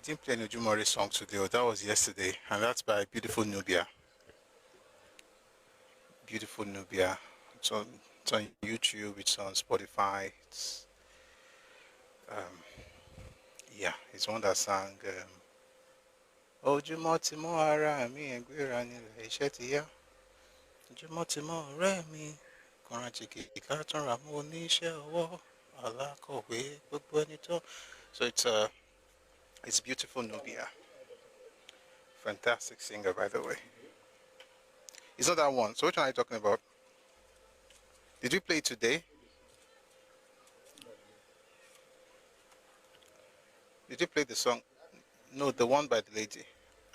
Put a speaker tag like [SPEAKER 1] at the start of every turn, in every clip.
[SPEAKER 1] We didn't play an Ojumore song today, or that was yesterday, and that's by Beautiful Nubia. Beautiful Nubia. It's on YouTube, it's on Spotify. Um, yeah, it's one that sang Ojúmọ́ ti mọ́ ara mi ẹ̀gbéra nílẹ̀ iṣẹ́ ti yá. Ojúmọ́ ti mọ́ ọ̀rẹ́ mi kọ̀ọ̀ràn jìkì ká tún ra mọ́ oníṣẹ́ ọwọ́ alákọ̀wé gbogbo ẹni tó. So it's Beautiful Nubia. Fantastic singer, by the way. It's not that one. So which one are you talking about? Did we play it today? Did you play the song? No, the one by the lady.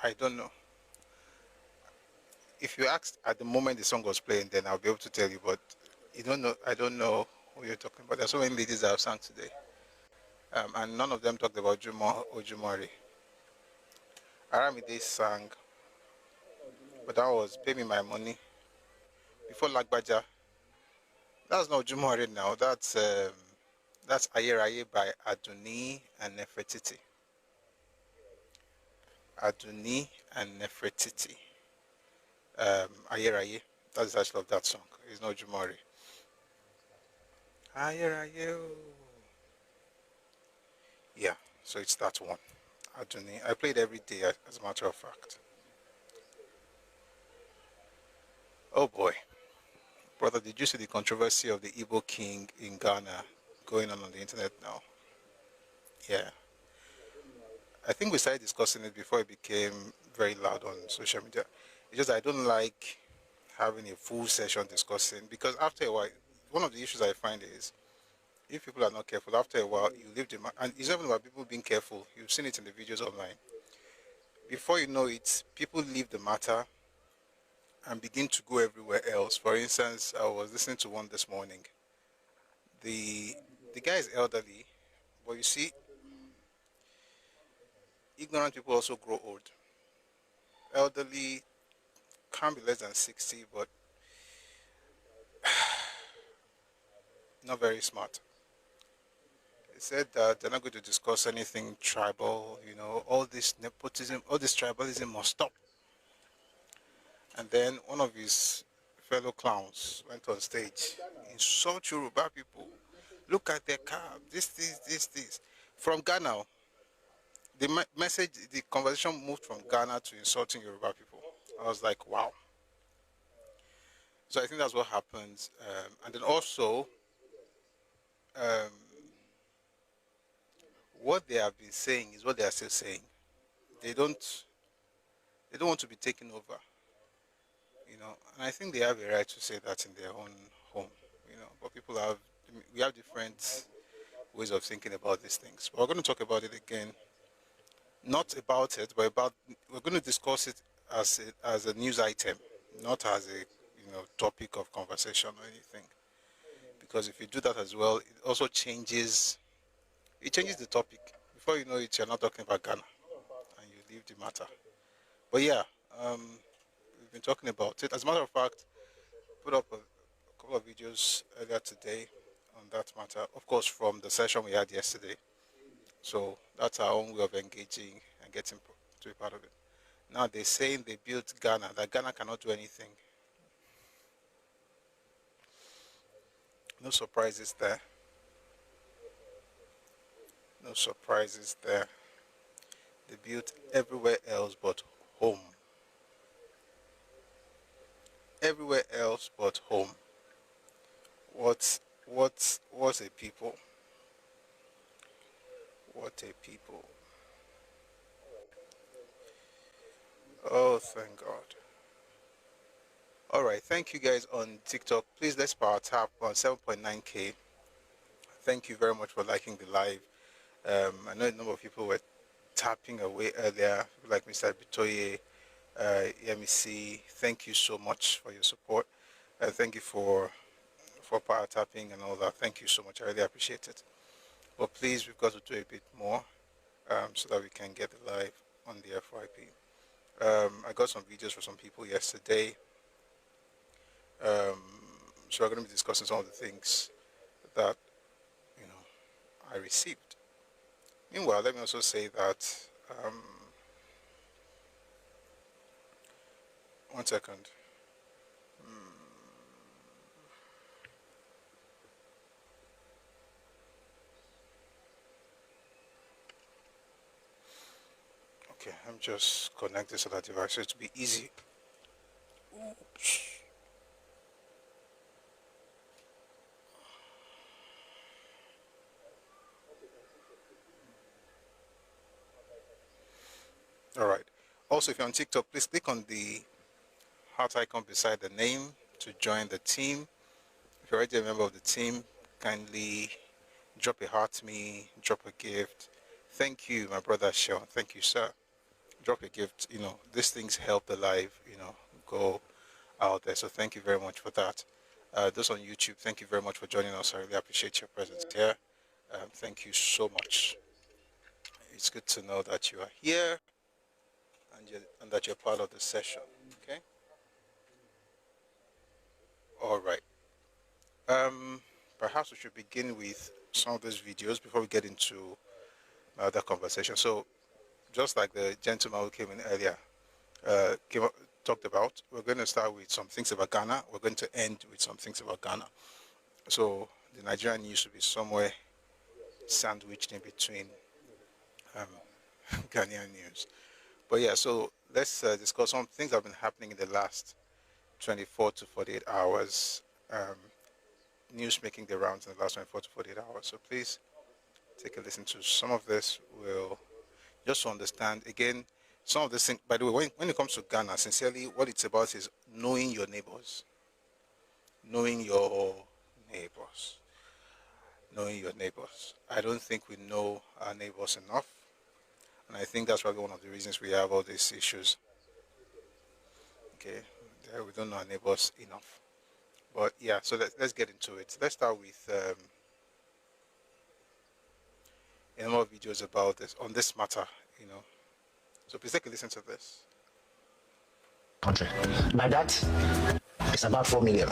[SPEAKER 1] I don't know. If you asked at the moment the song was playing, then I'll be able to tell you. But you don't know. I don't know who you're talking about. There's so many ladies that have sung today, and none of them talked about Ojumori. Aramide sang, but that was "Pay Me My Money." Before Lagbaja, that's not Ojumori now. That's Ayeraye by Aduni and Nefertiti. Aduni and Nefertiti. Ayeraye. That's the title of that song. It's not Jumori. Ayeraye. Yeah, so it's that one. Aduni. I played every day, as a matter of fact. Oh boy. Brother, did you see the controversy of the Igbo king in Ghana going on the internet now? Yeah. I think we started discussing it before it became very loud on social media. It's just I don't like having a full session discussing, because after a while, one of the issues I find is if people are not careful, after a while you leave them, and it's not even about people being careful. You've seen it in the videos online. Before you know it, people leave the matter and begin to go everywhere else. For instance, I was listening to one this morning. The guy is elderly, but you see, ignorant people also grow old. Elderly can't be less than 60, but not very smart. They said that they're not going to discuss anything tribal, all this nepotism, all this tribalism must stop. And then one of his fellow clowns went on stage, insult Yoruba people. Look at their car, this. From Ghana, the conversation moved from Ghana to insulting Yoruba people. I was like, wow. So I think that's what happens. And then also, what they have been saying is what they are still saying. They don't want to be taken over, and I think they have a right to say that in their own home, but we have different ways of thinking about these things. But we're going to talk about it again, not about it, but we're going to discuss it as a news item, not as a topic of conversation or anything, because if you do that as well, it also changes the topic. Before you know it, you're not talking about Ghana and you leave the matter. But yeah, we've been talking about it. As a matter of fact, put up a couple of videos earlier today on that matter, of course, from the session we had yesterday. So that's our own way of engaging and getting to be part of it. Now they're saying they built Ghana, that Ghana cannot do anything. No surprises there. No surprises there. They built everywhere else but home. Everywhere else but home. What's a people? What a people. Oh, thank God. All right, thank you guys on TikTok. Please let's power tap on 7.9K. Thank you very much for liking the live. I know a number of people were tapping away earlier, people like Mr. Bitoye, MEC. Thank you so much for your support. Thank you for power tapping and all that. Thank you so much. I really appreciate it. But please, we've got to do a bit more so that we can get the live on the FYP. I got some videos from some people yesterday. So we're going to be discussing some of the things that I received. Meanwhile, let me also say that Um, 1 second. Okay, I'm just connecting to that device so it will be easy. Oops. All right. Also, if you're on TikTok, please click on the heart icon beside the name to join the team. If you're already a member of the team, kindly drop a heart to me, drop a gift. Thank you, my brother Sean. Thank you, sir. Drop a gift. These things help the live, go out there. So thank you very much for that. Those on YouTube, thank you very much for joining us. I really appreciate your presence here. Thank you so much. It's good to know that you are here and that you're part of the session. Okay. All right. Perhaps we should begin with some of these videos before we get into my other conversation. So, just like the gentleman who came in earlier talked about, we're going to start with some things about Ghana. We're going to end with some things about Ghana. So, the Nigerian news will be somewhere sandwiched in between Ghanaian news. But yeah, so let's discuss some things that have been happening in the last 24 to 48 hours. News making the rounds in the last 24 to 48 hours. So please take a listen to some of this. We'll just to understand again some of this things. By the way, when it comes to Ghana, sincerely, what it's about is knowing your neighbors. Knowing your neighbors. Knowing your neighbors. I don't think we know our neighbors enough. And I think that's probably one of the reasons we have all these issues. Okay, we don't know our neighbors enough. But yeah, so let's get into it. Let's start with a more videos about this on this matter. So please take a listen to this.
[SPEAKER 2] Country. By that, it's about 4 million,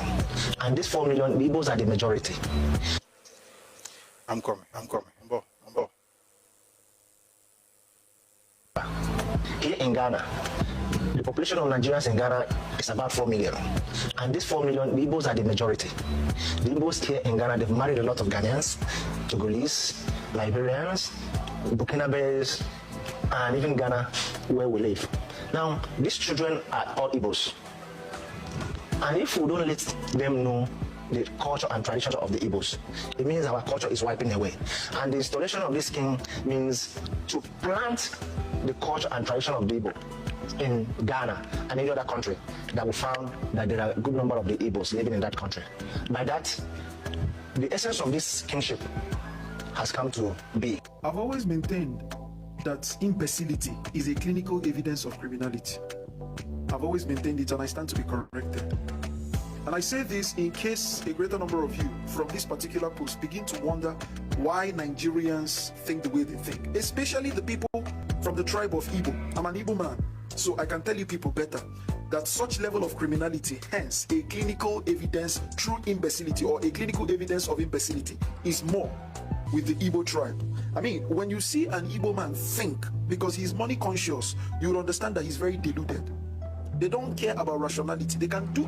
[SPEAKER 2] and this 4 million, the Igbos are the majority.
[SPEAKER 1] I'm coming. I'm bo.
[SPEAKER 2] Here in Ghana, the population of Nigerians in Ghana is about 4 million. And this 4 million, the Igbos are the majority. The Igbos here in Ghana, they've married a lot of Ghanaians, Togolese, Liberians, Burkinabes, and even Ghana, where we live. Now, these children are all Igbos. And if we don't let them know the culture and traditions of the Igbos, it means our culture is wiping away. And the installation of this king means to plant the culture and tradition of the Igbo in Ghana and any other country that we found that there are a good number of the Igbos living in that country. By that, the essence of this kingship has come to be.
[SPEAKER 3] I've always maintained that imbecility is a clinical evidence of criminality. I've always maintained it, and I stand to be corrected. And I say this in case a greater number of you from this particular post begin to wonder why Nigerians think the way they think, especially the people from the tribe of Igbo. I'm an Igbo man, so I can tell you people better that such level of criminality, hence a clinical evidence through imbecility or a clinical evidence of imbecility, is more with the Igbo tribe. I mean, when you see an Igbo man think, because he's money conscious, you will understand that he's very deluded. They don't care about rationality. They can do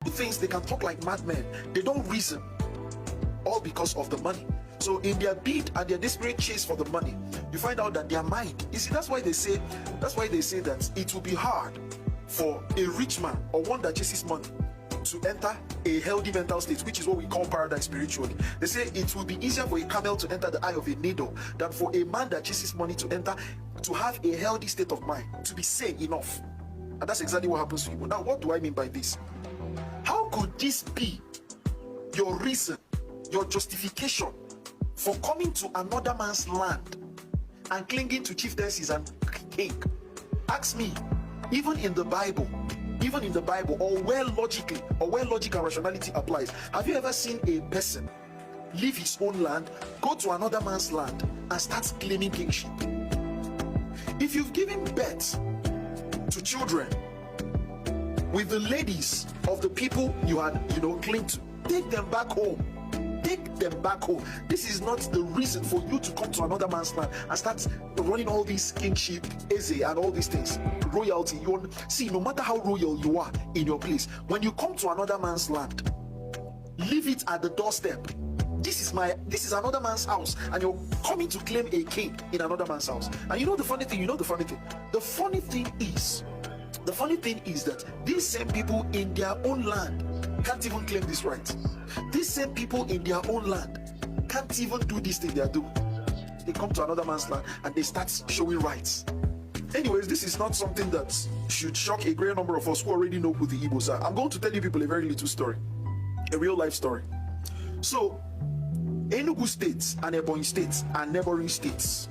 [SPEAKER 3] things, they can talk like madmen. They don't reason, all because of the money. So in their bid and their desperate chase for the money, you find out that their mind, you see, that's why they say that it will be hard for a rich man or one that chases money to enter a healthy mental state, which is what we call paradise spiritually. They say it will be easier for a camel to enter the eye of a needle than for a man that chases money to have a healthy state of mind, to be sane enough. And that's exactly what happens to you. Now, what do I mean by this? How could this be your reason, your justification for coming to another man's land and clinging to chieftaincies and king? Ask me, even in the Bible, or where logic and rationality applies, have you ever seen a person leave his own land, go to another man's land, and start claiming kingship? If you've given birth to children with the ladies of the people you had, clinged to, take them back home. take them back home. This is not the reason for you to come to another man's land and start running all these kingship, eze, and all these things. Royalty. See, no matter how royal you are in your place, when you come to another man's land, leave it at the doorstep. This is another man's house, and you're coming to claim a king in another man's house. And you know the funny thing. The funny thing is that these same people in their own land can't even claim this right. These same people in their own land can't even do this thing they are doing. They come to another man's land and they start showing rights. Anyways, this is not something that should shock a great number of us who already know who the Igbos are. I'm going to tell you people a very little story, a real life story. So, Enugu State and Ebonyi State are neighboring states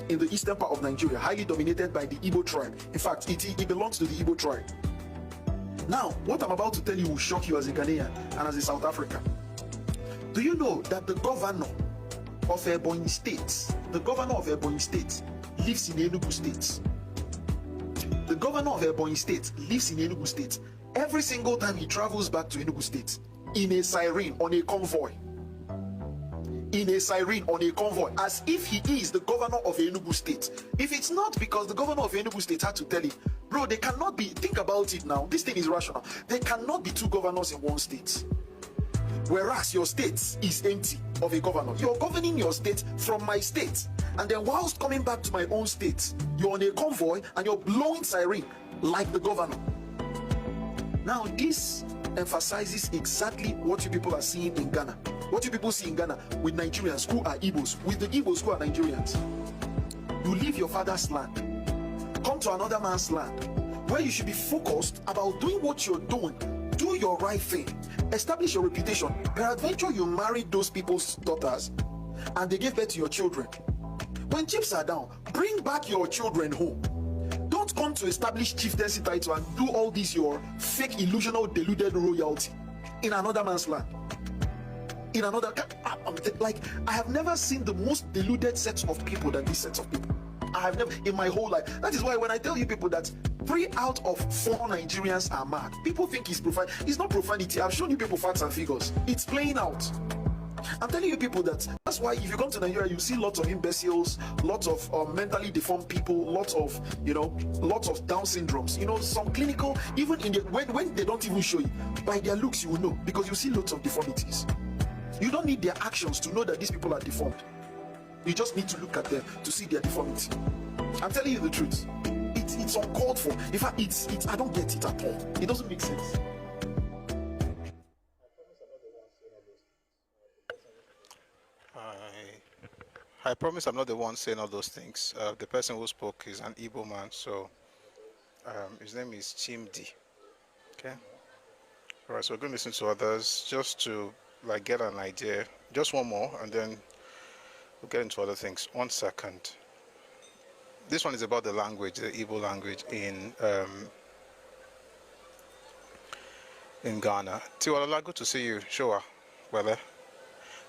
[SPEAKER 3] in the eastern part of Nigeria, highly dominated by the Igbo tribe. In fact, it belongs to the Igbo tribe. Now, what I'm about to tell you will shock you as a Ghanaian and as a South African. Do you know that the governor of Ebonyi State, lives in Enugu State? The governor of Ebonyi State lives in Enugu State. Every single time he travels back to Enugu State, in a siren, on a convoy. As if he is the governor of Enugu State. If it's not because the governor of Enugu State had to tell him, bro, they cannot be, think about it now, this thing is rational. There cannot be two governors in one state. Whereas your state is empty of a governor. You're governing your state from my state. And then whilst coming back to my own state, you're on a convoy and you're blowing siren like the governor. Now this emphasizes exactly what you people are seeing in Ghana. What you people see in Ghana with Nigerians who are Igbos, with the Igbos who are Nigerians. You leave your father's land, come to another man's land, where you should be focused about doing what you're doing. Do your right thing. Establish your reputation. Peradventure you married those people's daughters and they gave birth to your children. When chips are down, bring back your children home. Don't come to establish chieftaincy title and do all this your fake, illusional, deluded royalty in another man's land. In another, like, I have never seen the most deluded sets of people than this set of people. I have never, in my whole life. That is why when I tell you people that 3 out of 4 Nigerians are mad, people think it's profanity. It's not profanity. I've shown you people facts and figures. It's playing out. I'm telling you people that's why if you come to Nigeria, you see lots of imbeciles, lots of mentally deformed people, lots of Down syndromes. Some clinical, even in the when they don't even show you, by their looks you will know, because you see lots of deformities. You don't need their actions to know that these people are deformed. You just need to look at them to see their deformity. I'm telling you the truth. It's uncalled for. In fact, I don't get it at all. It doesn't make sense.
[SPEAKER 1] I promise I'm not the one saying all those things. The person who spoke is an Igbo man, so his name is Chimdi. Okay. All right, so we're going to listen to others just to get an idea. Just one more, and then we'll get into other things. 1 second. This one is about the language, the Igbo language in Ghana. Tiwalala, good to see you. Showa, well,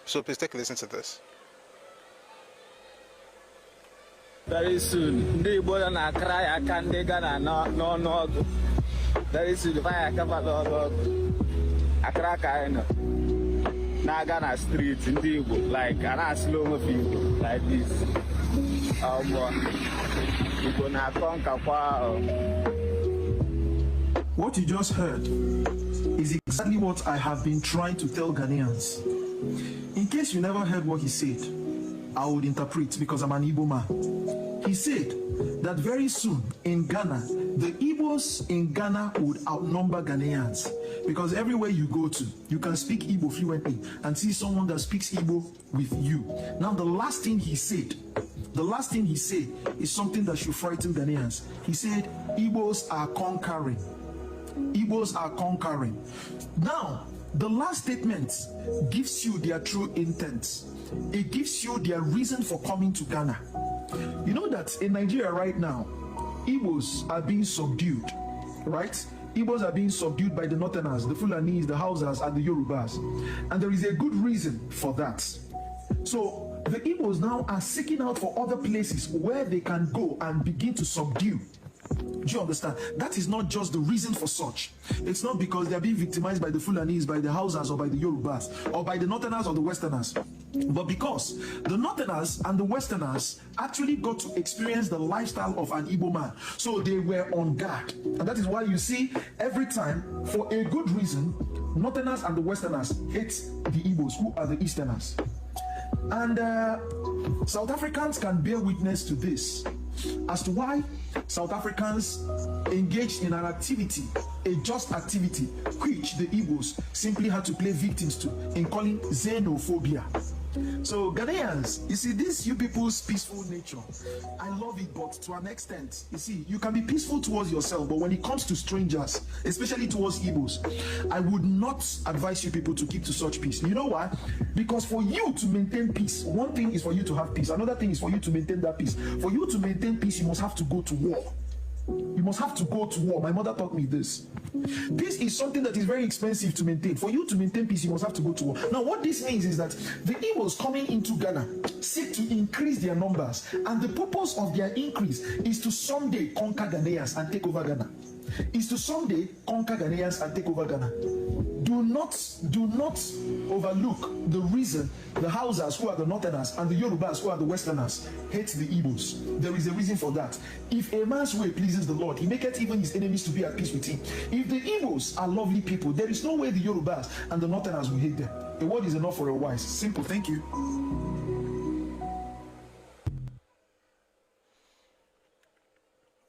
[SPEAKER 1] so please take a listen to this.
[SPEAKER 4] Very soon, ndị Igbo na-akara ya aka ndị Ghana n'ọnụọgụ. Very soon, fire cover n'ọnụọgụ. Akara aka anyị nọ. Na-aga na street ndị Igbo, like a na-asịla onwe Igbo, like this. Igbo na-akọ nkakwa.
[SPEAKER 3] What you just heard is exactly what I have been trying to tell Ghanaians. In case you never heard what he said, I would interpret because I'm an Igbo man. He said that very soon in Ghana, the Igbos in Ghana would outnumber Ghanaians, because everywhere you go to, you can speak Igbo fluently and see someone that speaks Igbo with you. Now, the last thing he said is something that should frighten Ghanaians. He said, Igbos are conquering. Igbos are conquering. Now, the last statement gives you their true intent. It gives you their reason for coming to Ghana. You know that in Nigeria right now, Igbos are being subdued, right? Igbos are being subdued by the Northerners, the Fulanis, the Hausas, and the Yorubas. And there is a good reason for that. So the Igbos now are seeking out for other places where they can go and begin to subdue Do you understand? That is not just the reason for such. It's not because they are being victimized by the Fulanis, by the Hausas, or by the Yorubas, or by the Northerners or the Westerners, but because the Northerners and the Westerners actually got to experience the lifestyle of an Igbo man. So they were on guard. And that is why you see every time, for a good reason, Northerners and the Westerners hate the Igbos, who are the Easterners. And South Africans can bear witness to this as to why South Africans engaged in an activity, a just activity, which the Igbos simply had to play victims to in calling xenophobia. So Ghanaians, you see, this you people's peaceful nature, I love it, but to an extent. You see, you can be peaceful towards yourself, but when it comes to strangers, especially towards Igbos, I would not advise you people to keep to such peace. You know why? Because for you to maintain peace, one thing is for you to have peace, another thing is for you to maintain that peace. For you to maintain peace, you must have to go to war. You must have to go to war. My mother taught me this. Peace is something that is very expensive to maintain. For you to maintain peace, you must have to go to war. Now, what this means is that the Igbos coming into Ghana seek to increase their numbers, and the purpose of their increase is to someday conquer Ghanaians and take over Ghana. Is to someday conquer Ghanaians and take over Ghana. Do not overlook the reason the Hausas, who are the Northerners, and the Yorubas, who are the Westerners, hate the Igbos. There is a reason for that. If a man's way pleases the Lord, he maketh even his enemies to be at peace with him. If the Igbos are lovely people, there is no way the Yorubas and the Northerners will hate them. A word is enough for a wise. Simple. Thank you.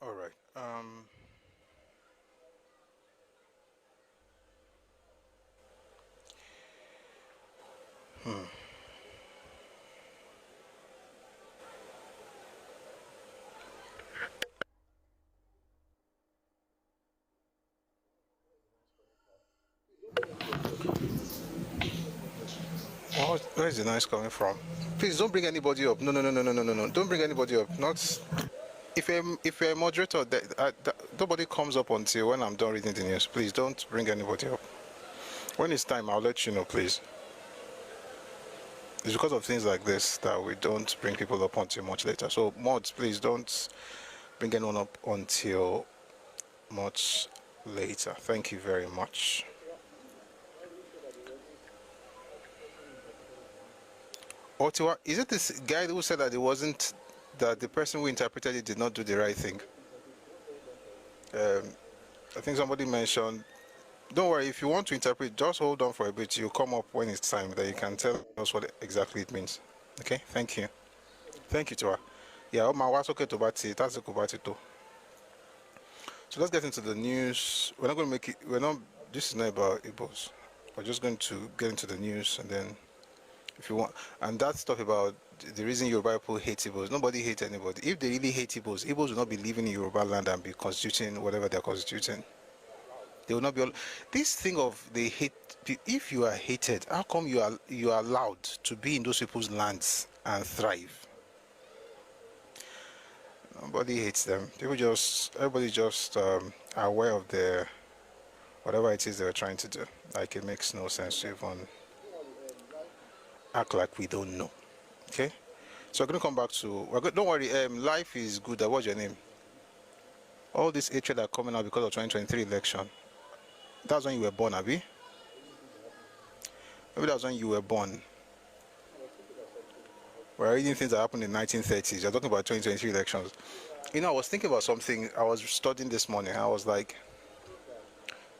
[SPEAKER 1] All right. Where is the noise coming from? Please don't bring anybody up. No. Don't bring anybody up. Not if you're a moderator. Nobody comes up until when I'm done reading the news. Please don't bring anybody up. When it's time, I'll let you know, please. It's because of things like this that we don't bring people up until much later. So mods, please don't bring anyone up until much later. Thank you very much. Otiwa, is it this guy who said that that the person who interpreted it did not do the right thing? I think somebody mentioned, don't worry, if you want to interpret, just hold on for a bit. You'll come up when it's time, that you can tell us what exactly it means. Okay, thank you. Thank you, Tiwa. Yeah, my was okay to bat it. That's a kubati too. So let's get into the news. We're not going to make it, this is not about Igbos. We're just going to get into the news, and then if you want, and that stuff about the reason Yoruba people hate Igbos, nobody hates anybody. If they really hate Igbos, Igbos will not be living in Yoruba land and be constituting whatever they're constituting. They will not be. This thing of they hate. If you are hated, how come you are allowed to be in those people's lands and thrive? Nobody hates them. Everybody just are aware of their whatever it is they were trying to do. Like, it makes no sense to even act like we don't know. Okay, so we're going to come back to. Don't worry. Life is good. What's your name? All this hatred are coming out because of 2023 election. That's when you were born, Abi. Maybe that's when you were born. We're reading things that happened in the 1930s. You're talking about 2023 elections. You know, I was thinking about something. I was studying this morning. I was like,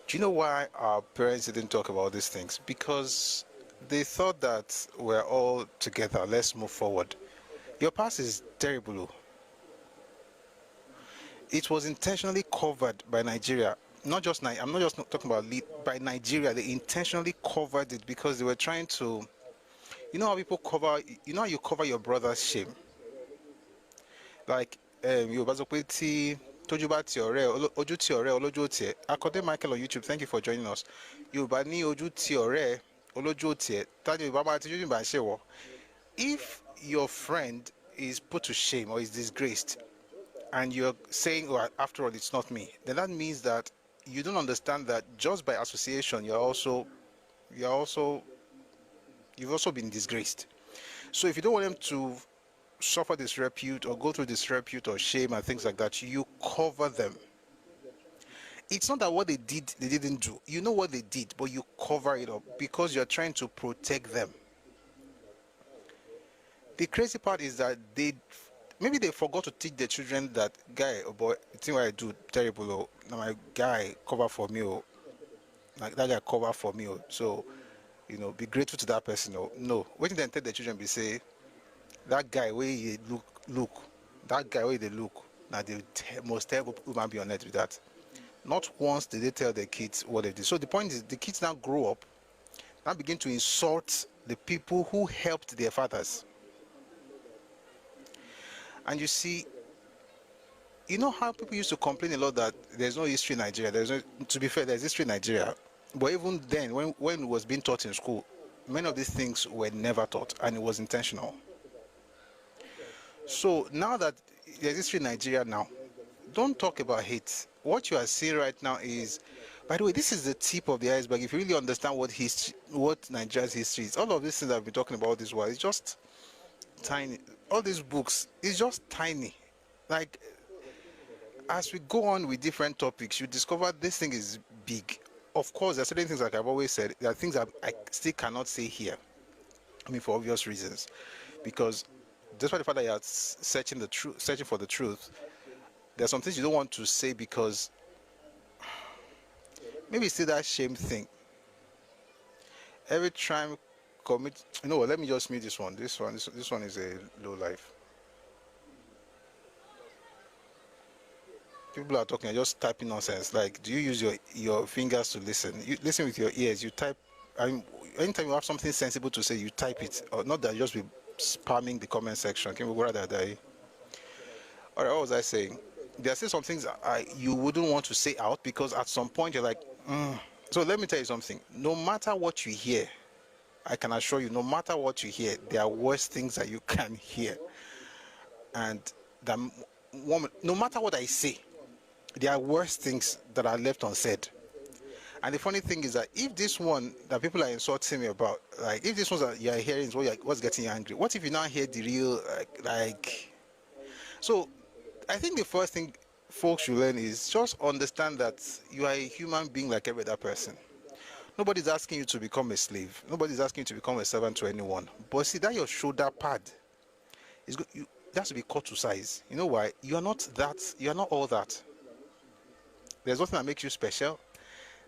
[SPEAKER 1] do you know why our parents didn't talk about these things? Because they thought that we're all together. Let's move forward. Your past is terrible. It was intentionally covered by Nigeria. I'm not just talking about by Nigeria. They intentionally covered it because they were trying to. You know how people cover. You know how you cover your brother's shame. Like Yoruba Tojuba ti ọ̀rẹ́ ojú ti ọ̀rẹ́ olójú ti ẹ̀. Akode Michael on YouTube, thank you for joining us. Yorùbá ní ojú ti ọ̀rẹ́ olójú ti ẹ̀. Tájú Yorùbá máa ti ojú ìbá ṣe wọ̀. If your friend is put to shame or is disgraced, and you're saying, "Oh, after all, it's not me," then that means that you don't understand that just by association, you've also been disgraced. So if you don't want them to suffer disrepute or go through disrepute or shame and things like that, you cover them. It's not that what they did, they didn't do. You know what they did, but you cover it up because you're trying to protect them. The crazy part is that maybe they forgot to teach their children that, guy or boy, the thing what I do terrible, or now my guy cover for me, or like that guy cover for me, or so, be grateful to that person. Or no, wait till they tell the children, be say, that guy where he look, that guy where they look, now the most terrible human being on earth with that. Not once did they tell their kids what they did. So the point is, the kids now grow up, now begin to insult the people who helped their fathers. And you see, you know how people used to complain a lot that there's no history in Nigeria. To be fair, there's history in Nigeria. But even then, when it was being taught in school, many of these things were never taught, and it was intentional. So now that there's history in Nigeria now, don't talk about hate. What you are seeing right now is, by the way, this is the tip of the iceberg. If you really understand what Nigeria's history is, all of these things I've been talking about this while, it's just tiny. All these books, it's just tiny. Like, as we go on with different topics, you discover this thing is big. Of course, there are certain things, like I've always said, there are things that I still cannot say here. I mean, for obvious reasons, because despite the fact that you are searching for the truth, there are some things you don't want to say because maybe it's still that shame thing. Every time commit, let me just mute this one. This one is a low life. People are talking, just typing nonsense. Like, do you use your fingers to listen? You listen with your ears. You type. Anytime you have something sensible to say, you type it. Or not that you just be spamming the comment section. Can we go rather die? All right, what was I saying? There are still some things you wouldn't want to say out because at some point you're like, So let me tell you something. No matter what you hear, I can assure you, no matter what you hear, there are worse things that you can hear. And no matter what I say, there are worse things that are left unsaid. And the funny thing is that if this one that people are insulting me about, like if this one that you are hearing is what's getting you angry, what if you now hear the real, So I think the first thing folks should learn is just understand that you are a human being like every other person. Nobody's asking you to become a slave. Nobody's asking you to become a servant to anyone. But see, that your shoulder pad is good. It has to be cut to size. You know why? You are not that. You are not all that. There's nothing that makes you special.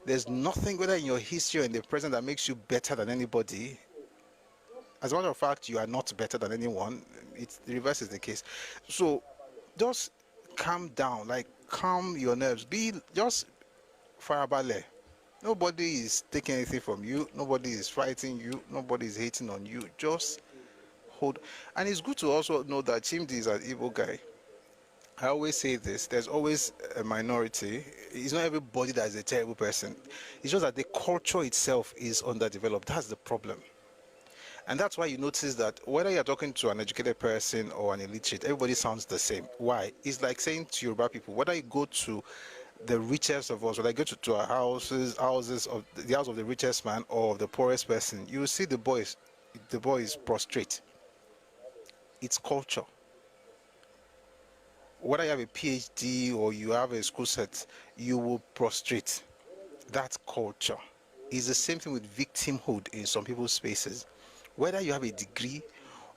[SPEAKER 1] There's nothing, whether in your history or in the present, that makes you better than anybody. As a matter of fact, you are not better than anyone. The reverse is the case. So just calm down. Like, calm your nerves. Be just farabale. Nobody is taking anything from you. Nobody is fighting you. Nobody is hating on you. Just hold. And it's good to also know that Chimdi is an evil guy. I always say this, there's always a minority. It's not everybody that is a terrible person. It's just that the culture itself is underdeveloped. That's the problem. And that's why you notice that whether you're talking to an educated person or an illiterate, everybody sounds the same. Why? It's like saying to Yoruba people, whether you go to the richest of us, whether you go to our houses of the house of the richest man or of the poorest person, you will see the boy is prostrate. It's culture. Whether you have a PhD or you have a school set, you will prostrate. That's culture. It's the same thing with victimhood in some people's spaces. Whether you have a degree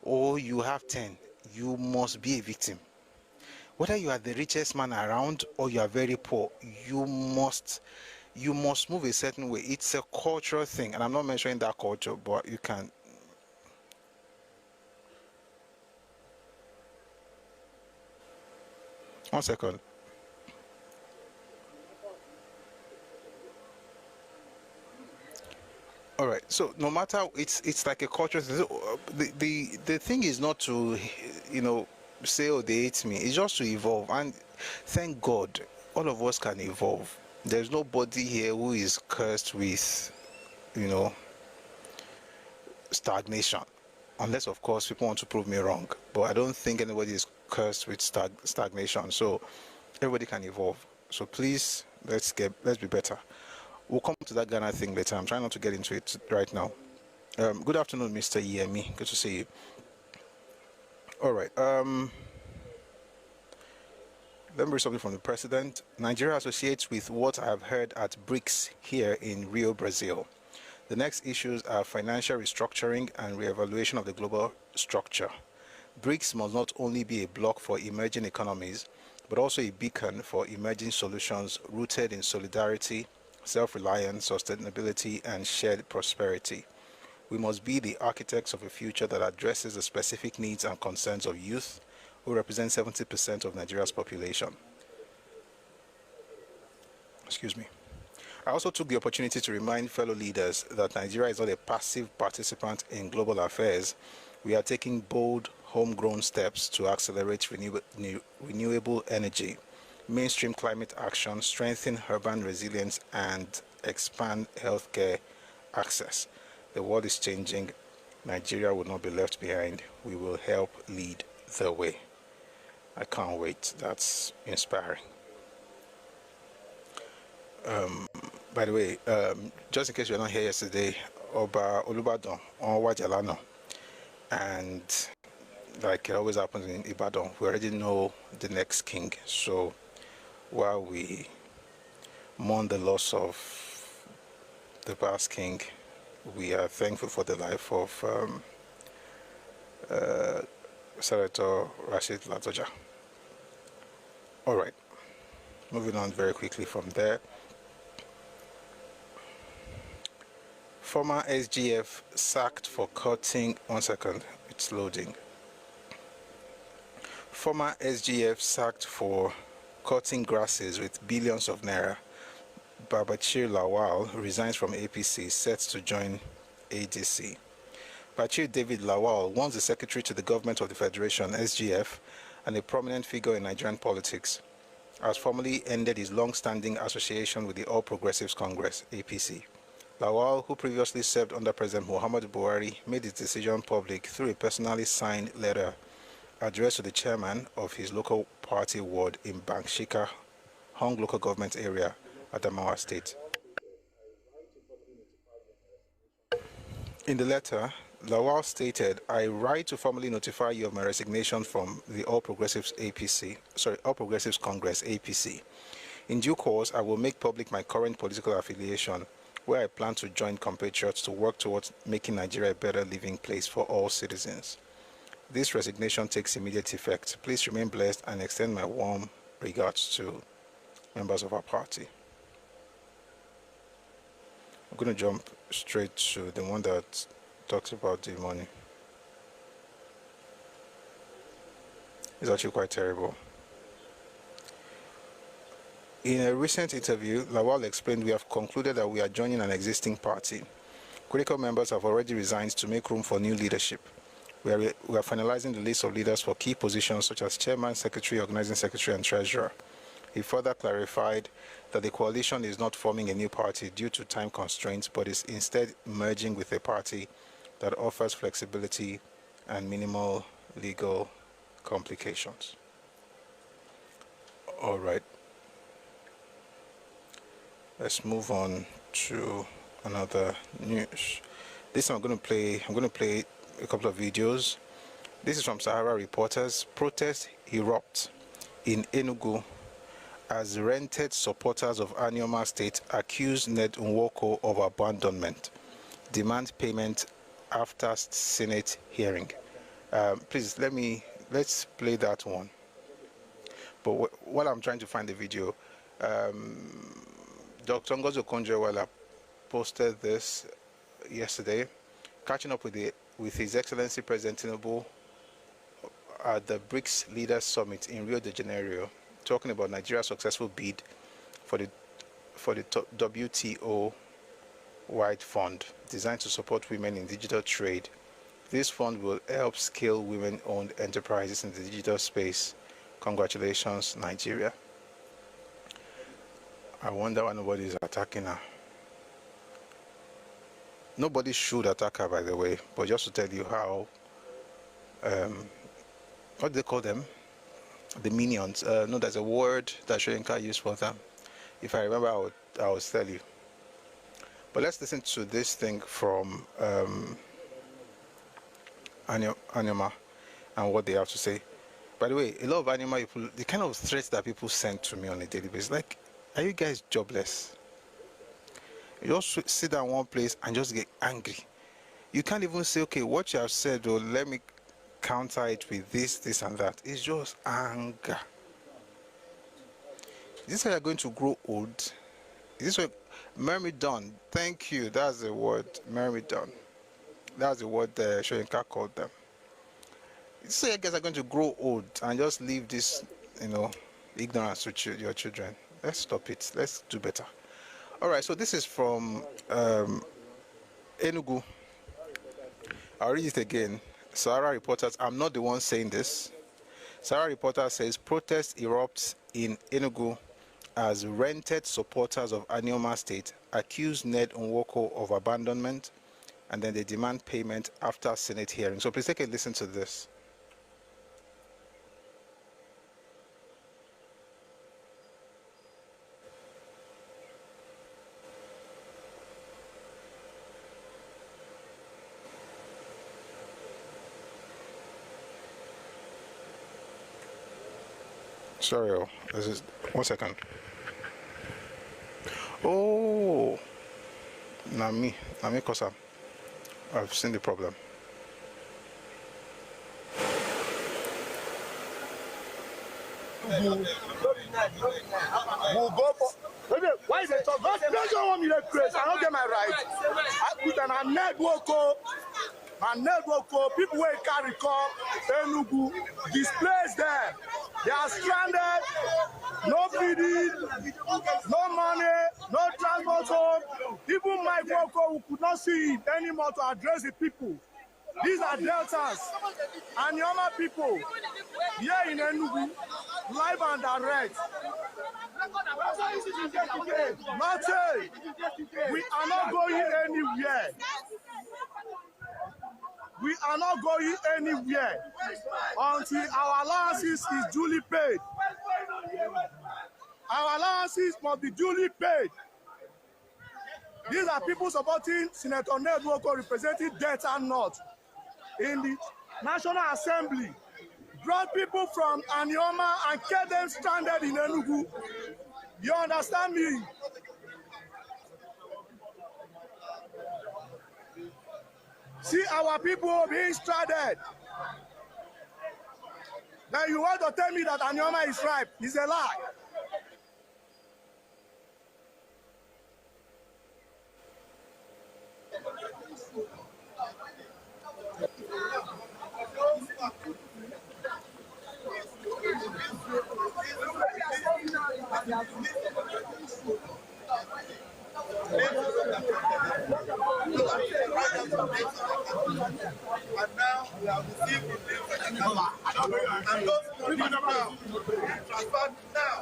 [SPEAKER 1] or you have 10, you must be a victim. Whether you are the richest man around or you are very poor, you must move a certain way. It's a cultural thing, and I'm not mentioning that culture, but you can. One second. All right. So no matter, it's like a culture. The thing is not to, say, oh, they hate me. It's just to evolve, and thank God, all of us can evolve. There's nobody here who is cursed with, stagnation, unless of course people want to prove me wrong. But I don't think anybody is cursed with stagnation. So everybody can evolve. So please, let's be better. We'll come to that Ghana thing later. I'm trying not to get into it right now. Good afternoon, Mr. Yemi. Good to see you. All right. Let me read something from the president. Nigeria associates with what I've heard at BRICS here in Rio, Brazil. The next issues are financial restructuring and re-evaluation of the global structure. BRICS must not only be a bloc for emerging economies, but also a beacon for emerging solutions rooted in solidarity, self-reliance, sustainability, and shared prosperity. We must be the architects of a future that addresses the specific needs and concerns of youth, who represent 70% of Nigeria's population. Excuse me. I also took the opportunity to remind fellow leaders that Nigeria is not a passive participant in global affairs. We are taking bold, homegrown steps to accelerate renewable energy, mainstream climate action, strengthen urban resilience, and expand healthcare access. The world is changing. Nigeria will not be left behind. We will help lead the way. I can't wait. That's inspiring. By the way, just in case you're not here yesterday, Oba Olubadan on Wajalano, and like it always happens in Ibadan, we already know the next king. So while we mourn the loss of the past king, we are thankful for the life of Senator Rashid Ladoja. All right, moving on very quickly from there. Former SGF sacked for cutting. 1 second, it's loading. Former SGF sacked for cutting grasses with billions of naira. Babachir Lawal resigns from APC, set to join ADC. Bachir David Lawal, once the secretary to the government of the Federation, SGF, and a prominent figure in Nigerian politics, has formally ended his long-standing association with the All Progressives Congress, APC. Lawal, who previously served under President Muhammadu Buhari, made his decision public through a personally signed letter addressed to the chairman of his local party ward in Bankshika, Hong local government area, Adamawa State. In the letter, Lawal stated, "I write to formally notify you of my resignation from the All Progressives Congress, APC. In due course, I will make public my current political affiliation, where I plan to join compatriots to work towards making Nigeria a better living place for all citizens. This resignation takes immediate effect. Please remain blessed and extend my warm regards to members of our party." I'm going to jump straight to the one that talks about the money. It's actually quite terrible. In a recent interview, Lawal explained, "We have concluded that we are joining an existing party. Critical members have already resigned to make room for new leadership. We are finalizing the list of leaders for key positions such as chairman, secretary, organizing secretary, and treasurer." He further clarified that the coalition is not forming a new party due to time constraints, but is instead merging with a party that offers flexibility and minimal legal complications. All right. Let's move on to another news. This I'm going to play a couple of videos. This is from Sahara Reporters. Protests erupt in Enugu as rented supporters of Anioma State accuse Ned Nwoko of abandonment, demand payment after Senate hearing. Please let's play that one. But while I'm trying to find the video, Dr. Ngozi Okonjo-Iweala posted this yesterday, catching up with His Excellency President Tinubu at the BRICS Leaders Summit in Rio de Janeiro, talking about Nigeria's successful bid for the WTO-wide fund designed to support women in digital trade. This fund will help scale women-owned enterprises in the digital space. Congratulations, Nigeria. I wonder why nobody is attacking her. Nobody should attack her, by the way, but just to tell you how, what do they call them? The minions. No, there's a word that Shoyinka used for them. If I remember, I will tell you. But let's listen to this thing from Anioma. and what they have to say. By the way, a lot of animal people, the kind of threats that people send to me on a daily basis, like, are you guys jobless? You just sit down one place and just get angry. You can't even say, okay, what you have said, or let me counter it with this, this, and that. It's just anger. Is this how you're going to grow old? Is this what Myrmidon? Thank you. That's the word, Myrmidon. That's the word Shoyinka called them. Is this how you guys are going to grow old and just leave this, ignorance to your children? Let's stop it. Let's do better. All right. So this is from Enugu. I'll read it again. Sahara reporters. I'm not the one saying this. Sahara reporter says protest erupts in Enugu as rented supporters of Anioma State accuse Ned Nwoko of abandonment, and then they demand payment after Senate hearing. So please take a listen to this. Sorry, this is 1 second. Oh, Nami Kosa. I've seen the problem.
[SPEAKER 5] We'll go for. Why is it so? Don't want me to praise. I don't get my right. I put an network. And network people will carry call Enugu displaced there. They are stranded, no feeding, no money, no transport home. Even my worker who could not see it anymore to address the people. These are Deltas and Yoma people here in Enugu, live and direct. Nothing. We are not going anywhere. We are not going anywhere until our allowances is duly paid. Our allowances must be duly paid. These are people supporting Senator Ned Nwoko representing Delta North in the National Assembly. Brought people from Anioma and kept them stranded in Enugu. You understand me? See our people being stranded. Now you want to tell me that Anioma is ripe? It's a lie.
[SPEAKER 6] And now we have received the and those money now transferred now.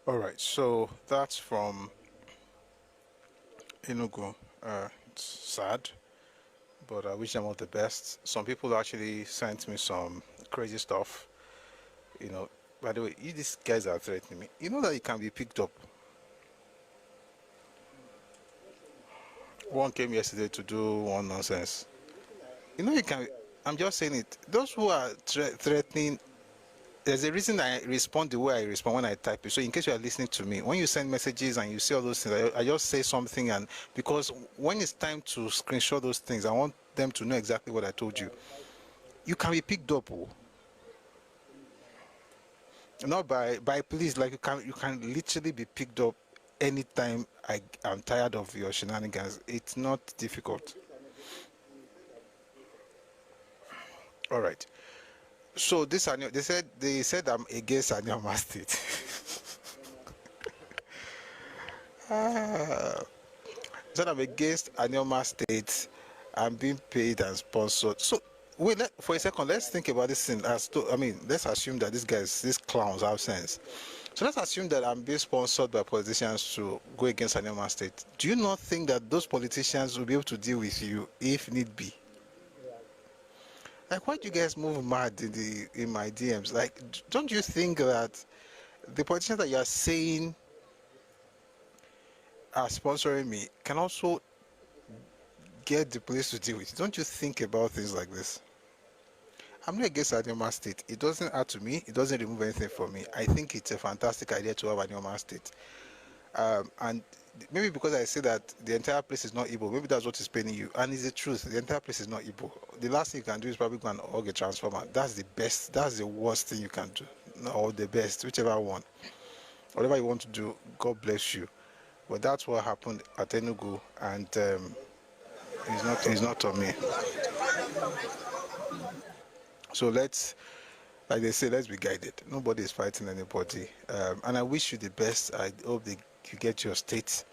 [SPEAKER 1] All right, so that's from Enugu. It's sad, but I wish them all the best. Some people actually sent me some crazy stuff. By the way, these guys are threatening me. You know that it can be picked up. One came yesterday to do one nonsense. You can. I'm just saying it. Those who are threatening. There's a reason I respond the way I respond when I type it. So in case you are listening to me, when you send messages and you see all those things, I just say something, and because when it's time to screenshot those things, I want them to know exactly what I told you. You can be picked up. Not by police, like you can literally be picked up anytime I'm tired of your shenanigans. It's not difficult. All right. So they said I'm against Anioma State. Said I'm against Anioma State. I'm being paid and sponsored. So wait, for a second, let's think about this thing let's assume that these clowns have sense. So let's assume that I'm being sponsored by politicians to go against Anambra State. Do you not think that those politicians will be able to deal with you if need be? Like, why do you guys move mad in my DMs? Like, don't you think that the politicians that you are saying are sponsoring me can also get the police to deal with it? Don't you think about things like this? I'm not against Anambra State. It doesn't add to me. It doesn't remove anything from me. I think it's a fantastic idea to have Anambra State. And maybe because I say that the entire place is not Igbo, maybe that's what is paining you. And it's the truth. The entire place is not Igbo. The last thing you can do is probably go and hug a transformer. That's the best. That's the worst thing you can do. Or the best, whichever one. Whatever you want to do, God bless you. But that's what happened at Enugu, and it's not on me. So let's, like they say, let's be guided. Nobody is fighting anybody. And I wish you the best. I hope you get your state.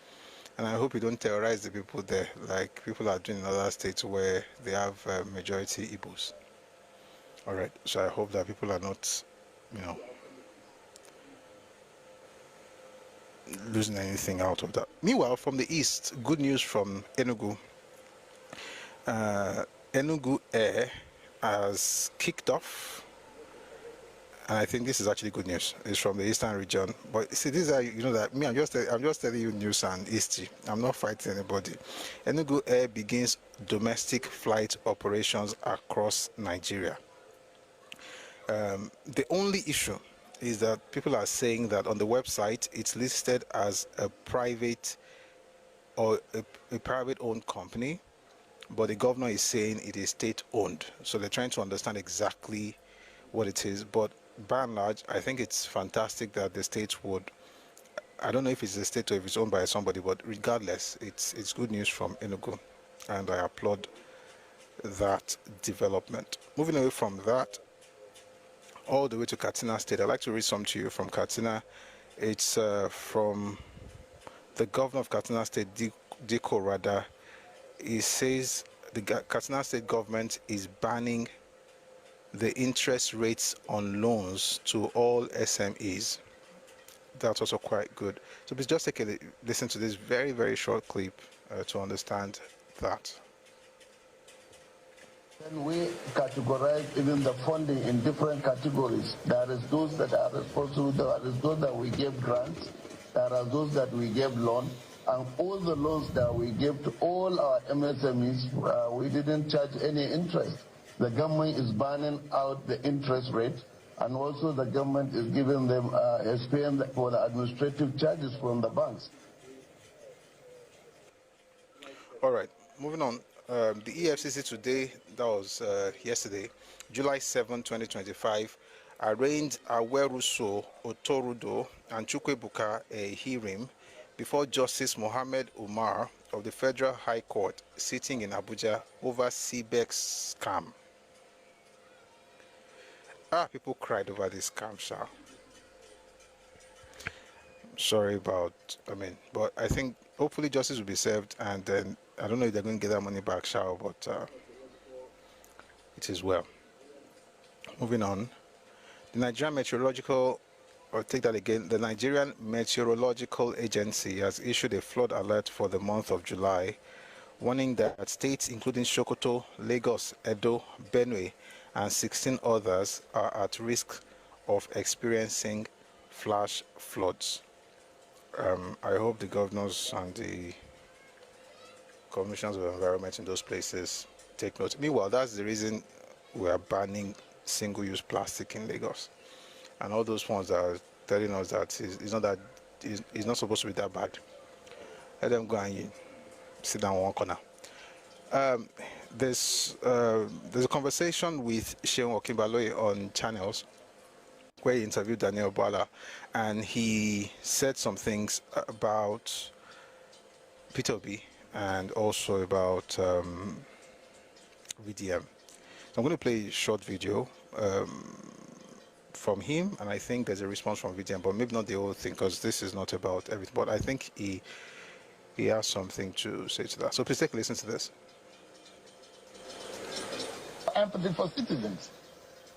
[SPEAKER 1] And I hope you don't terrorize the people there like people are doing in other states where they have majority Igbos. All right. So I hope that people are not, losing anything out of that. Meanwhile, from the east, good news from Enugu. Enugu Air has kicked off, and I think this is actually good news. It's from the eastern region, but see, these are that me. I'm just telling you news and history. I'm not fighting anybody. Enugu Air begins domestic flight operations across Nigeria. The only issue is that people are saying that on the website it's listed as a private or a private-owned company, but the governor is saying it is state-owned. So they're trying to understand exactly what it is. But by and large, I think it's fantastic that the state would. I don't know if it's a state or if it's owned by somebody, but regardless, it's good news from Enugu, and I applaud that development. Moving away from that, all the way to Katsina State. I'd like to read some to you from Katsina. It's from the governor of Katsina State, Diko Rada. He says the Katsina State government is banning the interest rates on loans to all SMEs. That's also quite good. So please just take a listen to this very, very short clip to understand that.
[SPEAKER 7] Then we categorize even the funding in different categories. There is those that are responsible, there is those that we give grants, there are those that we give loan, and all the loans that we give to all our MSMEs, we didn't charge any interest. The government is banning out the interest rate, and also the government is giving them is paying for the administrative charges from the banks.
[SPEAKER 1] All right, moving on. The EFCC today, that was yesterday, July 7, 2025, arraigned Aweruso Otorudo and Chukwebuka Ehirim before Justice Mohammed Umar of the Federal High Court sitting in Abuja over CBEX scam. People cried over this scam, Sha. Sorry about, but I think hopefully justice will be served, and then I don't know if they're going to get that money back, Sha, but it is well. Moving on, the Nigerian Meteorological, the Nigerian Meteorological Agency has issued a flood alert for the month of July, warning that states including Sokoto, Lagos, Edo, Benue, and 16 others are at risk of experiencing flash floods. I hope the governors and the commissioners of environment in those places take note. Meanwhile, that's the reason we are banning single-use plastic in Lagos, and all those ones that are telling us that it's not supposed to be that bad. Let them go and sit down one corner. There's a conversation with Sheon Okinbaloye on Channels where he interviewed Daniel Bwala, and he said some things about Peter Obi and also about VDM. So I'm going to play a short video from him, and I think there's a response from VDM, but maybe not the whole thing, because this is not about everything. But I think he has something to say to that. So please take a listen to this.
[SPEAKER 7] Empathy for citizens.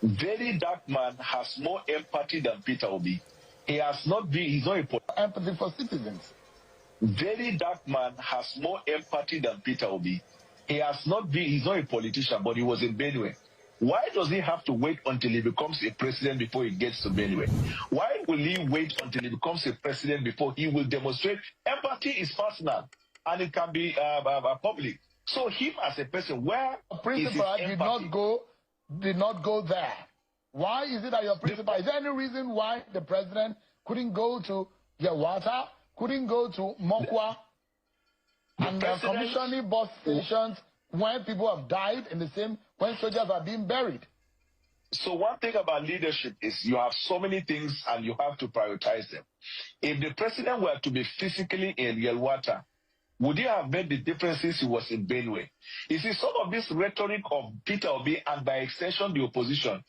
[SPEAKER 8] Very dark man has more empathy than Peter Obi. He has not been, he's not a
[SPEAKER 7] empathy for citizens.
[SPEAKER 8] very dark man has more empathy than Peter Obi. He has not been, he's not a politician, but he was in Benue. Why does he have to wait until he becomes a president before he gets to Benue? Why will he wait until he becomes a president before he will demonstrate? Empathy is personal, and it can be public. So him as a person, where
[SPEAKER 7] principal did not go there. Why is it that your principal? Is there any reason why the president couldn't go to Yawata, couldn't go to Mokwa, and commissioning bus stations when people have died in the same, when soldiers are being buried?
[SPEAKER 8] So one thing about leadership is you have so many things and you have to prioritize them. If the president were to be physically in Yelwata, would he have made the differences he was in Benue? You see, some of this rhetoric of Peter Obi and by extension the opposition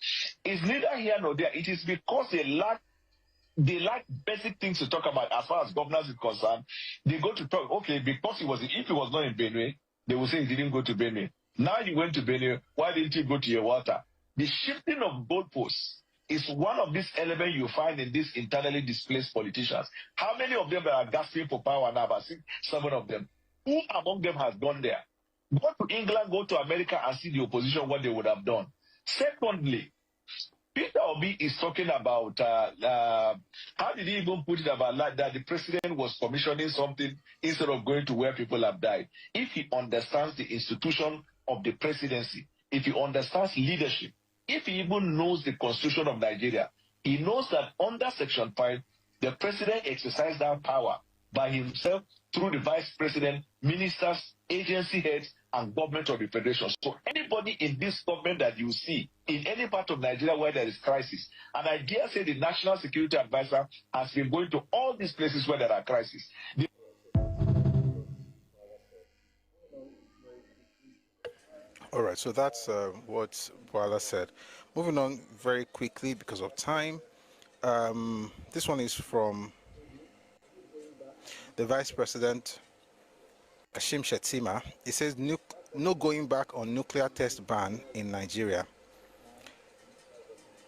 [SPEAKER 8] is neither here nor there. It is because they lack basic things to talk about as far as governance is concerned. They go to talk, okay, because if he was not in Benue, they will say he didn't go to Benue. Now you went to Benue, why didn't you go to Yelwata? The shifting of goalposts is one of these elements you find in these internally displaced politicians. How many of them are gasping for power now? About 7 of them. Who among them has gone there? Go to England, go to America and see the opposition, what they would have done. Secondly, Peter Obi is talking about, how did he even put it about that the president was commissioning something instead of going to where people have died? If he understands the institution of the presidency, if he understands leadership, if he even knows the constitution of Nigeria, he knows that under Section 5, the president exercises that power by himself through the vice president, ministers, agency heads, and government of the federation. So anybody in this government that you see in any part of Nigeria where there is crisis, and I dare say the National Security Advisor has been going to all these places where there are crises.
[SPEAKER 1] All right, so that's what Boala said. Moving on very quickly because of time. This one is from the Vice President, Kashim Shettima. He says, no going back on nuclear test ban in Nigeria.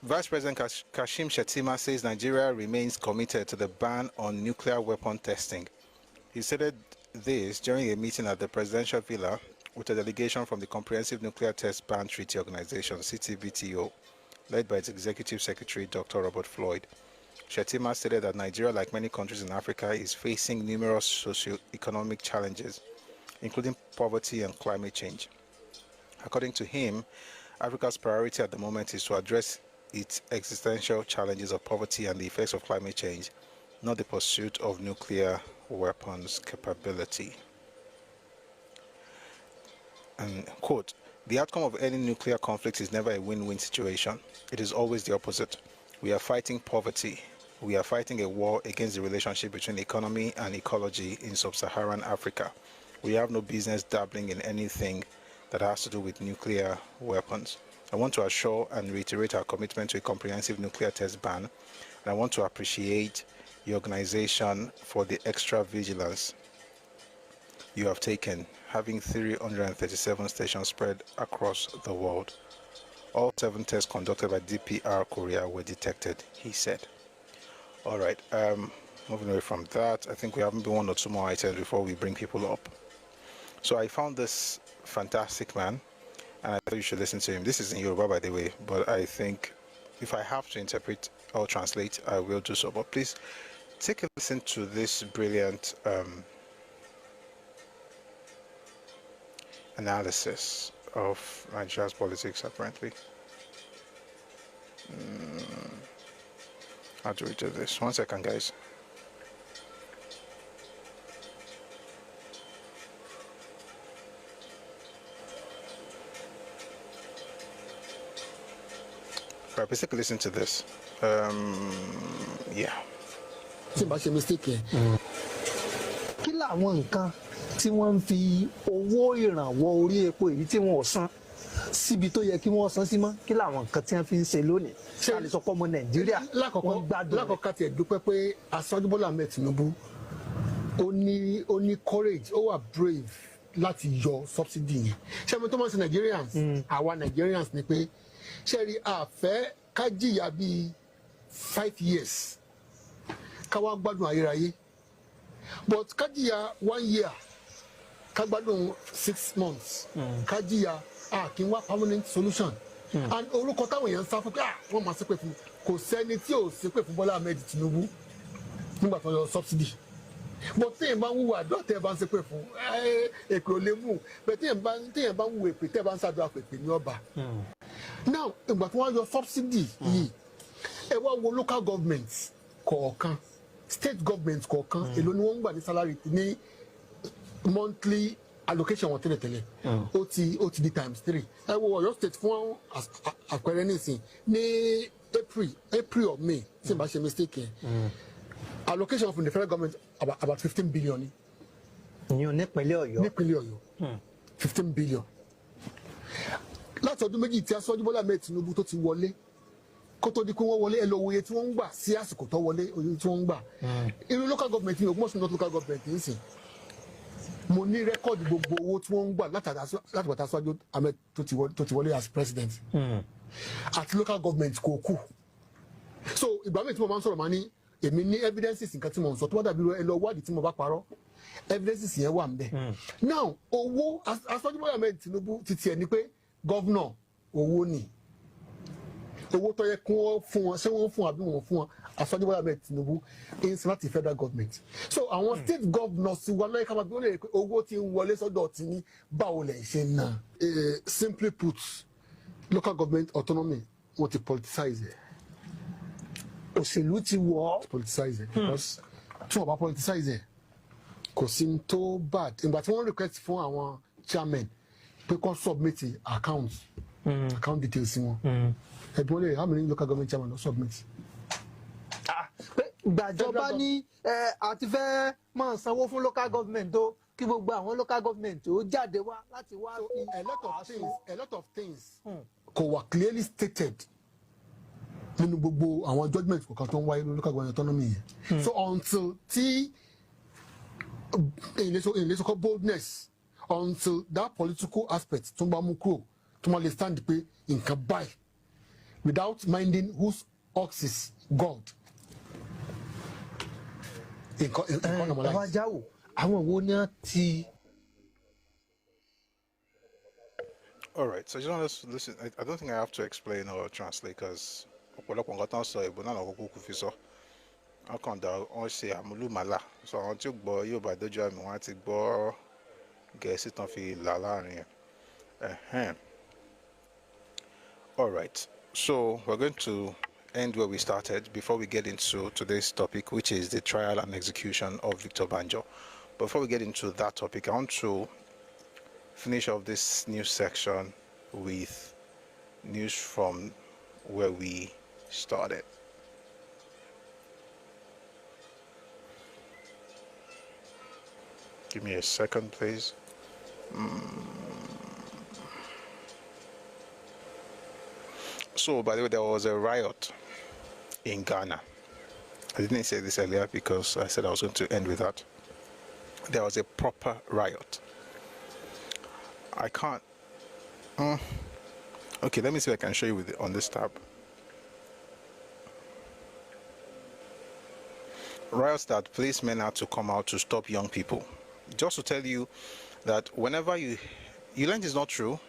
[SPEAKER 1] Vice President Kashim Shettima says Nigeria remains committed to the ban on nuclear weapon testing. He said this during a meeting at the Presidential Villa with a delegation from the Comprehensive Nuclear Test Ban Treaty Organization, CTBTO, led by its Executive Secretary, Dr. Robert Floyd. Shettima stated that Nigeria, like many countries in Africa, is facing numerous socio-economic challenges, including poverty and climate change. According to him, Africa's priority at the moment is to address its existential challenges of poverty and the effects of climate change, not the pursuit of nuclear weapons capability. And quote, the outcome of any nuclear conflict is never a win-win situation. It is always the opposite. We are fighting poverty. We are fighting a war against the relationship between economy and ecology in sub-Saharan Africa. We have no business dabbling in anything that has to do with nuclear weapons. I want to assure and reiterate our commitment to a comprehensive nuclear test ban, and I want to appreciate the organization for the extra vigilance you have taken, having 337 stations spread across the world. All 7 tests conducted by DPR Korea were detected, he said. All right, moving away from that, I think we have maybe 1 or 2 more items before we bring people up. So I found this fantastic man, and I thought you should listen to him. This is in Yoruba, by the way, but I think if I have to interpret or translate, I will do so. But please take a listen to this brilliant analysis of Nigeria's politics, apparently. How do we do this? 1 second, guys. Right, please take a listen to this. Yeah.
[SPEAKER 9] tí wọ́n ń fi owó ìrànwọ́ orí epo èyí tí wọ́n ò san síbi tó yẹ kí wọ́n san sí mọ́ kí làwọn nǹkan tí wọ́n fi ń ṣe lónìí ṣé a lè sọ pé ọmọ Nàìjíríà wọ́n gbádùn rẹ̀.
[SPEAKER 10] lákọ̀ọ́ká tiẹ̀ dúpẹ́ pé Aṣíwájú Bọ́lá Ahmed Tinubu ó ní courage ó wà brave láti yọ subsidy yẹn ṣé ẹni tó máa ń ṣe Nigerians àwa Nigerians ni pé ṣé rí àfẹ́ ká jìyà bíi 5 years káwá gbádùn ayérayé but kájíya 1 year ká gbádùn 6 months kájíya kí n wá permanent solution and orúkọ táwọn èèyàn ń sá fún pé wọ́n máa ṣépè fún kò sẹ́ni tí ò ṣépè fún Bọ́lá Ahmed Tinubu nígbà tó yọ subsidy but téèyàn bá ń wúwo àdúrà téèyàn bá ń ṣépè fún èpè ò lè mú bẹ́ẹ̀ téèyàn bá ń wúwo èpè téèyàn bá ń ṣàdúrà pé èpè ní ọba now ìgbà tí wọ́n yọ subsidy yìí ẹ wá wo local government kọ̀ọ̀kan state government kọ̀ọ̀kan èló ni wọ́n ń gbà ní salary ní monthly allocation wọn tẹ́lẹ̀tẹ́lẹ̀ ó ti di ×3 ẹ wo Ọ̀yọ́ state fún àpẹẹrẹ nísìn ní April or May tí n bá ṣe mistake yẹn allocation from the federal government about 15 billion ni.
[SPEAKER 9] ìyẹn nípínlẹ̀
[SPEAKER 10] Ọ̀yọ́ 15 billion láti ọdún méjì tí Aṣíwájú Bọ́lá Ahmed Tinubu tó ti wọlé kó tó di pé wọ́n wọlé ẹ lọ wo iye tí wọ́n ń gbà sí àsìkò tó wọlé oye tí wọ́n ń gbà irú local government ní Ògbómọ̀ṣọ́ north local government ń sìn mo ní rẹ́kọ̀dì gbogbo owó tí wọ́n ń gbà láti bàtà Aṣíwájú Ahmed tó ti wọlé as president àti local government kò kù so ìgbà mi tí mo máa ń sọ̀rọ̀ máa ní èmi ní evidences nǹkan tí mo ń sọ tó bá dàbí ẹ lọ wádìí tí mo bá parọ́ evidences yẹn wà ń bẹ̀ now owó Aṣíwájú Bọ́lá Ahmed Tinubu ti tiẹ̀ ni pé gọ́vnọ̀ owó ni owó tó yẹ kí wọ́n fún wọn ṣé wọ́n fún àbí wọ́n fún wọn Aṣíwájú Bọ́lá Ahmed Tinubu in láti federal government so àwọn state governors wa lọ́yẹ̀ ká máa bí wọ́n lè pé owó tí ń wọlé sọ́dọ̀ tí ní báwo lẹ̀ ṣe ná. Simply put local government autonomy wọ́n ti politicize ẹ̀
[SPEAKER 9] òṣèlú ti wọ̀ ọ́
[SPEAKER 10] politicize ẹ̀ because tí wọ́n bá politicize ẹ̀ kò sí tó bad ìgbà tí wọ́n request fún àwọn chairman pé kó submit account details wọn ẹbí wọn lè how many local government chairman ló submit.
[SPEAKER 9] gbàjọba ní àti fẹ́ máa sanwó fún local government tó kí gbogbo àwọn local government ó jáde wá láti wá fi
[SPEAKER 10] a lot of things kò wà clearly stated nínú gbogbo àwọn judgement kọ̀ọ̀kan tó ń wáyé ní local government autonomy yẹn so until tí ìlẹ́sọ̀kọ̀ boldness until that political aspect tó ń bá mú kúrò tó máa lè stand pé nǹkan báyìí without minding whose ox is God.
[SPEAKER 9] Bàbá Jáwò àwọn wo ni ti.
[SPEAKER 1] All right, so I just want us to listen. I don't think I have to explain or translate because ọ̀pọ̀lọpọ̀ nǹkan tán sọ ìbò náà lọ́kọ́ kúkú fi sọ. Wọ́n kàn dá wọ́n ṣe àmúlùmálà. So àwọn tí ó gbọ́ yóò bá dójú àmì wọn á ti gbọ́ Gẹ̀ẹ́sì tán fi là láàrin ẹ̀. All right, so we're going to end where we started before we get into today's topic, which is the trial and execution of Victor Banjo. Before we get into that topic, I want to finish off this news section with news from where we started. Give me a second, please. So, by the way, there was a riot in Ghana. I didn't say this earlier because I said I was going to end with that. There was a proper riot. I can't. Okay, let me see if I can show you on this tab. Riots that policemen had to come out to stop young people. Just to tell you that whenever you learned it's not true.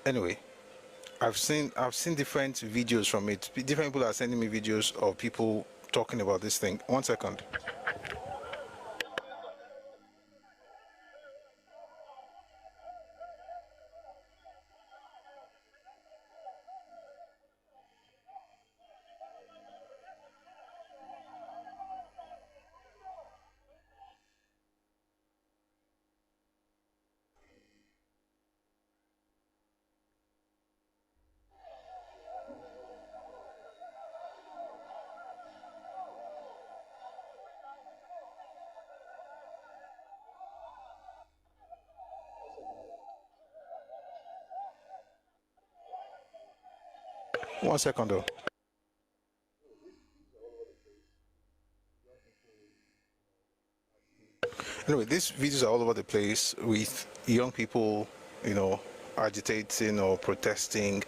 [SPEAKER 1] Anyway, I've seen different videos from it. Different people are sending me videos of people talking about this thing. 1 second. One second though. Anyway, these videos are all over the place with young people, agitating or protesting,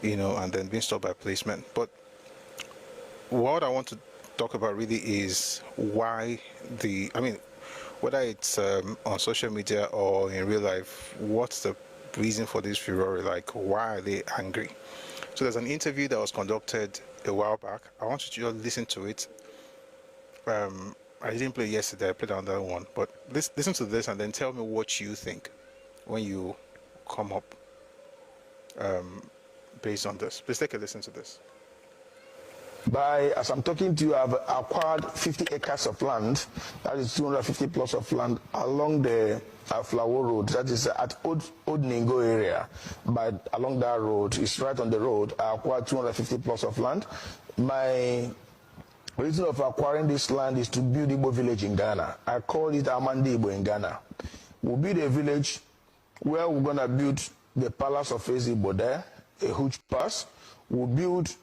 [SPEAKER 1] and then being stopped by policemen. But what I want to talk about really is why whether it's on social media or in real life, what's the reason for this furor? Like, why are they angry? So there's an interview that was conducted a while back. I want you to just listen to it. I didn't play yesterday, I played another one, but listen to this and then tell me what you think when you come up based on this. Please take a listen to this.
[SPEAKER 11] As I'm talking to you, I've acquired 50 acres of land, that is 250 plus of land along the Flower Road, that is at Old Ningo area. But along that road, it's right on the road, I acquired 250 plus of land. My reason of acquiring this land is to build Igbo village in Ghana. I call it Amandi Igbo in Ghana. We'll build a village where we're going to build the palace of Igbo there, a huge palace. We'll build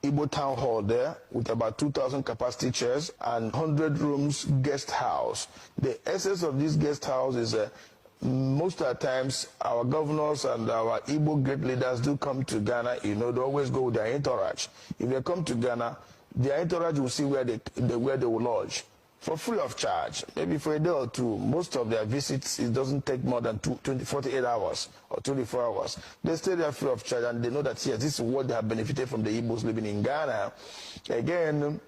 [SPEAKER 11] Igbo town hall there with about 2,000 capacity chairs and 100 rooms guest house. The essence of this guest house is most of the times our governors and our Igbo great leaders do come to Ghana. You know, they always go with their entourage. If they come to Ghana, their entourage will see where they will lodge for free of charge, maybe for a day or two. Most of their visits, it doesn't take more than 48 hours or 24 hours. They stay there free of charge, and they know that, yes, this is what they have benefited from the Igbos living in Ghana. Again,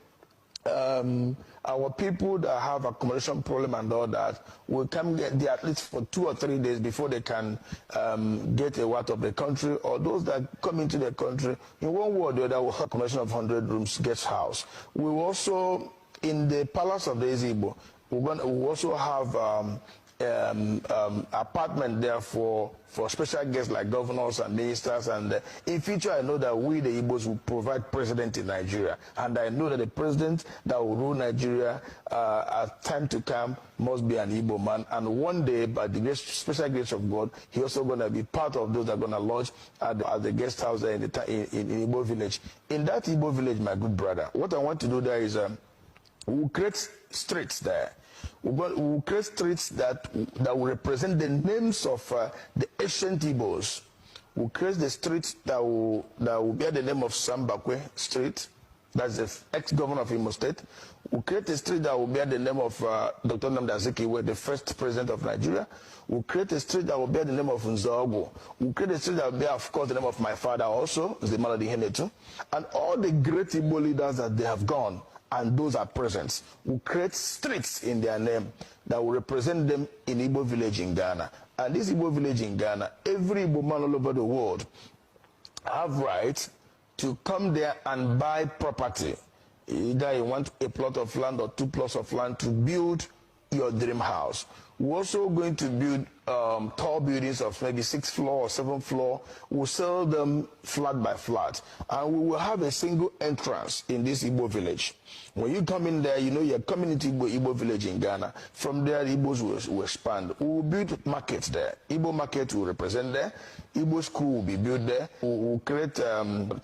[SPEAKER 11] our people that have accommodation problem and all that will come get there at least for 2 or 3 days before they can get a out of the country, or those that come into the country, in one way or the other, will have accommodation of 100 rooms guest house. We will also, in the palace of the Igbo, we also have apartment there for special guests like governors and ministers. And in future, I know that we, the Igbos, will provide president in Nigeria. And I know that the president that will rule Nigeria at time to come must be an Igbo man. And one day, by the special grace of God, he also going to be part of those that are going to lodge at the guest house there in Igbo village. In that Igbo village, my good brother, what I want to do there is we'll create streets there. We'll create streets that will represent the names of the ancient Igbos. We'll create the streets that will bear the name of Sambakwe Street. That's the ex-governor of Imo State. We'll create a street that will bear the name of Dr. Nnamdi Azikiwe, the first president of Nigeria. We'll create a street that will bear the name of Nzogo. We'll create a street that will bear, of course, the name of my father also, the Maladi Henetu. And all the great Igbo leaders that they have gone, and those are present, will create streets in their name that will represent them in Igbo village in Ghana. And this Igbo village in Ghana, every Igbo man all over the world have right to come there and buy property. Either you want a plot of land or 2 plots of land to build your dream house. We're also going to build tall buildings of maybe 6th floor or 7th floor. We'll sell them flat by flat. And we will have a single entrance in this Igbo village. When you come in there, you know you're coming into Igbo village in Ghana. From there, Igbos will expand. We will build markets there. Igbo market will represent there. Igbo school will be built there. We will create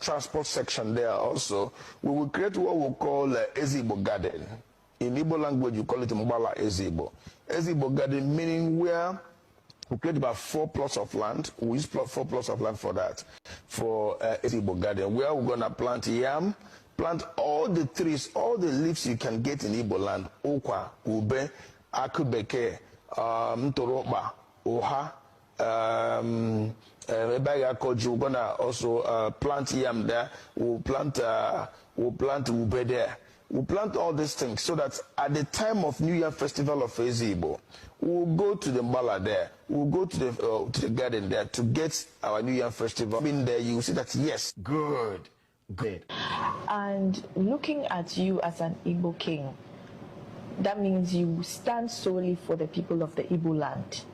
[SPEAKER 11] transport section there also. We will create what we call Ezigbo Garden. In Igbo language, you call it Mbala Ezigbo. Ezigbo Garden meaning where we create about 4 plots of land. We use 4 plots of land for that, for Ezigbo Garden, where we're going to plant yam, plant all the trees, all the leaves you can get in Igbo land. Okwa, ube, akubeke, ntoroba, oha, we're going to also plant yam there. We'll plant ube there. We'll plant all these things so that at the time of New Year Festival of Ezigbo, we'll go to the Mbala there. We'll go to the garden there to get our New Year Festival. In there, you will see that, yes.
[SPEAKER 12] Good.
[SPEAKER 13] And looking at you as an Igbo king, that means you stand solely for the people of the Igbo land.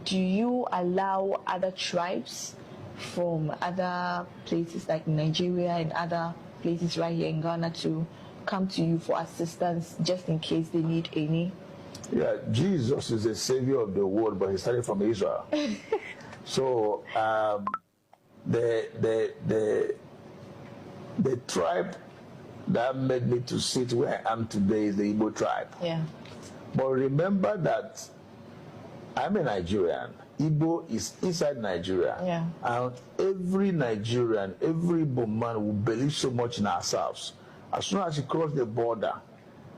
[SPEAKER 13] Do you allow other tribes from other places like Nigeria and other places right here in Ghana to come to you for assistance just in case they need any?
[SPEAKER 11] Yeah, Jesus is the savior of the world, but he started from Israel. So the tribe that made me to sit where I am today is the Igbo tribe.
[SPEAKER 13] Yeah.
[SPEAKER 11] But remember that I'm a Nigerian. Igbo is inside Nigeria.
[SPEAKER 13] Yeah.
[SPEAKER 11] And every Nigerian, every Igbo man will believe so much in ourselves. As soon as you cross the border,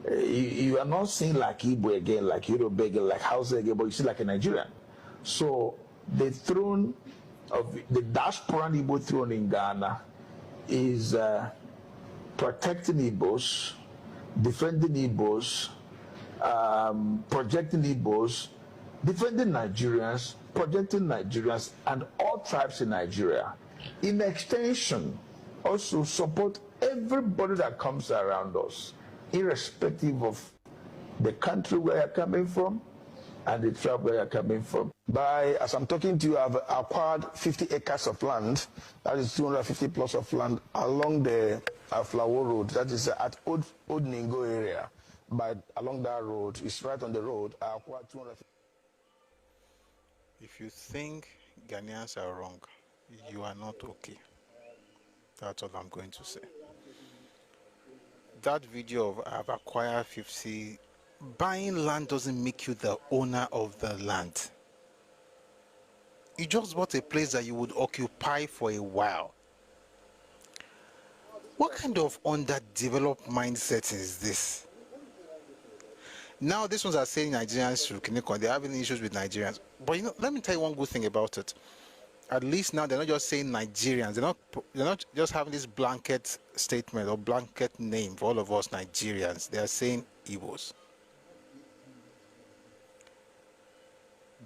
[SPEAKER 11] you are not seen like Igbo again, like Yoruba again, like Hausa again, but you see like a Nigerian. So the throne of the diaspora Igbo throne in Ghana is protecting Igbos, defending Igbos, projecting Igbos, defending Nigerians, projecting Nigerians, and all tribes in Nigeria. In extension, also support everybody that comes around us, irrespective of the country where you're coming from and the tribe where you're coming from. As I'm talking to you, I've acquired 50 acres of land, that is 250 plus of land along the Flower Road, that is at Old Ningo area. Along that road, it's right on the road, I acquired 250.
[SPEAKER 1] If you think Ghanaians are wrong, you are not okay. That's all I'm going to say. That video of I've acquired 50, buying land doesn't make you the owner of the land. You just bought a place that you would occupy for a while. What kind of underdeveloped mindset is this? Now, these ones are saying Nigerians should connect. They're having issues with Nigerians. But let me tell you one good thing about it. At least now they're not just saying Nigerians. They're not just having this blanket statement or blanket name for all of us Nigerians. They are saying Igbos.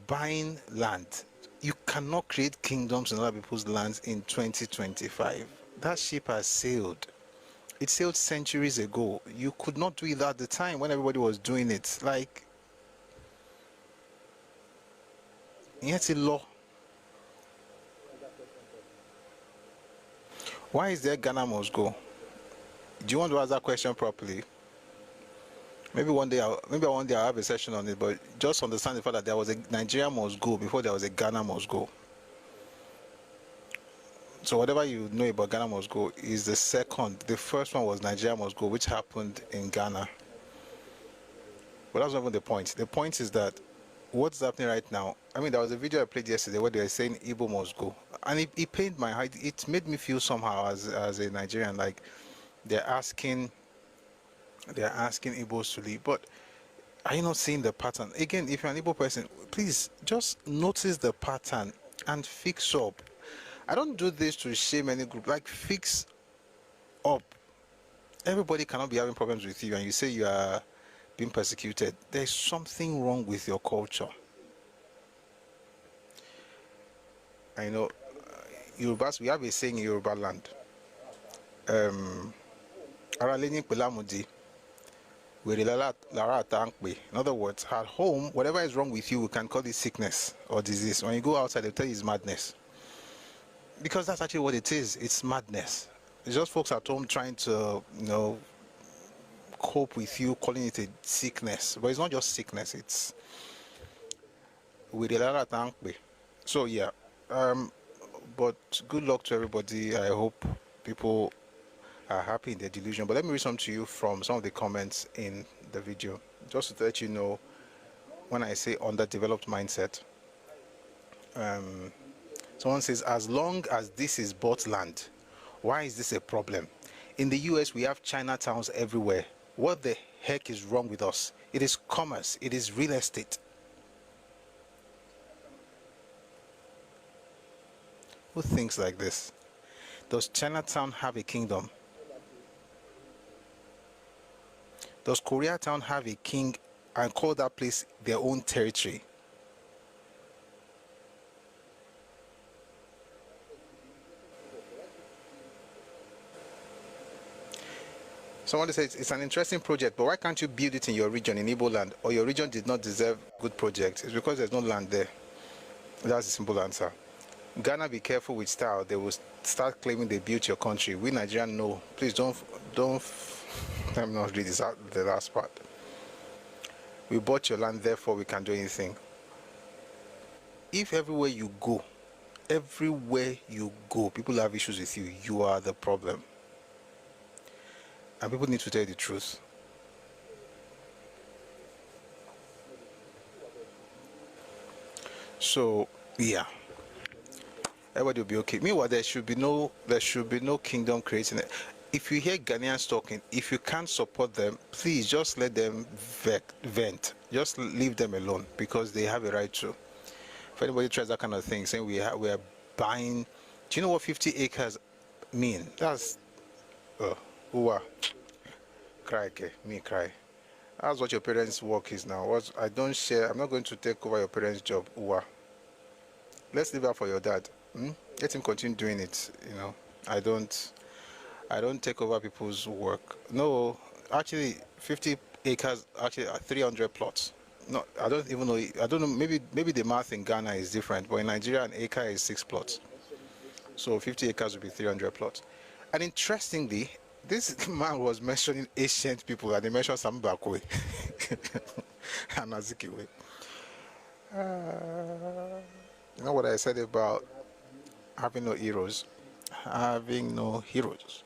[SPEAKER 1] Buying land. You cannot create kingdoms in other people's lands in 2025. That ship has sailed. It sailed centuries ago. You could not do it at the time when everybody was doing it. Like, it's a law. Why is there Ghana must go? Do you want to ask that question properly? Maybe one day I'll have a session on it, but just understand the fact that there was a Nigeria must go before there was a Ghana must go. So whatever you know about Ghana must go is the second. The first one was Nigeria must go, which happened in Ghana. But that's not even the point. The point is that what's happening right now, I mean, there was a video I played yesterday where they were saying Igbo must go. And it pained my heart. It made me feel somehow as a Nigerian, like they're asking Igbos to leave. But are you not seeing the pattern? Again, if you're an Igbo person, please just notice the pattern and fix up. I don't do this to shame any group. Like, fix up. Everybody cannot be having problems with you and you say you are being persecuted. There's something wrong with your culture. I know Yorubas, we have a saying in Yoruba land. In other words, at home, whatever is wrong with you, we can call it sickness or disease. When you go outside, they'll tell you it's madness. Because that's actually what it is. It's madness. It's just folks at home trying to, cope with you, calling it a sickness. But it's not just sickness. It's so yeah. But good luck to everybody. I hope people are happy in their delusion. But let me read some to you from some of the comments in the video, just to let you know when I say underdeveloped mindset. Someone says, as long as this is bought land, why is this a problem? In the US, we have Chinatowns everywhere. What the heck is wrong with us? It is commerce. It is real estate. Who thinks like this? Does Chinatown have a kingdom? Does Koreatown have a king and call that place their own territory? Someone says it's an interesting project, but why can't you build it in your region, in Igbo land? Or your region did not deserve good projects? It's because there's no land there. That's the simple answer. Ghana, be careful with style. They will start claiming they built your country. We Nigerians know. Please don't. Let me not read this out, the last part. We bought your land, therefore we can do anything. If everywhere you go, people have issues with you, you are the problem. And people need to tell you the truth. So yeah, everybody will be okay. Meanwhile, there should be no kingdom creating it. if you hear Ghanaians talking, if you can't support them, please just let them vent. Just leave them alone because they have a right to. If anybody tries that kind of thing, saying we are buying, do you know what 50 acres mean? That's cry, me cry. That's what your parents' work is now. What I don't share. I'm not going to take over your parents' job. Let's leave that for your dad. Let him continue doing it. I don't take over people's work. No, actually, 50 acres, actually 300 plots. No, I don't even know. I don't know. Maybe the math in Ghana is different, but in Nigeria, an acre is 6 plots. So 50 acres would be 300 plots. And interestingly, this man was mentioning ancient people, and he mentioned Sambakwe and Azikiwe. You know what I said about having no heroes? Having no heroes.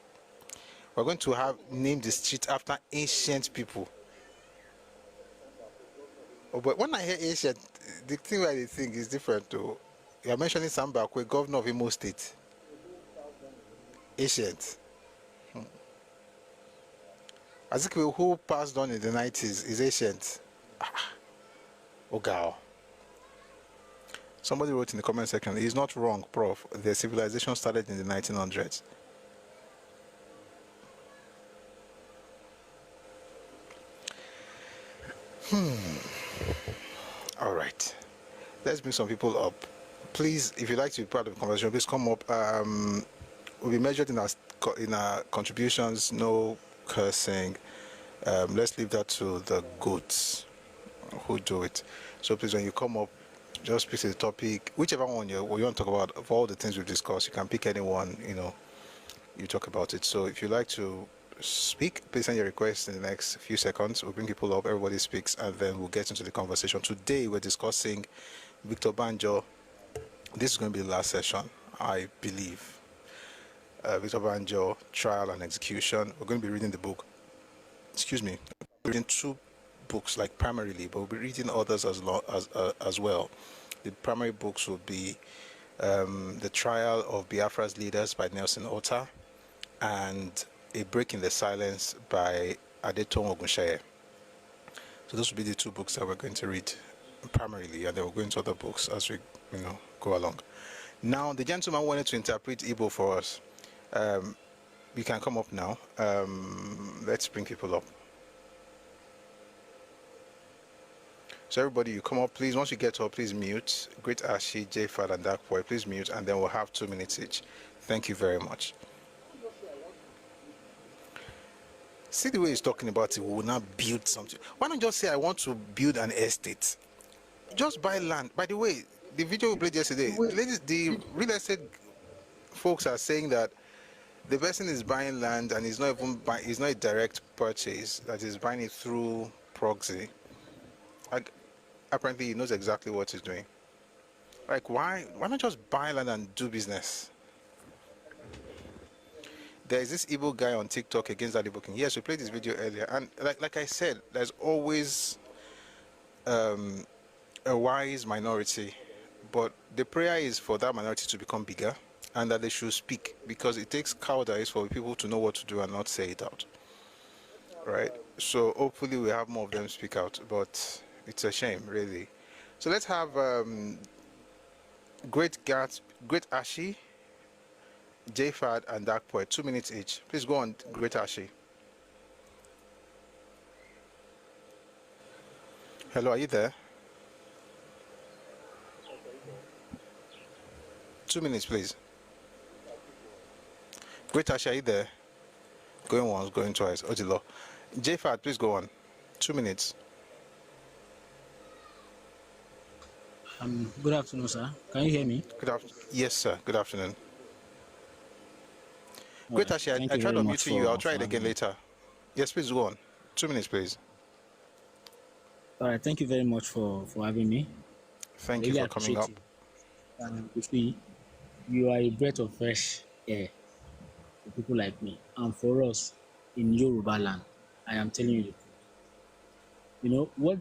[SPEAKER 1] We're going to name the street after ancient people. Oh, but when I hear ancient, the thing I think is different too. You're mentioning Sambakwe, governor of Imo State. Ancient. Azikiwe, who passed on in the 90s, is ancient. Ogao. Somebody wrote in the comment section, he's not wrong, Prof. The civilization started in the 1900s. All right. Let's bring some people up. Please, if you'd like to be part of the conversation, please come up. We'll be measured in our contributions, no cursing. Let's leave that to the goats who do it. So please, when you come up, just pick the topic, whichever one you want to talk about. Of all the things we've discussed, you can pick anyone, you talk about it. So if you like to speak, please send your request in the next few seconds. We'll bring people up, everybody speaks, and then we'll get into the conversation. Today, we're discussing Victor Banjo. This is going to be the last session, I believe. Victor Banjo, Trial and Execution. We're going to be reading the book. We're reading 2 books, like primarily, but we'll be reading others as well. The primary books will be The Trial of Biafra's Leaders by Nelson Otta and A Break in the Silence by Adetong Ogunsheye. So those will be the 2 books that we're going to read primarily, and then we'll go into other books as we go along. Now, the gentleman wanted to interpret Igbo for us. You can come up now. Let's bring people up. So everybody, you come up, please. Once you get up, please mute. Great Ashi, J-Fad, and Dark Boy, please mute, and then we'll have 2 minutes each. Thank you very much. See the way he's talking about it, we will not build something. Why not just say, I want to build an estate? Just buy land. By the way, the video we played yesterday, the real estate folks are saying that the person is buying land and it's not a direct purchase, that is buying it through proxy. Apparently he knows exactly what he's doing. Like, why not just buy land and do business? There is this evil guy on TikTok against that Igbo king. Yes, we played this video earlier, and like I said, there's always a wise minority, but the prayer is for that minority to become bigger and that they should speak, because it takes cowardice for people to know what to do and not say it out. Right? So hopefully we have more of them speak out, but it's a shame, really. So let's have Great Ashi, J-Fad, and Dark Poet, 2 minutes each. Please go on, Great Ashi. Hello, are you there? 2 minutes, please. Great Ashi, are you there? Going once, going twice. Odilo. J-Fad, please go on. 2 minutes.
[SPEAKER 12] Good afternoon, sir. Can you hear me?
[SPEAKER 1] Yes, sir. Good afternoon. Great, Ashi. I tried unmuting you. I'll try it again later. Yes, please go on. 2 minutes, please.
[SPEAKER 12] All right. Thank you very much for having me.
[SPEAKER 1] Thank you for coming up.
[SPEAKER 12] You see, you are a breath of fresh air for people like me, and for us in Yoruba land. I am telling you the truth. You know what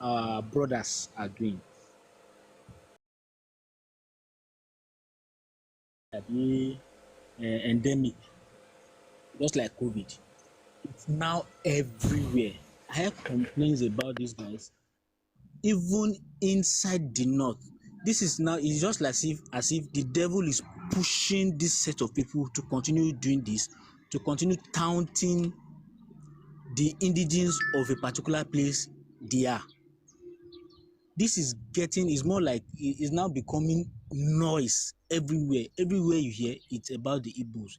[SPEAKER 12] our brothers are doing. Endemic just like COVID. It's now everywhere. I have complaints about these guys, even inside the north. This is now, it's just like as if the devil is pushing this set of people to continue doing this, to continue taunting the indigenes of a particular place they are. This is more like, it's now becoming noise everywhere. Everywhere you hear, it's about the Igbos.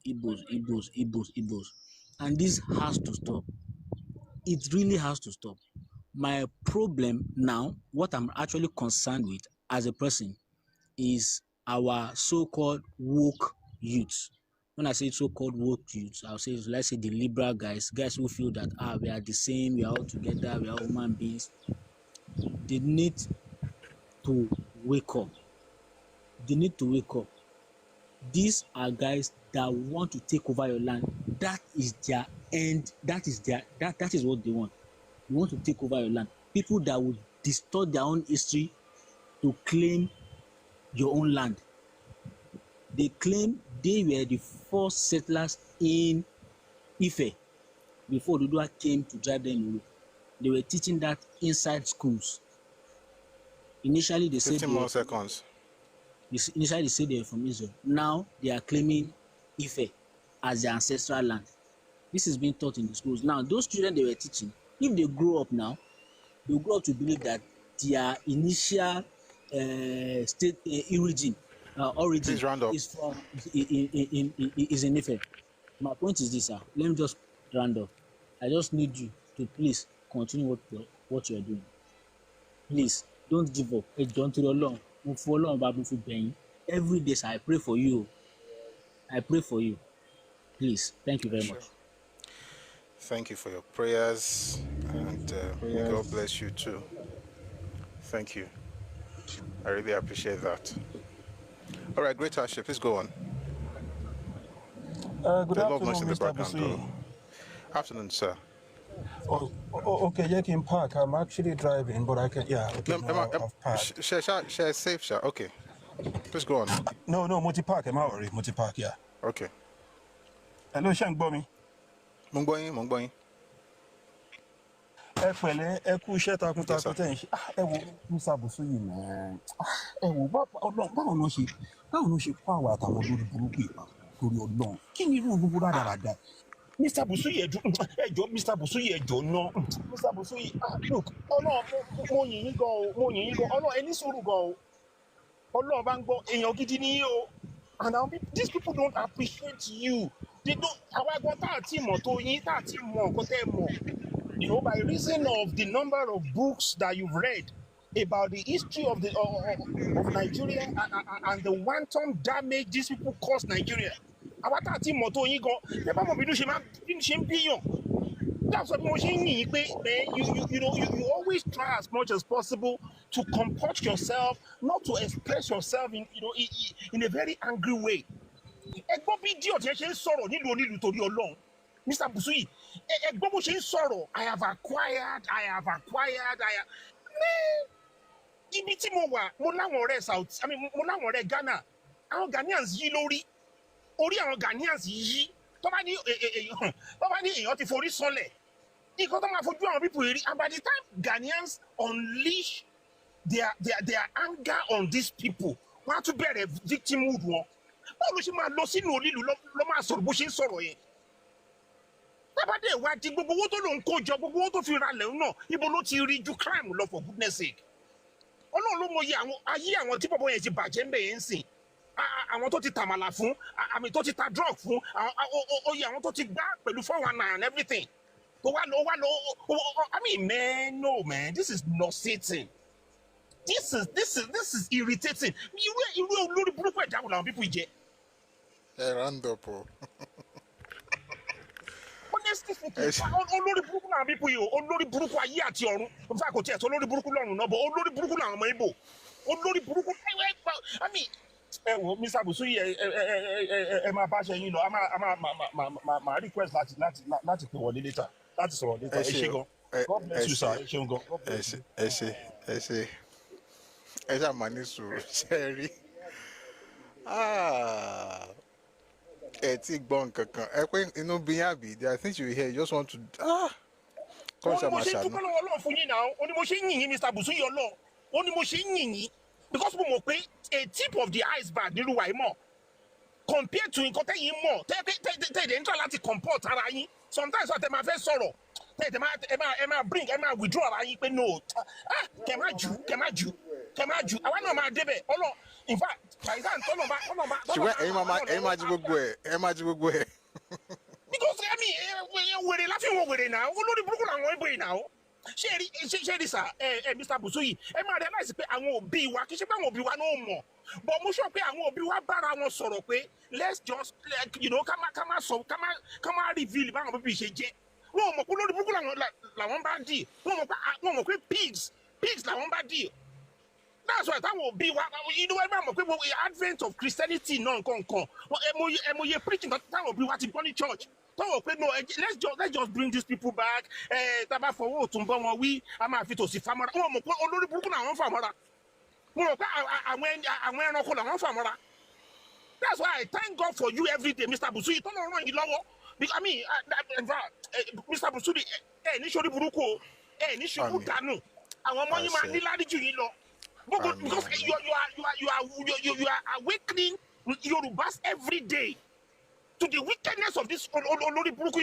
[SPEAKER 12] And this has to stop. It really has to stop. My problem now, what I'm actually concerned with as a person, is our so-called woke youths. When I say so-called woke youths, I'll say, let's say the liberal guys who feel that we are the same, we are all together, we are all human beings. They need to wake up. They need to wake up. These are guys that want to take over your land. That is their end. That is what they want. They want to take over your land. People that would distort their own history to claim your own land. They claim they were the first settlers in Ife before Oduduwa came to drive them away. They were teaching that inside schools. Initially, they said
[SPEAKER 1] 15 more seconds.
[SPEAKER 12] Initially, they said they were from Israel. Now, they are claiming Ife as their ancestral land. This is being taught in the schools. Now, those children they were teaching, if they grow up now, they will grow up to believe that their initial state origin is from is in Ife. My point is this, sir. Let me just round up. I just need you to please continue what you are doing. Please don't give up. Don't long. Every day, sir, I pray for you. I pray for you. Please, thank you very much.
[SPEAKER 1] Thank you for your prayers, and God bless you too. Thank you. I really appreciate that. All right, great hardship. Please go on.
[SPEAKER 14] Good afternoon, Mr. Busui.
[SPEAKER 1] Afternoon, sir.
[SPEAKER 14] Okay, you can park. I'm actually driving, but I can, yeah. Okay, I've parked.
[SPEAKER 1] Share safe, sir. Okay. Please go on.
[SPEAKER 14] No, multi-park. I'm already multi-park, yeah.
[SPEAKER 1] Okay.
[SPEAKER 14] Hello, Shank Bomi.
[SPEAKER 1] Mongboyin.
[SPEAKER 14] Ẹ pẹ̀lẹ́, ẹ kú iṣẹ́ takuntakun tẹ́ ń ṣe. Ẹ wo Mr. Busui man. Ẹ wo báwo ló ṣe kó àwọn àtàwọn olórí burúkú ìpa torí Ọlọ́run. Kí ni irú gbogbo rádaràda? Mr. Busui ẹjọ́ Mr. Busui ẹjọ́ náà. Mr. Busui, look, Ọlọ́run mo yìn yín gan. Ọlọ́run ẹ ní sùúrù gan o. Ọlọ́run bá ń gbọ́ èèyàn gidi ni yín o. And now these people don't appreciate you. They don't. Àwọn ẹgbọn tá àti mọ̀ tó yín tá àti mọ̀ nǹkan tẹ́ mọ̀. You know, by reason of the number of books that you've read about the history of Nigeria and the wanton damage these people caused Nigeria. Àwọn tá àti mọ̀ tó yín gan. Ẹ bá mọ̀ bí ṣe ń bíyàn. That's what you always try as much as possible to comport yourself, not to express yourself in a very angry way. Ẹgbọ́n bí idiot yẹn ṣe ń sọ̀rọ̀ nílùú onílùú torí Ọlọ́run. Mr. Busui, ẹgbọ́n bó ṣe ń sọ̀rọ̀, I have acquired. Ibi tí mo wà, mo láwọn ọ̀rẹ́ Ghana, àwọn Ghanaians yí orí àwọn Ghanaians yí. Tó bá ní èèyàn ti forí sọlẹ̀, nǹkan tó máa fojú àwọn people rí, and by the time Ghanaians unleash their anger on these people, wọ́n á tún bẹ̀rẹ̀ victimhood wọn. Báwo ló ṣe máa lọ sínú onílù ló máa sọ̀rọ̀ bó ṣe ń sọ̀rọ̀ yẹn? Tábàdé ìwádìí gbogbo owó tó lòun kó jọ, gbogbo owó tó fi ra lẹ́hìn náà, ibo ló ti rí ju crime lọ, for goodness sake. Ọlọ́run ló mọyì ayé àwọn tí bọ̀bọ̀ yẹn ti bàjẹ́ ń bẹ̀ yẹn ń sìn. Àwọn tó ti tàmàlà fún, àmì tó ti ta drug fún, oyè àwọn tó ti gbá pẹ̀lú 419 and everything. I mean, man, no, man, this is nauseating. This is irritating. Irú olórí burúkú ẹ̀dá wo làwọn people jẹ?
[SPEAKER 1] Round up.
[SPEAKER 14] Honestly speaking, olórí burúkú làwọn people yìí o, olórí burúkú ayé àti ọ̀run. In fact, kò tiẹ̀ tó olórí burúkú lọ́run náà, but olórí burúkú làwọn ọmọ Ìgbò. Olórí burúkú, I mean, ẹ wo Mr. Busui ẹ máa bá ṣe yín lọ, a máa request láti pè wọlé later, láti sọ̀rọ̀ later. Ẹ ṣé gan. God bless you, sir. Ẹ ṣeun gan.
[SPEAKER 1] Ẹ ṣé. Ẹ ṣáà máa ní sùúrù ṣe rí. Tik Bonk. I think you hear. You just want to
[SPEAKER 15] ó ní mo ṣe ń dúpẹ́ lọ́wọ́ Ọlọ́run fún yín náà ó ní mo ṣe ń yìn yín Mr. Busuyi Ọlọ́run ó ní mo ṣe ń yìn yín because mo mọ̀ pé a tip of the iceberg nílùú wa yìí mọ̀ compared to nǹkan tẹ́yìn mọ̀ tẹ́ẹ̀dẹ̀ ń tọ́ láti comport ara yín sometimes ọ̀tẹ̀ máa fẹ́ sọ̀rọ̀ tẹ́ẹ̀dẹ̀ ẹ máa withdraw ara yín pé no kẹ má jù àwa náà máa débẹ̀ ọlọ́ in fact ṣàìsàn tọ́nà bá.
[SPEAKER 1] ṣùgbọ́n ẹ̀yin máa jí gbogbo ẹ̀.
[SPEAKER 15] because wèrè láfi wọn wèrè náà olórí burúkú làwọn ìbò yìí náà ṣé rí sà Mr. Busuyi ẹ máa realize pé àwọn òbí wa kì í ṣe pé àwọn òbí wa náà mọ̀ but mo sọ pé àwọn òbí wa bára wọn sọ̀rọ̀ pé let's just ká má reveal báwọn bíbí ṣe jẹ́ wọn mọ̀ pé olórí burúkú làwọn bá dì wọn mọ̀ pé pigs làwọn bá dì that's why táwọn òbí wa inú ẹ bá mọ̀ pé advent of Christianity náà nǹkan ẹ mo ye preaching táwọn òbí wa ti bọ́ ní church tọ́wọ́ pé no let's just bring these people back tábà fọwọ́ òtún bọ́ wọn wí a máa fi tòsí famọ́ra wọn mọ̀ pé olórí burúkú làwọn fà mọ́ra wọn mọ̀ pé àwọn ẹranko làwọn fà mọ́ra that's why I thank God for you every day Mr. Busuyi tọ́lọ́ ràn yín lọ́wọ́ I mean Mr. Busuyi ní sori burúkú o ní ṣubú dànù àwọn ọmọ yín máa ní ládìjú yín lọ because you are awakening Yorubas every day to the wickedness of this olórí burúkú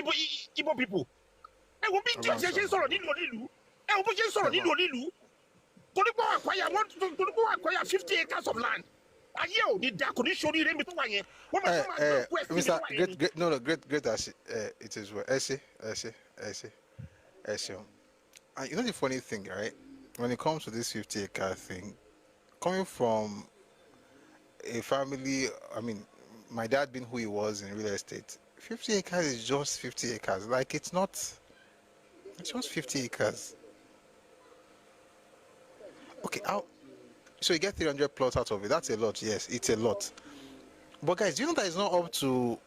[SPEAKER 15] Igbo people. Ẹ wo bí ṣe ń sọ̀rọ̀ nílùú ẹ wo bí ṣe ń sọ̀rọ̀ nílùú torí pé wọ́n acquire 50 acres of land. Ayé ò ní da kò ní sori rẹ̀ mi tó wà yẹn. Wọ́n máa tó máa gbé ẹ̀kú ẹ̀sìn níwá yẹn.
[SPEAKER 1] Great as it is well. Ẹ ṣe. And you know the funny thing, right? When it comes to this 50 acre thing, coming from a family, I mean, my dad being who he was in real estate, 50 acres is just 50 acres. Like, it's just 50 acres. Okay, so you get 300 plots out of it. That's a lot, yes, it's a lot. But guys, do you know that it's not up to,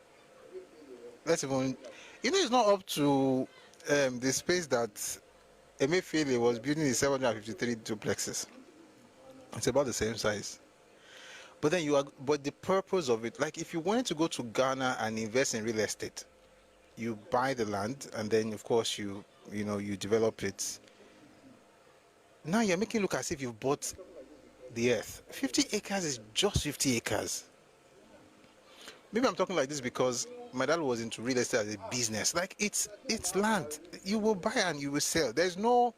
[SPEAKER 1] it's not up to the space that Emefiele was building the 753 duplexes. It's about the same size. But then but the purpose of it, like if you wanted to go to Ghana and invest in real estate, you buy the land and then of course you develop it. Now you're making it look as if you've bought the earth. 50 acres is just 50 acres. Maybe I'm talking like this because my dad was into real estate as a business. Like it's land. You will buy and you will sell. There's no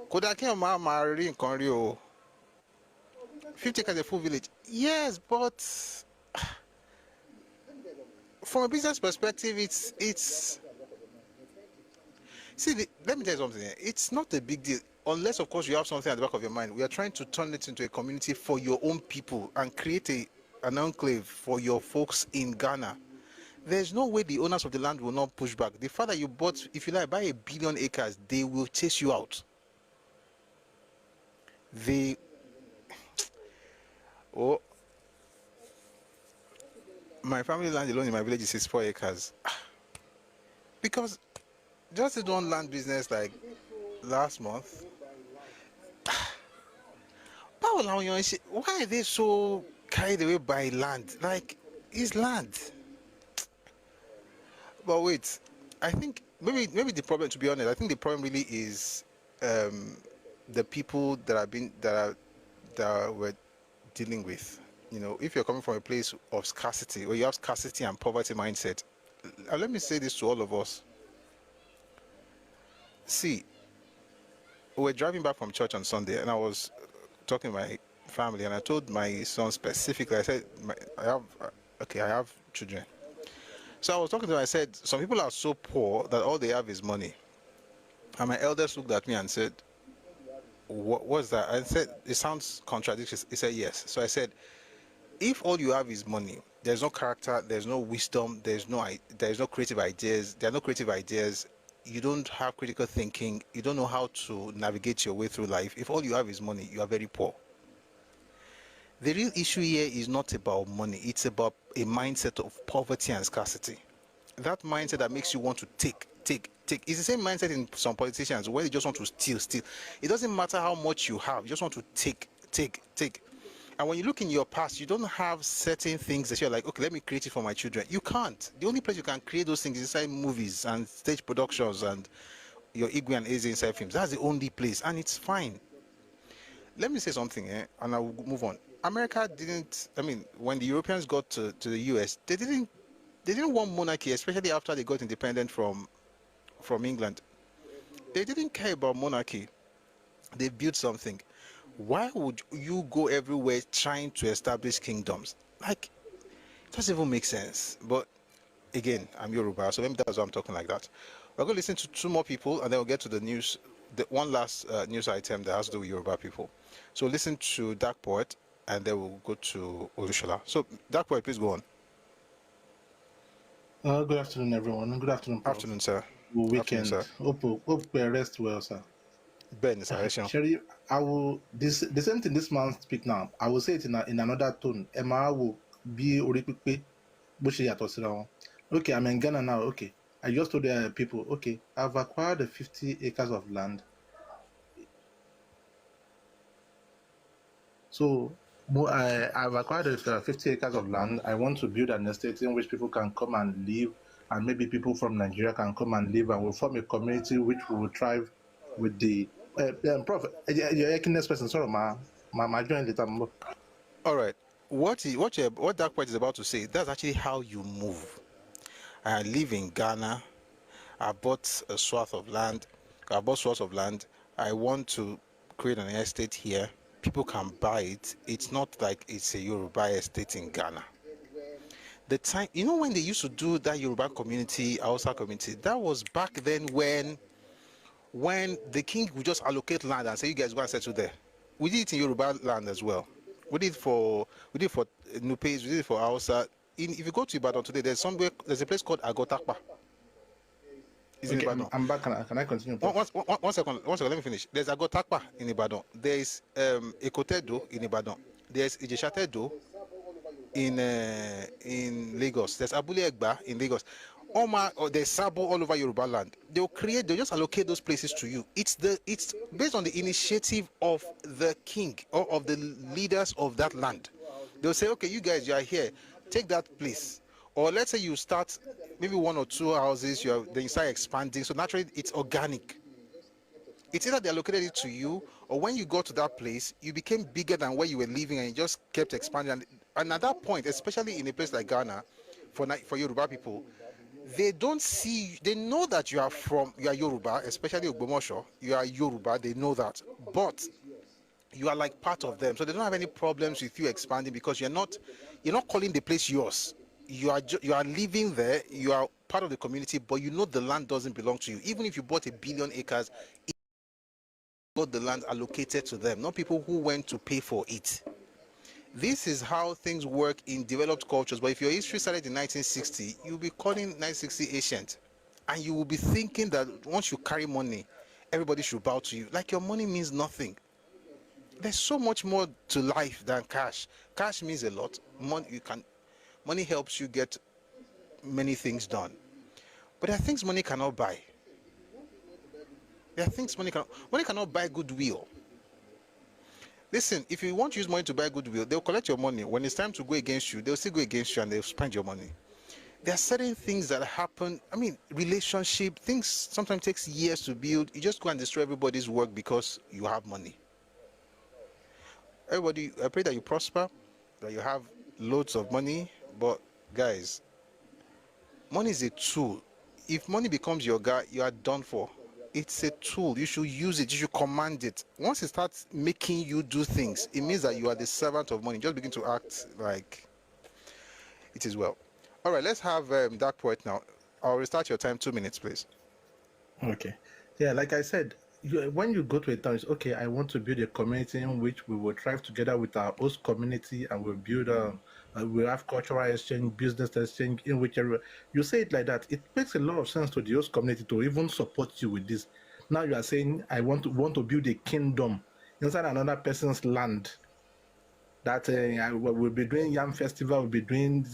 [SPEAKER 1] Kodake Mama 50 acres a full village. Yes, but from a business perspective, it's see, let me tell you something. It's not a big deal. Unless, of course, you have something at the back of your mind. We are trying to turn it into a community for your own people and create an enclave for your folks in Ghana. There's no way the owners of the land will not push back. The fact that you bought, if you like, buy 1 billion acres, they will chase you out. My family land alone in my village is 64 acres. Because just did one land business like last month. Why are they so carried away by land? Like, it's land. But wait, I think maybe the problem, to be honest, I think the problem really is the people that we're dealing with. You know, if you're coming from a place of scarcity, or you have scarcity and poverty mindset, let me say this to all of us. See, we're driving back from church on Sunday, and I was talking to my family, and I told my son specifically, I said, I have children. So I was talking to them, I said, some people are so poor that all they have is money. And my eldest looked at me and said, what's that? I said, it sounds contradictory. He said, yes. So I said, if all you have is money, there's no character, there's no wisdom, there's no creative ideas, there are no creative ideas, you don't have critical thinking, you don't know how to navigate your way through life. If all you have is money, you are very poor. The real issue here is not about money, it's about a mindset of poverty and scarcity. That mindset that makes you want to take. It's the same mindset in some politicians where they just want to steal. It doesn't matter how much you have, you just want to take. And when you look in your past, you don't have certain things that you're like, okay, let me create it for my children. You can't. The only place you can create those things is inside movies and stage productions and your Igwe and Eze inside films. That's the only place, and it's fine. Let me say something, and I'll move on. America didn't. I mean, when the Europeans got to the US, they didn't want monarchy, especially after they got independent from England. They didn't care about monarchy. They built something. Why would you go everywhere trying to establish kingdoms? Like, it doesn't even make sense. But again, I'm Yoruba, so maybe that's why I'm talking like that. We're going to listen to two more people, and then we'll get to the news. The one last news item that has to do with Yoruba people. So listen to Dark Poet, and then we'll go to Olushola. So, Dark Poet, please go on.
[SPEAKER 16] Good afternoon, everyone. Good afternoon, Prof.
[SPEAKER 1] Afternoon, sir.
[SPEAKER 16] Good weekend.
[SPEAKER 1] Afternoon, sir.
[SPEAKER 16] Hope we rest well, sir.
[SPEAKER 1] Ben, sir.
[SPEAKER 16] Sherry, I will the same thing this man speak now. I will say it in another tone. Emma will be oripipe. Okay, I'm in Ghana now. Okay, I just told the people. Okay, I've acquired the 50 acres of land. So I've acquired 50 acres of land. I want to build an estate in which people can come and live, and maybe people from Nigeria can come and live, and we'll form a community which will thrive with the Prof. You're next person. Sorry, my join later.
[SPEAKER 1] All right. What Dark Poet is about to say, that's actually how you move. I live in Ghana. I bought a swath of land. I want to create an estate here. People can buy it. It's not like it's a Yoruba estate in Ghana. The time, when they used to do that Yoruba community, Hausa community, that was back then when the king would just allocate land and say, you guys go and settle there. We did it in Yoruba land as well. We did it for Nupes, we did it for Hausa. If you go to Ibadan today, there's a place called Agotakpa.
[SPEAKER 16] Okay, I'm back. Can I continue?
[SPEAKER 1] One second, let me finish. There's Agotakpa in Ibadan. There's Ekotedo in Ibadan. There's Ijeshatedo in Lagos. There's Abule Egba in Lagos. There's Sabo all over Yoruba land. They'll just allocate those places to you. It's based on the initiative of the king or of the leaders of that land. They'll say, okay, you guys, you are here, take that place. Or let's say you start maybe one or two houses, then you start expanding. So naturally, it's organic. It's either they allocated it to you, or when you got to that place, you became bigger than where you were living, and you just kept expanding. And at that point, especially in a place like Ghana, for Yoruba people, they don't see. They know that you are Yoruba, especially Ogbomoso. You are Yoruba. They know that, but you are like part of them, so they don't have any problems with you expanding because you're not calling the place yours. You are living there. You are part of the community, but you know the land doesn't belong to you. Even if you bought 1 billion acres, it got the land allocated to them, not people who went to pay for it. This is how things work in developed cultures. But if your history started in 1960, you'll be calling 1960 ancient, and you will be thinking that once you carry money, everybody should bow to you. Like your money means nothing. There's so much more to life than cash. Cash means a lot. Money helps you get many things done. But there are things money cannot buy. There are things money cannot buy goodwill. Listen, if you want to use money to buy goodwill, they'll collect your money. When it's time to go against you, they'll still go against you and they'll spend your money. There are certain things that happen. I mean, relationship, things sometimes takes years to build. You just go and destroy everybody's work because you have money. Everybody, I pray that you prosper, that you have loads of money. But guys, money is a tool. If money becomes your guy, you are done for. It's a tool. You should use it. You should command it. Once it starts making you do things, it means that you are the servant of money. Just begin to act like it is well. All right, let's have Dark Poet now. I'll restart your time. 2 minutes, please. Okay.
[SPEAKER 16] Yeah, like I said, when you go to a town, it's okay, I want to build a community in which we will thrive together with our host community, and we'll build we'll have cultural exchange, business exchange, in which you say it like that. It makes a lot of sense to the host community to even support you with this. Now you are saying, I want to build a kingdom inside another person's land. That we'll be doing Yam Festival, we'll be doing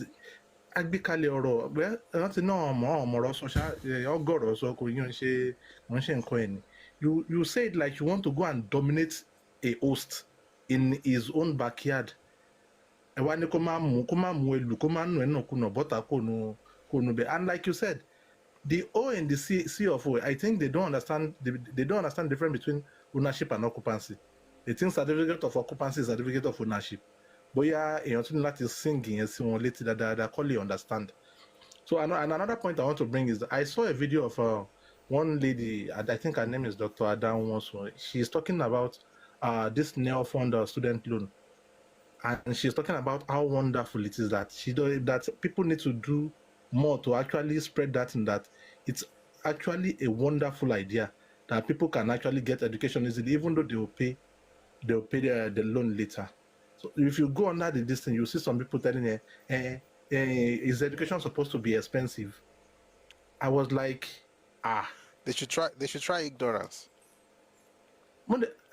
[SPEAKER 16] agbékalẹ̀ ọ̀rọ̀ rántí náà ọmọọ̀rọ̀ social ọgọ́rọ̀ sọ kò yín ṣe nǹkan ẹ̀ ni. You say it like you want to go and dominate a host in his own backyard. wá ní kó má mú elu kó má nù ẹnu kùnà bọ́tà kò nù bẹ́ẹ̀. And like you said, the O and the C of O, I think they don't understand the difference between ownership and occupancy. They think certificate of occupancy is certificate of ownership. Bóyá èèyàn tún ní láti sing yẹn sí wọn létí dáadáa kó lè understand. So and another point I want to bring is that I saw a video of one lady, I think her name is Dr. Adam Wonso. She's talking about this neo-fund student loan. And she's talking about how wonderful it is that that people need to do more to actually spread that, and that it's actually a wonderful idea that people can actually get education easily, even though they'll pay the loan later. So if you go under this thing, you see some people telling you, is education supposed to be expensive? I was like,
[SPEAKER 1] they should try ignorance.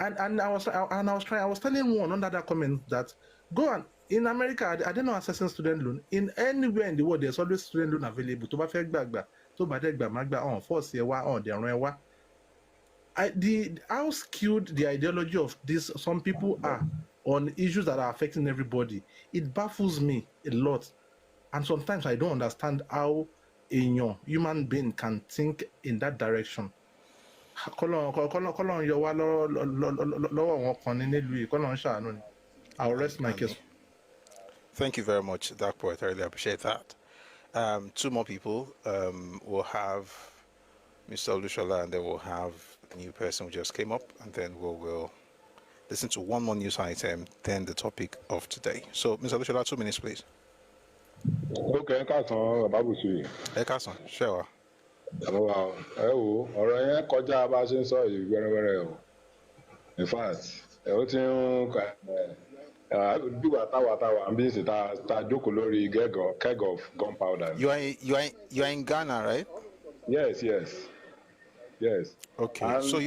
[SPEAKER 16] And I was telling one under that comment that go on in America, I don't know assessing student loan. In anywhere in the world, there's always student loan available. To how skewed the ideology of this some people are on issues that are affecting everybody, it baffles me a lot. And sometimes I don't understand how a human being can think in that direction. I'll rest my case.
[SPEAKER 1] Thank you very much, Dark Poet. I really appreciate that. Two more people. We'll have Mr. Olushola, and then we'll have a new person who just came up, and then we'll listen to one more news item, then the topic of today. So, Mr. Olushola, 2 minutes, please.
[SPEAKER 17] Okay, Ẹkáàsán, Babusuyi.
[SPEAKER 1] Ẹkáàsán, ṣé wà?
[SPEAKER 17] Ọ̀rọ̀ yẹn kọjá bá ṣe ń sọ yìí wẹ́rẹ́wẹ́rẹ́ o. In fact, ó ti ń dùgbà táwa ń bí sì ta jókòó lórí keg of gunpowder.
[SPEAKER 1] You are in Ghana, right?
[SPEAKER 17] Yes.
[SPEAKER 1] Okay. So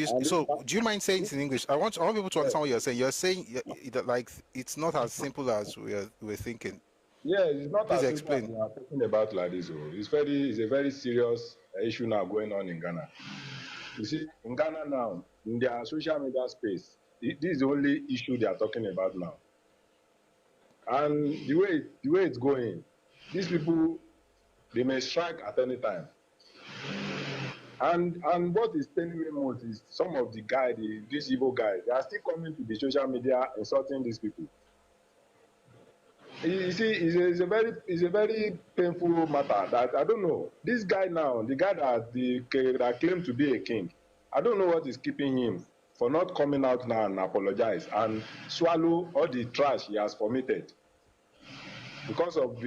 [SPEAKER 1] do you mind saying it in English? I want people to understand what you're saying. You're saying that like it's not as simple as we're thinking.
[SPEAKER 17] Yeah, it's not
[SPEAKER 1] Please
[SPEAKER 17] as
[SPEAKER 1] explain.
[SPEAKER 17] simple as we are talking about like this. It's a very serious issue now going on in Ghana. You see, in Ghana now, in their social media space, this is the only issue they are talking about now. And the way it's going, these people, they may strike at any time. And what is telling me most is some of the guys, these evil guys, they are still coming to the social media insulting these people. You see, it's a very painful matter that I don't know. This guy now, the guy that claimed to be a king, I don't know what is keeping him for not coming out now and apologize and swallow all the trash he has committed. Because of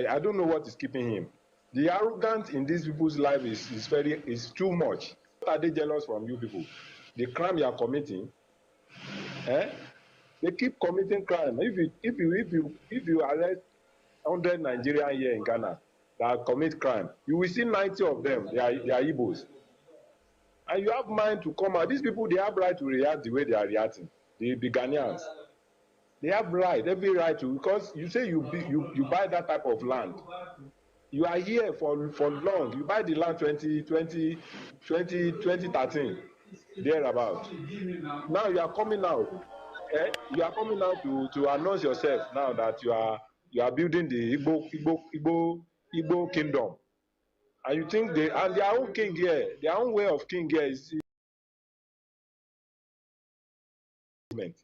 [SPEAKER 17] I don't know what is keeping him. The arrogance in these people's life is too much. What are they jealous from you people? The crime you are committing, They keep committing crime. If you arrest 100 Nigerians here in Ghana that commit crime, you will see 90 of them. They are Igbos, and you have mind to come out. These people, they have right to react the way they are reacting. The Ghanaians, they have every right to, because you say you buy that type of land. You are here for long. You buy the land 2013, thereabout. Now you are coming out. You are coming out to announce yourself now that you are building the Igbo kingdom, and you think their own king here, their own way of king here is government.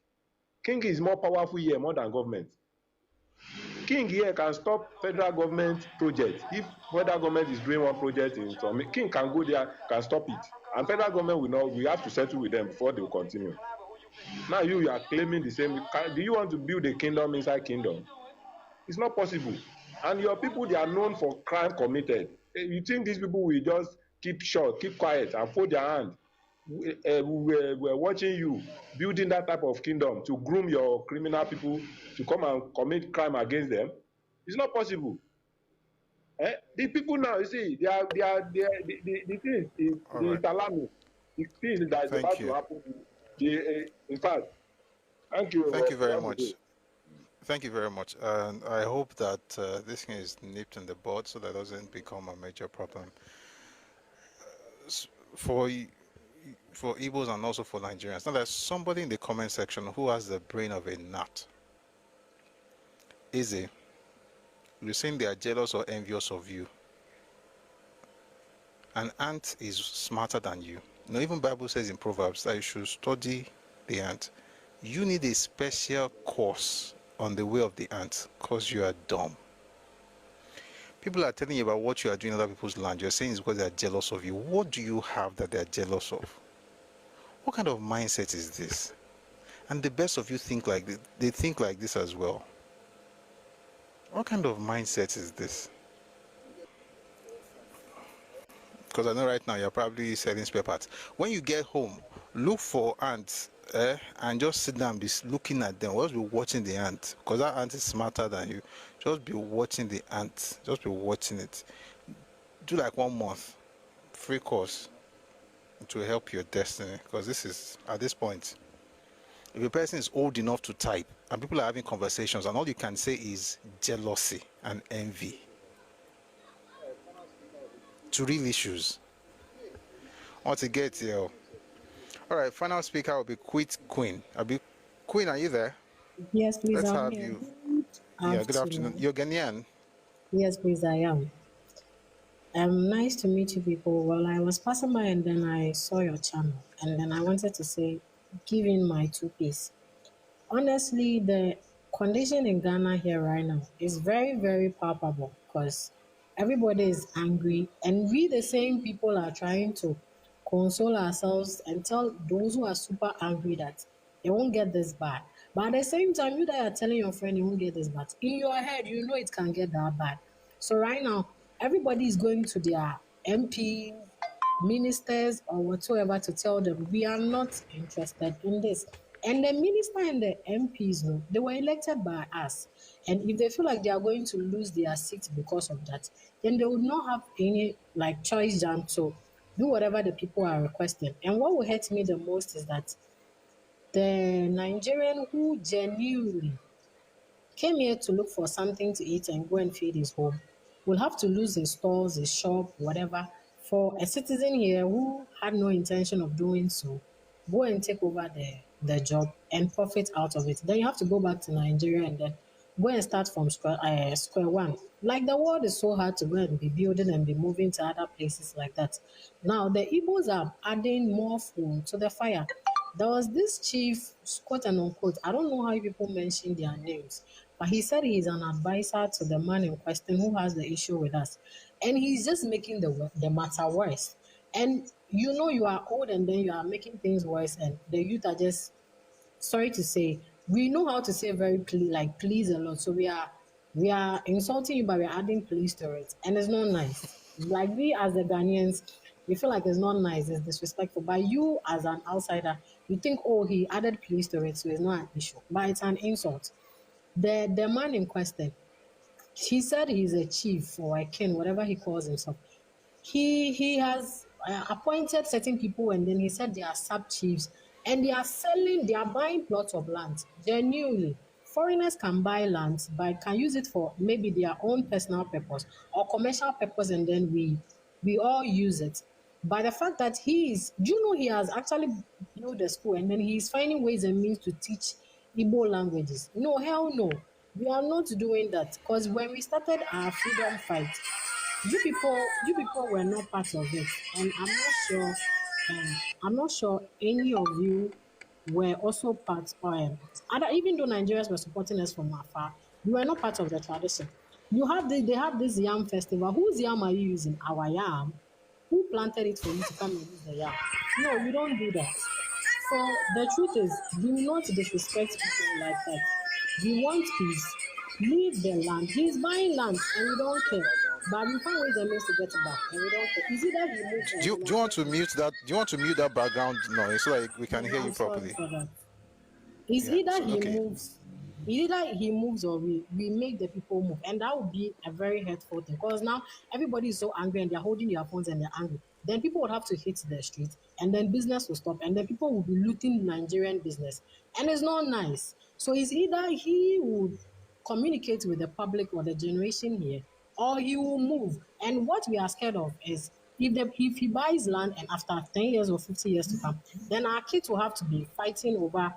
[SPEAKER 17] King is more powerful here more than government. King here can stop federal government project. If federal government is doing one project in some, king can go there, can stop it, and federal government will know. We have to settle with them before they will continue. Now you are claiming the same. Do you want to build a kingdom inside kingdom? It's not possible. And your people, they are known for crime committed. You think these people will just keep short, keep quiet, and fold their hand? We're watching you building that type of kingdom to groom your criminal people to come and commit crime against them. It's not possible. The people now, you see, the thing is alarming. The thing that is about to happen. In fact, thank you.
[SPEAKER 1] Thank you very much. Thank you very much. And I hope that this thing is nipped in the bud so that it doesn't become a major problem for Igbos and also for Nigerians. Now, there's somebody in the comment section who has the brain of a gnat. Easy. You're saying they are jealous or envious of you. An ant is smarter than you. Even Bible says in Proverbs that you should study the ant. You need a special course on the way of the ant because you are dumb. People are telling you about what you are doing in other people's land. You're saying it's because they are jealous of you. What do you have that they are jealous of? What kind of mindset is this? And the best of you think like this. They think like this as well. What kind of mindset is this? Because I know right now you're probably selling spare parts. When you get home, look for ants and just sit down and be looking at them. Just be watching the ant, because that ant is smarter than you. Just be watching the ant. Just be watching it. Do like 1 month free course. It will help your destiny, because this is, at this point, if a person is old enough to type and people are having conversations and all you can say is jealousy and envy to real issues, what to get here. All right, final speaker will be Queen. Queen, are you there?
[SPEAKER 18] Yes, please.
[SPEAKER 1] Let's
[SPEAKER 18] I'm
[SPEAKER 1] have
[SPEAKER 18] here.
[SPEAKER 1] you. Yeah, good afternoon. You're Ghanaian?
[SPEAKER 18] Yes, please, I am. Nice to meet you people. Well, I was passing by and then I saw your channel and then I wanted to say, give in my 2 piece. Honestly, the condition in Ghana here right now is very, very palpable because everybody is angry and we the same people are trying to console ourselves and tell those who are super angry that they won't get this bad. But at the same time, you that are telling your friend you won't get this bad, in your head, you know it can get that bad. So right now, everybody is going to their MP, ministers, or whatsoever to tell them we are not interested in this. And the minister and the MPs, no, they were elected by us. And if they feel like they are going to lose their seat because of that, then they would not have any choice than to do whatever the people are requesting. And what will hurt me the most is that the Nigerian who genuinely came here to look for something to eat and go and feed his home will have to lose his stores, his shop, whatever, for a citizen here who had no intention of doing so, go and take over the job and profit out of it. Then you have to go back to Nigeria and then go and start from square one. Like the world is so hard to go and be building and be moving to other places like that. Now the Igbos are adding more fuel to the fire. There was this chief, quote and unquote, I don't know how people mention their names, but he said he's an advisor to the man in question who has the issue with us. And he's just making the matter worse. And you know you are old and then you are making things worse and the youth are just, sorry to say, we know how to say very please a lot. So we are insulting you, but we're adding please to it. And it's not nice. Like we as the Ghanaians, we feel like it's not nice, it's disrespectful. But you as an outsider, you think, oh, he added please to it, so it's not an issue. But it's an insult. The man in question, he said he's a chief or a king, whatever he calls himself. He has appointed certain people and then he said they are sub-chiefs and they are buying plots of land genuinely. Foreigners can buy land but can use it for maybe their own personal purpose or commercial purpose and then we all use it. But the fact that do you know he has actually built a school and then he's finding ways and means to teach Igbo languages? No, hell no. We are not doing that because when we started our freedom fight, you people were not part of it, and I'm not sure any of you were also part of it. Even though Nigerians were supporting us from afar, we were not part of the tradition. They have this yam festival. Whose yam are you using? Our yam. Who planted it for you to come and use the yam? No, you don't do that. So the truth is, do not disrespect people like that. We want peace. Leave the land. He's buying land and we don't care. But we find ways and means to get it back and we don't care. Is it that he moves?
[SPEAKER 1] Do you want to mute that? Do you want to mute that background noise so that we can hear you properly?
[SPEAKER 18] Either he moves or we make the people move, and that would be a very hurtful thing because now everybody is so angry and they're holding their phones and they're angry. Then people would have to hit the street and then business will stop and then people will be looting Nigerian business and it's not nice. So it's either he would communicate with the public or the generation here or he will move. And what we are scared of is if he buys land and after 10 years or 50 years to come, then our kids will have to be fighting over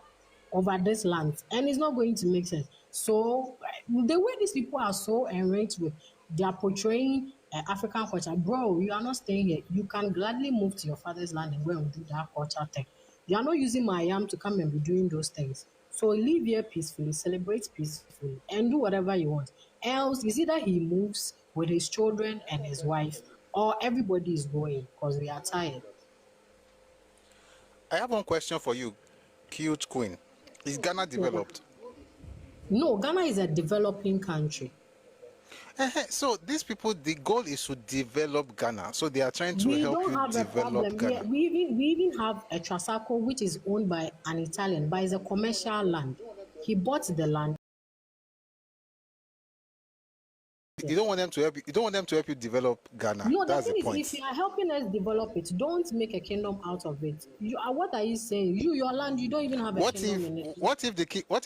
[SPEAKER 18] this land and it's not going to make sense. So the way these people are so enriched with, they are portraying African culture. Bro, you are not staying here. You can gladly move to your father's land and go and do that culture thing. You are not using my yam to come and be doing those things. So live here peacefully, celebrate peacefully, and do whatever you want. Else, it's either he moves with his children and his wife, or everybody is going because we are tired.
[SPEAKER 1] I have one question for you, cute queen. Is Ghana developed?
[SPEAKER 18] No, Ghana is a developing country.
[SPEAKER 1] So these people, the goal is to develop Ghana. So they are trying to
[SPEAKER 18] We
[SPEAKER 1] help
[SPEAKER 18] don't
[SPEAKER 1] you
[SPEAKER 18] have a
[SPEAKER 1] develop
[SPEAKER 18] problem.
[SPEAKER 1] Ghana.
[SPEAKER 18] We even have a Trasaco which is owned by an Italian, but it's a commercial land. He bought the land.
[SPEAKER 1] You don't want them to help you. You don't want them to help you develop Ghana.
[SPEAKER 18] No, the
[SPEAKER 1] That's
[SPEAKER 18] thing
[SPEAKER 1] the
[SPEAKER 18] is,
[SPEAKER 1] point.
[SPEAKER 18] if you are helping us develop it, don't make a kingdom out of it. What are you saying? Your land, you don't even have a kingdom in it.
[SPEAKER 1] What if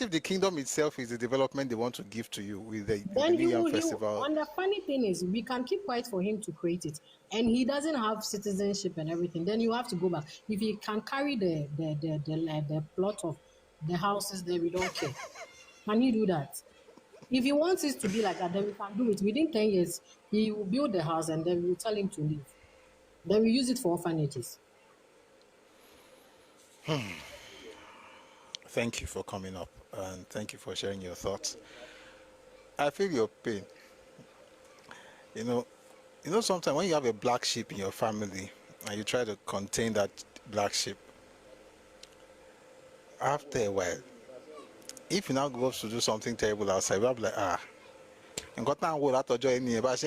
[SPEAKER 1] the kingdom itself is the development they want to give to you with the
[SPEAKER 18] Then
[SPEAKER 1] New Yam Festival?
[SPEAKER 18] And the funny thing is, we can keep quiet for him to create it, and he doesn't have citizenship and everything. Then you have to go back. If he can carry the plot of the houses, then we don't care. Can he do that? If he wants it to be like that, then we can do it. Within 10 years, he will build the house and then we will tell him to leave. Then we use it for orphanages.
[SPEAKER 1] Thank you for coming up and thank you for sharing your thoughts. I feel your pain. You know, sometimes when you have a black sheep in your family and you try to contain that black sheep, after a while, if you now go up to do something terrible outside, you'll be like, and got now will to join me, but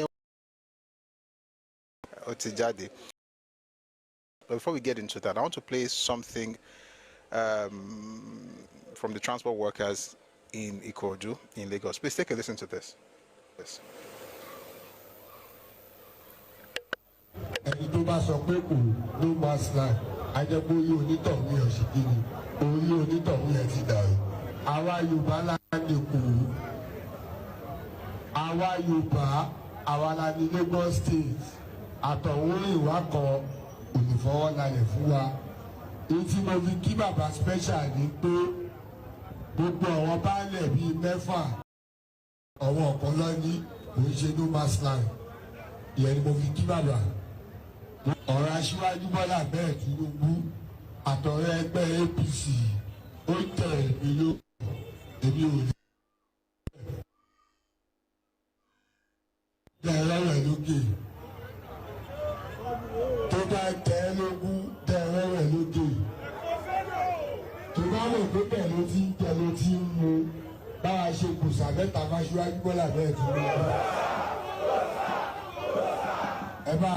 [SPEAKER 1] before we get into that, I want to play something from the transport workers in Ikorodu in Lagos. Please take a listen to this. Yes.
[SPEAKER 19] Ẹni tó bá sọ pé kò ló máa sàn ajẹ́pọ̀ orí onítọ̀hún yẹn sì kí ni orí onítọ̀hún yẹn ti dàrú. Àwa Yorùbá láti kù ú. Àwa Yorùbá àwa la ní Lagos State àtọ̀hún ìwà kan olùfọwọ́nalẹ̀ fún wa. Èyí tí mo fi kí bàbá special ni pé gbogbo àwọn baálẹ̀ bíi mẹ́fà àwọn ọ̀kan lọ ní òun ṣe no man's land. Ìyẹn ni mo fi kí bàbá. Ọ̀rọ̀ Aṣíwájú Bọ́lá bẹ́ẹ̀ Tinubu àtọ̀rẹ́ ẹgbẹ́ APC ó tẹ̀ èmi ò ní. Tẹ̀ rẹ̀ lókè. Tó bá tẹ̀ lógún tẹ̀ rẹ̀ lókè. Tó bá lè pé bẹ́ẹ̀ ló ti ń jẹ ló ti ń mu báwa ṣe kùsà mẹ́ta f'Aṣíwájú Bọ́lá bẹ́ẹ̀ Tinubu. Ẹ bá.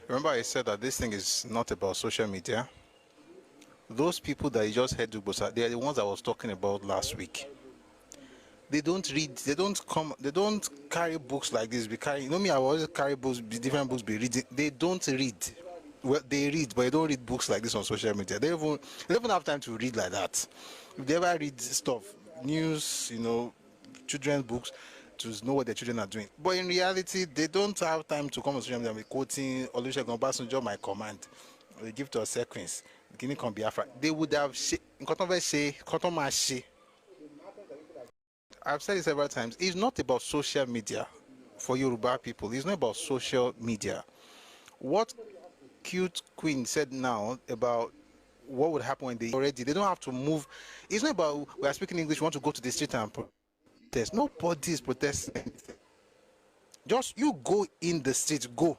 [SPEAKER 1] Remember I said that this thing is not about social media. Those people that you just heard Dugbosa, they are the ones I was talking about last week. They don't read, they don't carry books like this. You know me, I always carry books, different books, be reading. They don't read. Well, they read, but they don't read books like this on social media. They don't even have time to read like that. If they ever read stuff, news, children's books, to know what their children are doing. But in reality, they don't have time to come on social media and be quoting Olusegun Obasanjo, my command. They give to a sequence. They would have I've said it several times. It's not about social media for Yoruba people. It's not about social media. What Cute Queen said now about what would happen when they don't have to move. It's not about we are speaking English, we want to go to the street and protest. Nobody is protesting anything. Just you go in the street, go.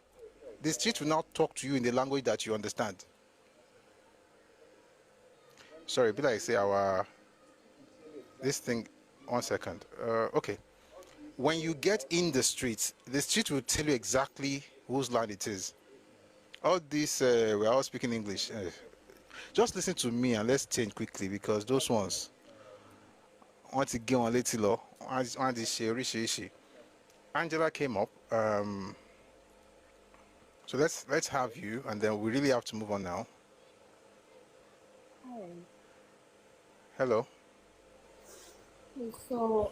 [SPEAKER 1] The street will now talk to you in the language that you understand. Sorry, but I say this thing. 1 second. Okay. When you get in the street will tell you exactly whose land it is. All this, we're all speaking English. Just listen to me and let's change quickly because those ones want to get on little law. Angela came up. So let's have you, and then we really have to move on now.
[SPEAKER 20] Hi.
[SPEAKER 1] Hello.
[SPEAKER 20] So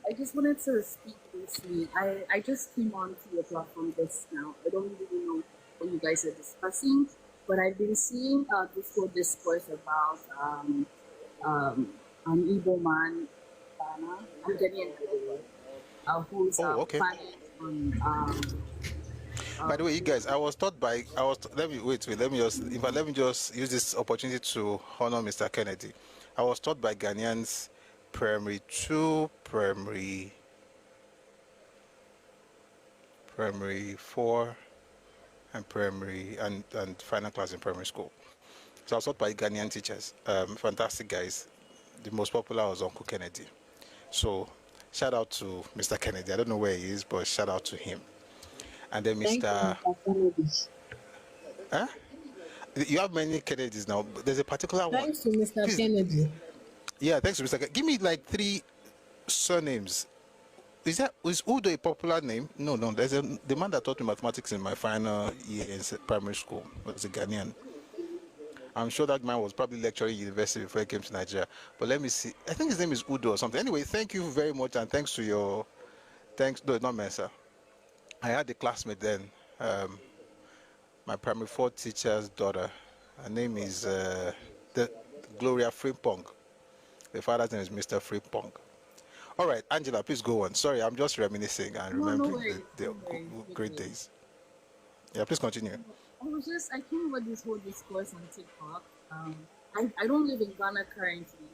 [SPEAKER 20] I just wanted to speak briefly. I just came on to your platform just now. I don't really know what you guys are discussing, but I've been seeing this whole discourse about an Igbo man, I'm getting who's
[SPEAKER 1] Okay.
[SPEAKER 20] planning on
[SPEAKER 1] By the way, you guys, let me wait, let me just, in fact, let me just use this opportunity to honor Mr. Kennedy. I was taught by Ghanaians primary 2, primary 4, and and final class in primary school. So I was taught by Ghanaian teachers, fantastic guys. The most popular was Uncle Kennedy. So shout out to Mr. Kennedy. I don't know where he is, but shout out to him. And then
[SPEAKER 18] Thank you,
[SPEAKER 1] Mr.
[SPEAKER 18] Mr. Kennedy.
[SPEAKER 1] Huh? You have many Kennedys now, but there's a particular one.
[SPEAKER 18] Thanks to Mr. Kennedy.
[SPEAKER 1] Yeah, thanks to Mr. Give me like 3 surnames. Is Udo a popular name? No. There's the man that taught me mathematics in my final year in primary school was a Ghanaian. I'm sure that man was probably lecturing at university before he came to Nigeria. But let me see. I think his name is Udo or something. Anyway, thank you very much, and thanks to your no, not Mensa. I had a classmate then, my primary 4 teacher's daughter. Her name is the Gloria Frimpong. The father's name is Mr. Frimpong. All right, Angela, please go on. Sorry, I'm just reminiscing and remembering the great days. Yeah, please continue.
[SPEAKER 20] I came about this whole discourse on TikTok. I don't live in Ghana currently,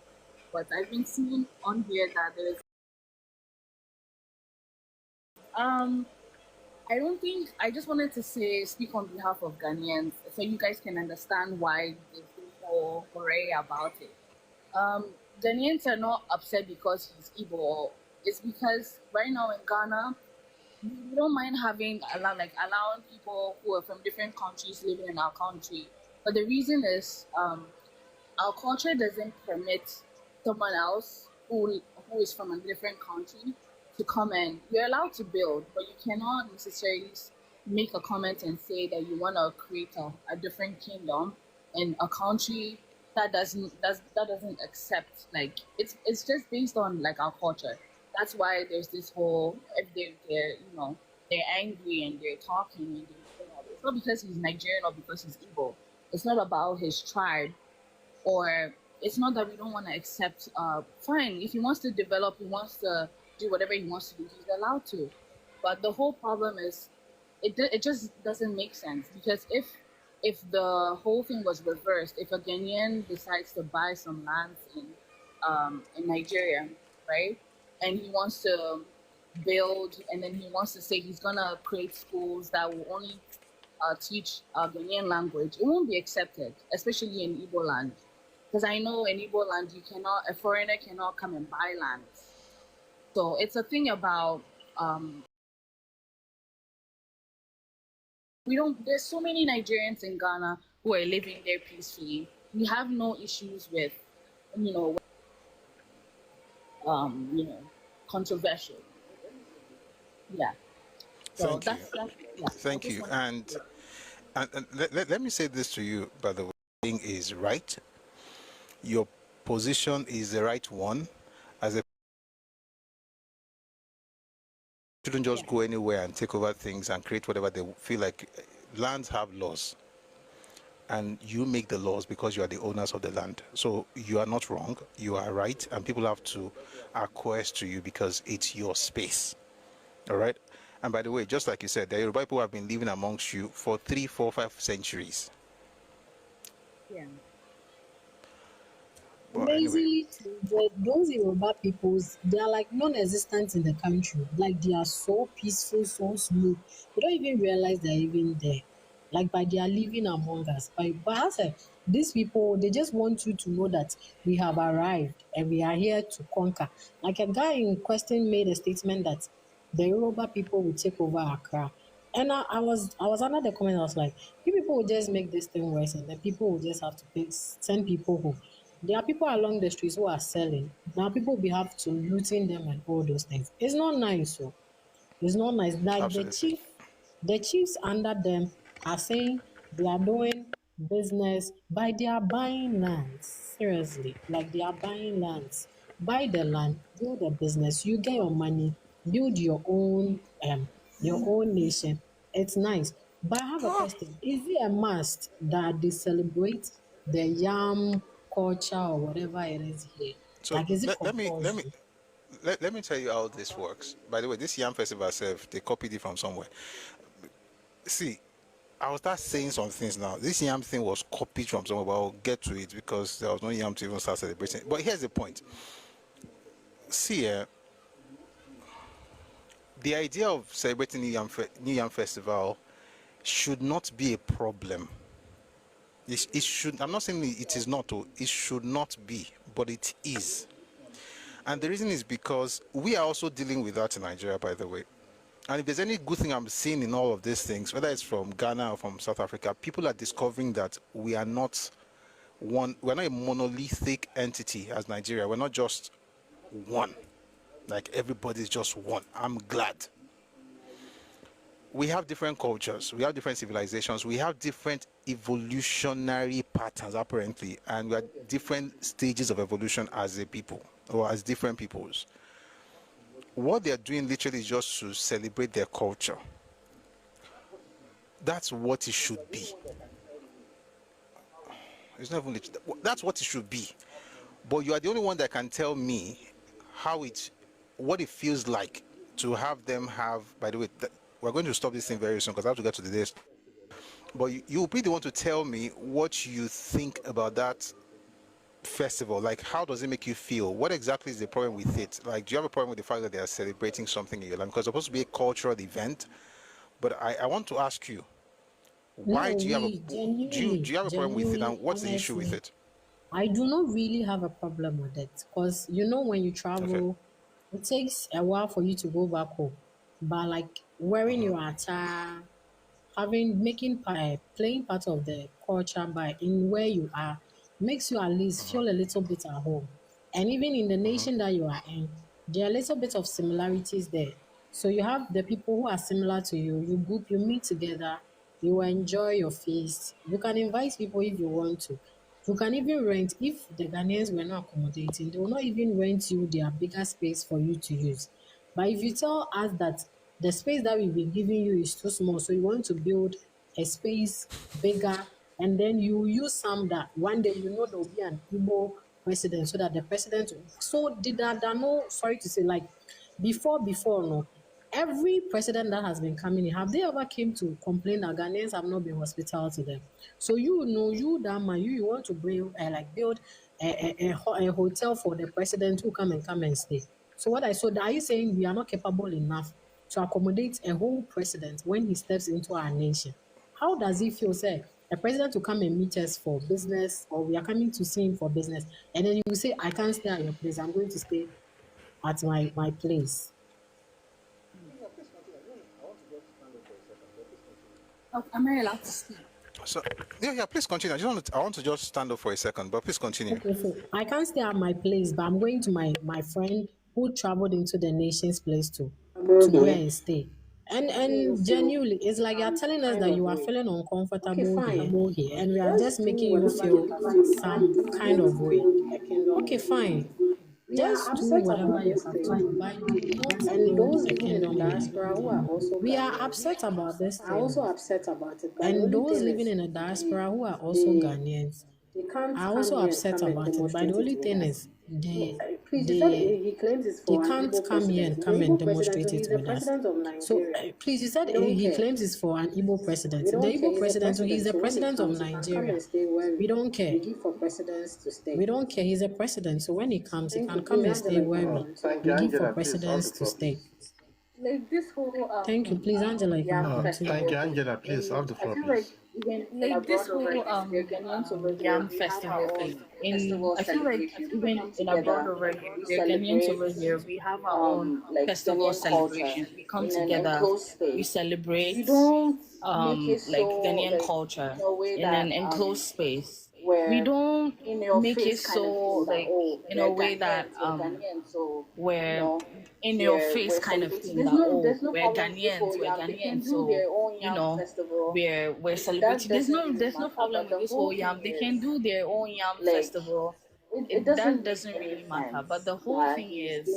[SPEAKER 20] but I've been seeing on here that there's I don't think I just wanted to speak on behalf of Ghanaians so you guys can understand why there's this whole hooray about it. Ghanaians are not upset because he's Igbo. It's because right now in Ghana, we don't mind allowing people who are from different countries living in our country. But the reason is our culture doesn't permit someone else who is from a different country to come in. You're allowed to build, but you cannot necessarily make a comment and say that you want to create a different kingdom in a country that doesn't accept, like, it's just based on like our culture. That's why there's this whole, if they're angry and they're talking and it's not because he's Nigerian or because he's Igbo. It's not about his tribe, or it's not that we don't want to accept. Fine, if he wants to develop, he wants to do whatever he wants to do, he's allowed to. But the whole problem is, it just doesn't make sense, because if the whole thing was reversed, if a Ghanaian decides to buy some land in Nigeria, right, and he wants to build, and then he wants to say he's gonna create schools that will only teach Ghanaian language, it won't be accepted, especially in Igbo land. Because I know in Igbo land, a foreigner cannot come and buy land. So it's a thing about there's so many Nigerians in Ghana who are living there peacefully. We have no issues with, controversial. Yeah. So
[SPEAKER 1] Thank you. Thank you. And let me say this to you, by the way, thing is right. Your position is the right one. As a shouldn't just go anywhere and take over things and create whatever they feel like. Lands have laws, and you make the laws because you are the owners of the land. So you are not wrong, you are right, and people have to acquiesce to you because it's your space. All right. And by the way, just like you said, the Yoruba people have been living amongst you for 3, 4, 5 centuries.
[SPEAKER 20] Yeah.
[SPEAKER 18] Amazingly, those Yoruba peoples, they are like non-existent in the country. Like, they are so peaceful, so smooth. You don't even realize they're even there. Like, by they are living among us. But I said, these people, they just want you to know that we have arrived and we are here to conquer. Like, a guy in question made a statement that the Yoruba people will take over Accra. And I was under the comment, I was like, you people will just make this thing worse, and then people will just have to send people home. There are people along the streets who are selling. Now people will have to looting them and all those things. It's not nice, so it's not nice. Like the chiefs under them are saying they are doing business by they are buying lands. Seriously, like they are buying lands. Buy the land, build a business. You get your money, build your own nation. It's nice. But have a question. Is it a must that they celebrate the yam culture or whatever it is here?
[SPEAKER 1] So
[SPEAKER 18] Like, is it
[SPEAKER 1] let me
[SPEAKER 18] compulsory?
[SPEAKER 1] let me tell you how this works. By the way, this Yam Festival itself, they copied it from somewhere. See, I will start saying some things now. This Yam thing was copied from somewhere, but I'll get to it because there was no Yam to even start celebrating. But here's the point. See, the idea of celebrating New Yam Festival should not be a problem. It should. I'm not saying it is not. It should not be, but it is. And the reason is because we are also dealing with that in Nigeria, by the way. And if there's any good thing I'm seeing in all of these things, whether it's from Ghana or from South Africa, people are discovering that we are not we're not a monolithic entity as Nigeria. We're not just one. Like everybody's just one. I'm glad. We have different cultures, we have different civilizations, we have different evolutionary patterns apparently, and we are different stages of evolution as a people or as different peoples. What they are doing literally is just to celebrate their culture. That's what it should be. It's not even that's what it should be. But you are the only one that can tell me what it feels like to have them have. By the way, we're going to stop this thing very soon because I have to get to the list. But you'll be the one to tell me what you think about that festival. Like, how does it make you feel? What exactly is the problem with it? Like, do you have a problem with the fact that they are celebrating something in your land? Because it's supposed to be a cultural event. But I want to ask you, why
[SPEAKER 18] No,
[SPEAKER 1] do you have
[SPEAKER 18] we
[SPEAKER 1] do you have a problem with it, and what's the issue with
[SPEAKER 18] honestly,
[SPEAKER 1] it?
[SPEAKER 18] I do not really have a problem with it because when you travel, it takes a while for you to go back home. But like wearing your attire, playing part of the culture by in where you are, makes you at least feel a little bit at home. And even in the nation that you are in, there are a little bit of similarities there. So you have the people who are similar to you. You meet together, you enjoy your feast. You can invite people if you want to. You can even rent, if the Ghanaians were not accommodating, they will not even rent you their bigger space for you to use. But if you tell us that the space that we've been giving you is too small, so you want to build a space bigger, and then you use some that one day there will be an Igbo president, so that the president. So did that? No, sorry to say, like before no. Every president that has been coming in, have they ever came to complain that Ghanaians have not been hospitable to them? So you that man, you want to bring build a hotel for the president who come and stay. So what I saw, are you saying we are not capable enough to accommodate a whole president when he steps into our nation? How does he feel, say, a president to come and meet us for business, or we are coming to see him for business, and then you say, I can't stay at your place, I'm going to stay at my place?
[SPEAKER 20] Oh, am I allowed to speak?
[SPEAKER 1] So yeah, please continue. I want to just stand up for a second, but please continue.
[SPEAKER 18] Okay, so I can't stay at my place, but I'm going to my friend who traveled into the nation's place to go and stay. And genuinely, it's like you're telling us that you are feeling uncomfortable here, and we are just making you feel some kind of way. Okay, fine. Just do whatever you have to do, but do not build a kingdom here. We are upset about this thing. And those living in the diaspora who are also Ghanaians are also upset about it. But the only thing is, they can't come here and come and demonstrate it with us. So please, you said he claims it's for an Igbo president. The Igbo president, so he's the president of Nigeria. We don't care. We don't care. He's a president. So when he comes, he can come and stay where we give for presidents to stay.
[SPEAKER 20] Like this whole
[SPEAKER 18] Thank you. Please, Angela, you can continue.
[SPEAKER 16] Thank you, Angela. Please, have the floor, please.
[SPEAKER 20] Like this whole Yam festival thing. I feel like even in abroad over here, the Ghanaians over here, we have our own festival celebrations. We come together, we celebrate like Ghanaian culture in an enclosed space. We don't make it so like in a way that where in your face kind of thing that we're Ghanaians, so we're celebrating. There's no problem with this whole Yam. They can do their own Yam festival. That doesn't really matter. But the whole thing is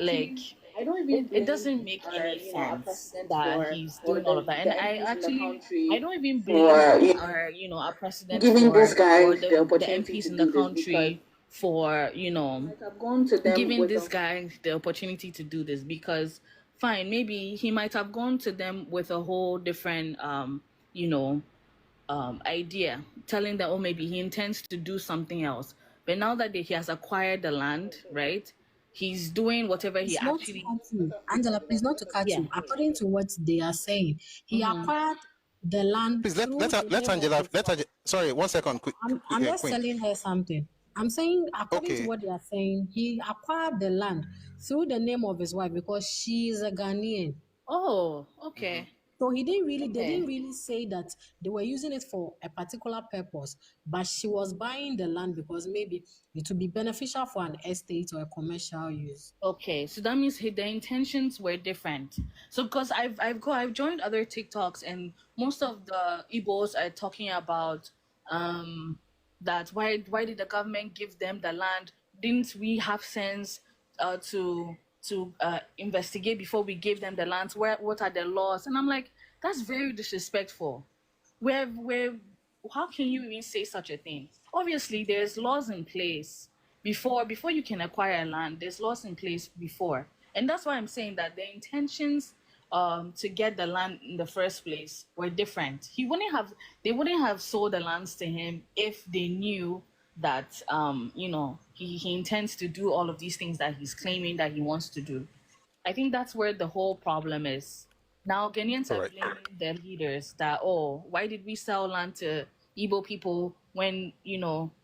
[SPEAKER 20] like I don't even it doesn't make any sense that he's doing all of that. And I actually I don't even blame our our president
[SPEAKER 13] giving these
[SPEAKER 20] or
[SPEAKER 13] guys the
[SPEAKER 20] the
[SPEAKER 13] opportunity
[SPEAKER 20] MPs
[SPEAKER 13] to
[SPEAKER 20] in the
[SPEAKER 13] do this because
[SPEAKER 20] country for
[SPEAKER 13] I've gone to them
[SPEAKER 20] giving
[SPEAKER 13] with
[SPEAKER 20] this
[SPEAKER 13] a
[SPEAKER 20] guy the opportunity to do this, because fine, maybe he might have gone to them with a whole different idea, telling that, oh, maybe he intends to do something else. But now that he has acquired the land, right, he's doing whatever he
[SPEAKER 18] It's not to
[SPEAKER 20] actually.
[SPEAKER 18] cut you. Angela, please not to cut
[SPEAKER 20] Yeah.
[SPEAKER 18] you. According to what they are saying, he
[SPEAKER 20] Mhm.
[SPEAKER 18] acquired the land
[SPEAKER 1] Please
[SPEAKER 18] through the
[SPEAKER 1] let
[SPEAKER 18] name of
[SPEAKER 1] Angela
[SPEAKER 18] his
[SPEAKER 1] let
[SPEAKER 18] wife.
[SPEAKER 1] sorry, 1 second,
[SPEAKER 18] I'm just
[SPEAKER 1] Queen.
[SPEAKER 18] telling her something. I'm saying, according to
[SPEAKER 1] Okay.
[SPEAKER 18] what they are saying, he acquired the land through the name of his wife because she is a Ghanaian.
[SPEAKER 20] Oh, okay.
[SPEAKER 18] So he didn't really, they
[SPEAKER 20] Okay.
[SPEAKER 18] didn't really say that they were using it for a particular purpose, but she was buying the land because maybe it would be beneficial for an estate or a commercial use.
[SPEAKER 20] Okay, so that means the intentions were different. So because I've joined other TikToks, and most of the Igbos are talking about that why did the government give them the land? Didn't we have sense to investigate before we gave them the land? What are the laws? And I'm like, that's very disrespectful. Where how can you even say such a thing? Obviously, there's laws in place before you can acquire land. There's laws in place before, and that's why I'm saying that the intentions to get the land in the first place were different. They wouldn't have sold the lands to him if they knew that he intends to do all of these things that he's claiming that he wants to do. I think that's where the whole problem is. Now Ghanaians
[SPEAKER 1] All
[SPEAKER 20] are
[SPEAKER 1] right.
[SPEAKER 20] blaming their leaders that, oh, why did we sell land to Igbo people when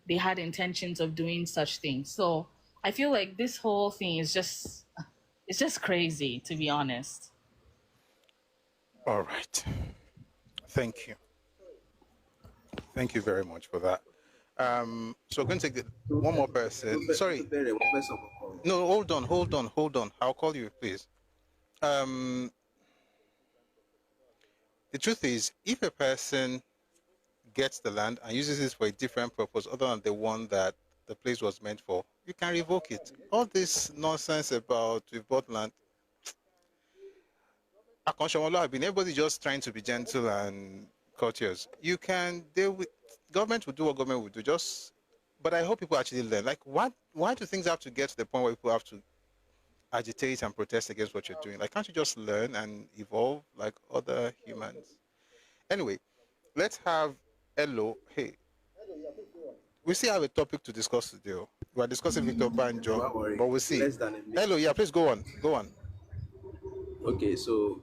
[SPEAKER 20] they had intentions of doing such things? So I feel like this whole thing is just crazy, to be honest.
[SPEAKER 1] All right. Thank you. Thank you very much for that. So we're going to take one more person. Sorry. No, hold on. I'll call you, please. The truth is, if a person gets the land and uses it for a different purpose other than the one that the place was meant for, you can revoke it. All this nonsense about we've bought land, everybody just trying to be gentle and courteous. You can deal with government will do what government will do. But I hope people actually learn. Like, why do things have to get to the point where people have to agitate and protest against what you're doing? Like, can't you just learn and evolve like other humans? Anyway, let's have Elo. Hey, we still have a topic to discuss today. We are discussing Victor Banjo, but we'll see. Hello, yeah, please go on. Go on.
[SPEAKER 21] Okay, so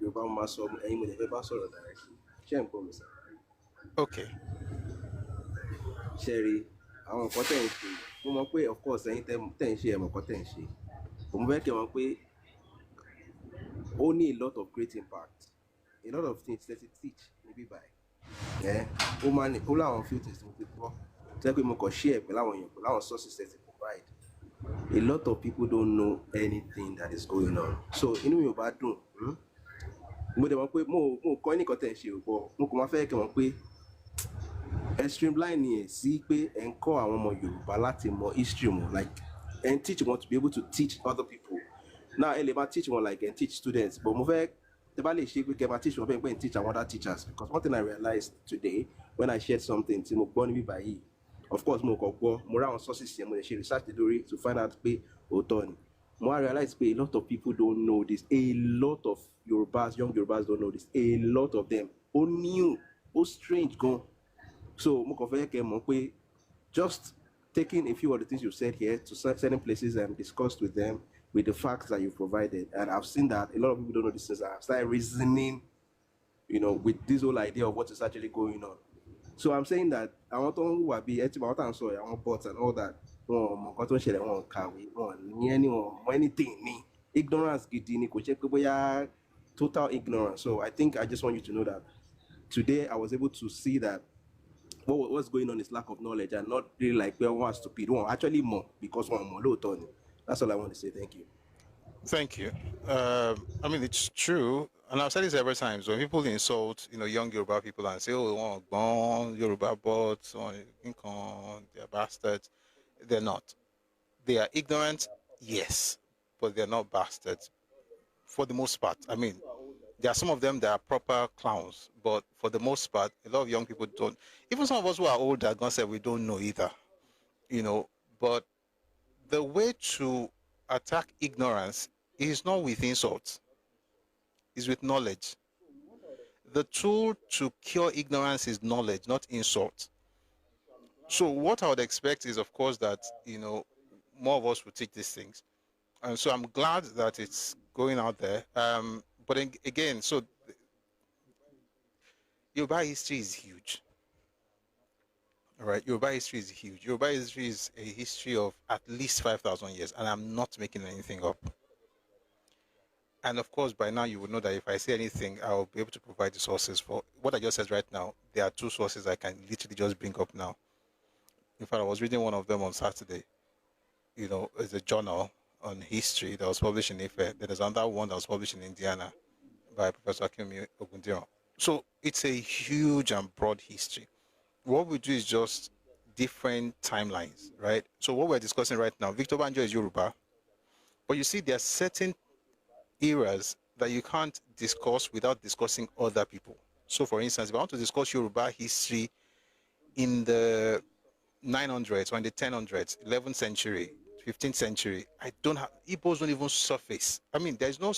[SPEAKER 21] Yorùbá máa sọ ẹ̀yin mo lè fẹ́ bá sọ̀rọ̀ directly. Ṣé ẹ̀ ń gbọ́ mi sá?
[SPEAKER 1] Okay.
[SPEAKER 21] Ṣé rí àwọn nǹkan tẹ̀ ń ṣe? Mo mọ̀ pé of course ẹ̀yin tẹ̀ ń ṣe ẹ̀mọ̀ nǹkan tẹ̀ ń ṣe. Mo fẹ́ kí ẹ mọ̀ pé ó ní a lot of great impact. A lot of things that it teach níbí báyìí. Ó máa ní ó láwọn few things mo ti gbọ́. Tó yẹ pé mo kàn share pẹ̀lú àwọn èèyàn pẹ̀lú àwọn sources that it provide. A lot of people don't know anything that is going on. So inú mi ò bá dùn. Mo dẹ̀ mọ̀ pé mo kọ́ nìkan tẹ̀ ń ṣe òpó. Mo kàn máa fẹ́ kí wọ́n pé streamline ẹ̀ sí pé ẹ̀ ń kọ́ àwọn ọmọ Yorùbá láti mọ history wọn, like and teach wọn to be able to teach other people. Now ẹ lè máa teach wọn like and teach students, but mo fẹ́ tẹ́ bá lè ṣe pé kẹ́ máa teach wọn bẹ́ẹ̀ pé and teach àwọn other teachers, because one thing I realized today when I shared something tí mo gbọ́ níbí báyìí, of course mo kàn gbọ́ mo rí àwọn sources yẹn mo lè ṣe research lórí to find out pé òótọ́ ni. Mo wá realize pé a lot of people don't know this, a lot of Yorùbás, young Yorùbás don't know this, a lot of them ó new ó strange gan. So mo kàn fẹ́ kẹ́ mọ̀ pé just taking a few of the things you said here to certain places and discussed with them with the facts that you provided, and I've seen that a lot of people don't know these things. I've started reasoning, with this whole idea of what is actually going on. So I'm saying that I want to want bots and all that. Anything. Ignorance, total ignorance. So I think I just want you to know that today I was able to see that what's going on is lack of knowledge and not really like one stupid one. Actually more because one more low Tony. That's all I want to say. Thank you.
[SPEAKER 1] Thank you. I mean, it's true, and I've said this several times. When people insult, young Yoruba people and say, "Oh, born Yoruba bots, or they're bastards," they're not. They are ignorant, yes, but they're not bastards for the most part. I mean, there are some of them that are proper clowns, but for the most part, a lot of young people don't. Even some of us who are older are gonna say we don't know either, you know. But the way to attack ignorance is not with insults, is with knowledge. The tool to cure ignorance is knowledge, not insult. So what I would expect is, of course, that more of us will teach these things, and so I'm glad that it's going out there. But again, so Yoruba history is huge. All right, Yoruba history is huge. Yoruba history is a history of at least 5,000 years, and I'm not making anything up. And of course, by now you will know that if I say anything, I'll be able to provide the sources for what I just said right now. There are two sources I can literally just bring up now. In fact, I was reading one of them on Saturday. It's a journal on history that was published in Ife. There's another one that was published in Indiana by Professor Akimi Ogundiran. So it's a huge and broad history. What we do is just different timelines, right? So what we're discussing right now, Victor Banjo is Yoruba, but you see there are certain eras that you can't discuss without discussing other people. So for instance, if I want to discuss Yoruba history in the 900s or in the 1000s, 11th century, 15th century, Igbos don't even surface. I mean, there's no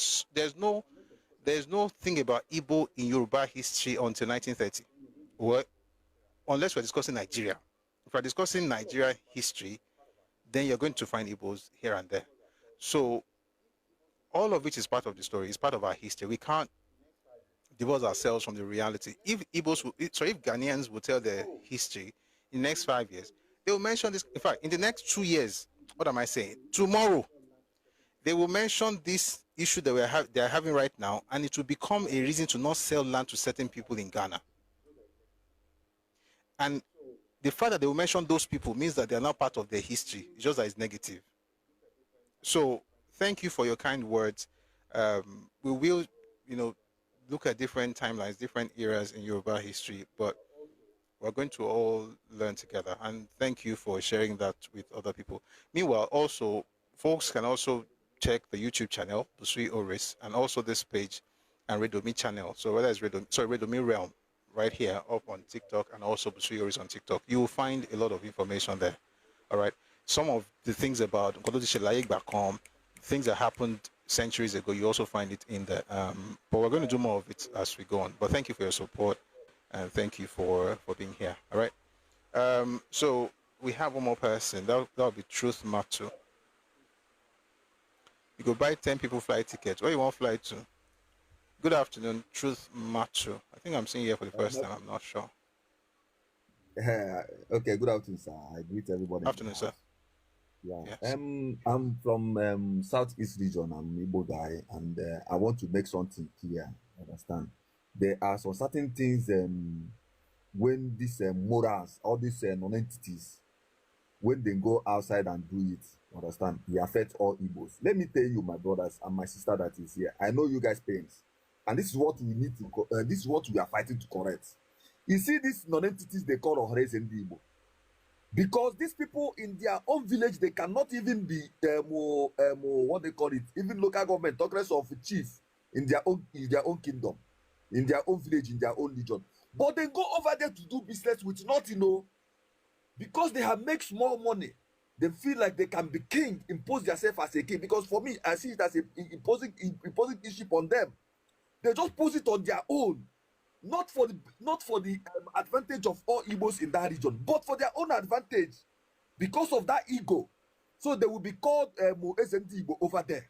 [SPEAKER 1] thing about Igbo in Yoruba history until 1930. Well, unless we're discussing Nigeria. If we're discussing Nigeria history, then you're going to find Igbos here and there. So all of which is part of the story, it's part of our history. We can't divorce ourselves from the reality. If Ghanaians will tell their history in the next 5 years, they will mention this. In fact, in the next 2 years, what am I saying? Tomorrow, they will mention this issue that they are having right now, and it will become a reason to not sell land to certain people in Ghana. And the fact that they will mention those people means that they are not part of their history. It's just that it's negative. So thank you for your kind words. We will, look at different timelines, different eras in Yoruba history, but we're going to all learn together. And thank you for sharing that with other people. Meanwhile, also, folks can also check the YouTube channel, Busui Oris, and also this page and Redomi channel. So whether it's Redomi Realm right here up on TikTok and also Busui Oris on TikTok, you will find a lot of information there. All right. Some of the things about things that happened centuries ago, you also find it in there. But we're going to do more of it as we go on. But thank you for your support, and thank you for being here. All right. So we have one more person. That'll be Truth Matu. You go buy 10 people flight tickets. Where you want to fly to? Good afternoon, Truth Matu. I think I'm seeing you here for the first time. I'm not sure.
[SPEAKER 2] Okay, good afternoon, sir. I greet everybody.
[SPEAKER 1] Afternoon, sir.
[SPEAKER 2] Yeah.
[SPEAKER 1] Yes.
[SPEAKER 2] I'm from Southeast region. I'm an Igbo guy, and I want to make something clear. Understand? There are some certain things when these morals, all these non-entities, when they go outside and do it, understand? They affect all Igbos. Let me tell you, my brothers and my sister that is here. I know you guys pains, and this is what we need to. This is what we are fighting to correct. You see, these non-entities they call Ohares and Igbo. Because these people in their own village, they cannot even be what they call it, even local government, talk less of chief in their own kingdom, in their own village, in their own region. But they go over there to do business with nothing, because they have made small money. They feel like they can be king, impose themselves as a king. Because for me, I see it as imposing issue on them. They just pose it on their own. Not for the advantage of all Igbos in that region, but for their own advantage, because of that ego. So they will be called SND Igbo over there.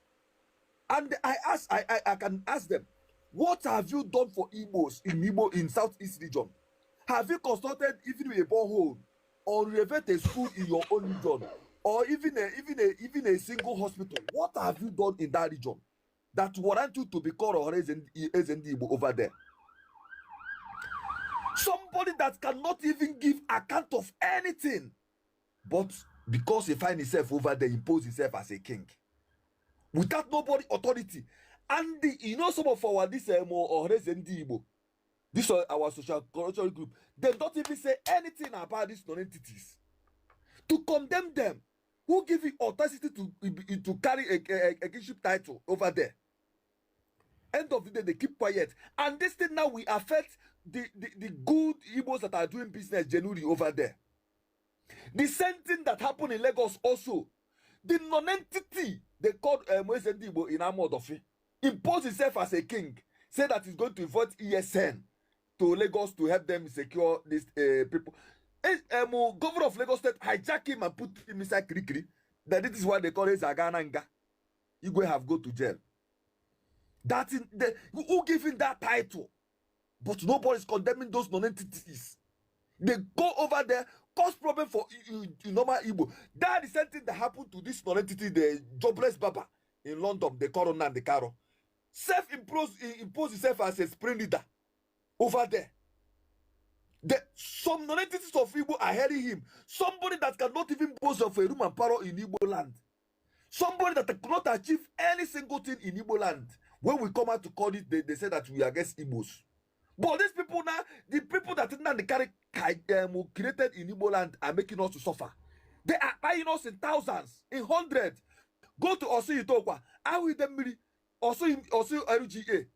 [SPEAKER 2] And I can ask them, what have you done for Igbos in Southeast region? Have you consulted even a borehole or renovated a school in your own region, or even a single hospital? What have you done in that region that warrant you to be called or SND Igbo over there? Somebody that cannot even give account of anything, but because he finds himself over there, impose himself as a king without nobody authority. And some of our this this our social cultural group, they don't even say anything about these non-entities to condemn them. Who give you audacity to carry a kingship title over there? End of the day, they keep quiet. And this thing now will affect the good Igbos that are doing business genuinely over there. The same thing that happened in Lagos also. The non-entity they called Mwesende Igbo in Amodofi imposed himself as a king, said that he's going to invite ESN to Lagos to help them secure these people. Governor of Lagos State hijack him and put him inside Krikri. That this is what they call it Zagananga. You go have go to jail. That in the who give him that title, but nobody's condemning those non-entities. They go over there, cause problem for normal Igbo. That is the same thing that happened to this non-entity, the jobless Baba in London, the Corona and the Caro. Self-imposed himself as a spring leader over there. Some non-entities of Igbo are hearing him. Somebody that cannot even boast of a room and power in Igbo land. Somebody that cannot achieve any single thing in Igbo land. When we come out to call it, they say that we are against Igbos. But these people now, the people that now they carry created in Igbo land are making us to suffer. They are buying us in thousands, in hundreds. Go to Osu Itokwa, Awi Demiri, Osu RGA.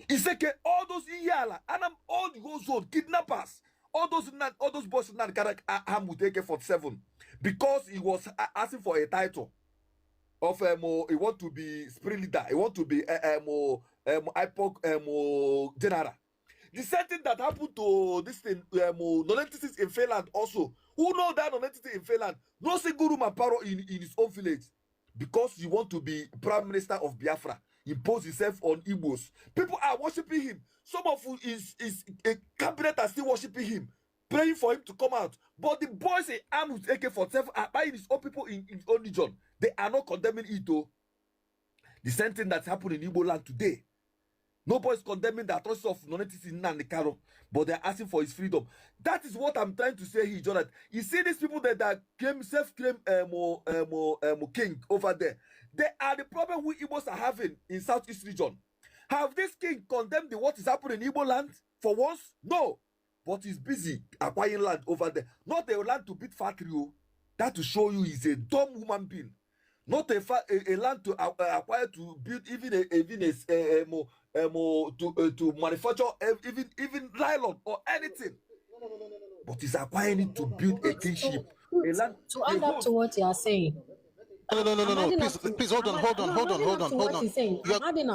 [SPEAKER 2] Iseke, all those Iyala, and all the whole zone, kidnappers, all those boys now carry arm with AK-47 because he was asking for a title of he want to be spirit leader, he want to be IPOC general. The same thing that happened to this thing, non-entities in Finland also. Who know that non-entity in Finland? No single room and power in his own village. Because he want to be Prime Minister of Biafra. He imposed himself on Igbos. People are worshiping him. Some of his cabinet are still worshiping him, praying for him to come out. But the boys in armed with AK-47 are buying his own people in his own region. They are not condemning it though. The same thing that's happening in Igbo land today. Nobody's condemning the atrocities of non-entities in Nandikaro, but they're asking for his freedom. That is what I'm trying to say here, Jonathan. You see these people that claim self-claim king over there. They are the problem we Igbos are having in Southeast region. Have this king condemned what is happening in Igbo land for once? No. But he's busy acquiring land over there. Not a land to beat factory. That to show you he's a dumb human being. Not a land to acquire to build to manufacture even nylon or anything. But he's acquiring it to build a kingship. A land
[SPEAKER 18] to add up to what you are saying.
[SPEAKER 1] No. Please hold on.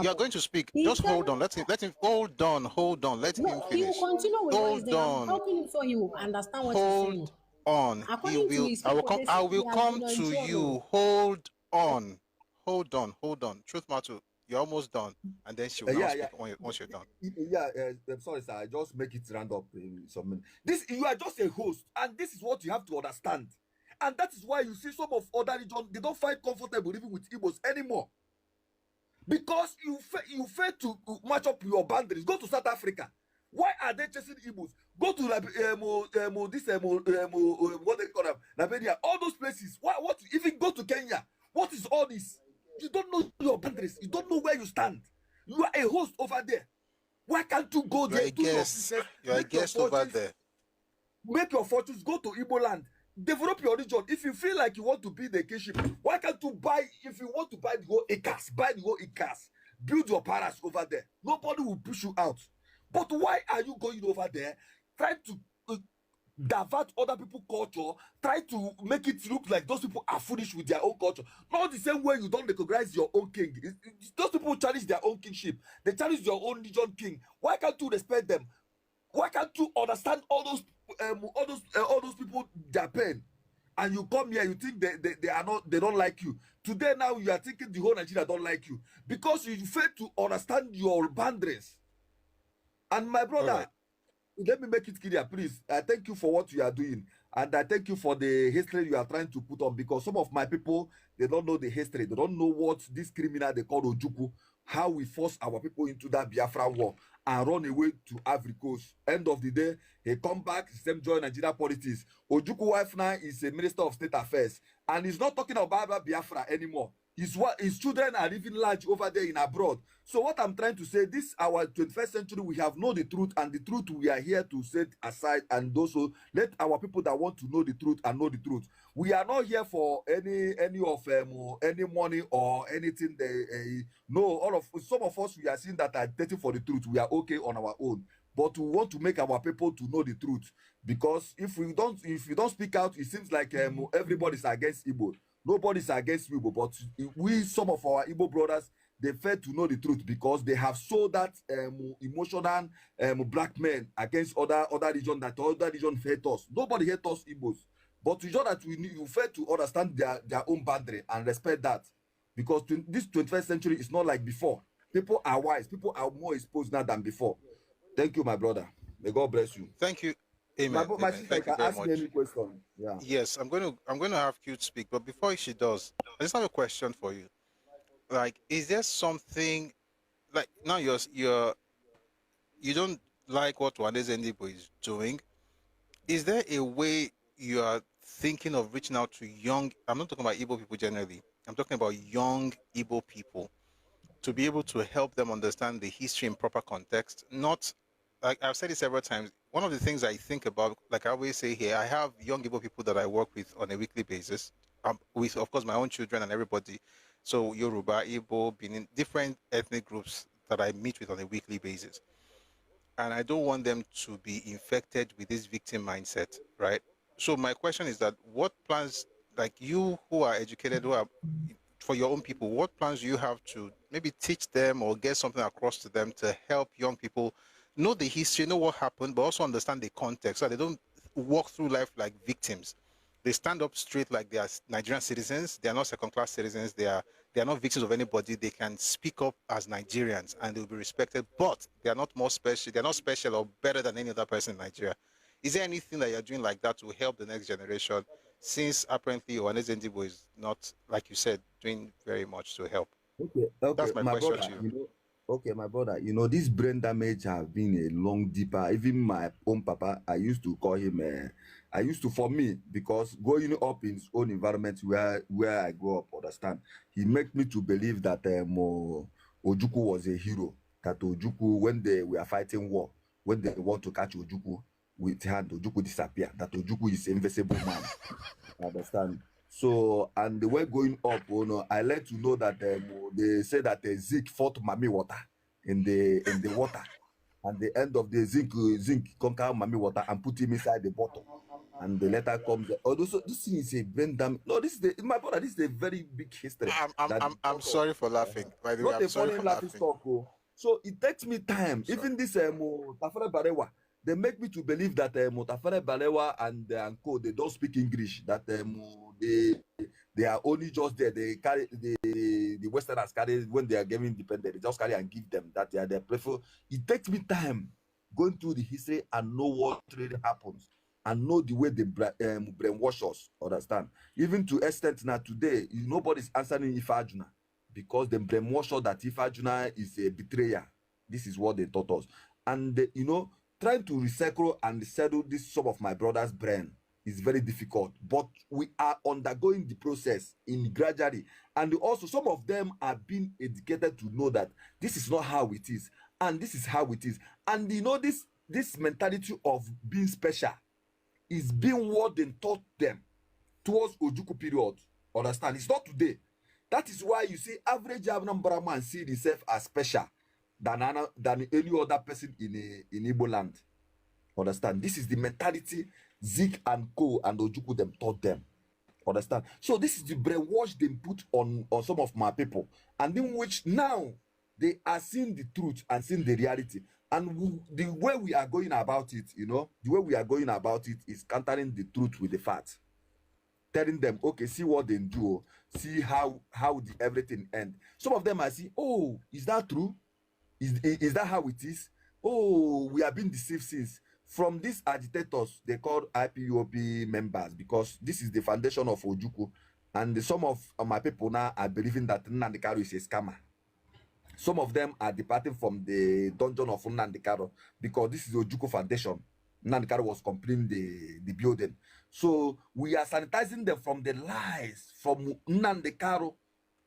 [SPEAKER 1] You are going to speak. Just hold on. Let him. Hold on. Let him finish.
[SPEAKER 18] He will continue with what he's saying. I'm helping him so he will understand what he's saying.
[SPEAKER 1] On. He will. I will come to you. Hold on. Truth matter. You're almost done, and then she will now speak once you're done.
[SPEAKER 2] I'm sorry, sir. I just make it round up in some minutes. You are just a host, and this is what you have to understand. And that is why you see some of other regions, they don't find comfortable living with Igbos anymore. Because you fail to match up your boundaries. Go to South Africa. Why are they chasing Igbos? Go to what they call them, Liberia, all those places. What even go to Kenya? What is all this? You don't know your boundaries. You don't know where you stand. You are a host over there. Why can't you go there?
[SPEAKER 1] You're a guest over there.
[SPEAKER 2] Make your fortunes. Go to Igbo land. Develop your region. If you feel like you want to be the kingship, why can't you buy? If you want to buy the whole acres, buy the whole acres. Build your palace over there. Nobody will push you out. But why are you going over there, trying to divert other people's culture, try to make it look like those people are foolish with their own culture? Not the same way you don't recognize your own king. Those people challenge their own kingship. They challenge your own region king. Why can't you respect them? Why can't you understand all those people, their pain? And you come here, you think they don't like you. Today now you are thinking the whole Nigeria don't like you because you fail to understand your boundaries. And my brother, let me make it clear, please. I thank you for what you are doing, and I thank you for the history you are trying to put on, because some of my people, they don't know the history. They don't know what this criminal they call Ojukwu, how we force our people into that Biafra war and run away to Ivory Coast. End of the day, he come back, same join Nigeria politics. Ojukwu wife now is a Minister of State Affairs, and he's not talking about Biafra anymore. His children are living large over there in abroad. So what I'm trying to say, this our 21st century, we have know the truth, and the truth we are here to set aside, and also let our people that want to know the truth and know the truth. We are not here for any money or anything. No, all of some of us, we are seeing that are dating for the truth. We are okay on our own, but we want to make our people to know the truth, because if you don't speak out, it seems like everybody's against Igbo. Nobody's against Igbo, but some of our Igbo brothers, they fail to know the truth because they have sold that emotional black men against other region, that other region hate us. Nobody hate us Igbos, but it's just that you fail to understand their own boundary and respect that, because this 21st century is not like before. People are wise. People are more exposed now than before. Thank you, my brother. May God bless you.
[SPEAKER 1] Thank you. Amen.
[SPEAKER 2] My
[SPEAKER 1] Amen.
[SPEAKER 2] sister,
[SPEAKER 1] Thank you
[SPEAKER 2] can
[SPEAKER 1] very
[SPEAKER 2] ask
[SPEAKER 1] much.
[SPEAKER 2] me any question. Yeah.
[SPEAKER 1] Yes, I'm going to have Q speak, but before she does, I just have a question for you. Like, is there something like now you don't like what Wandes Ndibo is doing? Is there a way you are thinking of reaching out to young? I'm not talking about Igbo people generally. I'm talking about young Igbo people, to be able to help them understand the history in proper context. Not like I've said it several times. One of the things I think about, like I always say here, I have young Igbo people that I work with on a weekly basis, with of course my own children and everybody. So Yoruba, Igbo, Benin, different ethnic groups that I meet with on a weekly basis. And I don't want them to be infected with this victim mindset, right? So my question is that what plans, like you who are educated, who are for your own people, what plans do you have to maybe teach them or get something across to them to help young people know the history, know what happened, but also understand the context, so they don't walk through life like victims. They stand up straight like they are Nigerian citizens. They are not second-class citizens. They are not victims of anybody. They can speak up as Nigerians and they'll be respected, but they are not more special. They're not special or better than any other person in Nigeria. Is there anything that you're doing like that to help the next generation, since apparently Owanes Ndibo is not, like you said, doing very much to help?
[SPEAKER 2] Okay,
[SPEAKER 1] That's my
[SPEAKER 2] my
[SPEAKER 1] question
[SPEAKER 2] brother,
[SPEAKER 1] to you.
[SPEAKER 2] my brother, this brain damage have been a long deeper. Even my own papa, I used to call him, for me, because growing up in his own environment where I grew up, understand, he made me to believe that Ojukwu was a hero. That Ojukwu, when they were fighting war, when they want to catch Ojukwu with hand, Ojukwu disappear. That Ojukwu is an invisible man. Understand? So, and the way going up, I like to know that they say that zinc fought Mami water in the water, and the end of the zinc conquer Mami water and put him inside the bottle, and the letter comes. Also, this thing is a brain damage. No, my brother. This is a very big history.
[SPEAKER 1] I'm sorry for laughing. By the way,
[SPEAKER 2] Not
[SPEAKER 1] I'm
[SPEAKER 2] a
[SPEAKER 1] sorry
[SPEAKER 2] funny
[SPEAKER 1] for
[SPEAKER 2] laughing
[SPEAKER 1] laughing.
[SPEAKER 2] stock. So it takes me time. Even this Tafara Barewa, they make me to believe that Tafara Barewa and co, they don't speak English. That they are only just there. They carry the Westerners carry when they are getting independent. They just carry and give them that they are their prefer. It takes me time going through the history and know what really happens and know the way they brainwash us. Understand? Even to extent now today, nobody's answering Ifajuna, because they brainwash us that Ifajuna is a betrayer. This is what they taught us. And trying to recycle and settle this some of my brother's brain is very difficult, but we are undergoing the process in gradually. And also some of them are being educated to know that this is not how it is, and this is how it is. And this mentality of being special is being what they taught them towards Ojukwu period. Understand? It's not today. That is why you see average number man see himself as special than any other person in Igbo land. Understand? This is the mentality Zik and Co and Ojukwu them taught them. Understand? So this is the brainwash they put on some of my people, and in which now they are seeing the truth and seeing the reality. And the way we are going about it, the way we are going about it is countering the truth with the facts. Telling them, okay, see what they do, see how everything end. Some of them I see, oh, is that true? Is that how it is? Oh, we have been deceived since. From these agitators, they call IPOP members, because this is the foundation of Ojukwu. And some of my people now are believing that Nnamdi Kanu is a scammer. Some of them are departing from the dungeon of Nnamdi Kanu because this is the Ojukwu foundation. Nnamdi Kanu was completing the building. So we are sanitizing them from the lies from Nnamdi Kanu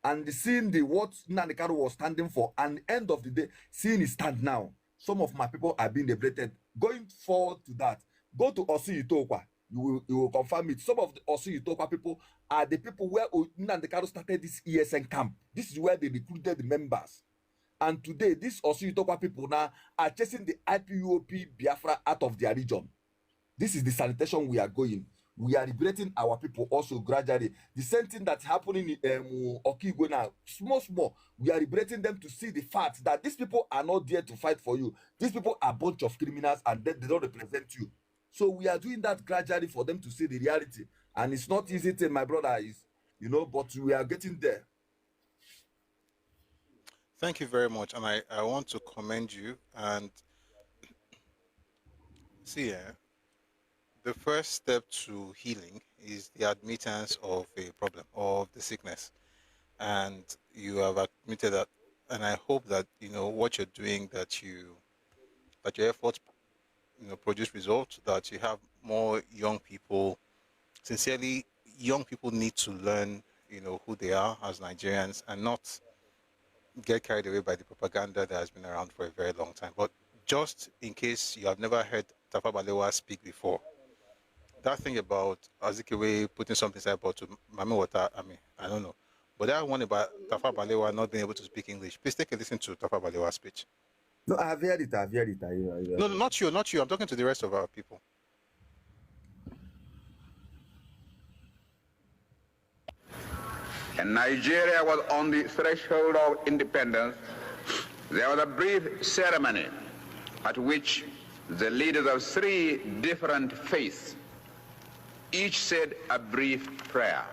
[SPEAKER 2] and seeing the what Nnamdi Kanu was standing for, and end of the day, seeing his stand now, some of my people are being liberated. Going forward to that, go to Osun Itokwa. You will confirm it. Some of the Osun Itokwa people are the people where Nnamdi Kanu started this ESN camp. This is where they recruited the members. And today, these Osun Itokwa people now are chasing the IPOP Biafra out of their region. This is the sanitation we are going. We are liberating our people also gradually. The same thing that's happening in Okigwe now, small. We are liberating them to see the fact that these people are not there to fight for you. These people are a bunch of criminals and they don't represent you. So we are doing that gradually for them to see the reality. And it's not easy thing, my brother, is, but we are getting there.
[SPEAKER 1] Thank you very much. And I want to commend you and see, the first step to healing is the admittance of a problem, of the sickness. And you have admitted that, and I hope that, what you're doing, that your efforts, produce results, that you have more young people. Sincerely, young people need to learn, who they are as Nigerians and not get carried away by the propaganda that has been around for a very long time. But just in case you have never heard Tafawa Balewa speak before, that thing about Azikiwe putting something inside bottle, Mami Water, I don't know. But that one about Tafawa Balewa not being able to speak English, please take a listen to Tafawa Balewa's speech.
[SPEAKER 2] No, I've heard it.
[SPEAKER 1] No, not you. I'm talking to the rest of our people.
[SPEAKER 4] And Nigeria was on the threshold of independence. There was a brief ceremony at which the leaders of 3 different faiths each said a brief prayer.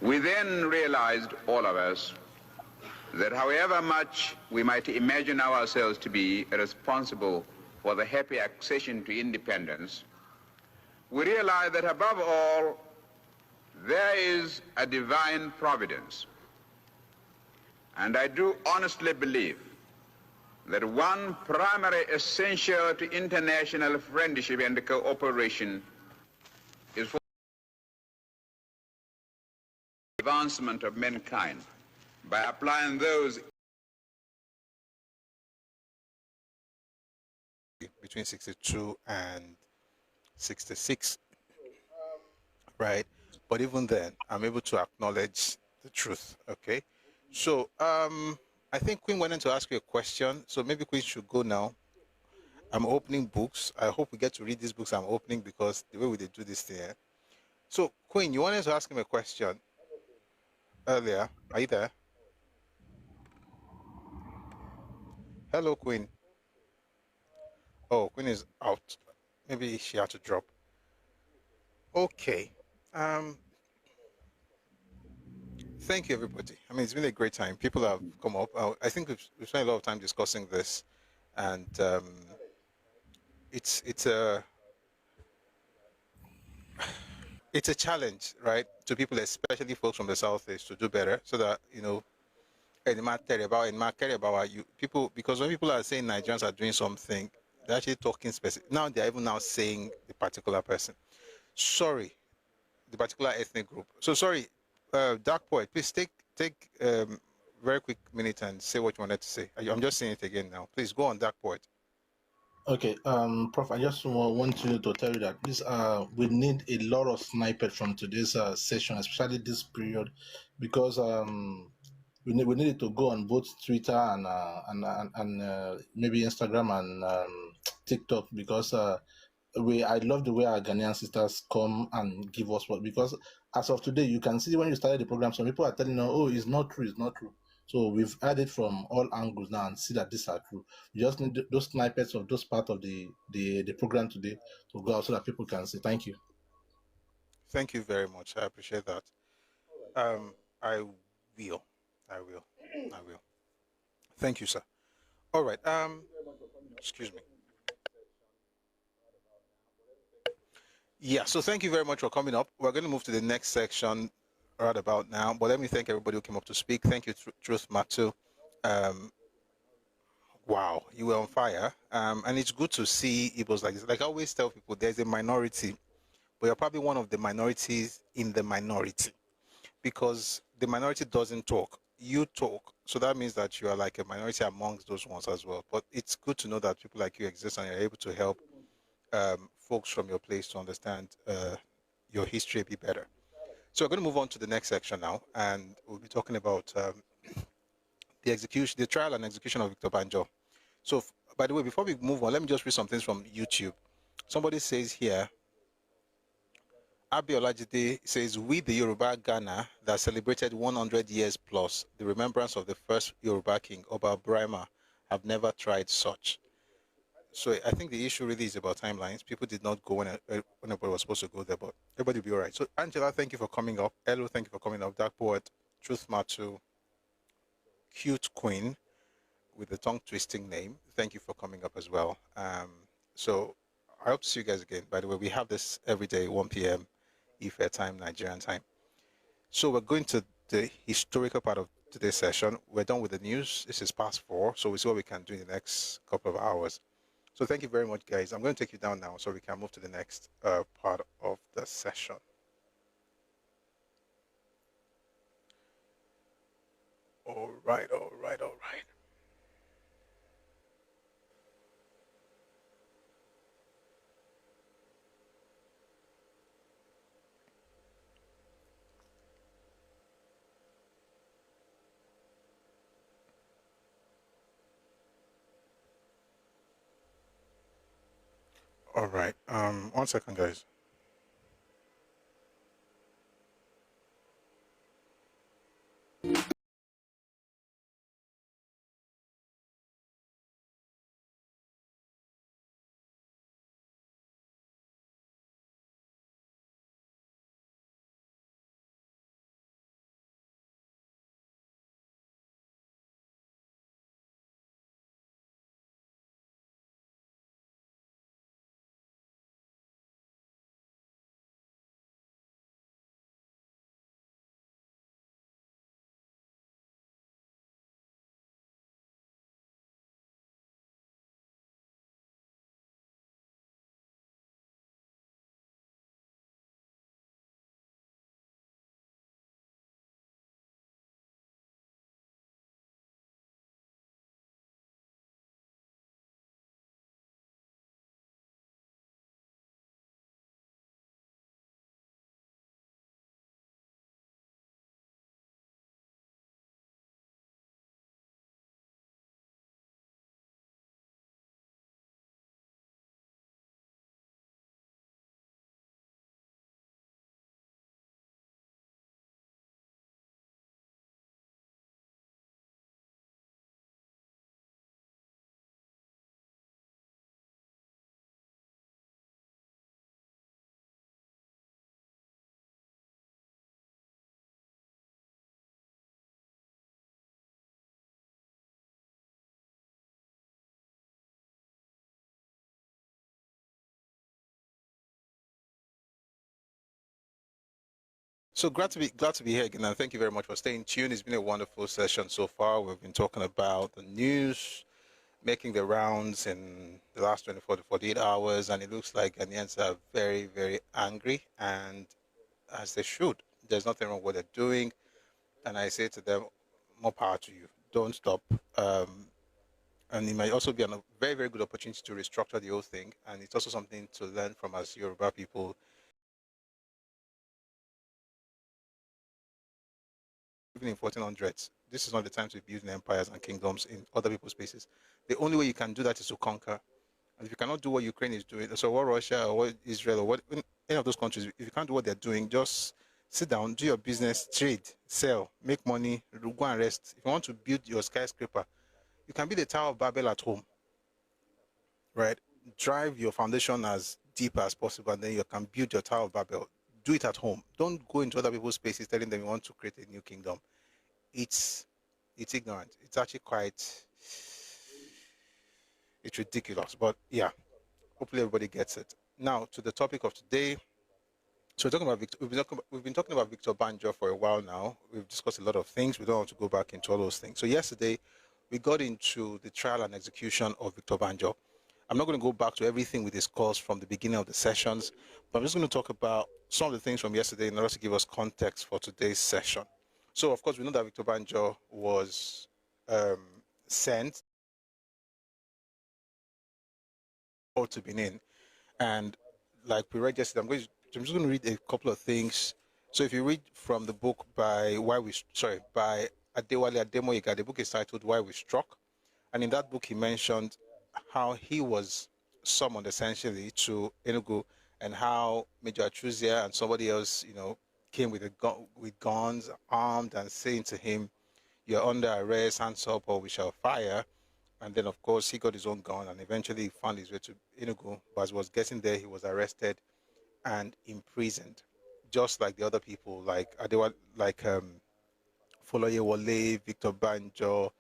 [SPEAKER 4] We then realized, all of us, that however much we might imagine ourselves to be responsible for the happy accession to independence, we realized that above all, there is a divine providence. And I do honestly believe that one primary essential to international friendship and cooperation is for the advancement of mankind by applying those
[SPEAKER 1] between 62 and 66, right? But even then, I'm able to acknowledge the truth, okay? So I think Queen wanted to ask you a question, so maybe Queen should go now. I'm opening books. I hope we get to read these books I'm opening, because the way we do this thing. So Queen, you wanted to ask him a question earlier. Are you there? Hello, Queen. Oh, Queen is out. Maybe she had to drop. Okay. Thank you, everybody. It's been a great time. People have come up. I think we've spent a lot of time discussing this, and it's a challenge, right, to people, especially folks from the Southeast, to do better, so that people, because when people are saying Nigerians are doing something, they're actually talking specific. Now they're even now saying the particular person. Sorry, the particular ethnic group. So sorry, Dark Poet, please take very quick minute and say what you wanted to say. I'm just saying it again now. Please go on, Dark Poet.
[SPEAKER 16] Okay, Prof, I just want you to tell you that this we need a lot of snipers from today's session, especially this period, because we need it to go on both Twitter and maybe Instagram and TikTok, because I love the way our Ghanaian sisters come and give us what, because as of today, you can see when you started the program, some people are telling you, oh, it's not true. So we've added from all angles now and see that these are true. We just need those snippets of those part of the program today to go out so that people can see. Thank you.
[SPEAKER 1] Thank you very much. I appreciate that. I will. Thank you, sir. All right. Excuse me. Yeah, so thank you very much for coming up. We're going to move to the next section right about now, but let me thank everybody who came up to speak. Thank you, Truth Matu. Wow, you were on fire. And it's good to see Igbos like this. Like I always tell people, there's a minority, but you're probably one of the minorities in the minority, because the minority doesn't talk. You talk. So that means that you are like a minority amongst those ones as well. But it's good to know that people like you exist and you're able to help folks from your place to understand your history a bit better. So we're going to move on to the next section now, and we'll be talking about the trial and execution of Victor Banjo. So, by the way, before we move on, let me just read some things from YouTube. Somebody says here, Abi Olajide says, we the Yoruba Ghana that celebrated 100 years plus the remembrance of the first Yoruba king, Oba Brahma, have never tried such. So I think the issue really is about timelines. People did not go when everybody was supposed to go there, but everybody will be all right. So Angela, thank you for coming up. Elo, thank you for coming up. Dark Poet, Truth Matu, Cute Queen with the tongue twisting name, thank you for coming up as well. So I hope to see you guys again. By the way, we have this every day, 1 p.m. Ife time, Nigerian time. So we're going to the historical part of today's session. We're done with the news. This is past 4, so we'll see what we can do in the next couple of hours. So thank you very much, guys. I'm going to take you down now so we can move to the next part of the session. All right. All right. 1 second, guys. So glad to be here again, and thank you very much for staying tuned. It's been a wonderful session so far. We've been talking about the news making the rounds in the last 24 to 48 hours, and it looks like Ghanaians are very, very angry, and as they should. There's nothing wrong with what they're doing, and I say to them, more power to you. Don't stop. And it might also be a very, very good opportunity to restructure the whole thing, and it's also something to learn from as Yoruba people. Even in 1400s, this is not the time to be building empires and kingdoms in other people's spaces. The only way you can do that is to conquer. And if you cannot do what Ukraine is doing, so what Russia or what Israel or what any of those countries, if you can't do what they're doing, just sit down, do your business, trade, sell, make money, go and rest. If you want to build your skyscraper, you can build a Tower of Babel at home, right? Drive your foundation as deep as possible, and then you can build your Tower of Babel. Do it at home. Don't go into other people's spaces telling them you want to create a new kingdom. It's ignorant. It's actually it's ridiculous. But yeah, hopefully everybody gets it. Now to the topic of today. So we're talking about we've been talking about Victor Banjo for a while now. We've discussed a lot of things. We don't want to go back into all those things. So yesterday we got into the trial and execution of Victor Banjo. I'm not going to go back to everything we discussed from the beginning of the sessions, but I'm just going to talk about some of the things from yesterday in order to give us context for today's session. So, of course, we know that Victor Banjo was sent to Benin. And like we read yesterday, I'm just going to read a couple of things. So if you read from the book by by Adewale Ademoyega, the book is titled Why We Struck. And in that book, he mentioned how he was summoned essentially to Enugu and how Major Achuzia and somebody else, came with with guns, armed, and saying to him, "You're under arrest, hands up, or we shall fire." And then, of course, he got his own gun and eventually found his way to Enugu. But as he was getting there, he was arrested and imprisoned, just like the other people, like Adewa, like Foloye Wole, Victor Banjo,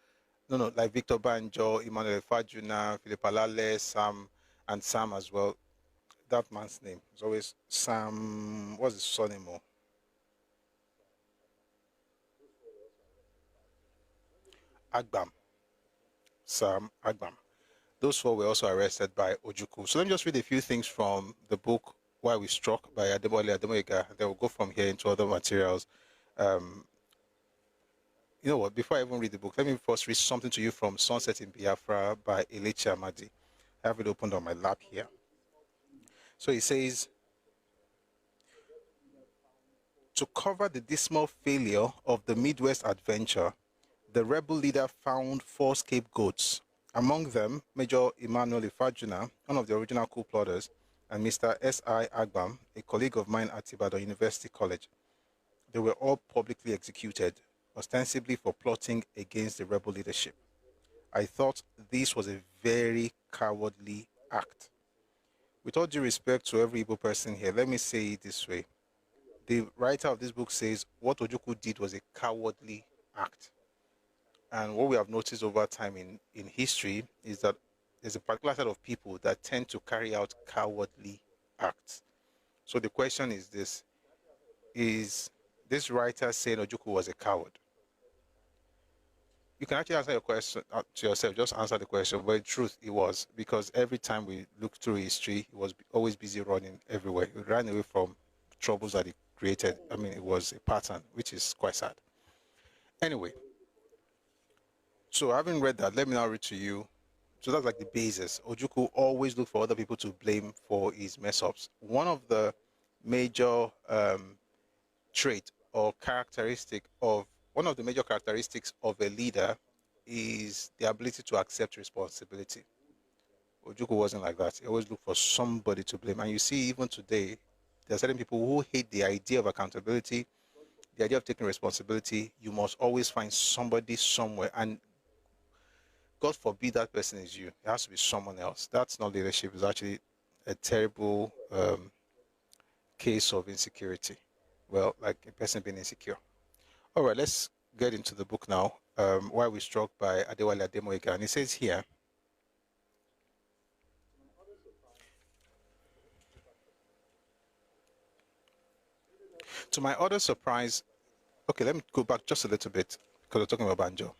[SPEAKER 1] like Victor Banjo, Emmanuel Fajuna, Philip Alale, Sam, and Sam as well. That man's name is always Sam. What's his surname? Agbam. Sam Agbam. Those four were also arrested by Ojukwu. So let me just read a few things from the book Why We Struck by Adewale Ademoyega. Then we'll go from here into other materials. You know what? Before I even read the book, let me first read something to you from Sunset in Biafra by Elechi Amadi. I have it opened on my lap here. So he says, to cover the dismal failure of the Midwest adventure, the rebel leader found 4 scapegoats. Among them, Major Emmanuel Ifajuna, one of the original coup plotters, and Mr. S.I. Agbam, a colleague of mine at Ibadan University College. They were all publicly executed, ostensibly for plotting against the rebel leadership. I thought this was a very cowardly act. With all due respect to every Igbo person here, let me say it this way. The writer of this book says what Ojukwu did was a cowardly act. And what we have noticed over time in history is that there's a particular set of people that tend to carry out cowardly acts. So the question is this: is this writer saying Ojukwu was a coward? You can actually answer your question to yourself. Just answer the question. But in truth, it was, because every time we look through history, he was always busy running everywhere. He ran away from troubles that he created. I mean, it was a pattern, which is quite sad. Anyway, so having read that, let me now read to you. So that's like the basis. Ojukwu always looked for other people to blame for his mess-ups. One of the major trait or one of the major characteristics of a leader is the ability to accept responsibility. Ojukwu wasn't like that. He always looked for somebody to blame. And you see, even today, there are certain people who hate the idea of accountability, the idea of taking responsibility. You must always find somebody somewhere. And God forbid that person is you. It has to be someone else. That's not leadership. It's actually a terrible case of insecurity. Well, like a person being insecure. All right, let's get into the book now. Why We Struck by Adewale Ademoyega. And it says here, to my utter surprise, okay, let me go back just a little bit because we're talking about Banjo.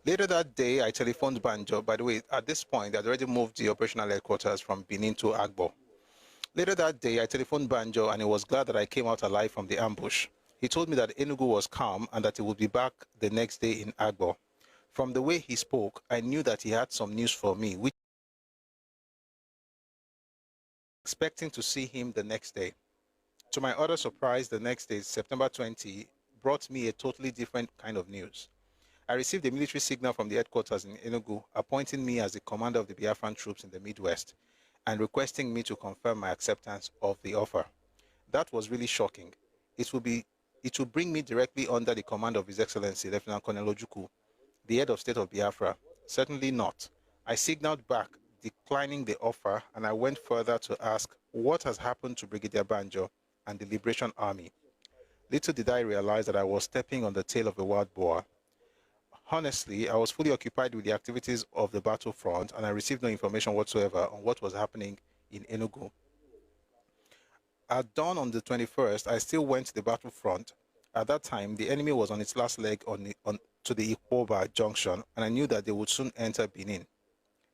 [SPEAKER 1] Later that day, I telephoned Banjo. By the way, at this point, they had already moved the operational headquarters from Benin to Agbo. Later that day, I telephoned Banjo, and he was glad that I came out alive from the ambush. He told me that Enugu was calm and that he would be back the next day in Agbo. From the way he spoke, I knew that he had some news for me, which I was expecting to see him the next day. To my utter surprise, the next day, September 20, brought me a totally different kind of news. I received a military signal from the headquarters in Enugu appointing me as the commander of the Biafran troops in the Midwest and requesting me to confirm my acceptance of the offer. That was really shocking. It will bring me directly under the command of His Excellency Lieutenant Colonel Ojukwu, the head of state of Biafra. Certainly not. I signaled back, declining the offer, and I went further to ask what has happened to Brigadier Banjo and the Liberation Army. Little did I realize that I was stepping on the tail of a wild boar. Honestly, I was fully occupied with the activities of the battlefront, and I received no information whatsoever on what was happening in Enugu. At dawn on the 21st, I still went to the battlefront. At that time, the enemy was on its last leg to the Ikwoba junction, and I knew that they would soon enter Benin.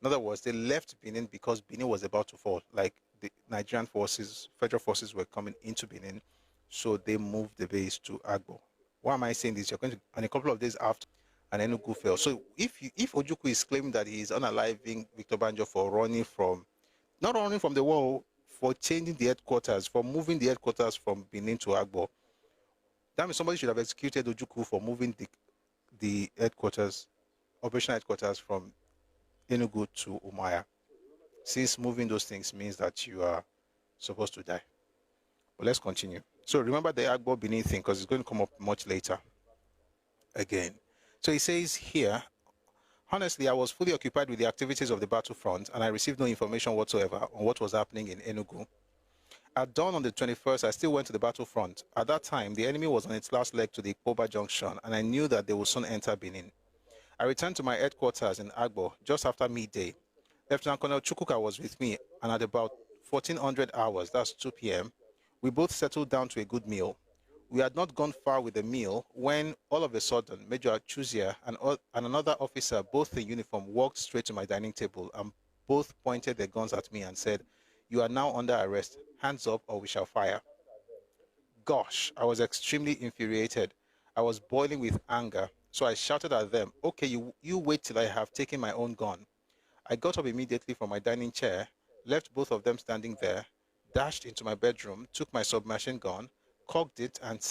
[SPEAKER 1] In other words, they left Benin because Benin was about to fall. Like the Nigerian forces, federal forces were coming into Benin, so they moved the base to Agbo. Why am I saying this? You're going to, and a couple of days after, and Enugu fell. So if Ojukwu is claiming that he is unaliving Victor Banjo for not running from the war, for changing the headquarters, for moving the headquarters from Benin to Agbo, that means somebody should have executed Ojukwu for moving the headquarters, operational headquarters from Enugu to Umaya, since moving those things means that you are supposed to die. But let's continue. So remember the Agbo Benin thing, because it's going to come up much later again. So he says here, honestly, I was fully occupied with the activities of the battlefront, and I received no information whatsoever on what was happening in Enugu. At dawn on the 21st, I still went to the battlefront. At that time, the enemy was on its last leg to the Koba Junction, and I knew that they would soon enter Benin. I returned to my headquarters in Agbo just after midday. Lieutenant Colonel Chukwuka was with me, and at about 1400 hours, that's 2 p.m., we both settled down to a good meal. We had not gone far with the meal when, all of a sudden, Major Chuzia and another officer, both in uniform, walked straight to my dining table and both pointed their guns at me and said, "You are now under arrest. Hands up or we shall fire." Gosh, I was extremely infuriated. I was boiling with anger, so I shouted at them, "Okay, you wait till I have taken my own gun." I got up immediately from my dining chair, left both of them standing there, dashed into my bedroom, took my submachine gun, cocked it, and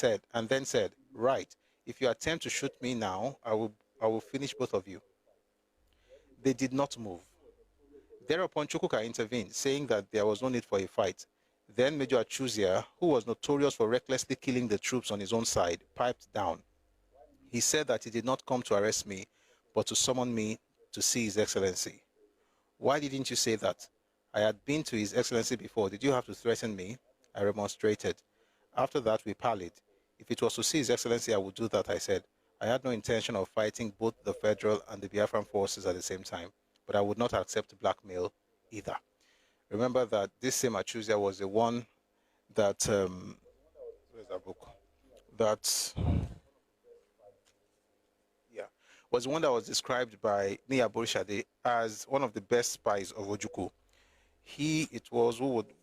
[SPEAKER 1] then said, "Right, if you attempt to shoot me now, I will finish both of you." They did not move. Thereupon Chukwuka intervened, saying that there was no need for a fight. Then Major Achuzia, who was notorious for recklessly killing the troops on his own side, piped down. He said that he did not come to arrest me, but to summon me to see His Excellency. "Why didn't you say that? I had been to His Excellency before. Did you have to threaten me?" I remonstrated. After that, we parleyed. "If it was to see His Excellency, I would do that," I said. I had no intention of fighting both the federal and the Biafran forces at the same time, but I would not accept blackmail either. Remember that this same Achuzia was the one that, where's that book? That, yeah, was the one that was described by Nia Borishade as one of the best spies of Ojukwu. It was who would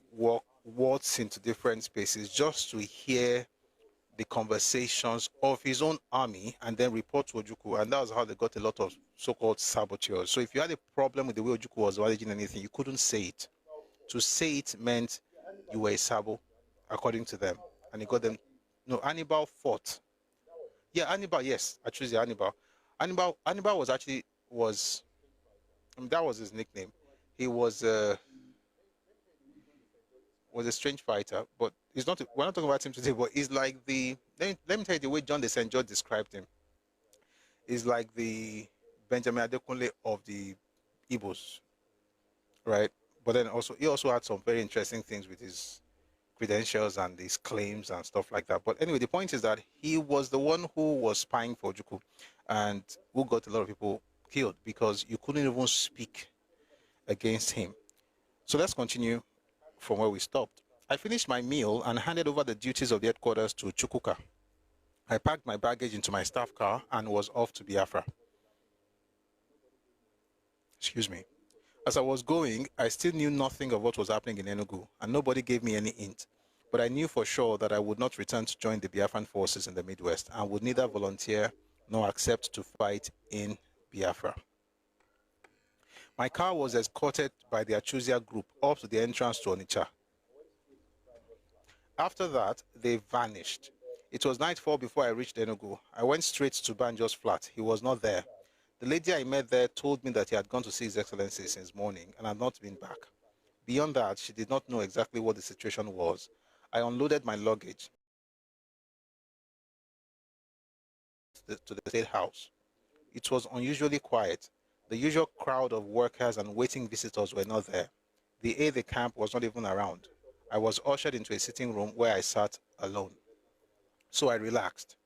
[SPEAKER 1] waltz into different spaces just to hear the conversations of his own army and then report to Ojukwu, and that was how they got a lot of so-called saboteurs. So if you had a problem with the way Ojukwu was managing anything, you couldn't say it. To say it meant you were a sabo, according to them. And he got them. No, Hannibal fought. Yeah, Hannibal, yes, I choose Hannibal. Hannibal that was his nickname. He was a strange fighter, but he's not. We're not talking about him today. But he's like let me tell you the way John de St. George described him. He's like the Benjamin Adekunle of the Igbos, right? But then he also had some very interesting things with his credentials and his claims and stuff like that. But anyway, the point is that he was the one who was spying for Ojukwu and who got a lot of people killed because you couldn't even speak against him. So let's continue from where we stopped. I finished my meal and handed over the duties of the headquarters to Chukwuka. I packed my baggage into my staff car and was off to Biafra. Excuse me. As I was going, I still knew nothing of what was happening in Enugu, and nobody gave me any hint. But I knew for sure that I would not return to join the Biafran forces in the Midwest and would neither volunteer nor accept to fight in Biafra. My car was escorted by the Achuzia group up to the entrance to Onitsha. After that, they vanished. It was nightfall before I reached Enugu. I went straight to Banjo's flat. He was not there. The lady I met there told me that he had gone to see His Excellency since morning and had not been back. Beyond that, she did not know exactly what the situation was. I unloaded my luggage to the State House. It was unusually quiet. The usual crowd of workers and waiting visitors were not there. The aide-de-camp was not even around. I was ushered into a sitting room where I sat alone. So I relaxed.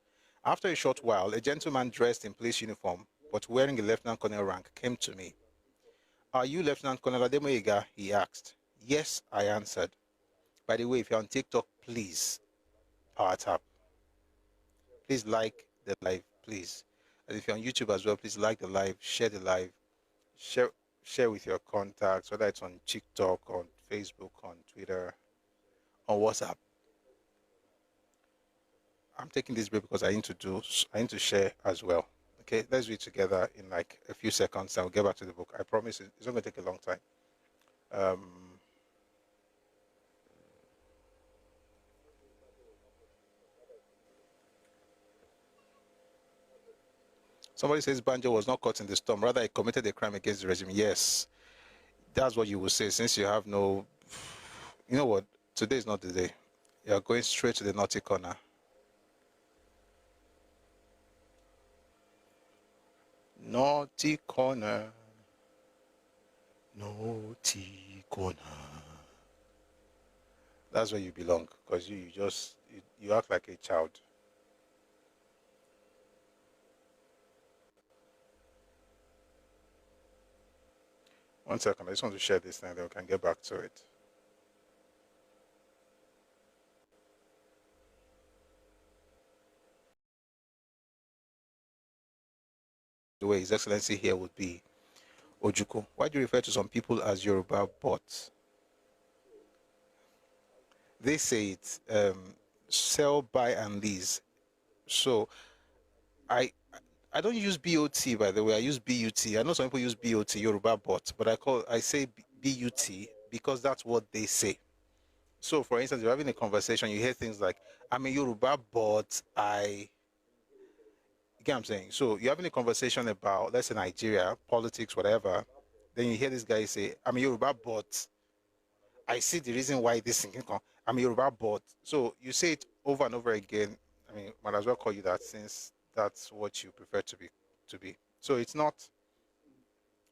[SPEAKER 1] After a short while, a gentleman dressed in police uniform, but wearing a lieutenant colonel rank, came to me. "Are you Lieutenant Colonel Ademoyega?" he asked. "Yes," I answered. "By the way, if you're on TikTok, please power tap. Please like the live, please. And if you're on YouTube as well, please like the live, share the live, share with your contacts, whether it's on TikTok, on Facebook, on Twitter, on WhatsApp. I'm taking this break because I need to share as well. Okay, let's read together in like a few seconds and we'll get back to the book. I promise it's not going to take a long time. Somebody says Banjo was not caught in the storm. Rather, he committed a crime against the regime. Yes, that's what you will say since you have no... You know what? Today is not the day. You are going straight to the naughty corner. Naughty corner. Naughty corner. That's where you belong, because you act like a child. One second, I just want to share this thing, then we can get back to it. The way His Excellency here would be Ojuko. Why do you refer to some people as Yoruba bots? They say it, sell, buy, and lease. So I don't use BOT, by the way. I use BUT. I know some people use BOT, Yoruba bot, but I say BUT because that's what they say. So, for instance, you're having a conversation, you hear things like, I'm a Yoruba bot, you get what I'm saying? So you're having a conversation about, let's say, Nigeria, politics, whatever. Then you hear this guy say, I'm a Yoruba bot. I see the reason why this thing can come. I'm a Yoruba bot. So you say it over and over again. I mean, might as well call you that since that's what you prefer to be. So it's not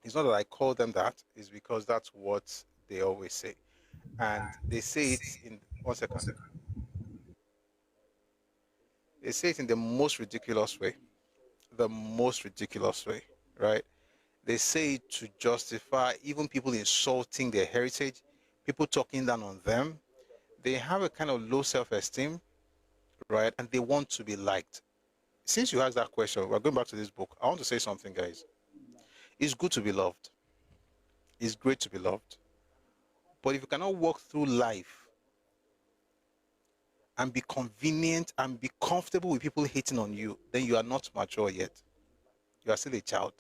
[SPEAKER 1] that I call them that. It's because that's what they always say. And they say it in, one second. They say it in the most ridiculous way. The most ridiculous way, right? They say it to justify even people insulting their heritage, people talking down on them. They have a kind of low self-esteem, right? And they want to be liked. Since you asked that question, we're going back to this book. I want to say something, guys. It's good to be loved. It's great to be loved. But if you cannot walk through life and be convenient and be comfortable with people hating on you, then you are not mature yet. You are still a child.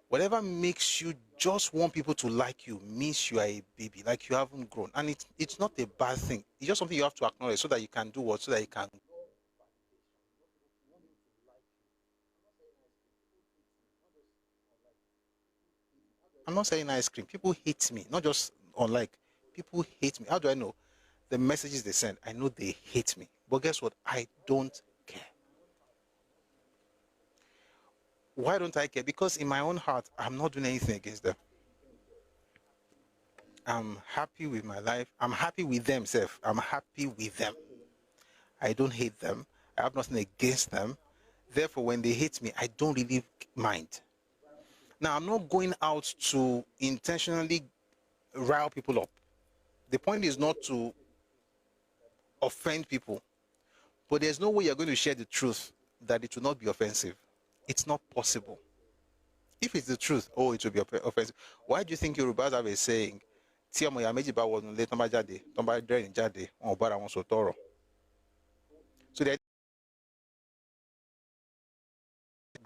[SPEAKER 1] Whatever makes you just want people to like you means you are a baby, like you haven't grown. And it's not a bad thing. It's just something you have to acknowledge so that you can do what? So that you can... I'm not saying ice cream. People hate me, not just unlike. People hate me. How do I know? The messages they send, I know they hate me. But guess what? I don't care. Why don't I care? Because in my own heart, I'm not doing anything against them. I'm happy with my life. I'm happy with them, Seth. I'm happy with them. I don't hate them. I have nothing against them. Therefore, when they hate me, I don't really mind. Now, I'm not going out to intentionally rile people up. The point is not to offend people. But there's no way you're going to share the truth that it will not be offensive. It's not possible. If it's the truth, oh, it will be offensive. Why do you think Yorubas have a saying, tí ọmọ ìyá méjì bá wọnú ilé tán bá jáde, tán bá dẹ́rìn jáde, wọn ò bára wọn sọ tọrọ. So they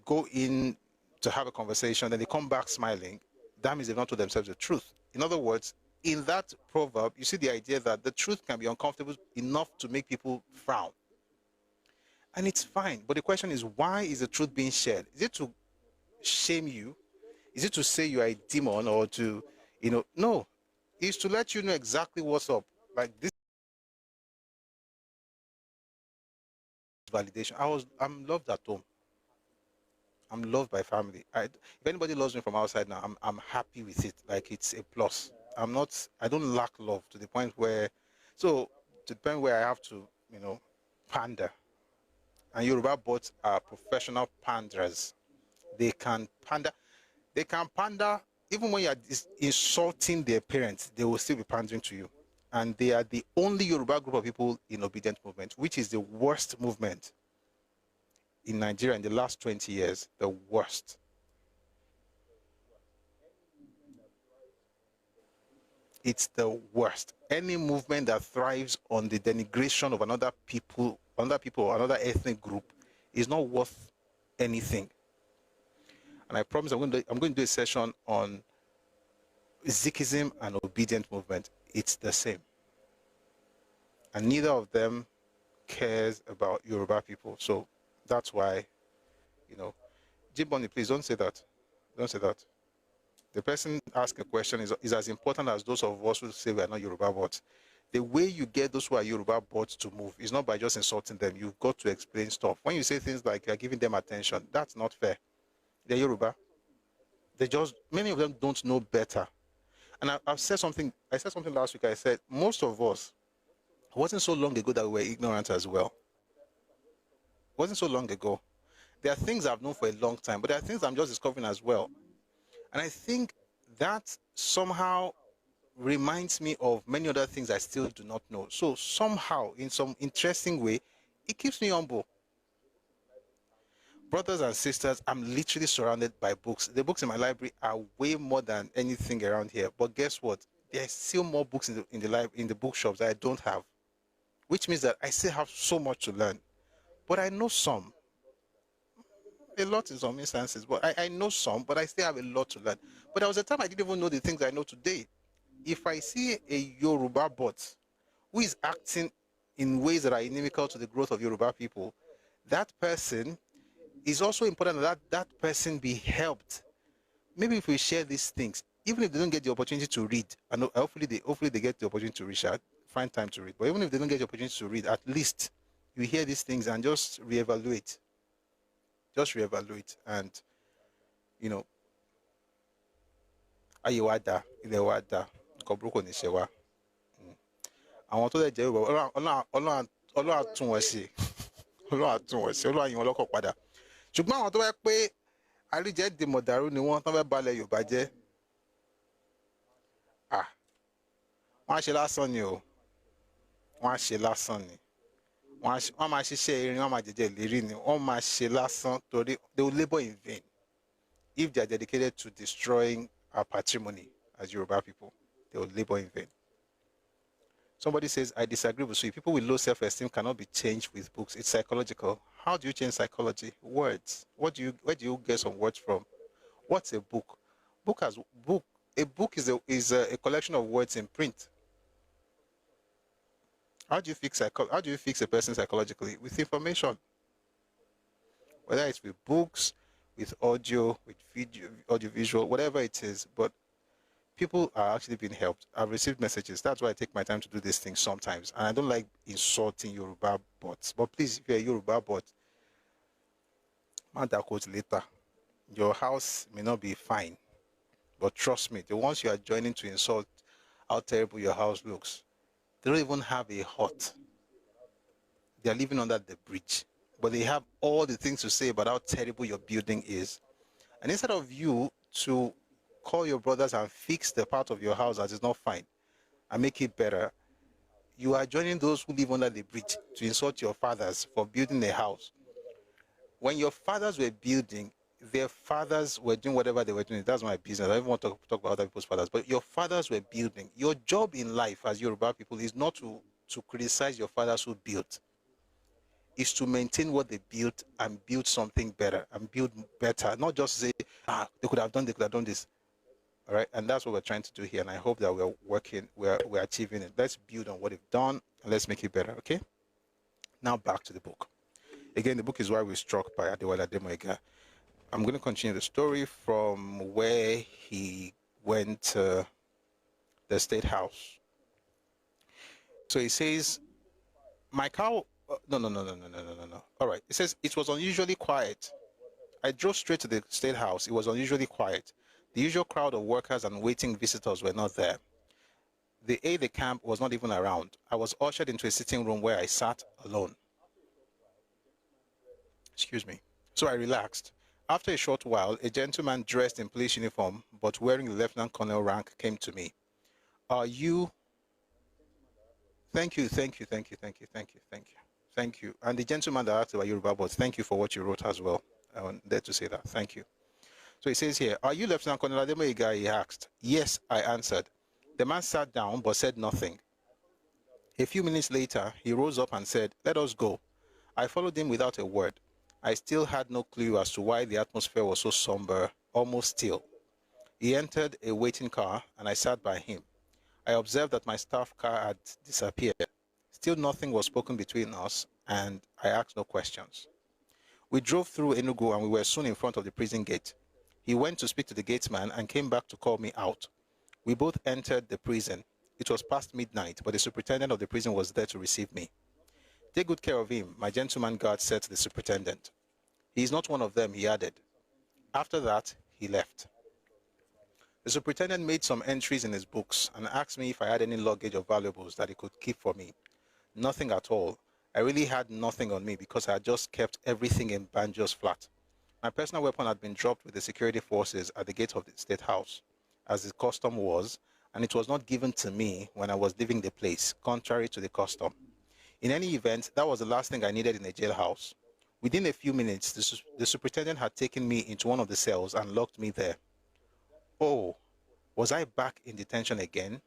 [SPEAKER 1] go in to have a conversation, then they come back smiling. That means they've not told themselves the truth. In other words, in that proverb, you see the idea that the truth can be uncomfortable enough to make people frown. And it's fine. But the question is, why is the truth being shared? Is it to shame you? Is it to say you are a demon or to, no. It's to let you know exactly what's up. Like this validation. I'm loved at home. I'm loved by family. If anybody loves me from outside now, I'm happy with it. Like it's a plus. I don't lack love to the point where I have to, pander. And Yoruba bots are professional panderers. They can pander. Even when you are insulting their parents, they will still be pandering to you. And they are the only Yoruba group of people in obedient movement, which is the worst movement in Nigeria in the last 20 years. The worst. It's the worst. Any movement that thrives on the denigration of another people, or another ethnic group is not worth anything. And I promise I'm going to do a session on Sikhism and obedient movement. It's the same. And neither of them cares about Yoruba people. So that's why, Jimboni, please don't say that. Don't say that. The person asking a question is as important as those of us who say we are not Yoruba bots. The way you get those who are Yoruba bots to move is not by just insulting them. You've got to explain stuff. When you say things like you're giving them attention, that's not fair. They're Yoruba. Many of them don't know better. And I said something last week. I said, most of us, it wasn't so long ago that we were ignorant as well. It wasn't so long ago. There are things I've known for a long time, but there are things I'm just discovering as well. And I think that somehow reminds me of many other things I still do not know. So somehow, in some interesting way, it keeps me humble. Brothers and sisters, I'm literally surrounded by books. The books in my library are way more than anything around here. But guess what? There's still more books in the bookshops that I don't have, which means that I still have so much to learn. But I know some. A lot in some instances, but I know some, but I still have a lot to learn. But there was a time I didn't even know the things I know today. If I see a Yoruba bot who is acting in ways that are inimical to the growth of Yoruba people, that person is also important that person be helped. Maybe if we share these things, even if they don't get the opportunity to read, and hopefully they get the opportunity to read, find time to read. But even if they don't get the opportunity to read, at least you hear these things and just reevaluate. Just reevaluate, and ayé wa dá, ilé wa dá, nǹkan burúkú ní ṣe wá. Àwọn tó lè jẹ́ Yorùbá, Ọlọ́run á tún wọn ṣe, Ọlọ́run á yìn wọn lọ́kàn padà. Ṣùgbọ́n àwọn tó bá pé àríjẹ́ dìmọ̀dàrú ni wọ́n tán fẹ́ balẹ̀ Yorùbá jẹ́, wọ́n á ṣe lásán ni o, wọ́n á ṣe lásán ni. Wọ́n máa ṣiṣẹ́ irin, wọ́n máa jẹjẹ ìlérí ni, wọ́n máa ṣe lásán torí they will labor in vain if they are dedicated to destroying our patrimony as Yoruba people. They will labor in vain. Somebody says, I disagree with you. People with low self-esteem cannot be changed with books. It's psychological. How do you change psychology? Words. Where do you get some words from? What's a book? A book is a collection of words in print. How do you fix a person psychologically? With information. Whether it's with books, with audio, with video, audiovisual, whatever it is. But people are actually being helped. I've received messages. That's why I take my time to do these things sometimes. And I don't like insulting Yoruba bots. But please, if you're a Yoruba bot, man, that quote later. Your house may not be fine. But trust me, the ones you are joining to insult how terrible your house looks, they don't even have a hut. They are living under the bridge. But they have all the things to say about how terrible your building is. And instead of you to call your brothers and fix the part of your house that is not fine and make it better, you are joining those who live under the bridge to insult your fathers for building a house. When your fathers were building, their fathers were doing whatever they were doing. That's my business. I don't want to talk about other people's fathers. But your fathers were building. Your job in life as Yoruba people is not to criticize your fathers who built. It's to maintain what they built and build something better and build better. Not just say, they could have done this. All right? And that's what we're trying to do here. And I hope that we're achieving it. Let's build on what they've done and let's make it better. Okay? Now back to the book. Again, the book is Why We're Struck by Adewale Ademoyega. I'm going to continue the story from where he went to the State House. So he says, my cow... No. All right. It says, it was unusually quiet. I drove straight to the State House. It was unusually quiet. The usual crowd of workers and waiting visitors were not there. The aide-de-camp was not even around. I was ushered into a sitting room where I sat alone. Excuse me. So I relaxed. After a short while, a gentleman dressed in police uniform but wearing the lieutenant colonel rank came to me. Are you... Thank you. And the gentleman that asked about Yoruba bots, thank you for what you wrote as well. I want there to say that. Thank you. So he says here, are you Lieutenant Colonel Ademoyega? He asked. Yes, I answered. The man sat down but said nothing. A few minutes later, he rose up and said, "Let us go." I followed him without a word. I still had no clue as to why the atmosphere was so somber, almost still. He entered a waiting car and I sat by him. I observed that my staff car had disappeared. Still nothing was spoken between us and I asked no questions. We drove through Enugu and we were soon in front of the prison gate. He went to speak to the gatesman and came back to call me out. We both entered the prison. It was past midnight, but the superintendent of the prison was there to receive me. "Take good care of him," my gentleman guard said to the superintendent. "He is not one of them," he added. After that, he left. The superintendent made some entries in his books and asked me if I had any luggage or valuables that he could keep for me. Nothing at all. I really had nothing on me because I had just kept everything in Banjo's flat. My personal weapon had been dropped with the security forces at the gate of the State House, as the custom was, and it was not given to me when I was leaving the place, contrary to the custom. In any event, that was the last thing I needed in a jailhouse. Within a few minutes, the superintendent had taken me into one of the cells and locked me there. Oh, was I back in detention again?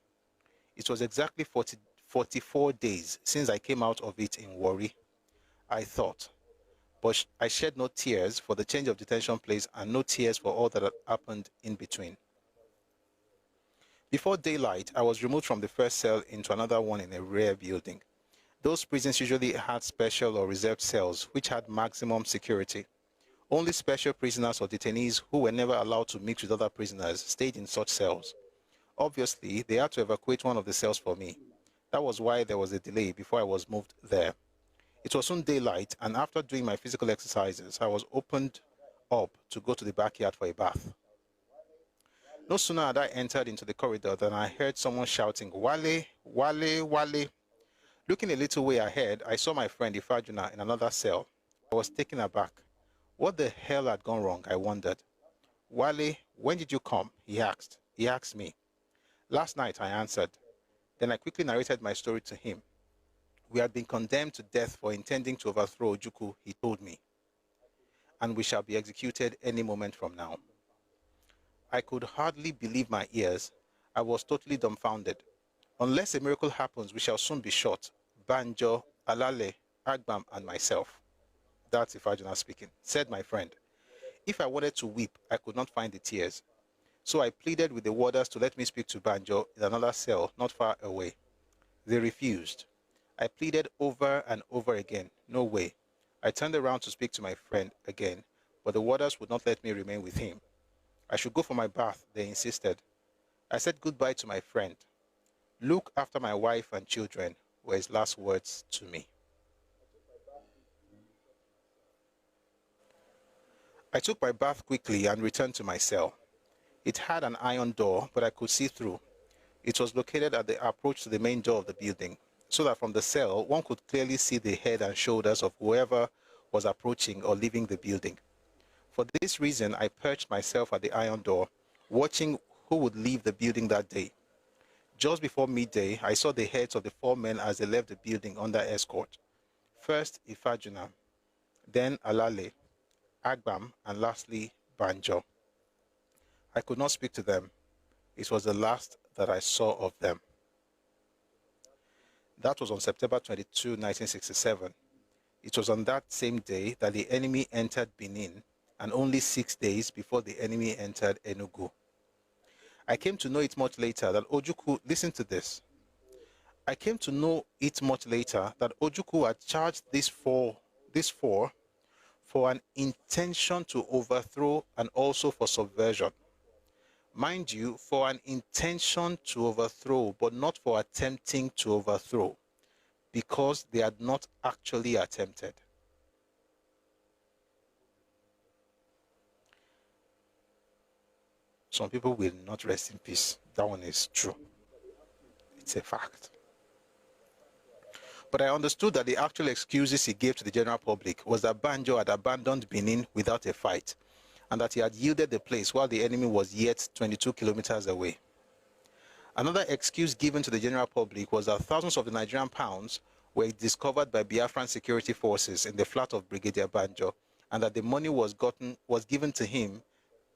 [SPEAKER 1] It was exactly 44 days since I came out of it in Warri, I thought. But I shed no tears for the change of detention place and no tears for all that had happened in between. Before daylight, I was removed from the first cell into another one in a rear building. Those prisons usually had special or reserved cells, which had maximum security. Only special prisoners or detainees who were never allowed to mix with other prisoners stayed in such cells. Obviously, they had to evacuate one of the cells for me. That was why there was a delay before I was moved there. It was soon daylight, and after doing my physical exercises, I was opened up to go to the backyard for a bath. No sooner had I entered into the corridor than I heard someone shouting, "Wale, Wale, Wale." Looking a little way ahead, I saw my friend Ifajuna in another cell. I was taken aback. What the hell had gone wrong, I wondered. "Wale, when did you come?" he asked. He asked me. "Last night," I answered. Then I quickly narrated my story to him. "We had been condemned to death for intending to overthrow Ojukwu," he told me, "and we shall be executed any moment from now." I could hardly believe my ears. I was totally dumbfounded. "Unless a miracle happens, we shall soon be shot. Banjo, Alale, Agbam, and myself." That's Ifajuna speaking, said my friend. If I wanted to weep, I could not find the tears. So I pleaded with the warders to let me speak to Banjo in another cell not far away. They refused. I pleaded over and over again. No way. I turned around to speak to my friend again, but the warders would not let me remain with him. I should go for my bath, they insisted. I said goodbye to my friend. "Look after my wife and children," were his last words to me. I took my bath quickly and returned to my cell. It had an iron door, but I could see through. It was located at the approach to the main door of the building, so that from the cell one could clearly see the head and shoulders of whoever was approaching or leaving the building. For this reason, I perched myself at the iron door, watching who would leave the building that day. Just before midday, I saw the heads of the 4 men as they left the building under escort. First Ifajuna, then Alale, Agbam, and lastly Banjo. I could not speak to them. It was the last that I saw of them. That was on September 22, 1967. It was on that same day that the enemy entered Benin, and only 6 days before the enemy entered Enugu. I came to know it much later that Ojukwu, listen to this. I came to know it much later that Ojukwu had charged these four for an intention to overthrow and also for subversion. Mind you, for an intention to overthrow, but not for attempting to overthrow, because they had not actually attempted. Some people will not rest in peace. That one is true. It's a fact. But I understood that the actual excuses he gave to the general public was that Banjo had abandoned Benin without a fight, and that he had yielded the place while the enemy was yet 22 kilometers away. Another excuse given to the general public was that thousands of the Nigerian pounds were discovered by Biafran security forces in the flat of Brigadier Banjo, and that the money was given to him,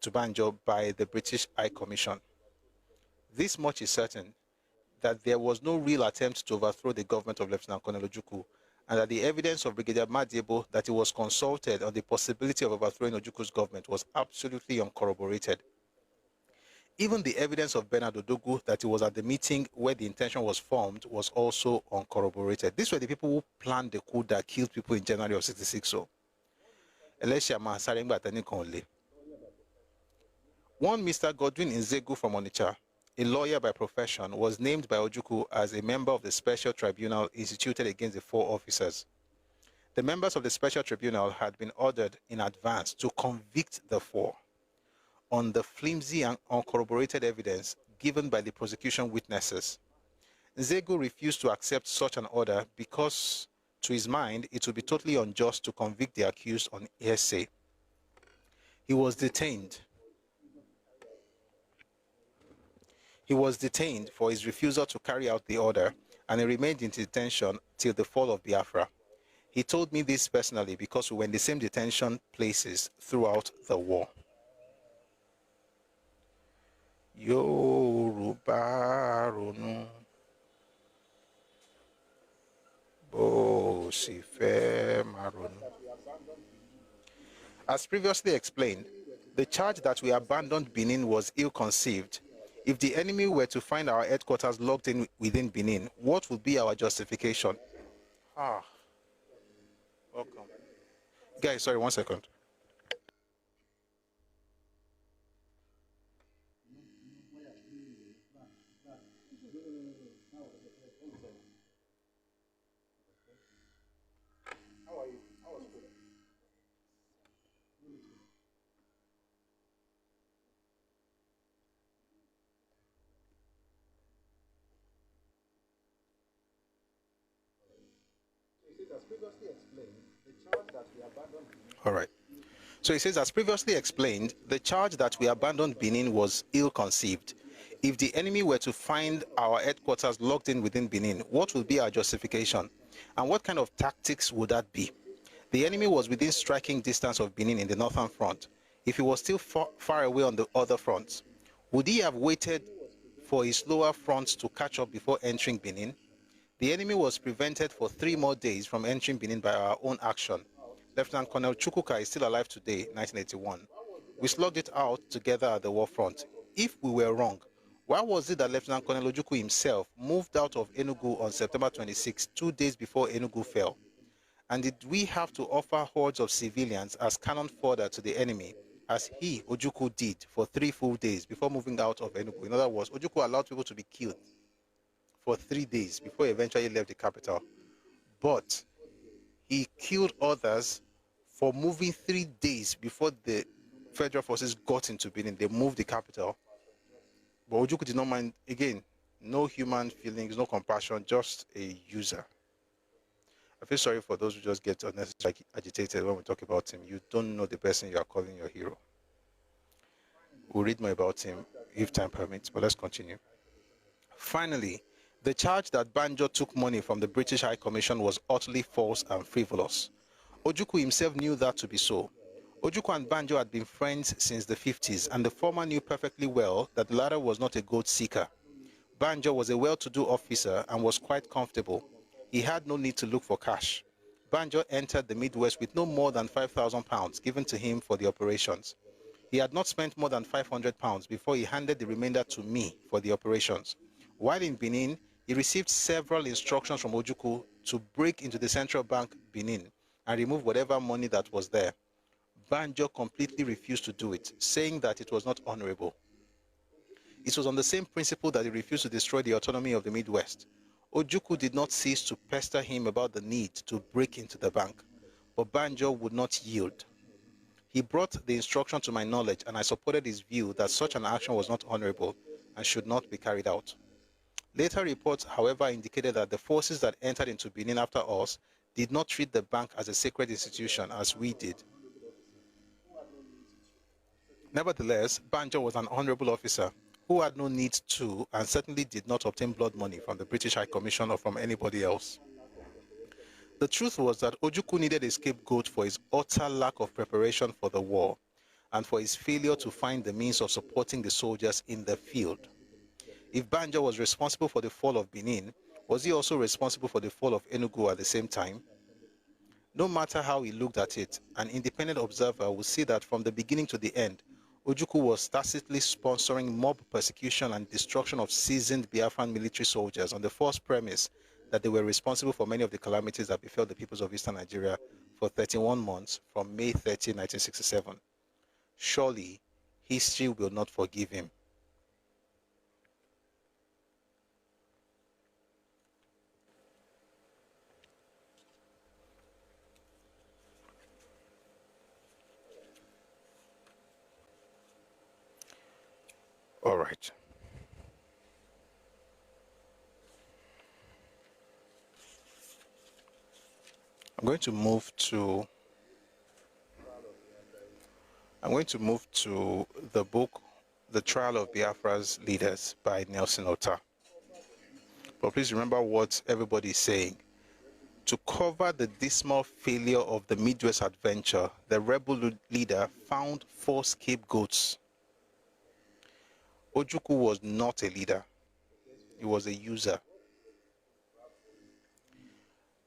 [SPEAKER 1] to Banjo, by the British High Commission. This much is certain. that there was no real attempt to overthrow the government of Lieutenant Colonel Ojukwu, and that the evidence of Brigadier Madiebo that he was consulted on the possibility of overthrowing Ojukwu's government was absolutely uncorroborated. Even the evidence of Bernard Odogu that he was at the meeting where the intention was formed was also uncorroborated. These were the people who planned the coup that killed people in January of 66. So, one Mr. Godwin Nzegu from Onitsha, a lawyer by profession, was named by Ojukwu as a member of the special tribunal instituted against the 4 officers. The members of the special tribunal had been ordered in advance to convict the 4 on the flimsy and uncorroborated evidence given by the prosecution witnesses. Nzegu refused to accept such an order because, to his mind, it would be totally unjust to convict the accused on hearsay. He was detained. He was detained for his refusal to carry out the order, and he remained in detention till the fall of Biafra. He told me this personally because we were in the same detention places throughout the war. Yoruba ronu bo si fe maronu. As previously explained, the charge that we abandoned Benin was ill-conceived. If the enemy were to find our headquarters locked in within Benin, what would be our justification? Welcome. Guys, sorry, 1 second. All right. So he says, as previously explained, the charge that we abandoned Benin was ill-conceived. If the enemy were to find our headquarters locked in within Benin, what would be our justification? And what kind of tactics would that be? The enemy was within striking distance of Benin in the northern front. If he was still far away on the other fronts, would he have waited for his lower fronts to catch up before entering Benin? The enemy was prevented for 3 more days from entering Benin by our own action. Lieutenant Colonel Chukwuka is still alive today, 1981. We slugged it out together at the war front. If we were wrong, why was it that Lieutenant Colonel Ojukwu himself moved out of Enugu on September 26, 2 days before Enugu fell? And did we have to offer hordes of civilians as cannon fodder to the enemy, as he, Ojukwu, did for 3 full days before moving out of Enugu? In other words, Ojukwu allowed people to be killed for 3 days before he eventually left the capital. But he killed others for moving 3 days before the federal forces got into Benin. They moved the capital. But Ojukwu did not mind. Again, no human feelings, no compassion, just a user. I feel sorry for those who just get unnecessarily agitated when we talk about him. You don't know the person you are calling your hero. We'll read more about him if time permits, but let's continue. Finally, the charge that Banjo took money from the British High Commission was utterly false and frivolous. Ojukwu himself knew that to be so. Ojukwu and Banjo had been friends since the 50s, and the former knew perfectly well that the latter was not a gold seeker. Banjo was a well-to-do officer and was quite comfortable. He had no need to look for cash. Banjo entered the Midwest with no more than £5,000 given to him for the operations. He had not spent more than £500 before he handed the remainder to me for the operations. While in Benin, he received several instructions from Ojukwu to break into the central bank, Benin, and remove whatever money that was there. Banjo completely refused to do it, saying that it was not honorable. It was on the same principle that he refused to destroy the autonomy of the Midwest. Ojukwu did not cease to pester him about the need to break into the bank, but Banjo would not yield. He brought the instruction to my knowledge, and I supported his view that such an action was not honorable and should not be carried out. Later reports, however, indicated that the forces that entered into Benin after us did not treat the bank as a sacred institution as we did. Nevertheless, Banjo was an honorable officer who had no need to and certainly did not obtain blood money from the British High Commission or from anybody else. The truth was that Ojukwu needed a scapegoat for his utter lack of preparation for the war and for his failure to find the means of supporting the soldiers in the field. If Banjo was responsible for the fall of Benin, was he also responsible for the fall of Enugu at the same time? No matter how he looked at it, an independent observer will see that from the beginning to the end, Ojukwu was tacitly sponsoring mob persecution and destruction of seasoned Biafran military soldiers on the false premise that they were responsible for many of the calamities that befell the peoples of Eastern Nigeria for 31 months from May 30, 1967. Surely, history will not forgive him. All right. I'm going to move to the book, The Trial of Biafra's Leaders by Nelson Otta. But please remember what everybody is saying. To cover the dismal failure of the Midwest adventure, the rebel leader found 4 scapegoats. Ojukwu was not a leader. He was a user.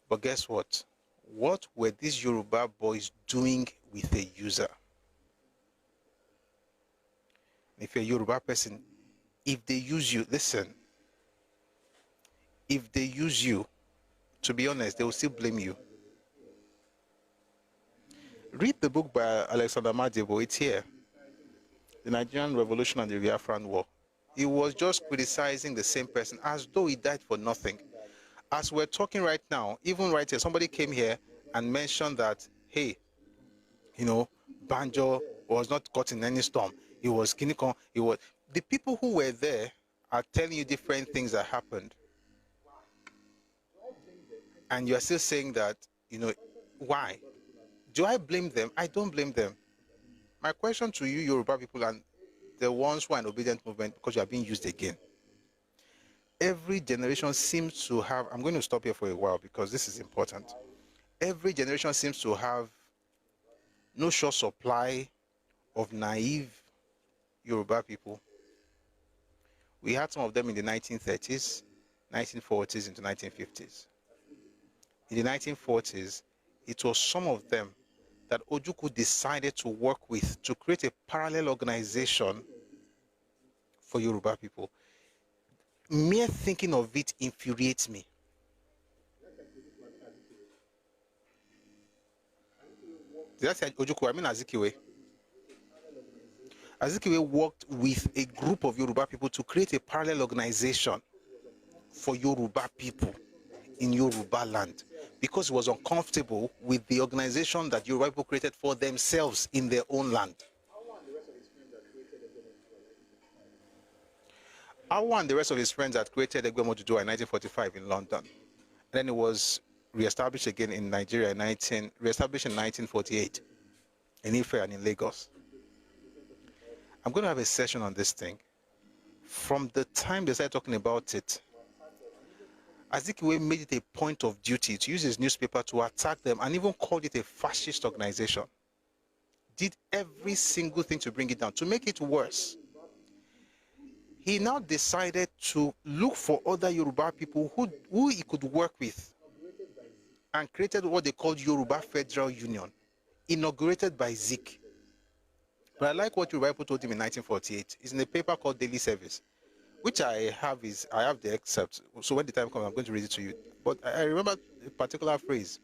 [SPEAKER 1] But guess what? What were these Yoruba boys doing with a user? If you're a Yoruba person, if they use you, listen, if they use you, to be honest, they will still blame you. Read the book by Alexander Madebo, it's here. The Nigerian Revolution and the Biafran War. He was just criticizing the same person as though he died for nothing. As we're talking right now, even right here, somebody came here and mentioned that, hey, Banjo was not caught in any storm. He was Kinikon. The people who were there are telling you different things that happened. And you're still saying that, why? Do I blame them? I don't blame them. My question to you, Yoruba people, and the ones who are in obedient movement, because you are being used again. Every generation seems to have, I'm going to stop here for a while because this is important. Every generation seems to have no short supply of naive Yoruba people. We had some of them in the 1930s, 1940s into 1950s. In the 1940s, it was some of them that Ojukwu decided to work with to create a parallel organization for Yoruba people. Mere thinking of it infuriates me. Did I say Ojukwu? I mean Azikiwe. Azikiwe worked with a group of Yoruba people to create a parallel organization for Yoruba people in Yoruba land because he was uncomfortable with the organization that Yoruba people created for themselves in their own land. Awa and the rest of his friends had created Egbemo Oduduwa in 1945 in London. And then it was re-established again in Nigeria, re-established in 1948 in Ife and in Lagos. I'm going to have a session on this thing. From the time they started talking about it, Azikiwe made it a point of duty to use his newspaper to attack them and even called it a fascist organization. Did every single thing to bring it down, to make it worse. He now decided to look for other Yoruba people who he could work with and created what they called Yoruba Federal Union, inaugurated by Zik. But I like what Yoruba people told him in 1948. It's in a paper called Daily Service, which I have the excerpt. So when the time comes, I'm going to read it to you. But I remember a particular phrase.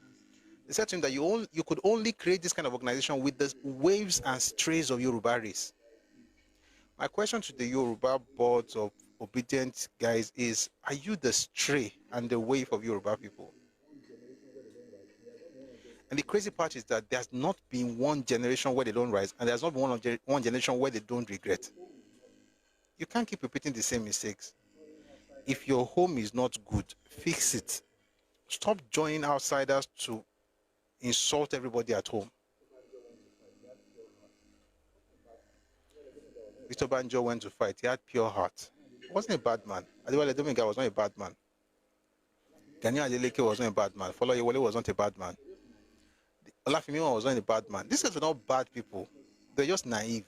[SPEAKER 1] They said to him that you could only create this kind of organization with the waves and strays of Yoruba race. My question to the Yoruba boards of obedient guys is, are you the stray and the wave of Yoruba people? And the crazy part is that there's not been one generation where they don't rise, and there's not been one generation where they don't regret. You can't keep repeating the same mistakes. If your home is not good, fix it. Stop joining outsiders to insult everybody at home. Mr. Banjo went to fight. He had pure heart. He wasn't a bad man. Adewale Dominga was not a bad man. Gani Adeleke was not a bad man. Folo Yewole was not a bad man. Olafimiwa was not a bad man. These guys were not bad people. They're just naive.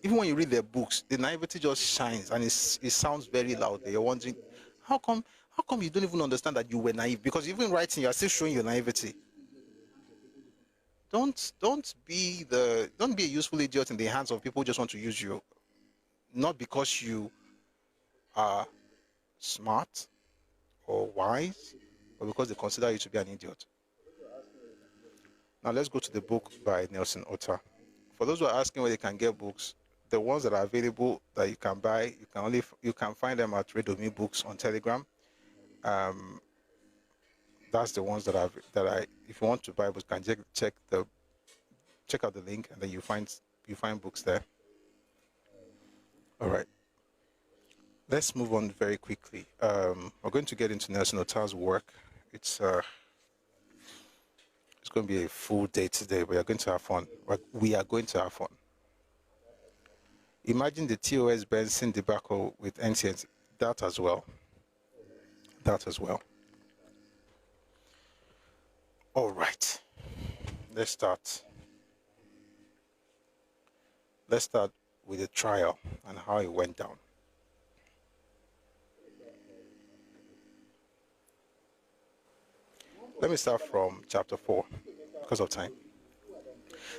[SPEAKER 1] even when you read their books, the naivety just shines and it sounds very loud. You're wondering, how come you don't even understand that you were naive? Because even writing, you're still showing your naivety. Don't be a useful idiot in the hands of people who just want to use you, not because you are smart or wise, but because they consider you to be an idiot. Now let's go to the book by Nelson Otta. For those who are asking where they can get books, the ones that are available that you can buy, you can find them at Redomi Books on Telegram. That's the ones that I. If you want to buy books, can check out the link, and then you find books there. All right. Let's move on very quickly. We're going to get into Nelson Otta's work. It's going to be a full day today. We are going to have fun. We are going to have fun. Imagine the TOS Benson debacle with NCNC. That as well. All right. Let's start. Let's start with the trial and how it went down. Let me start from chapter 4 because of time.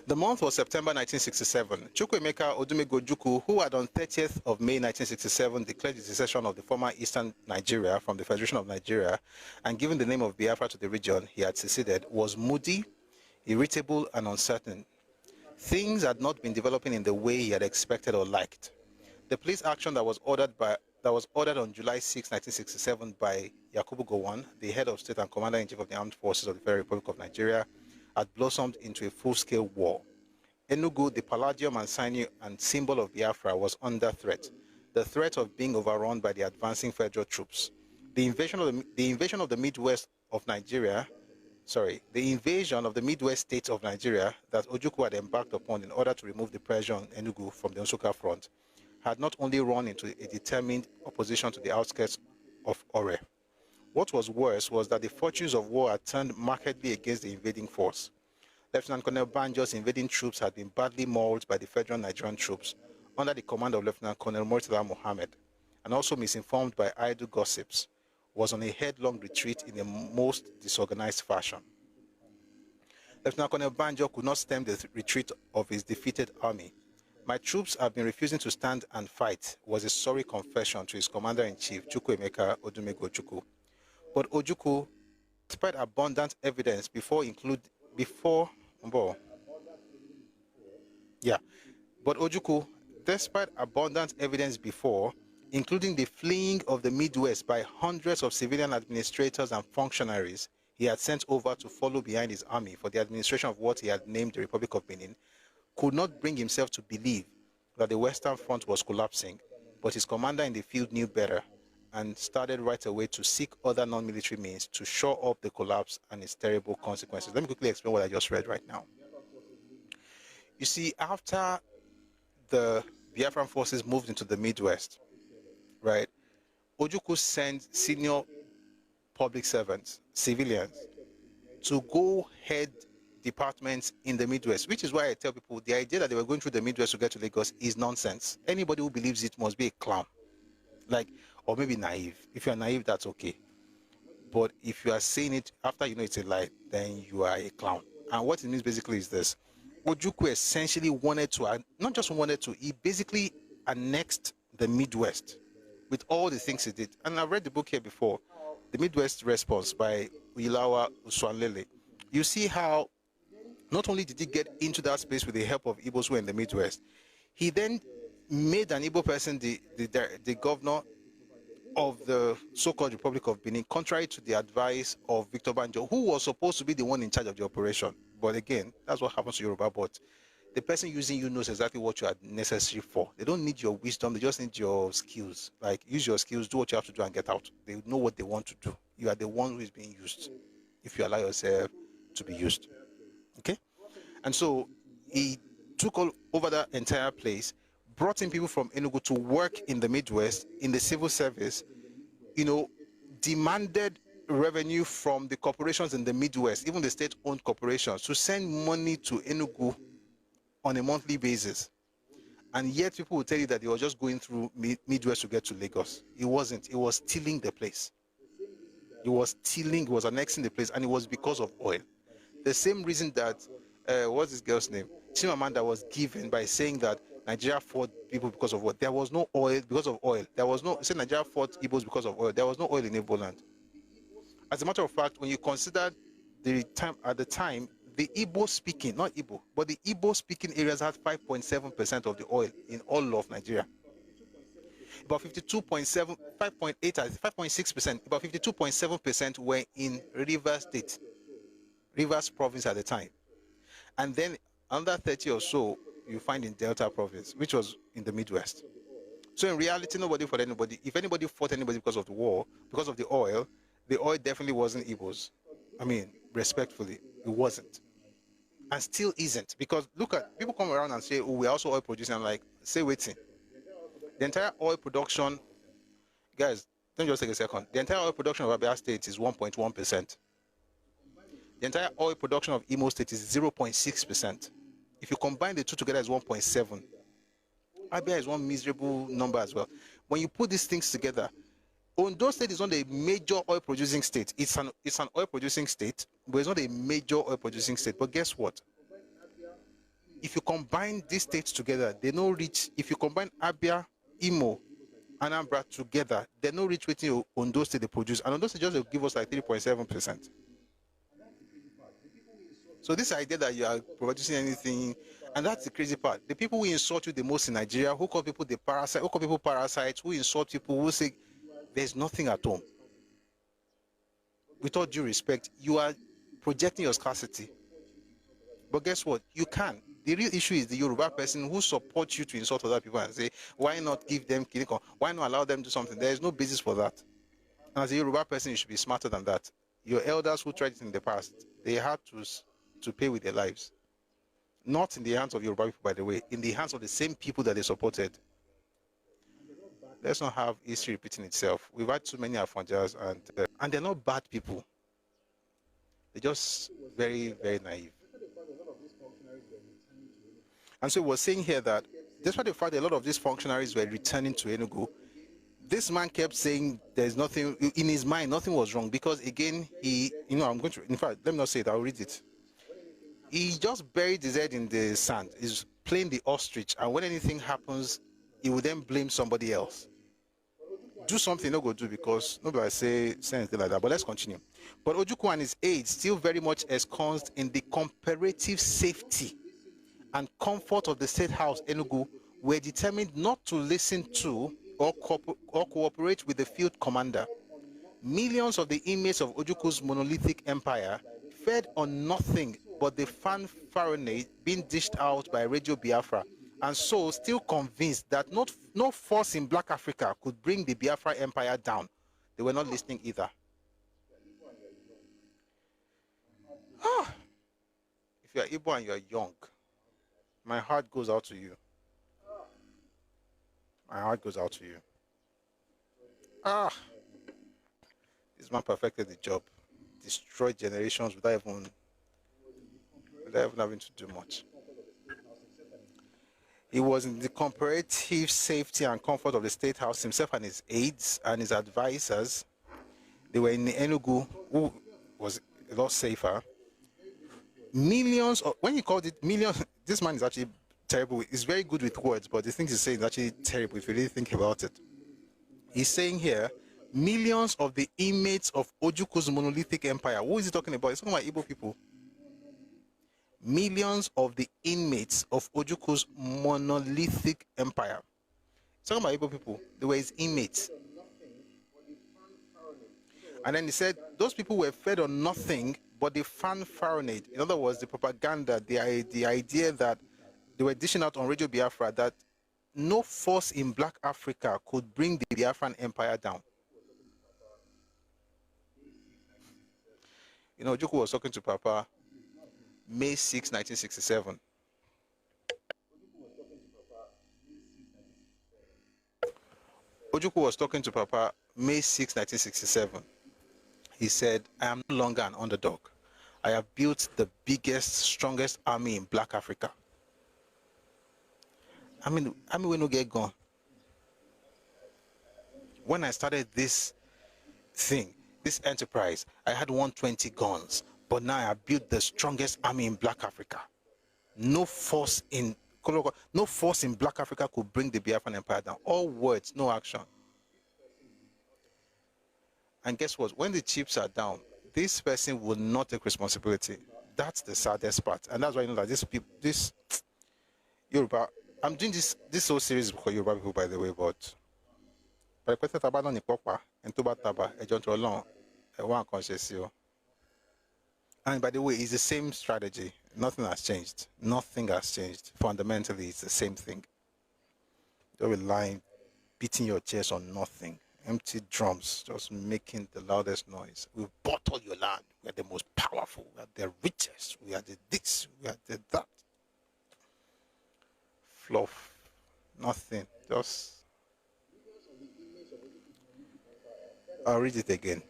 [SPEAKER 1] The month was September 1967. Chukwuemeka Odumegwu Ojukwu, who had on 30th of May 1967 declared the secession of the former Eastern Nigeria from the Federation of Nigeria and given the name of Biafra to the region he had seceded, was moody, irritable, and uncertain. Things had not been developing in the way he had expected or liked. The police action that was ordered on July 6, 1967 by Yakubu Gowon, the head of state and commander-in-chief of the armed forces of the Federal Republic of Nigeria, had blossomed into a full-scale war. Enugu, the palladium and sinew and symbol of Biafra, was under threat. The threat of being overrun by the advancing federal troops. The invasion of the Midwest states of Nigeria that Ojukwu had embarked upon in order to remove the pressure on Enugu from the Nsukka front had not only run into a determined opposition to the outskirts of Ore. What was worse was that the fortunes of war had turned markedly against the invading force. Lieutenant Colonel Banjo's invading troops had been badly mauled by the federal Nigerian troops under the command of Lieutenant Colonel Murtala Mohammed, and also misinformed by idle gossips, was on a headlong retreat in a most disorganized fashion. Lieutenant Colonel Banjo could not stem the retreat of his defeated army. "My troops have been refusing to stand and fight," was a sorry confession to his commander-in-chief, Chukwuemeka Odumegwu Ojukwu. But Ojukwu, despite abundant evidence including the fleeing of the Midwest by hundreds of civilian administrators and functionaries he had sent over to follow behind his army for the administration of what he had named the Republic of Benin, could not bring himself to believe that the Western Front was collapsing, but his commander in the field knew better and started right away to seek other non-military means to shore up the collapse and its terrible consequences. Let me quickly explain what I just read right now. You see, after the Biafran forces moved into the Midwest, right, Ojukwu sent senior public servants, civilians, to go head departments in the Midwest, which is why I tell people the idea that they were going through the Midwest to get to Lagos is nonsense. Anybody who believes it must be a clown, or maybe naive. If you're naive, that's okay. But if you are saying it after you know it's a lie, then you are a clown. And what it means basically is this. Ojukwu essentially he basically annexed the Midwest with all the things he did. And I've read the book here before, The Midwest Response by Uyilawa Uswanlele. You see how not only did he get into that space with the help of Igbos who were in the Midwest, he then made an Igbo person the governor of the so-called Republic of Benin, contrary to the advice of Victor Banjo, who was supposed to be the one in charge of the operation. But again, that's what happens to Yoruba. But the person using you knows exactly what you are necessary for. They don't need your wisdom. They just need your skills. Like, use your skills, do what you have to do, and get out. They know what they want to do. You are the one who is being used if you allow yourself to be used. Okay? And so he took over that entire place, brought in people from Enugu to work in the Midwest, in the civil service, demanded revenue from the corporations in the Midwest, even the state-owned corporations, to send money to Enugu on a monthly basis. And yet people will tell you that they were just going through Midwest to get to Lagos. It wasn't. It was stealing the place. It was stealing, it was annexing the place, and it was because of oil. The same reason that, what's this girl's name? Chimamanda was given by saying that Nigeria fought people because of what? There was no oil because of oil. There was no, say Nigeria fought Igbos because of oil. There was no oil in Igbo land. As a matter of fact, when you consider the time, at the time, the Igbo speaking, not Igbo, but the Igbo speaking areas had 5.7% of the oil in all of Nigeria. About 52.7, 5.8, 5.6%, about 52.7% were in Rivers State, Rivers Province at the time. And then under 30 or so, you find in Delta Province, which was in the Midwest. So in reality, nobody fought anybody. If anybody fought anybody because of the war, because of the oil definitely wasn't Igbos. I mean, respectfully, it wasn't. And still isn't. Because look at, people come around and say, oh, we're also oil producing. I'm like, say waiting. The entire oil production, guys, don't just take a second. The entire oil production of Abia State is 1.1%. The entire oil production of Imo State is 0.6%. If you combine the two together, it's 1.7. Abia is one miserable number as well. When you put these things together, Ondo State is not a major oil producing state. It's an oil producing state, but it's not a major oil producing state. But guess what? If you combine these states together, they no reach. If you combine Abia, Imo, Anambra together, they no reach what Ondo State they produce, and Ondo State just give us like 3.7%. So this idea that you are producing anything, and that's the crazy part. The people who insult you the most in Nigeria, who call people the parasite, who call people parasites, who insult people, who say there's nothing at home. With all due respect, you are projecting your scarcity. But guess what? You can. The real issue is the Yoruba person who supports you to insult other people and say, why not give them Kiriko? Why not allow them to do something? There is no basis for that. And as a Yoruba person, you should be smarter than that. Your elders who tried it in the past, they had to pay with their lives. Not in the hands of Yoruba people, by the way, in the hands of the same people that they supported. Let's not have history repeating itself. We've had too many Afonjas, and they're not bad people. They're just very, very naive. And so we're saying here that despite the fact that a lot of these functionaries were returning to Enugu, this man kept saying there's nothing, in his mind, nothing was wrong, because again, I'm going to, in fact, let me not say it, I'll read it. He just buried his head in the sand. He's playing the ostrich, and when anything happens, he will then blame somebody else. Do something, no go do, because nobody say anything like that, but let's continue. But Ojukwu and his aides, still very much ensconced in the comparative safety and comfort of the State House, Enugu, were determined not to listen to or cooperate with the field commander. Millions of the inmates of Ojukwu's monolithic empire fed on nothing but the fanfaronade being dished out by Radio Biafra, and so still convinced that no force in Black Africa could bring the Biafra empire down. They were not listening either. If you are Igbo and you are young, my heart goes out to you. My heart goes out to you. This man perfected the job. Destroyed generations without even having to do much. He was in the comparative safety and comfort of the State House, himself and his aides and his advisors. They were in Enugu, who was a lot safer. Millions of, when you called it millions, this man is actually terrible. He's very good with words, but the things he's saying is actually terrible if you really think about it. He's saying here, millions of the inmates of Ojukwu's monolithic empire. Who is he talking about? He's talking about Igbo people. Millions of the inmates of Ojukwu's monolithic empire. He's talking about Igbo people. They were his inmates. And then he said, those people were fed on nothing but the fanfaronade. In other words, the propaganda, the idea that they were dishing out on Radio Biafra that no force in Black Africa could bring the Biafran empire down. You know, Ojukwu was talking to Papa May 6, 1967. Ojukwu was talking to Papa May 6, 1967. He said, I am no longer an underdog. I have built the biggest, strongest army in Black Africa. I mean, we no get gone. When I started this thing, this enterprise, I had 120 guns, but now I built the strongest army in Black Africa. No force in Black Africa could bring the Biafran Empire down. All words, no action. And guess what? When the chips are down, this person will not take responsibility. That's the saddest part. And that's why you know that this Yoruba, I'm doing this whole series because Yoruba people, by the way, but and by the way, it's the same strategy. Nothing has changed. Nothing has changed. Fundamentally, it's the same thing. Don't be lying, beating your chest on nothing. Empty drums, just making the loudest noise. We've bought all your land. We are the most powerful. We are the richest. We are the this. We are the that. Fluff. Nothing. Just. I'll read it again.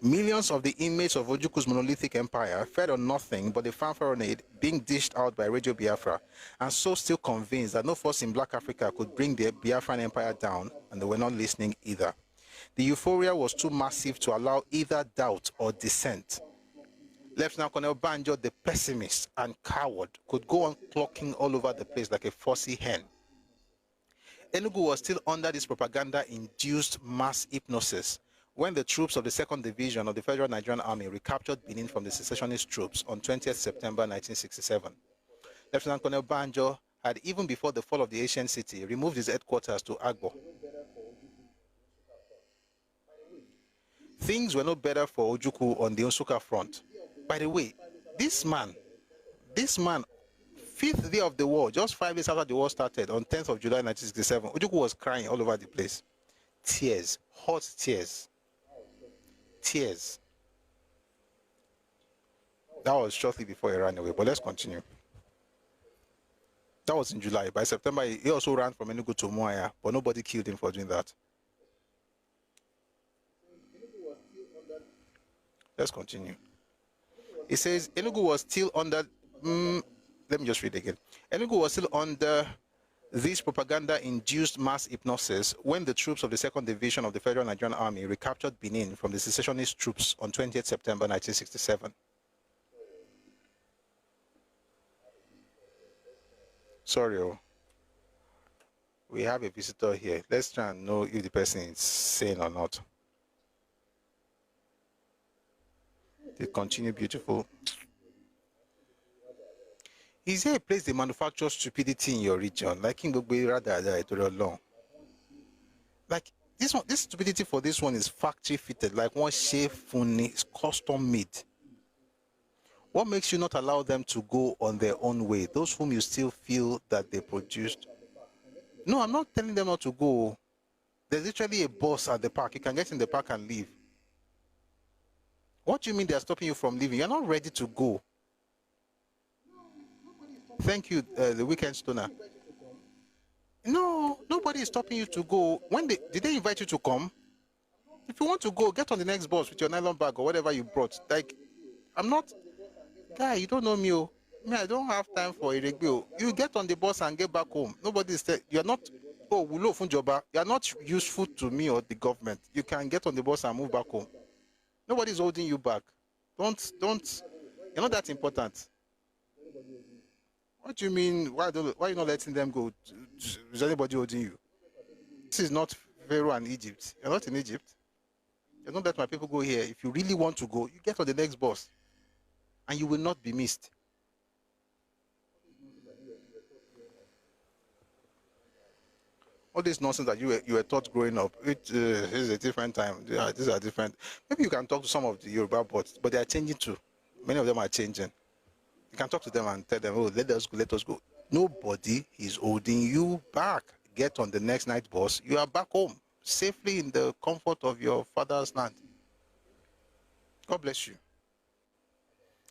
[SPEAKER 1] Millions of the inmates of Ojuku's monolithic empire fed on nothing but the fanfaronade being dished out by Radio Biafra, and so still convinced that no force in Black Africa could bring the Biafran empire down, and they were not listening either. The euphoria was too massive to allow either doubt or dissent. Lieutenant Colonel Banjo, the pessimist and coward, could go on clocking all over the place like a fussy hen. Enugu was still under this propaganda-induced mass hypnosis when the troops of the 2nd Division of the Federal Nigerian Army recaptured Benin from the secessionist troops on 20th September 1967. Lieutenant Colonel Banjo had, even before the fall of the ancient city, removed his headquarters to Agbo. Things were no better for Ojuku on the Nsukka front. By the way, this man, 5th day of the war, just 5 days after the war started, on 10th of July 1967, Ojuku was crying all over the place. Tears, hot tears. Tears. That was shortly before he ran away, but let's continue. That was in July. By September, he also ran from Enugu to Umuahia, but nobody killed him for doing that. Let's continue. It says Enugu was still under. Let me just read again. Enugu was still under this propaganda-induced mass hypnosis when the troops of the 2nd Division of the Federal Nigerian Army recaptured Benin from the secessionist troops on 20th September 1967. Sorry, we have a visitor here. Let's try and know if the person is sane or not. They continue beautiful. Is there a place they manufacture stupidity in your region? Like like this stupidity for this one is factory fitted, like one chef is custom made. What makes you not allow them to go on their own way? Those whom you still feel that they produced. No, I'm not telling them not to go. There's literally a bus at the park. You can get in the park and leave. What do you mean they're stopping you from leaving? You're not ready to go. Thank you, the weekend stoner. No, nobody is stopping you to go. Did they invite you to come? If you want to go, get on the next bus with your nylon bag or whatever you brought. Like, I'm not, guy, you don't know me. Me, I don't have time for a review. You get on the bus and get back home. Nobody said you're not. Oh, you're not useful to me or the government. You can get on the bus and move back home. Nobody's holding you back. Don't. You're not that important. What do you mean? Why are you not letting them go? Is anybody holding you? This is not Pharaoh and Egypt. You're not in Egypt. You don't let my people go here. If you really want to go, you get on the next bus, and you will not be missed. All this nonsense that you were taught growing up, it is a different time. These are different. Maybe you can talk to some of the Yoruba bots, but they are changing too. Many of them are changing. You can talk to them and tell them, oh, let us go. Nobody is holding you back. Get on the next night bus. You are back home, safely in the comfort of your father's land. God bless you.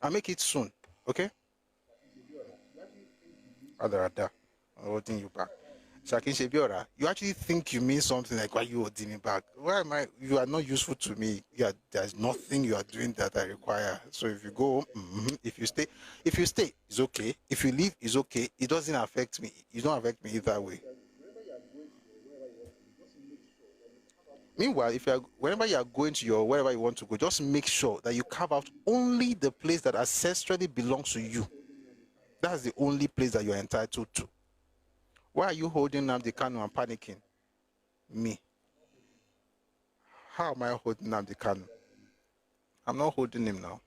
[SPEAKER 1] I'll make it soon, okay? Ada, holding you back. Shakin Shebiora, you actually think you mean something like, why you holding me back? Why am I? You are not useful to me. There's nothing you are doing that I require. So if you go, if you stay, it's okay. If you leave, it's okay. It doesn't affect me. It don't affect me either way. Meanwhile, whenever you are going to your wherever you want to go, just make sure that you carve out only the place that ancestrally belongs to you. That's the only place that you're entitled to. Why are you holding Nnamdi Kanu and panicking? Me. How am I holding Nnamdi Kanu? I'm not holding him now.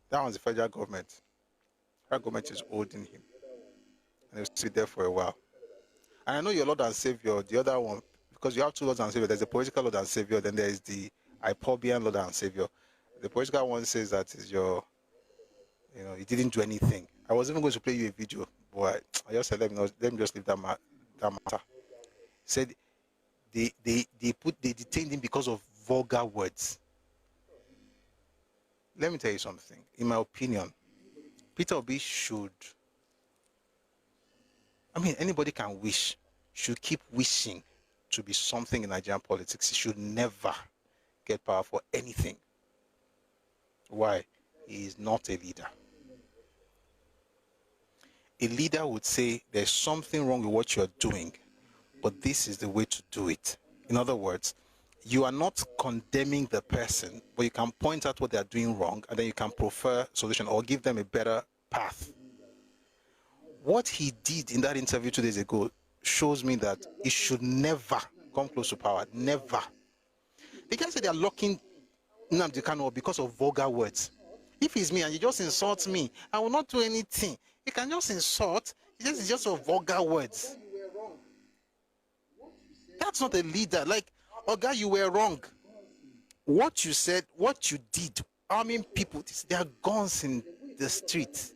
[SPEAKER 1] That one's the federal government. The federal government is holding him. And he'll sit there for a while. And I know your Lord and Savior, the other one, because you have two Lords and Savior. There's the political Lord and Savior, then there is the Ipobian Lord and Savior. The political one says that is your, he didn't do anything. I was even going to play you a video, but I just said, let me just leave that matter. Said they detained him because of vulgar words. Let me tell you something. In my opinion, Peter Obi should, anybody can wish, should keep wishing to be something in Nigerian politics. He should never get power for anything. Why? He is not a leader. A leader would say there's something wrong with what you're doing, but this is the way to do it. In other words, you are not condemning the person, but you can point out what they are doing wrong, and then you can prefer solution or give them a better path. What he did in that interview 2 days ago shows me that he should never come close to power. Never. The guy said they are locking Nnamdi Kanu up because of vulgar words. If it's me and you just insult me, I will not do anything. You can just insult. It's just of vulgar words. That's not a leader. Like, Oga, you were wrong. What you said, what you did, people, there are guns in the street.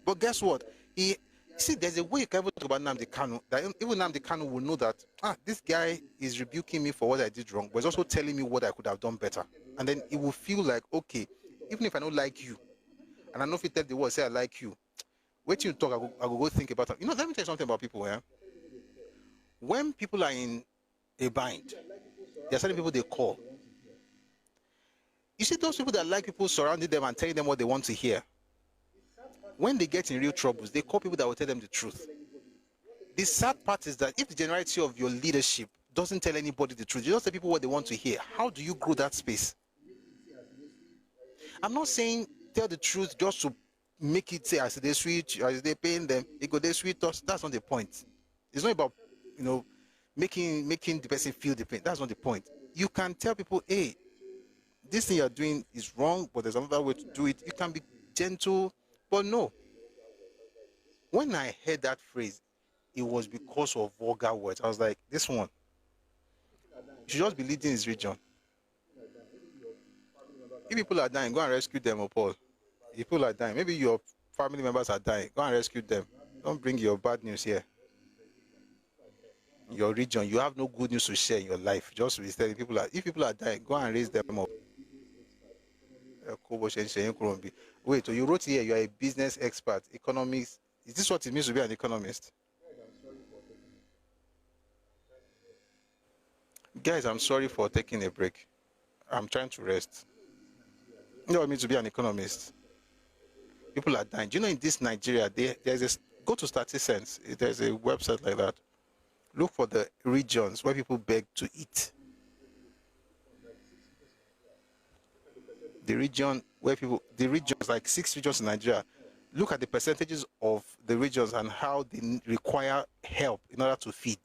[SPEAKER 1] But guess what? There's a way you can even talk about Nnamdi Kanu, that even Nnamdi Kanu will know that, this guy is rebuking me for what I did wrong, but he's also telling me what I could have done better. And then it will feel like, okay, even if I don't like you, and I know if you tell the world, say I like you, wait till you talk, I will go think about it. Let me tell you something about people, yeah? When people are in a bind, there are certain people they call. You see those people that like people surrounding them and telling them what they want to hear. When they get in real troubles, they call people that will tell them the truth. The sad part is that if the generality of your leadership doesn't tell anybody the truth, you just tell people what they want to hear, how do you grow that space? I'm not saying tell the truth just to make it say as they sweet, as they paying them, it go they sweet us. That's not the point. It's not about making the person feel the pain. That's not the point. You can tell people, hey, this thing you're doing is wrong, but there's another way to do it. You can be gentle, but no. When I heard that phrase, it was because of vulgar words. I was like, this one, you should just be leading his region. If people are dying, go and rescue them, Paul. If people are dying, maybe your family members are dying, go and rescue them. Don't bring your bad news here. Your region, you have no good news to share in your life. Just be telling people if people are dying, go and raise them up. Wait, so you wrote here you are a business expert, economist. Is this what it means to be an economist? Guys, I'm sorry for taking a break. I'm trying to rest. You know what it means to be an economist? People are dying. Do you know in this Nigeria, go to Statistics, there's a website like that. Look for the regions where people beg to eat. The regions, like 6 regions in Nigeria, look at the percentages of the regions and how they require help in order to feed.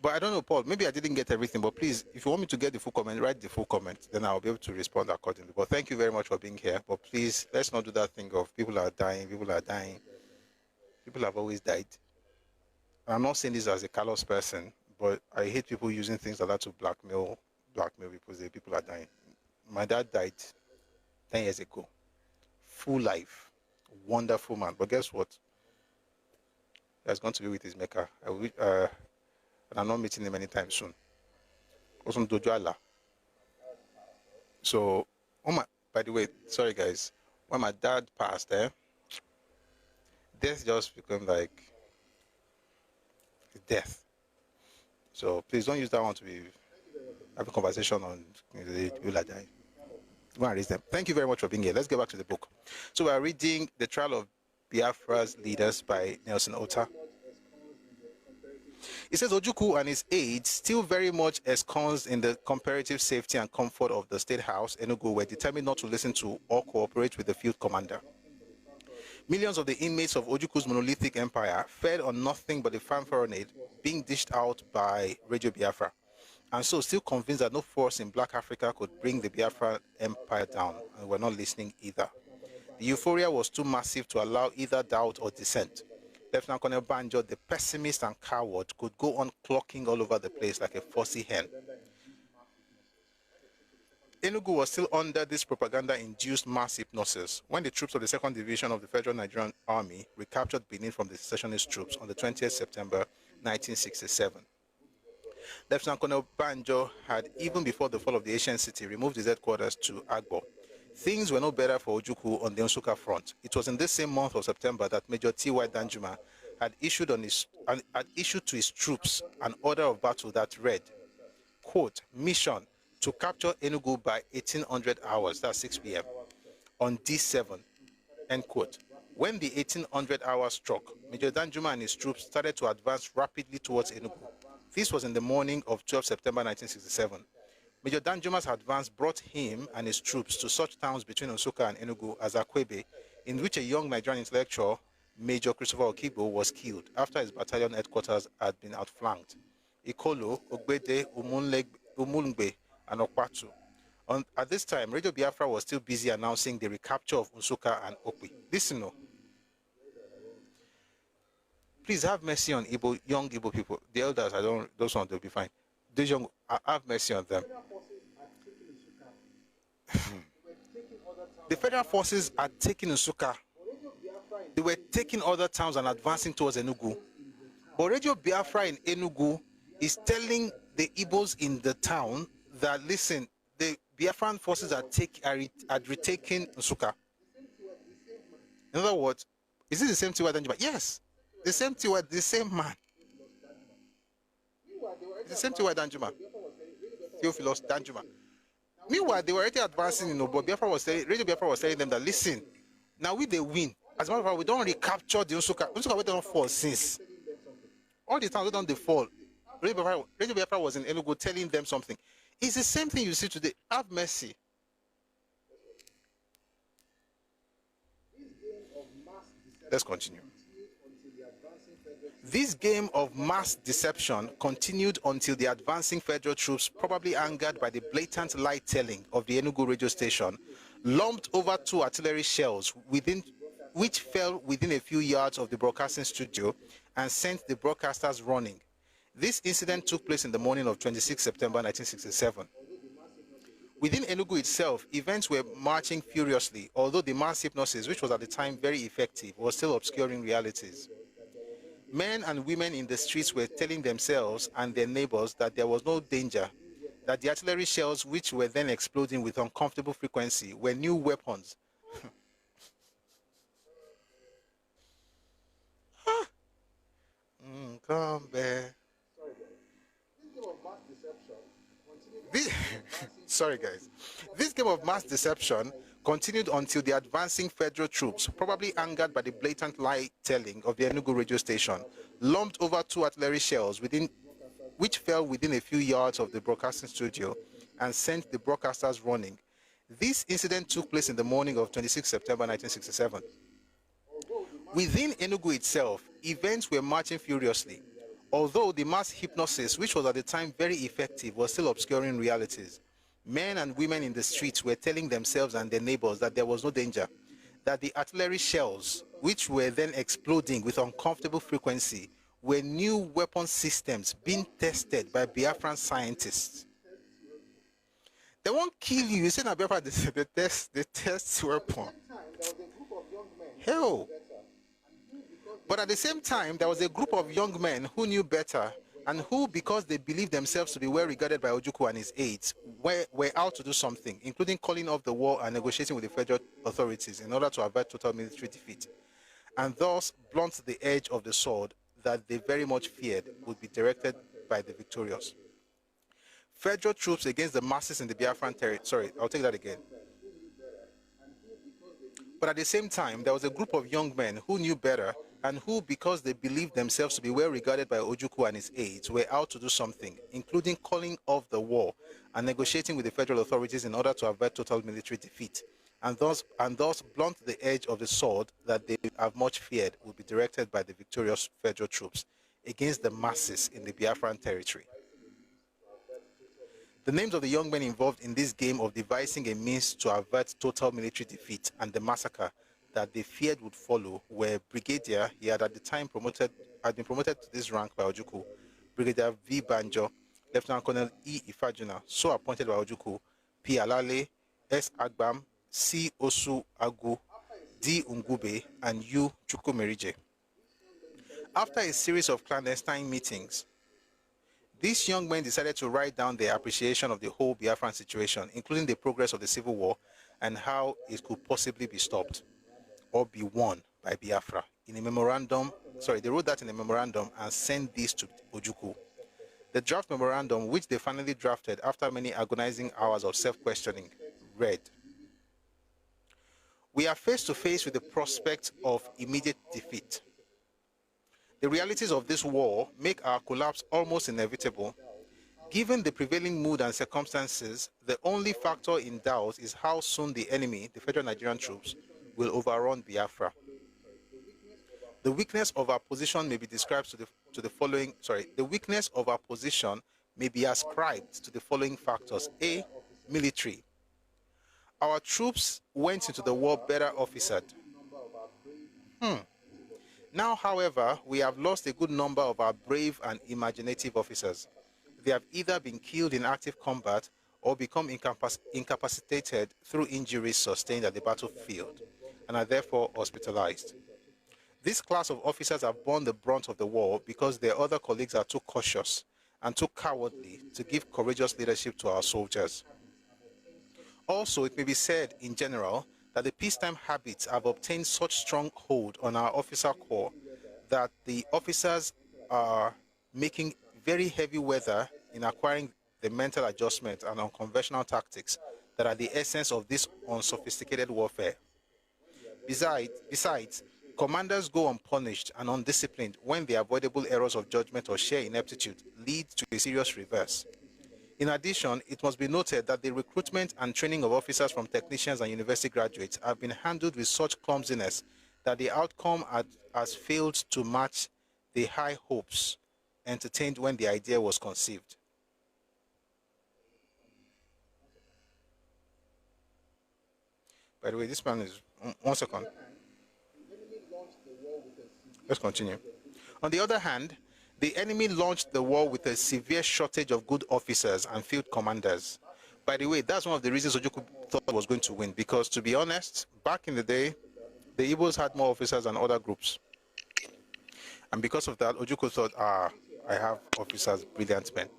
[SPEAKER 1] But I don't know, Paul, maybe I didn't get everything, but please, if you want me to get the full comment, write the full comment, then I'll be able to respond accordingly. But thank you very much for being here. But please, let's not do that thing of people are dying. People have always died. And I'm not saying this as a callous person, but I hate people using things like that to blackmail people. Say people are dying. My dad died 10 years ago. Full life. Wonderful man. But guess what? He's going to be with his maker. And I'm not meeting him anytime soon. So, by the way, sorry guys, when my dad passed, death just became like death. So please don't use that one to be having a conversation on the people that die. Go and raise them. Thank you very much for being here. Let's get back to the book. So we are reading The Trial of Biafra's Leaders by Nelson Otta. It says Ojukwu and his aides, still very much ensconced in the comparative safety and comfort of the State House, Enugu, were determined not to listen to or cooperate with the field commander. Millions of the inmates of Ojukwu's monolithic empire fed on nothing but the fanfaronade being dished out by Radio Biafra, and so still convinced that no force in Black Africa could bring the Biafra empire down, and were not listening either. The euphoria was too massive to allow either doubt or dissent. Lieutenant Colonel Banjo, the pessimist and coward, could go on clocking all over the place like a fussy hen. Enugu was still under this propaganda-induced mass hypnosis when the troops of the 2nd Division of the Federal Nigerian Army recaptured Benin from the secessionist troops on the 20th September 1967. Lieutenant Colonel Banjo had, even before the fall of the ancient city, removed his headquarters to Agbo. Things were no better for Ojukwu on the Nsukka front. It was in this same month of September that Major T.Y. Danjuma had issued to his troops an order of battle that read, quote, mission to capture Enugu by 1800 hours, that's 6 p.m., on D7, end quote. When the 1800 hours struck, Major Danjuma and his troops started to advance rapidly towards Enugu. This was in the morning of 12 September 1967. Major Danjuma's advance brought him and his troops to such towns between Nsukka and Enugu as Akwebe, in which a young Nigerian intellectual, Major Christopher Okigbo, was killed after his battalion headquarters had been outflanked. Ikolo, Ogbede, Umulngbe, and Okpatu. At this time, Radio Biafra was still busy announcing the recapture of Nsukka and Okpi. Listen, no. Please have mercy on young Igbo people. The elders, those ones, they'll be fine. Those young, have mercy on them. The federal forces are taking Nsukka. They were taking other towns and advancing towards Enugu. But Radio Biafra in Enugu is telling the Igbos in the town that, listen, the Biafran forces are retaking Nsukka. In other words, is it the same T.Y. Danjuma? Yes. The same T.Y., the same man. The same T.Y. Danjuma. Theophilus Danjuma. Meanwhile, they were already advancing, but Radio Biafra was telling them that, listen, now they win. As a matter of fact, we don't recapture the Nsukka. Nsukka we don't fall since. All the times we don't fall. Radio Biafra was in Enugu telling them something. It's the same thing you see today. Have mercy. Let's continue. This game of mass deception continued until the advancing federal troops, probably angered by the blatant lie-telling of the Enugu radio station, lumped over 2 artillery shells which fell within a few yards of the broadcasting studio and sent the broadcasters running. This incident took place in the morning of 26 September 1967. Within Enugu itself, events were marching furiously, although the mass hypnosis, which was at the time very effective, was still obscuring realities. Men and women in the streets were telling themselves and their neighbors that there was no danger, that the artillery shells, which were then exploding with uncomfortable frequency, were new weapons. Come back. Sorry, guys. This game of mass deception continued until the advancing federal troops, probably angered by the blatant lie-telling of the Enugu radio station, lumped over 2 artillery shells which fell within a few yards of the broadcasting studio and sent the broadcasters running. This incident took place in the morning of 26 September 1967. Within Enugu itself, events were marching furiously, although the mass hypnosis, which was at the time very effective, was still obscuring realities. Men and women in the streets were telling themselves and their neighbors that there was no danger, that the artillery shells, which were then exploding with uncomfortable frequency, were new weapon systems being tested by Biafran scientists. They won't kill you. You say na Biafra, the test weapon. Hell. But at the same time, there was a group of young men who knew better and who, because they believed themselves to be well regarded by Ojukwu and his aides, were out to do something, including calling off the war and negotiating with the federal authorities in order to avert total military defeat. and thus blunt the edge of the sword that they very much feared would be directed by the victorious. Federal troops against the masses in the Biafran territory. Sorry, I'll take that again. But at the same time, there was a group of young men who knew better and who, because they believed themselves to be well regarded by Ojukwu and his aides, were out to do something, including calling off the war and negotiating with the federal authorities in order to avert total military defeat, and thus blunt the edge of the sword that they have much feared would be directed by the victorious federal troops against the masses in the Biafran territory. The names of the young men involved in this game of devising a means to avert total military defeat and the massacre that they feared would follow were Brigadier, he had at the time been promoted to this rank by Ojukwu, Brigadier V. Banjo, Lieutenant Colonel E. Ifajuna, so appointed by Ojukwu, P. Alale, S. Agbam, C. Osu Agu, D. Ungube, and U. Chukwumerije. After a series of clandestine meetings, these young men decided to write down their appreciation of the whole Biafran situation, including the progress of the civil war and how it could possibly be stopped or be won by Biafra. In a memorandum, they wrote that in a memorandum and sent this to Ojukwu. The draft memorandum, which they finally drafted after many agonizing hours of self-questioning, read, "We are face to face with the prospect of immediate defeat. The realities of this war make our collapse almost inevitable. Given the prevailing mood and circumstances, the only factor in doubt is how soon the enemy, the Federal Nigerian troops, will overrun Biafra. The weakness of our position may be described to the following, the weakness of our position may be ascribed to the following factors. A, military. Our troops went into the war better officered. Now, however, we have lost a good number of our brave and imaginative officers. They have either been killed in active combat or become incapacitated through injuries sustained at the battlefield and are therefore hospitalized. This class of officers have borne the brunt of the war because their other colleagues are too cautious and too cowardly to give courageous leadership to our soldiers. Also, it may be said in general that the peacetime habits have obtained such strong hold on our officer corps that the officers are making very heavy weather in acquiring the mental adjustment and unconventional tactics that are the essence of this unsophisticated warfare. Besides, commanders go unpunished and undisciplined when the avoidable errors of judgment or sheer ineptitude lead to a serious reverse. In addition, it must be noted that the recruitment and training of officers from technicians and university graduates have been handled with such clumsiness that the outcome has failed to match the high hopes entertained when the idea was conceived. By the way, this man is... 1 second. Let's continue. On the other hand, the enemy launched the war with a severe shortage of good officers and field commanders. By the way, that's one of the reasons Ojukwu thought was going to win, because, to be honest, back in the day, the Igbos had more officers than other groups. And because of that, Ojukwu thought, I have officers, brilliant men.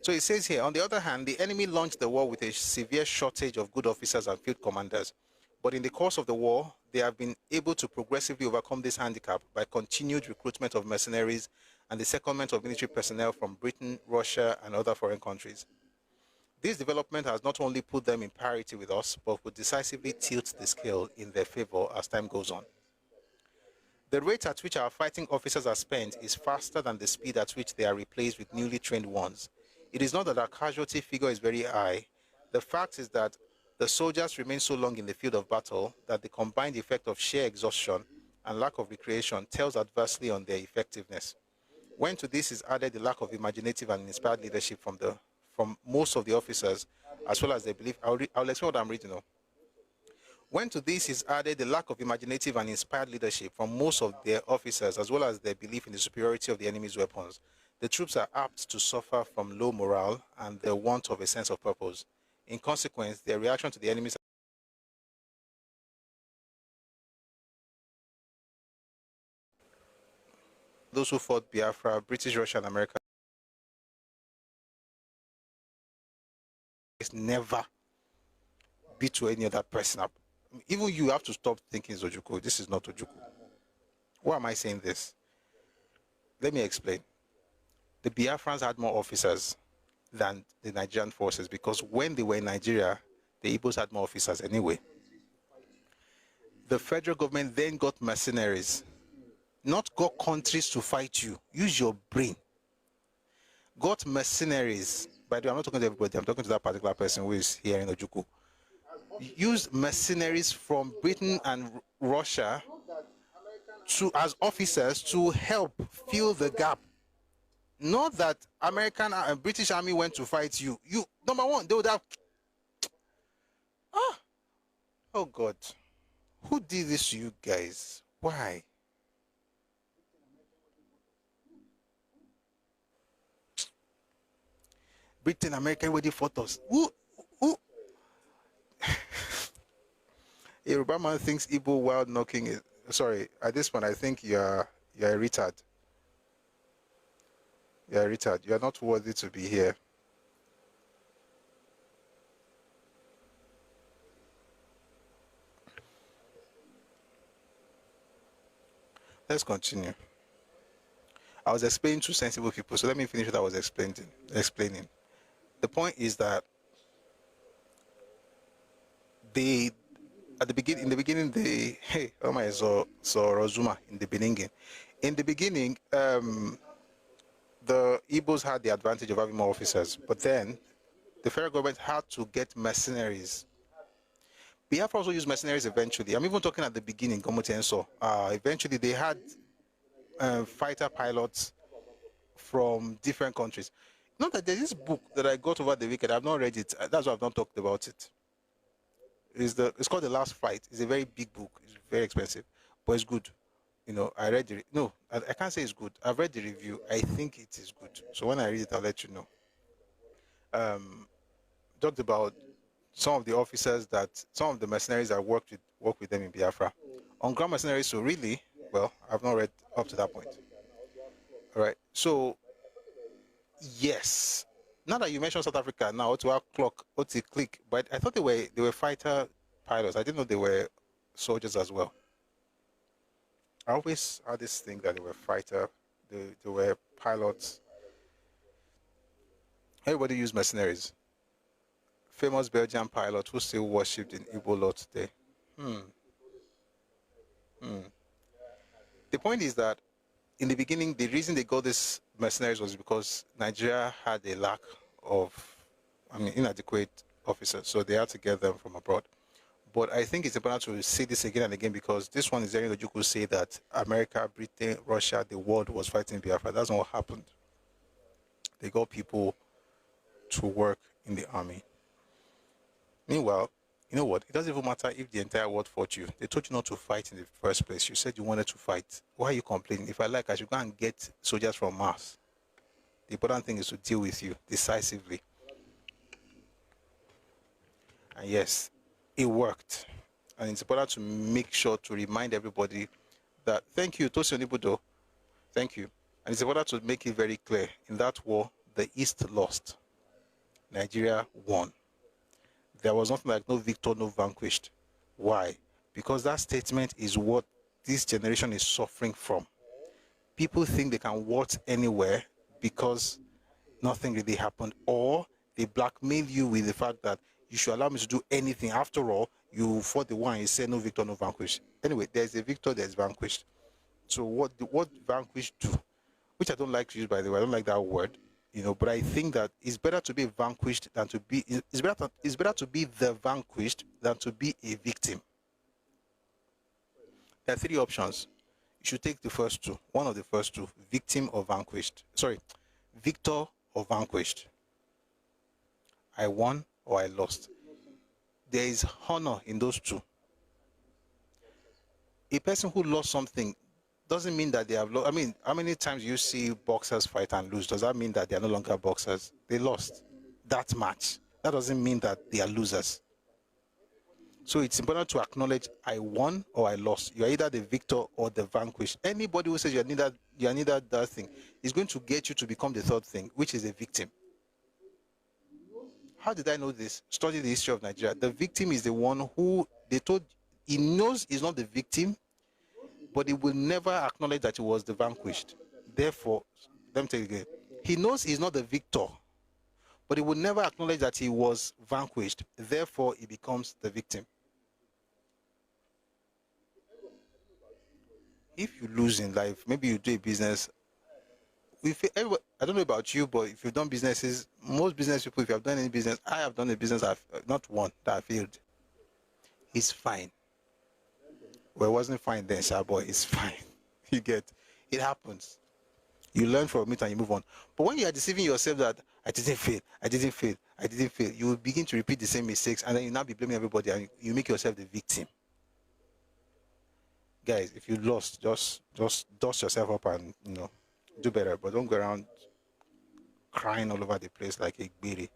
[SPEAKER 1] So it says here, on the other hand, the enemy launched the war with a severe shortage of good officers and field commanders. But in the course of the war, they have been able to progressively overcome this handicap by continued recruitment of mercenaries and the secondment of military personnel from Britain, Russia, and other foreign countries. This development has not only put them in parity with us, but will decisively tilt the scale in their favor as time goes on. The rate at which our fighting officers are spent is faster than the speed at which they are replaced with newly trained ones. It is not that our casualty figure is very high. The fact is that the soldiers remain so long in the field of battle that the combined effect of sheer exhaustion and lack of recreation tells adversely on their effectiveness. When to this is added the lack of imaginative and inspired leadership from most of the officers, as well as their belief, I'll explain what I'm reading now. When to this is added the lack of imaginative and inspired leadership from most of their officers, as well as their belief in the superiority of the enemy's weapons, the troops are apt to suffer from low morale and the want of a sense of purpose. In consequence, their reaction to the enemy's those who fought Biafra, British, Russia, and America never be to any other person Even you have to stop thinking it's Ojukwu. This is not Ojukwu. Why am I saying this? Let me explain. The Biafrans had more officers than the Nigerian forces because when they were in Nigeria, the Igbos had more officers anyway. The federal government then got mercenaries, not got countries to fight you. Use your brain. Got mercenaries. By the way, I'm not talking to everybody. I'm talking to that particular person who is here in Ojukwu. Used mercenaries from Britain and Russia as officers to help fill the gap. Not that American and British army went to fight you. Number one, they would have. Oh God, who did this to you guys? Why? Britain, America, everybody fought us. Who? A Yoruba man thinks Igbo wild knocking is. Sorry, at this point, I think you're a retard. You're a retard. You're not worthy to be here. Let's continue. I was explaining to sensible people, so let me finish what I was explaining. The point is that in the beginning, saw Rozuma in the beginning. In the beginning, the Igbos had the advantage of having more officers, but then the federal government had to get mercenaries. Biafra also used mercenaries eventually. I'm even talking at the beginning, Gomotenso. Eventually, they had fighter pilots from different countries. Not that there's this book that I got over the weekend. I've not read it. That's why I've not talked about it. It's called The Last Fight. It's a very big book. It's very expensive, but it's good. I read it. No, I can't say it's good. I've read the review. I think it is good. So when I read it, I'll let you know. Talked about some of the mercenaries that work with them in Biafra. On ground mercenaries, so really, well, I've not read up to that point. All right. So, yes. Now that you mentioned South Africa, now to click, but I thought they were fighter pilots. I didn't know they were soldiers as well. I always had this thing that they were pilots. Everybody used mercenaries. Famous Belgian pilot who still worshipped in Igbo lot today. The point is that in the beginning, the reason they got these mercenaries was because Nigeria had a lack of, inadequate officers, so they had to get them from abroad. But I think it's important to say this again and again because this one is very logical to say that America, Britain, Russia, the world was fighting Biafra. That's not what happened. They got people to work in the army. Meanwhile, you know what? It doesn't even matter if the entire world fought you. They told you not to fight in the first place. You said you wanted to fight. Why are you complaining? If I like, I should go and get soldiers from Mars. The important thing is to deal with you decisively. And yes, it worked. And it's important to make sure to remind everybody that, thank you, Tosin Onibudo. Thank you. And it's important to make it very clear. In that war, the East lost. Nigeria won. There was nothing like no victor, no vanquished. Why? Because that statement is what this generation is suffering from. People think they can waltz anywhere because nothing really happened, or they blackmail you with the fact that you should allow me to do anything. After all, you fought the war and you said no victor, no vanquished. Anyway, there's a victor, there's vanquished. So what vanquished do? Which I don't like to use, by the way. I don't like that word. But I think that it's better to be vanquished than to be. It's better to be the vanquished than to be a victim. There are three options. You should take the first two. One of the first two: victim or vanquished. Sorry, victor or vanquished. I won or I lost. There is honor in those two. A person who lost something doesn't mean that they have lost. How many times you see boxers fight and lose? Does that mean that they are no longer boxers? They lost that match. That doesn't mean that they are losers. So it's important to acknowledge I won or I lost. You are either the victor or the vanquished. Anybody who says you are neither that thing is going to get you to become the third thing, which is a victim. How did I know this? Study the history of Nigeria. The victim is the one who they told he knows he's not the victim, but he will never acknowledge that he was the vanquished. Therefore, let me tell you again. He knows he's not the victor, but he will never acknowledge that he was vanquished. Therefore, he becomes the victim. If you lose in life, maybe you do a business. I don't know about you, but if you've done businesses, most business people, if you have done any business, I have done a business, I've not one that I failed. It's fine. Well, it wasn't fine then, sir, but it's fine. You get, it happens. You learn from it and you move on. But when you are deceiving yourself that I didn't fail, you will begin to repeat the same mistakes, and then you now be blaming everybody, and you make yourself the victim. Guys, if you lost, just dust yourself up and do better, but don't go around crying all over the place like a baby.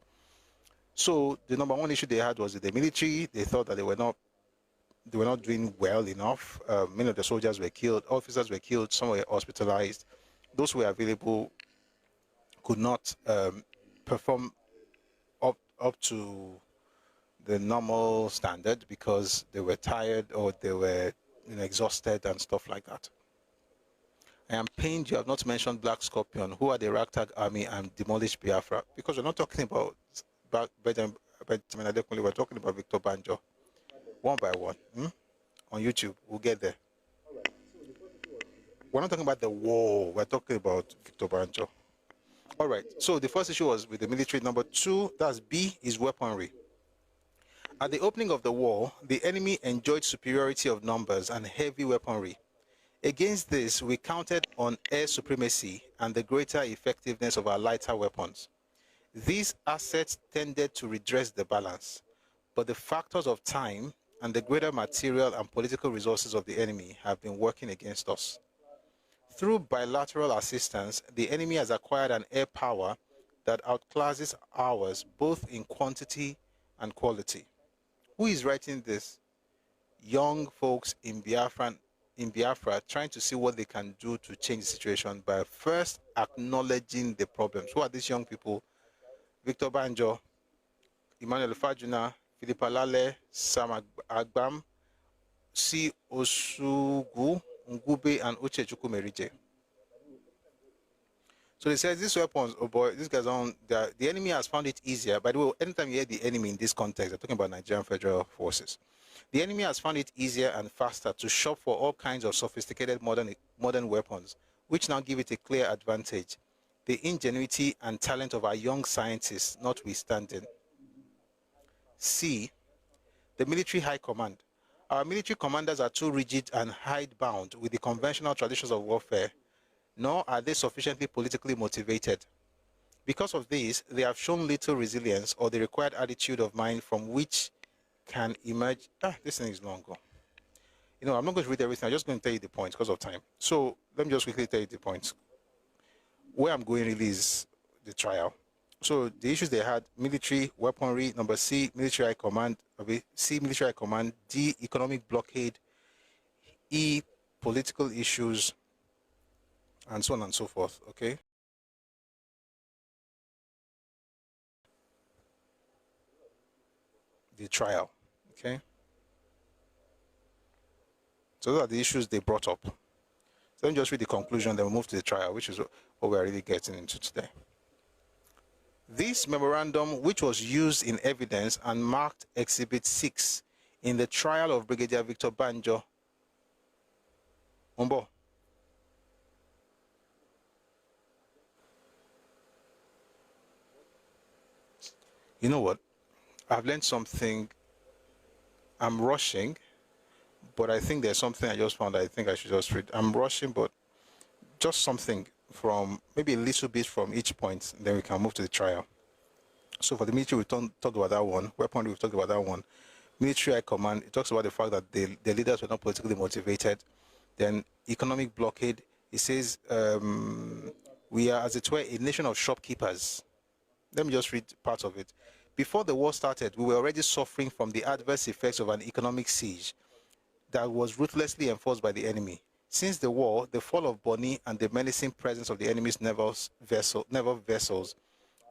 [SPEAKER 1] So the number one issue they had was with the military. They thought that they were not doing well enough. Many of the soldiers were killed, officers were killed, some were hospitalized. Those who were available could not perform up to the normal standard because they were tired or they were exhausted and stuff like that. I am pained you have not mentioned Black Scorpion, who are the ragtag army and demolished Biafra, because we're not talking about Benjamin Adekunle, we're talking about Victor Banjo, one by one. On YouTube, we'll get there. We're not talking about the war, we're talking about Victor Banjo. All right, so the first issue was with the military. Number two, that's B, is weaponry. At the opening of the war, the enemy enjoyed superiority of numbers and heavy weaponry. Against this, we counted on air supremacy and the greater effectiveness of our lighter weapons. These assets tended to redress the balance, but the factors of time and the greater material and political resources of the enemy have been working against us. Through bilateral assistance, the enemy has acquired an air power that outclasses ours both in quantity and quality. Who is writing this? Young folks in Biafra trying to see what they can do to change the situation by first acknowledging the problems. Who are these young people? Victor Banjo, Emmanuel Fajuna, Philip Alale, Sam Agbam, Si Osugu, Ngube, and Uche Chukwumerije. So they said these weapons, oh boy, these guys on the enemy has found it easier. By the way, anytime you hear the enemy in this context, they're talking about Nigerian Federal Forces. The enemy has found it easier and faster to shop for all kinds of sophisticated modern weapons, which now give it a clear advantage. The ingenuity and talent of our young scientists notwithstanding. C, the military high command. Our military commanders are too rigid and hidebound with the conventional traditions of warfare, nor are they sufficiently politically motivated. Because of this, they have shown little resilience or the required attitude of mind from which can emerge. This thing is long. I'm not going to read everything. I'm just going to tell you the points because of time. So let me just quickly tell you the points. Where I'm going really is the trial. So the issues they had: military weaponry. Number C, military high command. C, military high command. D, economic blockade. E, political issues, and so on and so forth. Okay. The trial. Okay. So those are the issues they brought up. So let me just read the conclusion, then we'll move to the trial, which is what we're really getting into today. This memorandum, which was used in evidence and marked Exhibit 6 in the trial of Brigadier Victor Banjo. Umbo. You know what? I've learned something. I'm rushing, but I think there's something I just found I think I should just read. I'm rushing, but just something from maybe a little bit from each point, then we can move to the trial. So for the military, we talked about that one. Weaponry, we've talked about that one. Military high command, it talks about the fact that the leaders were not politically motivated. Then economic blockade, it says we are, as it were, a nation of shopkeepers. Let me just read part of it. Before the war started, we were already suffering from the adverse effects of an economic siege that was ruthlessly enforced by the enemy. Since the war, the fall of Bonny and the menacing presence of the enemy's naval vessels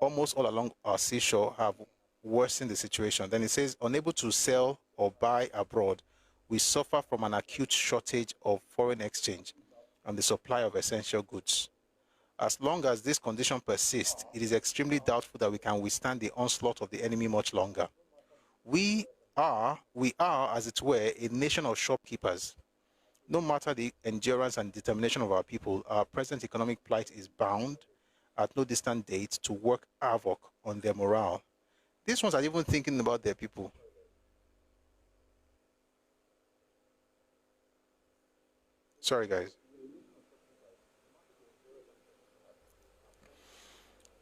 [SPEAKER 1] almost all along our seashore have worsened the situation. Then it says, unable to sell or buy abroad, we suffer from an acute shortage of foreign exchange and the supply of essential goods. As long as this condition persists, it is extremely doubtful that we can withstand the onslaught of the enemy much longer. We are, as it were, a nation of shopkeepers. No matter the endurance and determination of our people, our present economic plight is bound, at no distant date, to work havoc on their morale. These ones are even thinking about their people. Sorry, guys.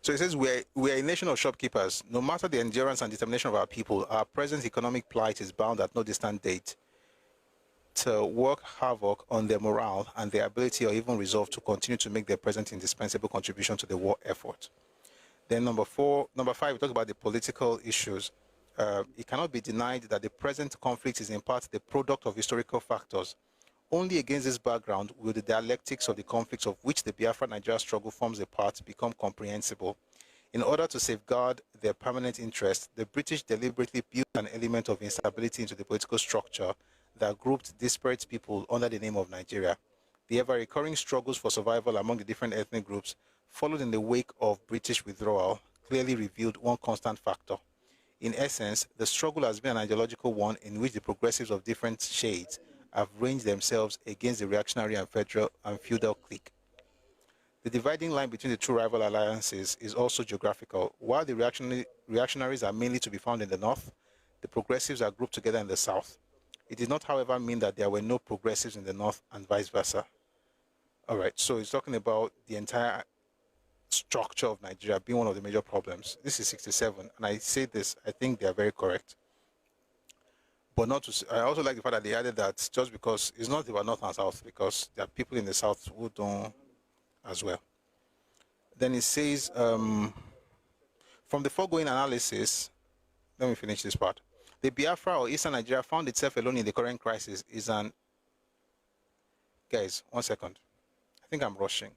[SPEAKER 1] So it says, we are a nation of shopkeepers. No matter the endurance and determination of our people, our present economic plight is bound at no distant date to work havoc on their morale and their ability or even resolve to continue to make their present indispensable contribution to the war effort. Then number 5, we talk about the political issues. It cannot be denied that the present conflict is in part the product of historical factors. Only against this background will the dialectics of the conflicts of which the Biafra-Nigeria struggle forms a part become comprehensible. In order to safeguard their permanent interest, the British deliberately built an element of instability into the political structure that grouped disparate people under the name of Nigeria. The ever-recurring struggles for survival among the different ethnic groups followed in the wake of British withdrawal clearly revealed one constant factor. In essence, the struggle has been an ideological one in which the progressives of different shades have ranged themselves against the reactionary and feudal clique. The dividing line between the two rival alliances is also geographical. While the reactionaries are mainly to be found in the north, the progressives are grouped together in the south. It did not, however, mean that there were no progressives in the north and vice versa. All right, so it's talking about the entire structure of Nigeria being one of the major problems. This is 67, and I say this, I think they are very correct. But not to, I also like the fact that they added that just because it's not about north and south, because there are people in the south who don't as well. Then it says, from the foregoing analysis, let me finish this part. The Biafra or Eastern Nigeria found itself alone in the current crisis is an... Guys, 1 second. I think I'm rushing.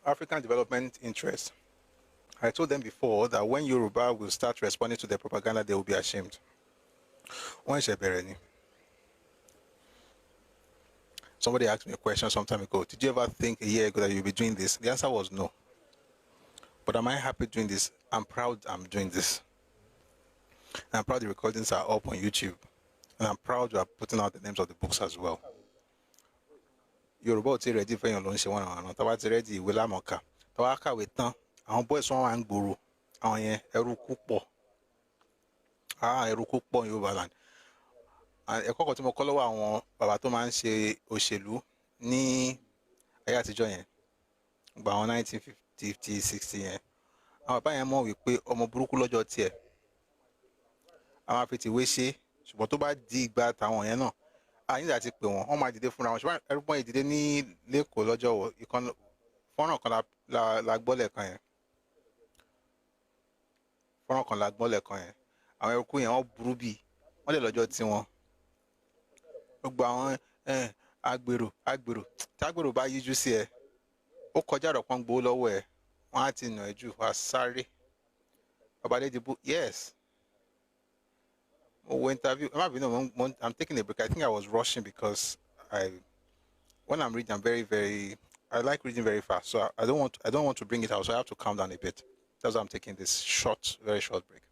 [SPEAKER 1] African development interests. I told them before that when Yoruba will start responding to their propaganda, they will be ashamed. Somebody asked me a question some time ago. Did you ever think a year ago that you'll be doing this? The answer was no. But am I happy doing this? I'm proud I'm doing this. And I'm proud the recordings are up on YouTube. And I'm proud we are putting out the names of the books as well. Yoruba ti ready for your lunch one on tawa ti ready ìwé lamoka. Tawa kàwé tán, àwọn boys wọ́n wà ń gboro. Àwọn yẹn ẹrú pọ̀. Ẹrú pọ̀ Yoruba land. Ẹ̀kọ́ kan tí mo kọ́ lọ́wọ́ àwọn bàbá tó máa ń ṣe òṣèlú ní ayé àtijọ́ yẹn. Gba àwọn 1950, 60 yẹn. Àwọn bàbá yẹn mọ̀ wípé ọmọ burúkú lọ́jọ́ tiẹ̀. Àwọn afitiwé ṣe, ṣùgbọ́n tó bá di ìgbà táwọn yẹn náà, nígbà tí pé wọ́n máa dìde fúnra wọn. Ṣùgbọ́n ẹrúgbọ́n yìí dìde ní Lẹ́kọ̀ọ́ lọ́jọ́ wọ̀. Fọ́nrán kan la gbọ́ lẹ́ẹ̀kan yẹn. Fọ́nrán kan la gbọ́ lẹ́ẹ̀kan yẹn. Àwọn ẹrúkú yẹn wọ́n burú bíi wọ́n lè lọ́jọ́ tí wọ́n. Gbogbo àwọn agbèrò tí agbèrò bá yíjú sí ẹ, ó kọjá ọ̀rọ̀ kan gbowó lọ́wọ́ ẹ, wọ́n á ti nà ẹ́ jù, wá sáré. Babadédìbò, yes. Interview. I'm taking a break. I think I was rushing because when I'm reading, I'm I like reading very fast. So I don't want to bring it out. So I have to calm down a bit. That's why I'm taking this very short break.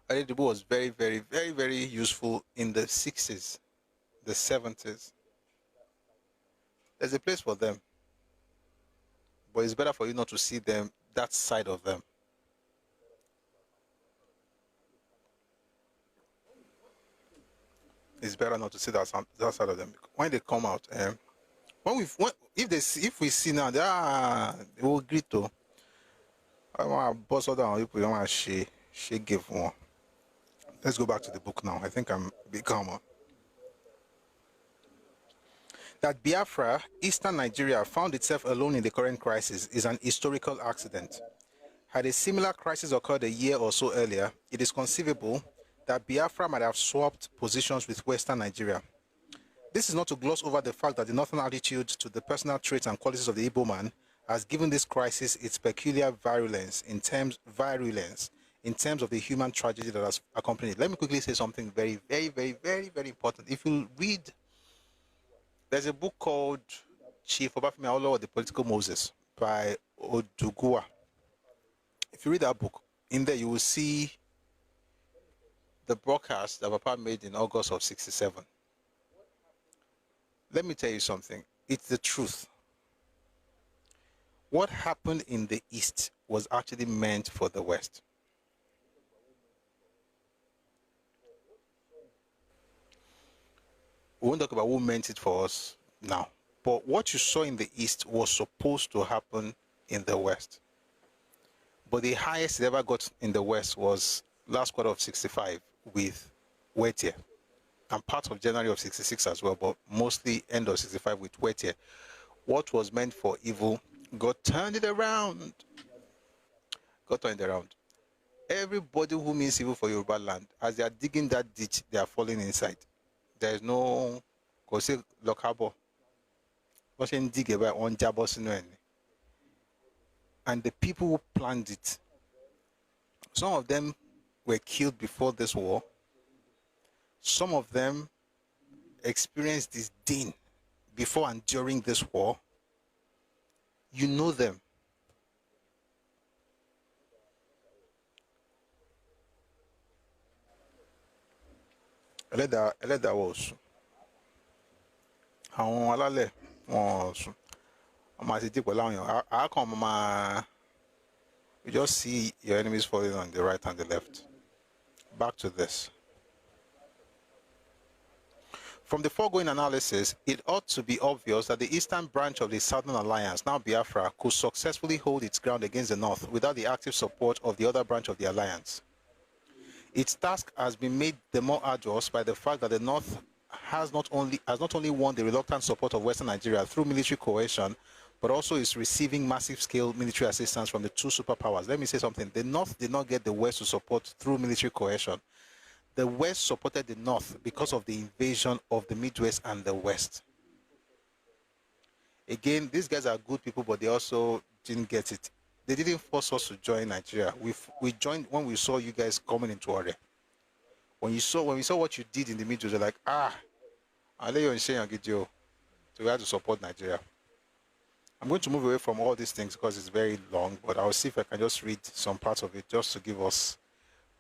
[SPEAKER 1] Babadédìbò was very, very, very, very useful in the 60s, the 70s. There's a place for them, but it's better for you not to see them, that side of them. It's better not to see that side of them. When they come out, if we see now, they will greet to. I want to boss down people. I want to give one. Let's go back to the book now. I think I'm a bit calmer. That Biafra, Eastern Nigeria, found itself alone in the current crisis is an historical accident. Had a similar crisis occurred a year or so earlier, it is conceivable that Biafra might have swapped positions with Western Nigeria. This is not to gloss over the fact that the northern attitude to the personal traits and qualities of the Igbo man has given this crisis its peculiar virulence in terms of the human tragedy that has accompanied it. Let me quickly say something very, very, very, very, very important. If you read, there's a book called Chief Obafemi Awolowo, The Political Moses by Odugua. If you read that book, in there you will see the broadcast that Papa made in August of 67. Let me tell you something. It's the truth. What happened in the East was actually meant for the West. We won't talk about who meant it for us now. But what you saw in the East was supposed to happen in the West. But the highest it ever got in the West was last quarter of 65 with Wetia, and part of January of 66 as well, but mostly end of 65 with Wetia. What was meant for evil, God turned it around. God turned it around. Everybody who means evil for Yoruba land, as they are digging that ditch, they are falling inside. There is no, go say Ẹkáàbọ. And the people who planned it, some of them were killed before this war. Some of them experienced this din before and during this war. You know them. Ẹlẹ́dàá wọ̀ sùn. Àwọn alálẹ̀ wọ́n sùn. Wọ́n máa ti dìpọ̀ láwọn èèyàn. Àákàn máa. You just see your enemies falling on the right and the left. Back to this. From the foregoing analysis, it ought to be obvious that the eastern branch of the Southern Alliance, now Biafra, could successfully hold its ground against the North without the active support of the other branch of the alliance. Its task has been made the more arduous by the fact that the North has not only won the reluctant support of Western Nigeria through military coercion, but also is receiving massive-scale military assistance from the two superpowers. Let me say something. The North did not get the West to support through military coercion. The West supported the North because of the invasion of the Midwest and the West. Again, these guys are good people, but they also didn't get it. They didn't force us to join Nigeria. We joined when we saw you guys coming into Ore. When we saw what you did in the Midwest, we're like, I'll let you in Shane and Gidio. So we had to support Nigeria. I'm going to move away from all these things because it's very long, but I'll see if I can just read some parts of it just to give us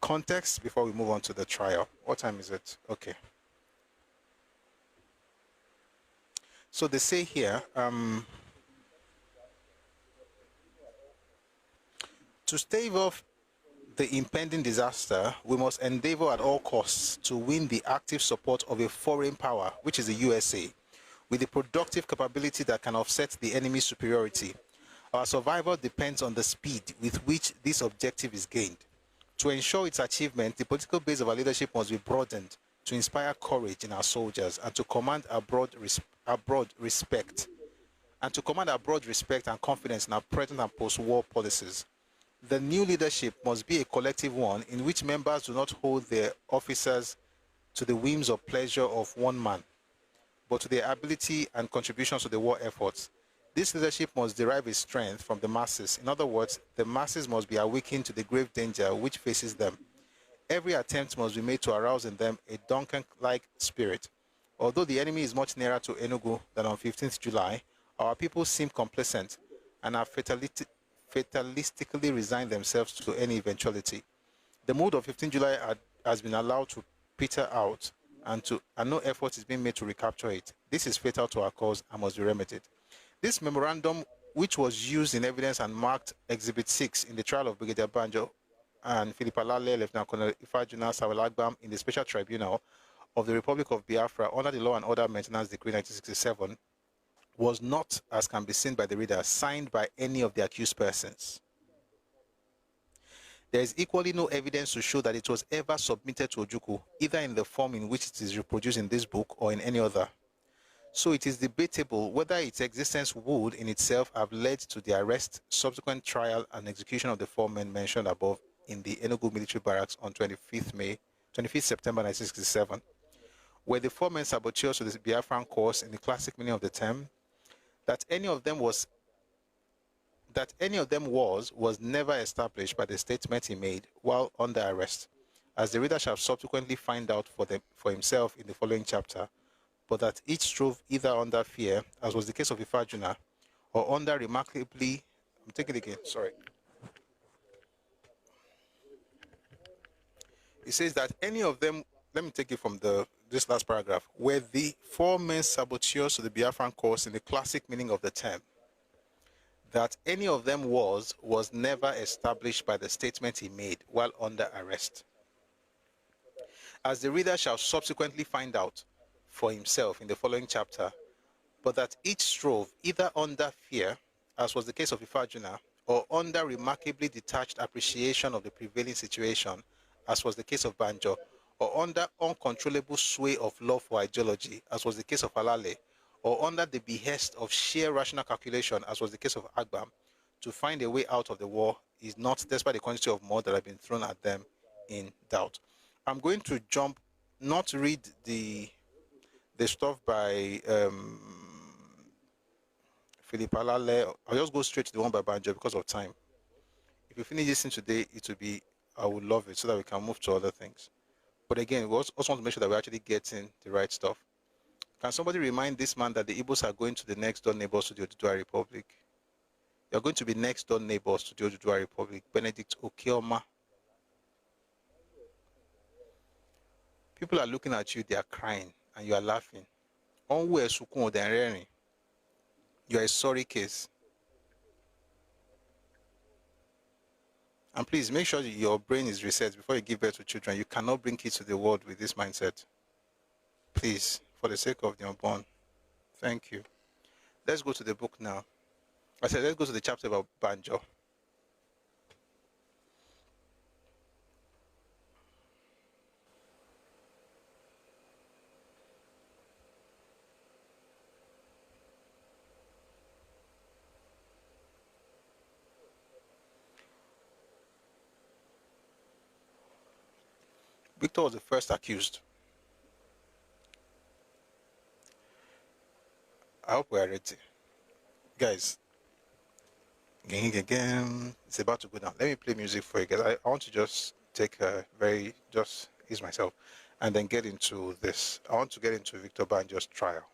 [SPEAKER 1] context before we move on to the trial. What time is it? Okay. So they say here, to stave off the impending disaster, we must endeavor at all costs to win the active support of a foreign power, which is the USA, with the productive capability that can offset the enemy's superiority. Our survival depends on the speed with which this objective is gained. To ensure its achievement, the political base of our leadership must be broadened to inspire courage in our soldiers and to command a broad respect and confidence in our present and post-war policies. The new leadership must be a collective one in which members do not hold their officers to the whims or pleasure of one man, but to their ability and contributions to the war efforts. This leadership must derive its strength from the masses. In other words, the masses must be awakened to the grave danger which faces them. Every attempt must be made to arouse in them a Duncan-like spirit. Although the enemy is much nearer to Enugu than on 15th July, our people seem complacent and have fatalistically resigned themselves to any eventuality. The mood of 15th July has been allowed to peter out, and no effort is being made to recapture it. This is fatal to our cause and must be remedied. This memorandum, which was used in evidence and marked Exhibit 6 in the trial of Brigadier Banjo and Philip Alale, Lieutenant Colonel Ifajuna Sawalagbam in the Special Tribunal of the Republic of Biafra under the Law and Order Maintenance Decree 1967, was not, as can be seen by the reader, signed by any of the accused persons. There is equally no evidence to show that it was ever submitted to Ojukwu, either in the form in which it is reproduced in this book or in any other. So it is debatable whether its existence would in itself have led to the arrest, subsequent trial, and execution of the four men mentioned above in the Enugu military barracks on 25th September 1967. Were the four men saboteurs to the Biafran cause in the classic meaning of the term? That any of them was that any of them was never established by the statement he made while under arrest, as the reader shall subsequently find out for himself in the following chapter, but that each strove either under fear, as was the case of Ifajuna, or under remarkably, I'm taking it again, sorry. It says that any of them, let me take it from this last paragraph, were the four main saboteurs to the Biafran cause in the classic meaning of the term. That any of them was never established by the statement he made while under arrest, as the reader shall subsequently find out for himself in the following chapter, but that each strove either under fear, as was the case of Ifajuna, or under remarkably detached appreciation of the prevailing situation, as was the case of Banjo, or under uncontrollable sway of love for ideology, as was the case of Alale, or under the behest of sheer rational calculation, as was the case of Agbam, to find a way out of the war is not, despite the quantity of mud that have been thrown at them, in doubt. I'm going to jump, not read the stuff by Philip Alale. I'll just go straight to the one by Banjo because of time. If you finish listening today, it will be, I would love it so that we can move to other things. But again, we also want to make sure that we're actually getting the right stuff. Can somebody remind this man that the Igbos are going to the next door neighbors to the Oduduwa Republic? You're going to be next door neighbors to the Oduduwa Republic. Benedict Okeoma. People are looking at you, they are crying, and you are laughing. You are a sorry case. And please make sure your brain is reset before you give birth to children. You cannot bring kids to the world with this mindset. Please, for the sake of the unborn. Thank you. Let's go to the book now. I said, let's go to the chapter about Banjo. Victor was the first accused. I hope we are ready. Guys, it's about to go down. Let me play music for you guys. I want to just take just ease myself and then get into this. I want to get into Victor Banjo's trial.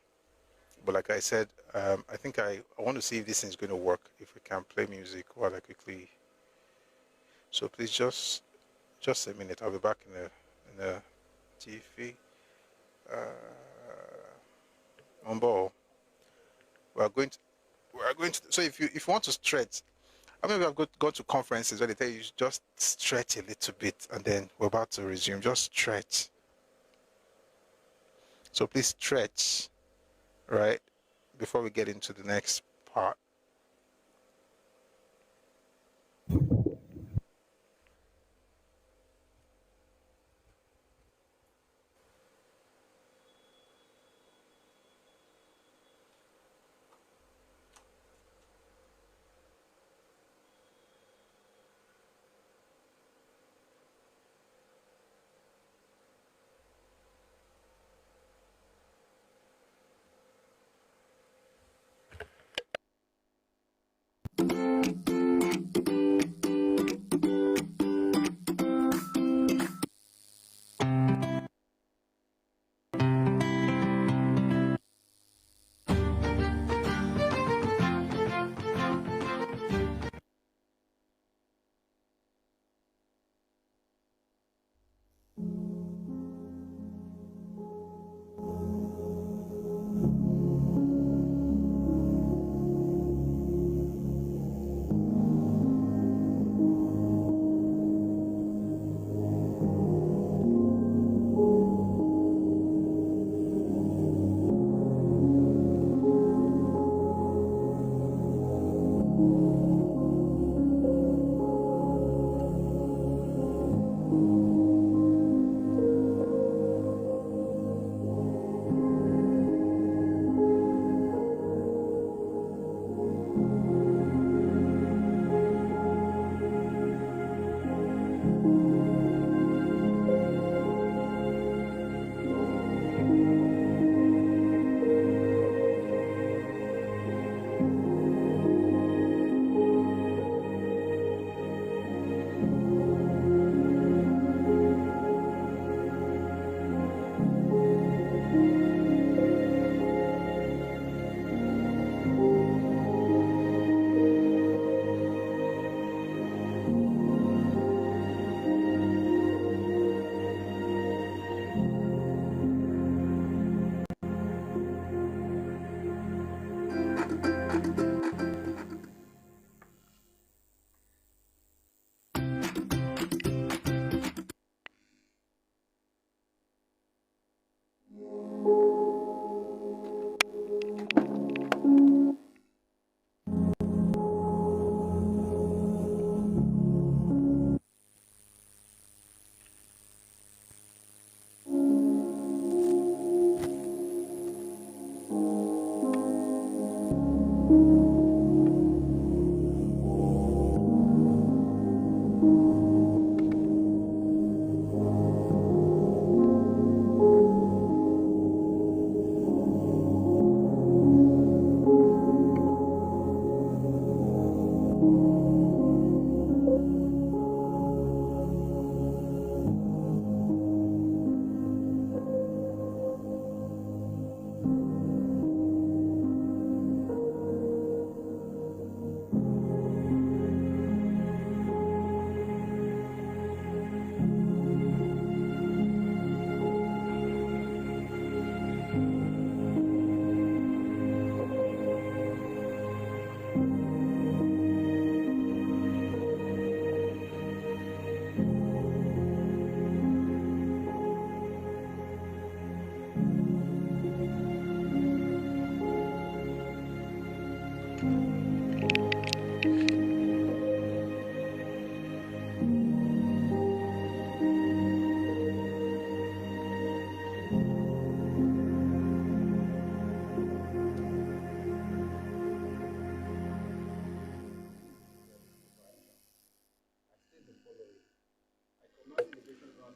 [SPEAKER 1] But like I said, I think I want to see if this thing is going to work, if we can play music while I quickly. So please just a minute. I'll be back in a TV. On ball. We are going to. So if you want to stretch, I mean, we have gone to conferences where they tell you just stretch a little bit, and then we're about to resume. Just stretch. So please stretch, right, before we get into the next part.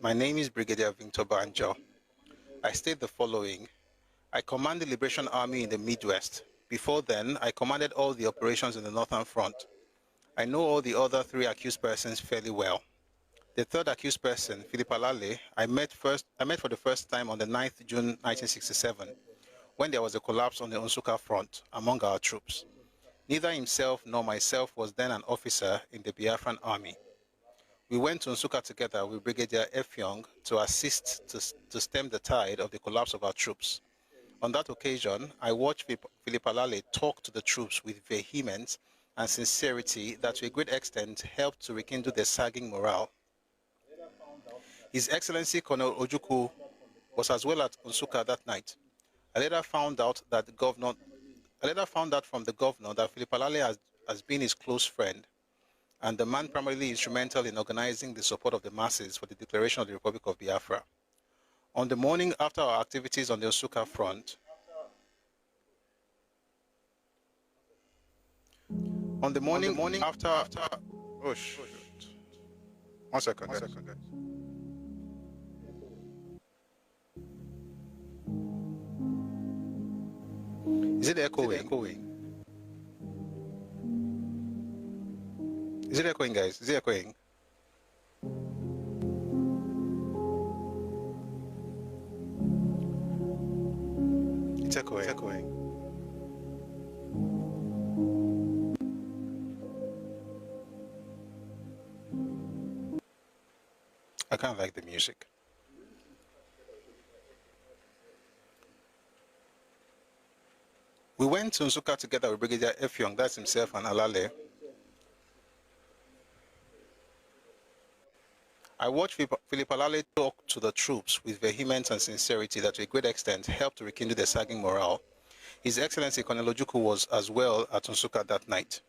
[SPEAKER 1] My name is Brigadier Victor Banjo. I state the following. I command the Liberation Army in the Midwest. Before then, I commanded all the operations in the Northern Front. I know all the other three accused persons fairly well. The third accused person, Philip Alale, I met for the first time on the 9th June 1967, when there was a collapse on the Nsukka front among our troops. Neither himself nor myself was then an officer in the Biafran army. We went to Nsukka together with Brigadier Effiong to assist to stem the tide of the collapse of our troops. On that occasion, I watched Philip Alale talk to the troops with vehemence and sincerity that to a great extent helped to rekindle their sagging morale. His Excellency Colonel Ojukwu was as well at Nsukka that night. I later found out from the governor that Philip Alale has been his close friend and the man primarily instrumental in organizing the support of the masses for the declaration of the Republic of Biafra. On the morning after our activities on the Nsukka front, oh shit. One second, guys. Is it echoing? Is it echoing, guys? Is it echoing? It's echoing. I kind of like the music. We went to Nsukka together with Brigadier Effiong, that's himself, and Alale. I watched Philip Alale talk to the troops with vehemence and sincerity that to a great extent helped to rekindle their sagging morale. His Excellency Colonel Ojukwu was as well at Nsukka that night.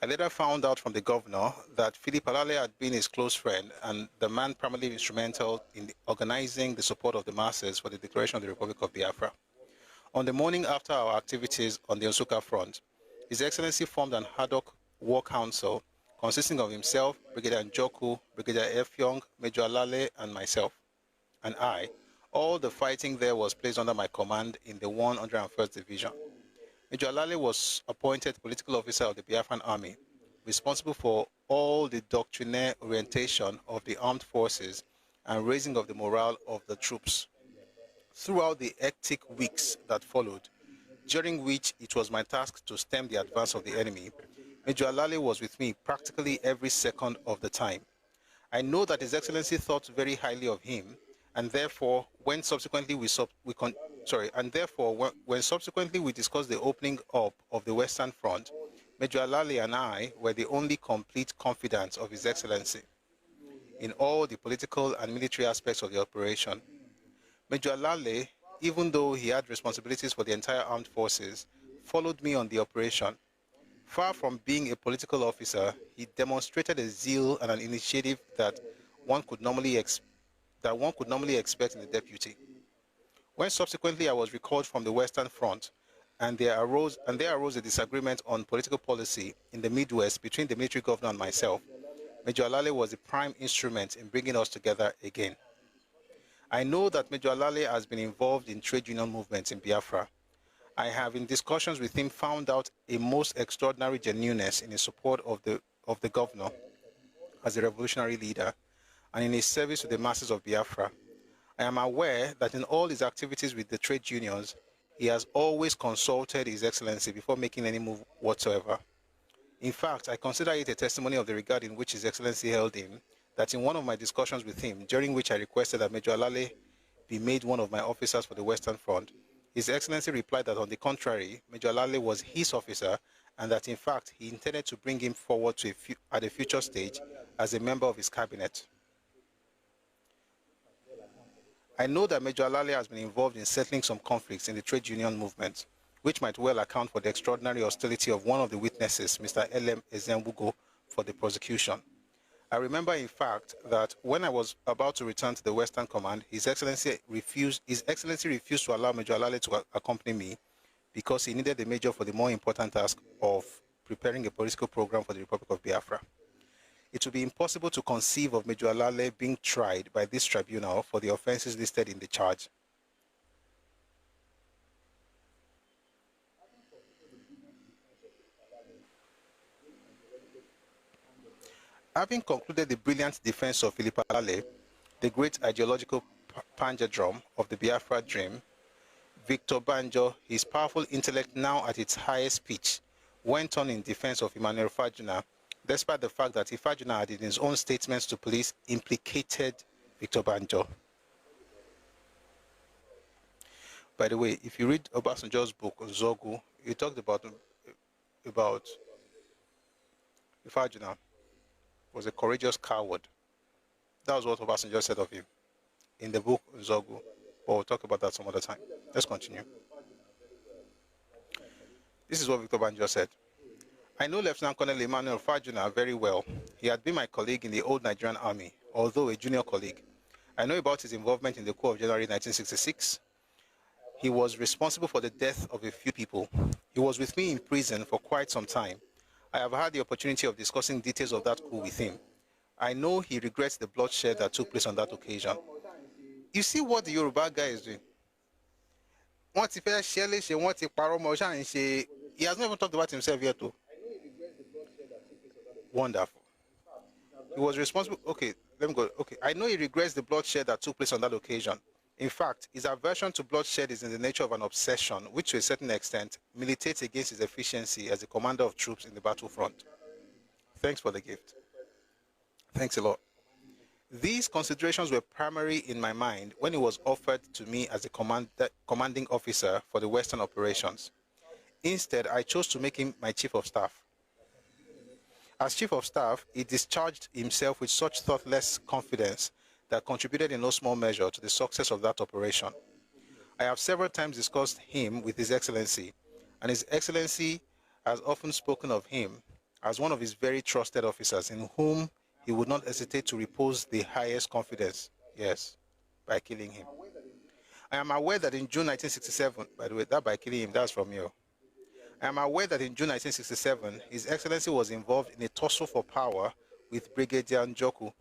[SPEAKER 1] I later found out from the governor that Philip Alale had been his close friend and the man primarily instrumental in organizing the support of the masses for the declaration of the Republic of Biafra. On the morning after our activities on the Nsukka front, His Excellency formed an ad hoc war council consisting of himself, Brigadier Njoku, Brigadier Effiong, Major Alale, and myself. And I, all the fighting there was placed under my command in the 101st Division. Major Alale was appointed political officer of the Biafran Army, responsible for all the doctrinaire orientation of the armed forces and raising of the morale of the troops. Throughout the hectic weeks that followed, during which it was my task to stem the advance of the enemy, Major Alale was with me practically every second of the time. I know that His Excellency thought very highly of him, and therefore, when subsequently we discussed the opening up of the Western Front, Major Alale and I were the only complete confidants of His Excellency in all the political and military aspects of the operation. Major Alale, even though he had responsibilities for the entire armed forces, followed me on the operation. Far from being a political officer, he demonstrated a zeal and an initiative that one could normally expect in a deputy. When subsequently I was recalled from the Western Front, and there arose a disagreement on political policy in the Midwest between the military governor and myself, Major Alale was the prime instrument in bringing us together again. I know that Major Alale has been involved in trade union movements in Biafra. I have, in discussions with him, found out a most extraordinary genuineness in his support of the governor as a revolutionary leader and in his service to the masses of Biafra. I am aware that in all his activities with the trade unions, he has always consulted His Excellency before making any move whatsoever. In fact, I consider it a testimony of the regard in which His Excellency held him, that in one of my discussions with him, during which I requested that Major Alale be made one of my officers for the Western Front, His Excellency replied that on the contrary, Major Alale was his officer and that in fact he intended to bring him forward at a future stage as a member of his cabinet. I know that Major Alale has been involved in settling some conflicts in the trade union movement, which might well account for the extraordinary hostility of one of the witnesses, Mr. L.M. Ezenbugo, for the prosecution. I remember, in fact, that when I was about to return to the Western Command, His Excellency refused to allow Major Alale to accompany me because he needed the Major for the more important task of preparing a political program for the Republic of Biafra. it would be impossible to conceive of Major Alale being tried by this tribunal for the offenses listed in the charge. Having concluded the brilliant defense of Philip Alale, the great ideological panjadrum of the Biafra dream, Victor Banjo, his powerful intellect now at its highest pitch, went on in defense of Emmanuel Fajuna, despite the fact that Ifajuna had in his own statements to police implicated Victor Banjo. By the way, if you read Obasanjo's book, Zogu, he talked about Ifajuna was a courageous coward. That was what Obasanjo said of him in the book Zogu. But we'll talk about that some other time. Let's continue. This is what Victor Banjo said. I know Lieutenant Colonel Emmanuel Fajuna very well. He had been my colleague in the old Nigerian army, although a junior colleague. I know about his involvement in the coup of January 1966. He was responsible for the death of a few people. He was with me in prison for quite some time. I have had the opportunity of discussing details of that coup with him. I know he regrets the bloodshed that took place on that occasion. You see what the Yoruba guy is doing? He has not even talked about himself yet too. Wonderful. He was responsible. Okay, let me go. Okay, I know he regrets the bloodshed that took place on that occasion. In fact, his aversion to bloodshed is in the nature of an obsession, which to a certain extent militates against his efficiency as a commander of troops in the battlefront. Thanks for the gift. Thanks a lot. These considerations were primary in my mind when it was offered to me as a commanding officer for the Western operations. Instead, I chose to make him my chief of staff. As chief of staff, he discharged himself with such thoughtless confidence that contributed in no small measure to the success of that operation. I have several times discussed him with His Excellency, and His Excellency has often spoken of him as one of his very trusted officers in whom he would not hesitate to repose the highest confidence, yes, by killing him. I am aware that in June 1967, by the way, that by killing him, that's from you. I am aware that in June 1967, His Excellency was involved in a tussle for power with Brigadier Njoku.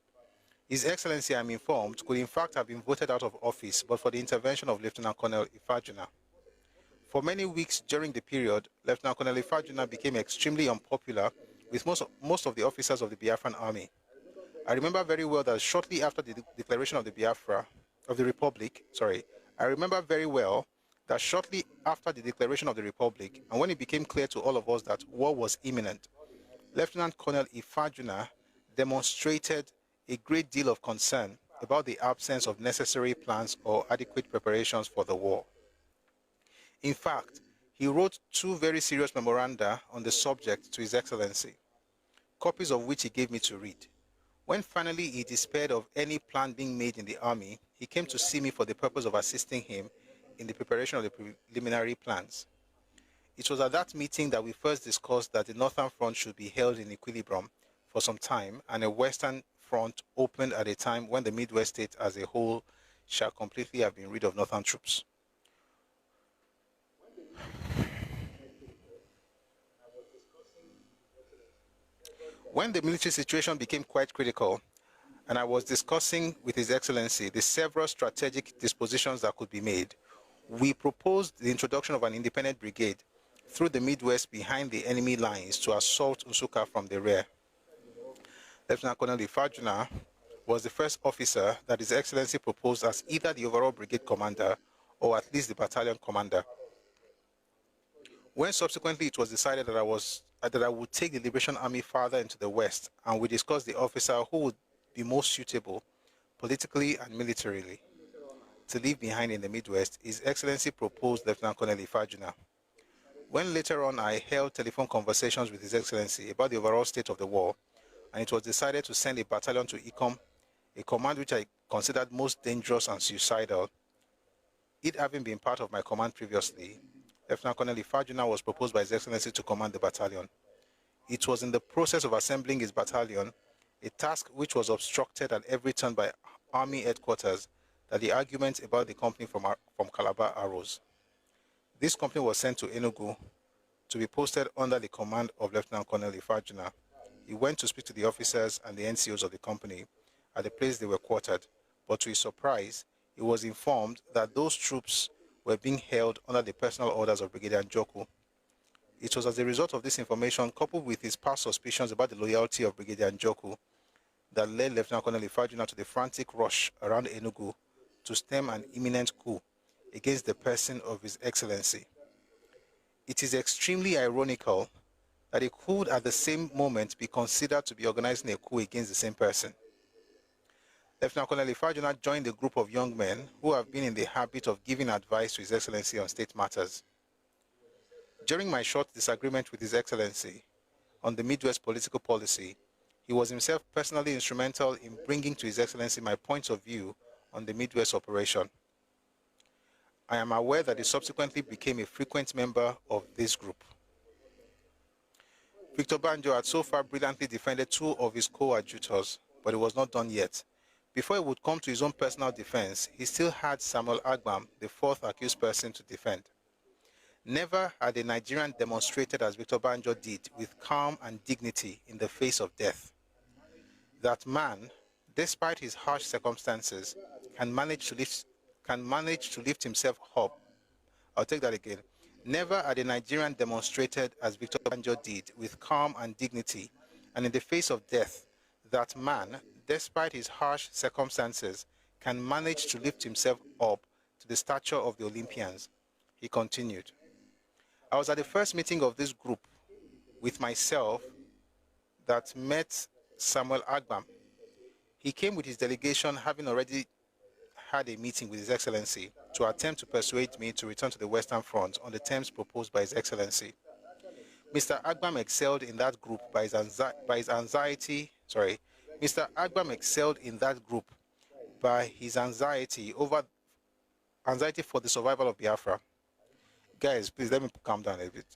[SPEAKER 1] His Excellency, I am informed, could in fact have been voted out of office but for the intervention of Lieutenant Colonel Ifajuna. For many weeks during the period, Lieutenant Colonel Ifajuna became extremely unpopular with most of the officers of the Biafran army. I remember very well that shortly after the declaration of the Republic, and when it became clear to all of us that war was imminent, Lieutenant Colonel Ifajuna demonstrated a great deal of concern about the absence of necessary plans or adequate preparations for the war. In fact, he wrote 2 very serious memoranda on the subject to His Excellency, copies of which he gave me to read. When finally he despaired of any plan being made in the army, he came to see me for the purpose of assisting him in the preparation of the preliminary plans. It was at that meeting that we first discussed that the Northern Front should be held in equilibrium for some time and a Western Front opened at a time when the Midwest states as a whole shall completely have been rid of Northern troops. When the military situation became quite critical, and I was discussing with His Excellency the several strategic dispositions that could be made, we proposed the introduction of an independent brigade through the Midwest behind the enemy lines to assault Nsukka from the rear. Lieutenant Colonel Ifajuna was the first officer that His Excellency proposed as either the overall brigade commander or at least the battalion commander. When subsequently it was decided that I would take the Liberation Army farther into the West, and we discussed the officer who would be most suitable politically and militarily to leave behind in the Midwest, His Excellency proposed Lieutenant Colonel Ifajuna. When later on I held telephone conversations with His Excellency about the overall state of the war, and it was decided to send a battalion to Ikom, a command which I considered most dangerous and suicidal, it having been part of my command previously, Lieutenant Colonel Ifajuna was proposed by His Excellency to command the battalion. It was in the process of assembling his battalion, a task which was obstructed at every turn by Army headquarters, that the arguments about the company from Calabar arose. This company was sent to Enugu to be posted under the command of Lieutenant Colonel Ifajuna. He went to speak to the officers and the NCOs of the company at the place they were quartered, but to his surprise, he was informed that those troops were being held under the personal orders of Brigadier Njoku. It was as a result of this information, coupled with his past suspicions about the loyalty of Brigadier Njoku, that led Lieutenant Colonel Ifajuna to the frantic rush around Enugu to stem an imminent coup against the person of His Excellency. It is extremely ironical that he could at the same moment be considered to be organizing a coup against the same person. Lieutenant Colonel Ifajuna joined a group of young men who have been in the habit of giving advice to His Excellency on state matters. During my short disagreement with His Excellency on the Midwest political policy, he was himself personally instrumental in bringing to His Excellency my points of view on the Midwest operation. I am aware that he subsequently became a frequent member of this group. Victor Banjo had so far brilliantly defended two of his coadjutors, but it was not done yet. Before he would come to his own personal defense, he still had Samuel Agbam, the fourth accused person, to defend. Never had a Nigerian demonstrated as Victor Banjo did, with calm and dignity in the face of death. That man, despite his harsh circumstances, can manage to lift himself up. I'll take that again. Never had a Nigerian demonstrated as Victor Banjo did, with calm and dignity, and in the face of death. That man, despite his harsh circumstances, can manage to lift himself up to the stature of the Olympians. He continued. I was at the first meeting of this group with myself that met Samuel Agbam. He came with his delegation, having already had a meeting with His Excellency to attempt to persuade me to return to the Western Front on the terms proposed by His Excellency. Mr. Agbam excelled in that group by his anxiety for the survival of Biafra. Guys, please let me calm down a bit.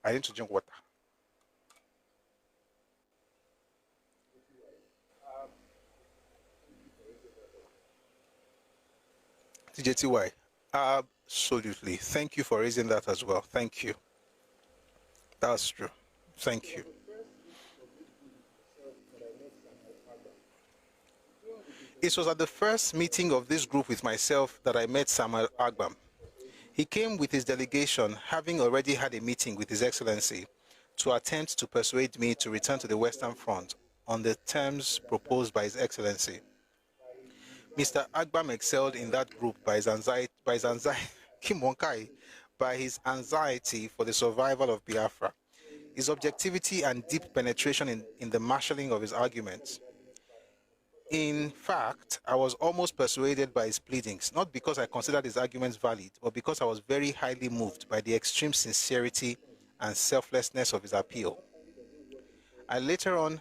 [SPEAKER 1] I need to drink water. TJTY, absolutely. Thank you for raising that as well. Thank you. That's true. Thank you. It was at the first meeting of this group with myself that I met Samuel Agbam. He came with his delegation, having already had a meeting with His Excellency, to attempt to persuade me to return to the Western Front on the terms proposed by His Excellency. Mr. Agbam excelled in that group by his anxiety for the survival of Biafra, his objectivity and deep penetration in the marshalling of his arguments. In fact, I was almost persuaded by his pleadings, not because I considered his arguments valid, but because I was very highly moved by the extreme sincerity and selflessness of his appeal. I later on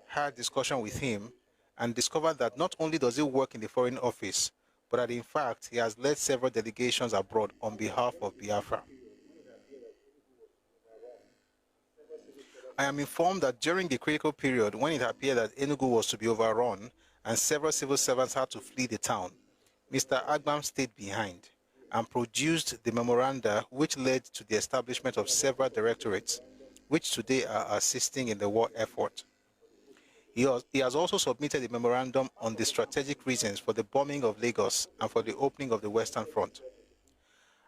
[SPEAKER 1] had discussion with him and discovered that not only does he work in the Foreign Office, but that in fact he has led several delegations abroad on behalf of Biafra. I am informed that during the critical period when it appeared that Enugu was to be overrun and several civil servants had to flee the town, Mr. Agbam stayed behind and produced the memoranda which led to the establishment of several directorates, which today are assisting in the war effort. He has also submitted a memorandum on the strategic reasons for the bombing of Lagos and for the opening of the Western Front.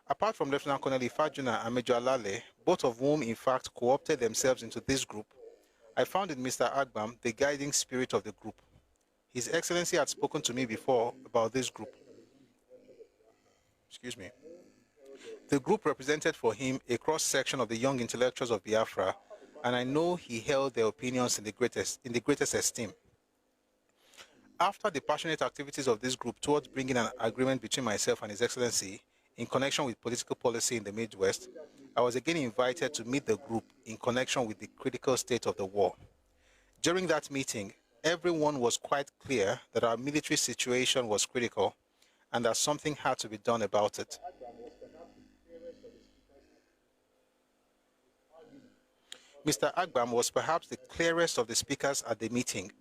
[SPEAKER 1] Apart from Lieutenant Colonel Ifajuna and Major Alale, both of whom in fact co-opted themselves into this group, I found in Mr. Agbam the guiding spirit of the group. His Excellency had spoken to me before about this group. Excuse me. The group represented for him a cross-section of the young intellectuals of Biafra, and I know he held their opinions in the greatest esteem. After the passionate activities of this group towards bringing an agreement between myself and His Excellency in connection with political policy in the Midwest, I was again invited to meet the group in connection with the critical state of the war. During that meeting, everyone was quite clear that our military situation was critical and that something had to be done about it. Mr. Agbam was perhaps the clearest of the speakers at the meeting.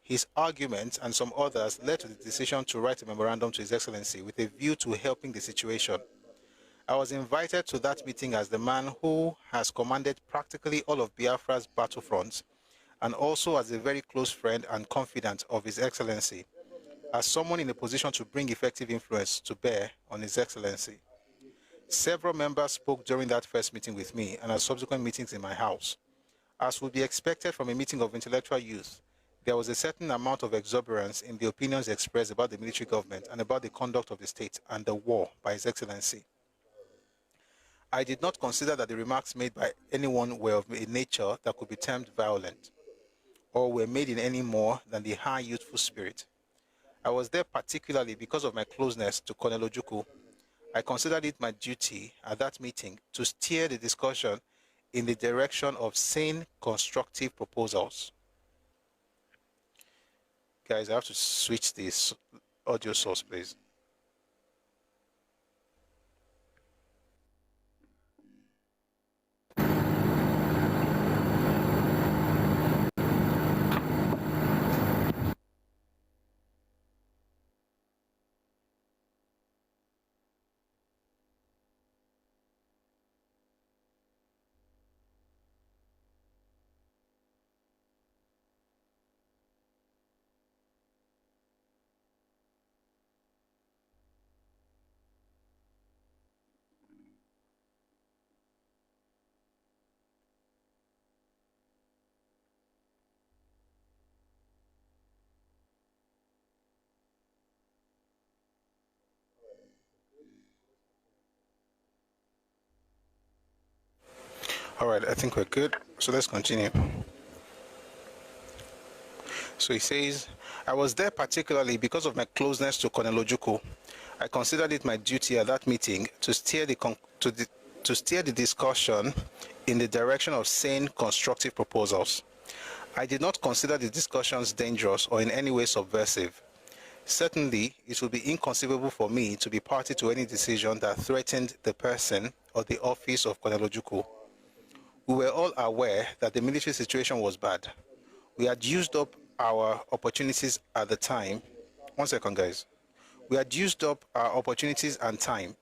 [SPEAKER 1] His arguments and some others led to the decision to write a memorandum to His Excellency with a view to helping the situation. I was invited to that meeting as the man who has commanded practically all of Biafra's battlefronts, and also as a very close friend and confidant of His Excellency, as someone in a position to bring effective influence to bear on His Excellency. Several members spoke during that first meeting with me and at subsequent meetings in my house. As would be expected from a meeting of intellectual youth, there was a certain amount of exuberance in the opinions expressed about the military government and about the conduct of the state and the war by His Excellency. I did not consider that the remarks made by anyone were of a nature that could be termed violent, or were made in any more than the high youthful spirit. I was there particularly because of my closeness to Colonel Ojukwu. I considered it my duty at that meeting to steer the discussion in the direction of sane, constructive proposals. Guys, I have to switch this audio source, please. All right, I think we're good. So let's continue. So he says, I was there particularly because of my closeness to Colonel Ojukwu. I considered it my duty at that meeting to steer the discussion in the direction of sane, constructive proposals. I did not consider the discussions dangerous or in any way subversive. Certainly, it would be inconceivable for me to be party to any decision that threatened the person or the office of Colonel Ojukwu. We were all aware that the military situation was bad. We had used up our opportunities at the time. 1 second, guys. We had used up our opportunities and time.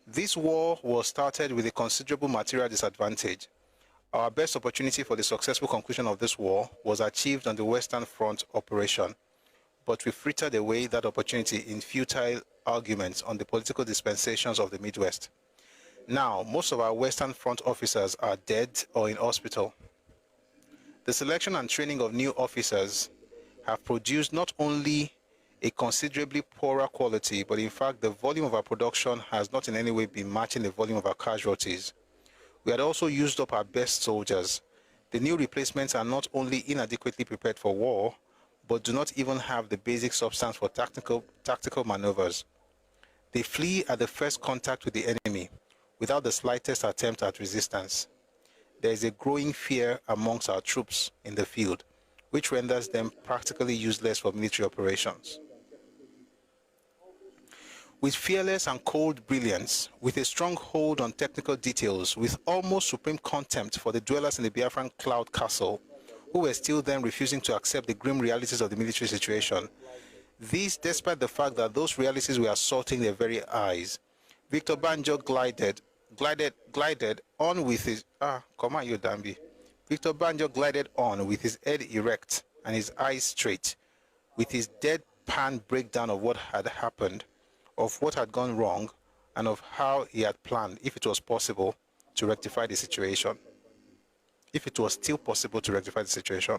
[SPEAKER 1] This war was started with a considerable material disadvantage. Our best opportunity for the successful conclusion of this war was achieved on the Western Front operation, but we frittered away that opportunity in futile arguments on the political dispensations of the Midwest. Now, most of our Western Front officers are dead or in hospital. The selection and training of new officers have produced not only a considerably poorer quality, but in fact, the volume of our production has not in any way been matching the volume of our casualties. We had also used up our best soldiers. The new replacements are not only inadequately prepared for war, but do not even have the basic substance for tactical maneuvers. They flee at the first contact with the enemy, without the slightest attempt at resistance. There is a growing fear amongst our troops in the field, which renders them practically useless for military operations. With fearless and cold brilliance, with a strong hold on technical details, with almost supreme contempt for the dwellers in the Biafran cloud castle, who were still then refusing to accept the grim realities of the military situation. This, despite the fact that those realities were assaulting their very eyes. Victor Banjo glided on with his Victor Banjo glided on with his head erect and his eyes straight, with his deadpan breakdown of what had happened, of what had gone wrong, and of how he had planned, if it was possible, to rectify the situation. If it was still possible to rectify the situation.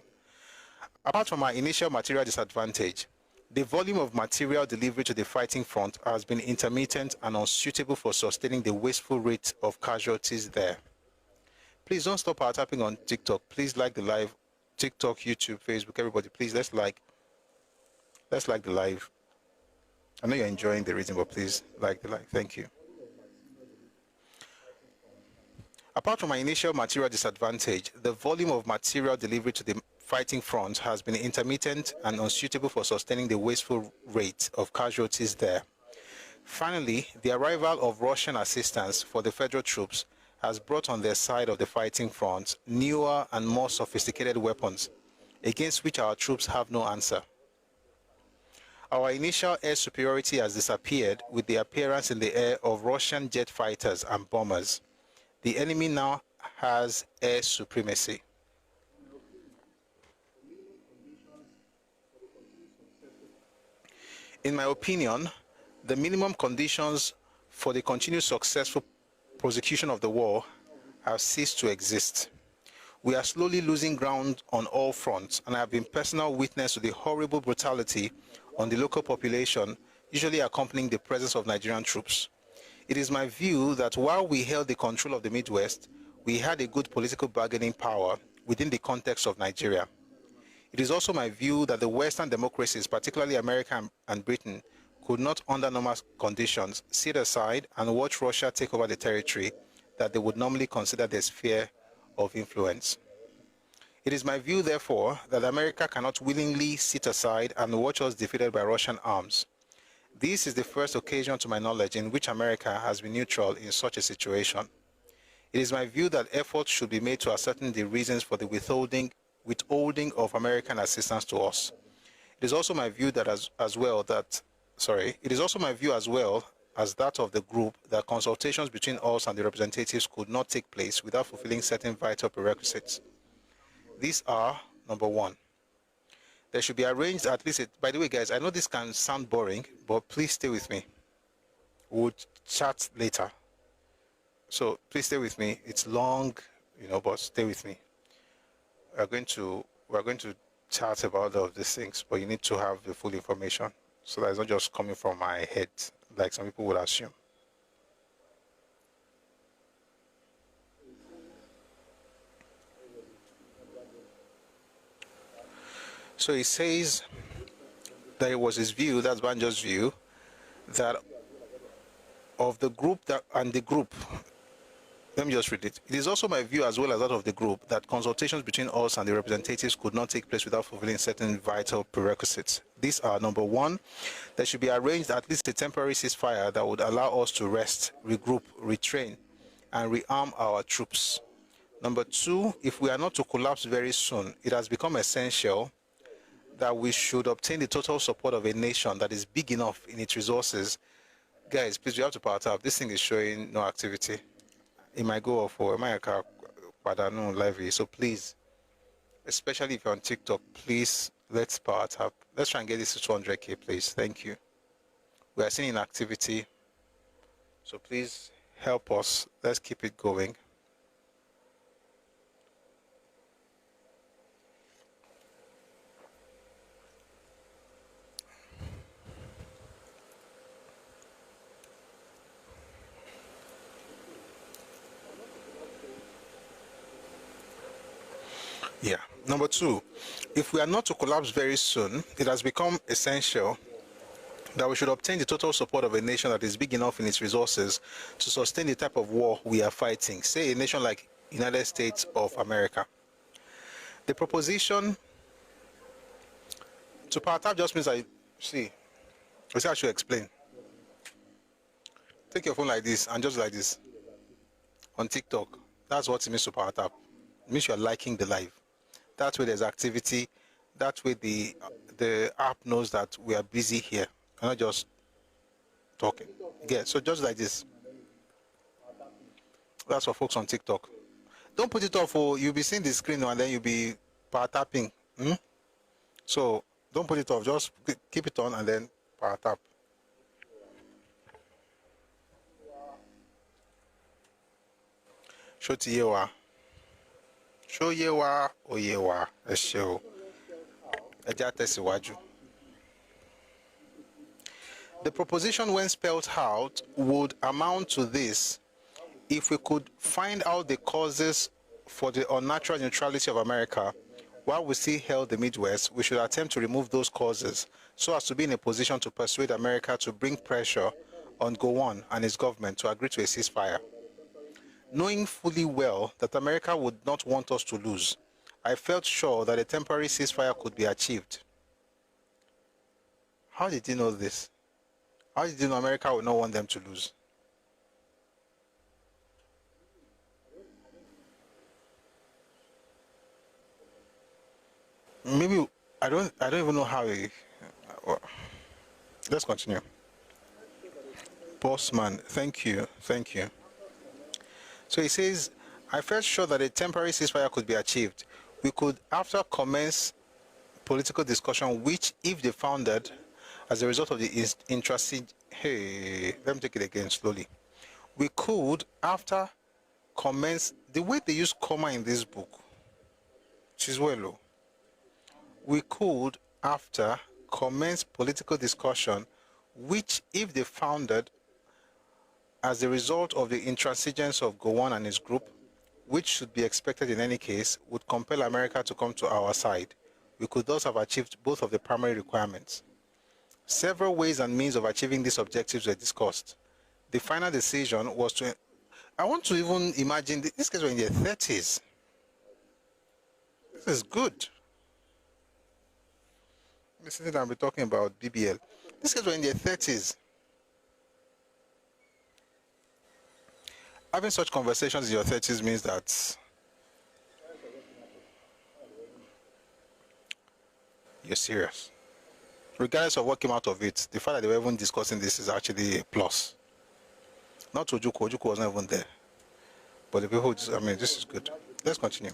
[SPEAKER 1] Apart from our initial material disadvantage, the volume of material delivery to the fighting front has been intermittent and unsuitable for sustaining the wasteful rate of casualties there. Please don't stop our tapping on TikTok. Please like the live. TikTok, YouTube, Facebook, everybody, please let's like the live. I know you're enjoying the reading, but please like the live. Thank you. Apart from our initial material disadvantage, the volume of material delivery to the fighting front has been intermittent and unsuitable for sustaining the wasteful rate of casualties there. Finally, the arrival of Russian assistance for the federal troops has brought on their side of the fighting front newer and more sophisticated weapons, against which our troops have no answer. Our initial air superiority has disappeared with the appearance in the air of Russian jet fighters and bombers. The enemy now has air supremacy. In my opinion, the minimum conditions for the continued successful prosecution of the war have ceased to exist. We are slowly losing ground on all fronts, and I have been personal witness to the horrible brutality on the local population, usually accompanying the presence of Nigerian troops. It is my view that while we held the control of the Midwest, we had a good political bargaining power within the context of Nigeria. It is also my view that the Western democracies, particularly America and Britain, could not, under normal conditions, sit aside and watch Russia take over the territory that they would normally consider their sphere of influence. It is my view, therefore, that America cannot willingly sit aside and watch us defeated by Russian arms. This is the first occasion, to my knowledge, in which America has been neutral in such a situation. It is my view that efforts should be made to ascertain the reasons for the withholding of American assistance to us. It is also my view that it is also my view as well as that of the group that consultations between us and the representatives could not take place without fulfilling certain vital prerequisites. These are, number one, there should be arranged at least, by the way, guys, I know this can sound boring, but please stay with me. We'll chat later. So please stay with me. It's long, but stay with me. We're going to chat about all of these things, but you need to have the full information so that it's not just coming from my head, like some people would assume. So he says that it was his view, that's Banjo's view, that of the group let me just read it. It is also my view, as well as that of the group, that consultations between us and the representatives could not take place without fulfilling certain vital prerequisites. These are, number one, there should be arranged at least a temporary ceasefire that would allow us to rest, regroup, retrain, and rearm our troops. Number two, if we are not to collapse very soon, it has become essential that we should obtain the total support of a nation that is big enough in its resources. Guys, please, we have to power up. This thing is showing no activity. It might go off for America, levy. So please, especially if you're on TikTok, please, let's power up. Let's try and get this to 200K, please. Thank you. We are seeing inactivity. So please help us. Let's keep it going. Yeah. Number two, if we are not to collapse very soon, it has become essential that we should obtain the total support of a nation that is big enough in its resources to sustain the type of war we are fighting, say a nation like United States of America. The proposition to power tap just means I should explain. Take your phone like this and just like this on TikTok. That's what it means to power tap. It means you're liking the live. That way there's activity. That way the app knows that we are busy here. We're not just talking. Yeah, so just like this. That's for folks on TikTok. Don't put it off, or you'll be seeing the screen and then you'll be power tapping. So don't put it off. Just keep it on and then power tap. Show to yewa. Show yewa o yewa. Show. The proposition, when spelled out, would amount to this: if we could find out the causes for the unnatural neutrality of America while we still held the Midwest, we should attempt to remove those causes so as to be in a position to persuade America to bring pressure on Gowon and his government to agree to a ceasefire. Knowing fully well that America would not want us to lose, I felt sure that a temporary ceasefire could be achieved. How did you know this? How did you know America would not want them to lose? Maybe I don't even know how he. Let's continue. Bossman, thank you. So he says, I felt sure that a temporary ceasefire could be achieved. We could, after commence political discussion, which, if they founded as a result of the intransigence, let me take it again slowly. We could, after commence, the way they use comma in this book, Chiswelo, we could, after commence political discussion, which, if they founded as a result of the intransigence of Gowon and his group, which should be expected in any case, would compel America to come to our side. We could thus have achieved both of the primary requirements. Several ways and means of achieving these objectives were discussed. The final decision was to... I want to even imagine, these guys were in their 30s. This is good. This is that we're talking about BBL. These guys were in their 30s. Having such conversations in your 30s means that you're serious. Regardless of what came out of it, the fact that they were even discussing this is actually a plus. Not Ojuku. Ojuku was not even there. But the people, this is good. Let's continue.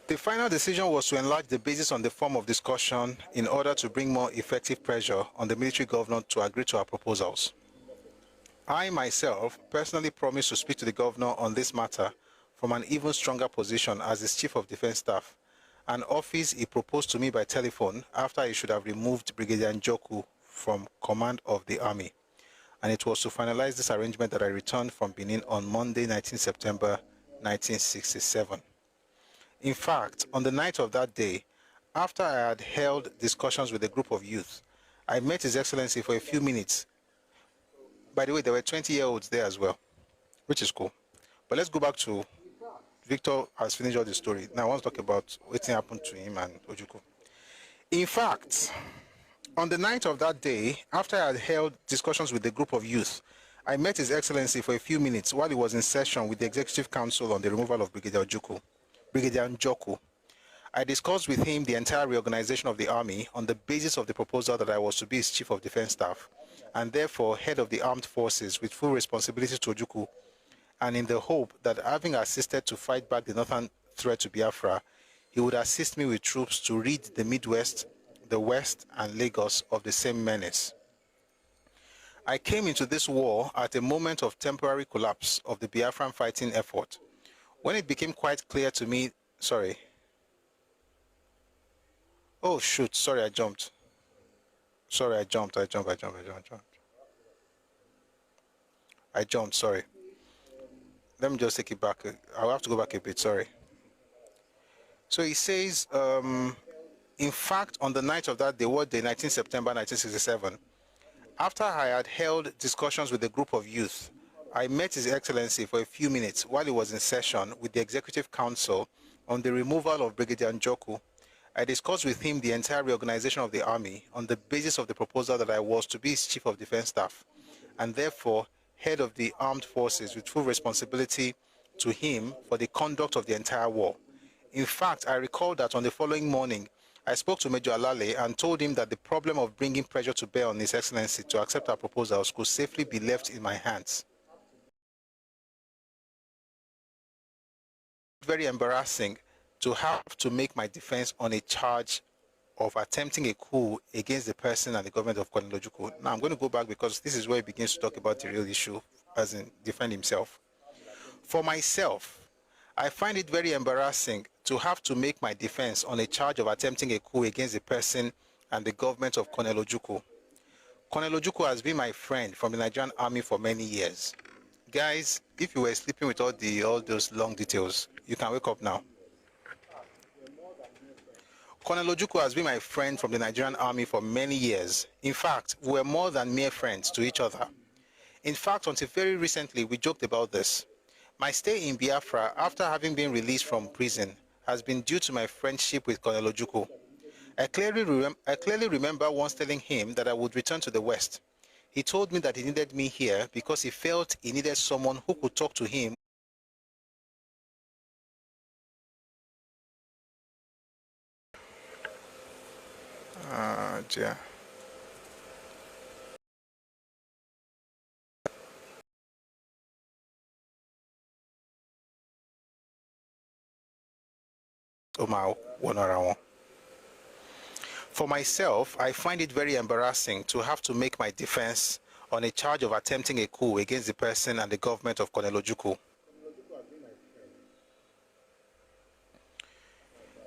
[SPEAKER 1] The final decision was to enlarge the basis on the form of discussion in order to bring more effective pressure on the military governor to agree to our proposals. I myself personally promised to speak to the governor on this matter from an even stronger position as his Chief of Defense Staff, an office he proposed to me by telephone after he should have removed Brigadier Njoku from command of the army. And it was to finalize this arrangement that I returned from Benin on Monday, 19 September 1967. In fact, on the night of that day, after I had held discussions with a group of youth, I met His Excellency for a few minutes. By the way, there were 20-year-olds there as well, which is cool. But let's go back to Victor has finished all the story. Now I want to talk about what happened to him and Ojuku. In fact, on the night of that day, after I had held discussions with a group of youth, I met His Excellency for a few minutes while he was in session with the Executive Council on the removal of Brigadier Njoku. I discussed with him the entire reorganization of the army on the basis of the proposal that I was to be his Chief of Defense Staff, and therefore head of the armed forces with full responsibility to Ojuku, and in the hope that having assisted to fight back the northern threat to Biafra, he would assist me with troops to rid the Midwest, the West, and Lagos of the same menace. I came into this war at a moment of temporary collapse of the Biafran fighting effort, when it became quite clear to me, Oh shoot, sorry, I jumped. I jumped, sorry. Let me just take it back. I'll have to go back a bit, sorry. So he says, in fact, on the night of that day, what day, 19 September 1967, after I had held discussions with a group of youth, I met His Excellency for a few minutes while he was in session with the Executive Council on the removal of Brigadier Njoku. I discussed with him the entire reorganization of the army on the basis of the proposal that I was to be his Chief of Defense Staff, and therefore head of the armed forces with full responsibility to him for the conduct of the entire war. In fact, I recall that on the following morning, I spoke to Major Alale and told him that the problem of bringing pressure to bear on His Excellency to accept our proposals could safely be left in my hands. Very embarrassing to have to make my defense on a charge of attempting a coup against the person and the government of Colonel Ojuku. Now, I'm going to go back because this is where he begins to talk about the real issue, as in defend himself. For myself, I find it very embarrassing to have to make my defense on a charge of attempting a coup against the person and the government of Colonel Ojuku. Colonel Ojuku has been my friend from the Nigerian army for many years. Guys, if you were sleeping with all those long details, you can wake up now. Colonel Ojuku has been my friend from the Nigerian army for many years. In fact, we were more than mere friends to each other. In fact, until very recently, we joked about this. My stay in Biafra, after having been released from prison, has been due to my friendship with Colonel Ojuku. I clearly remember once telling him that I would return to the West. He told me that he needed me here because he felt he needed someone who could talk to him. point, yeah. For myself, I find it very embarrassing to have to make my defense on a charge of attempting a coup against the person and the government of Colonel Ojukwu.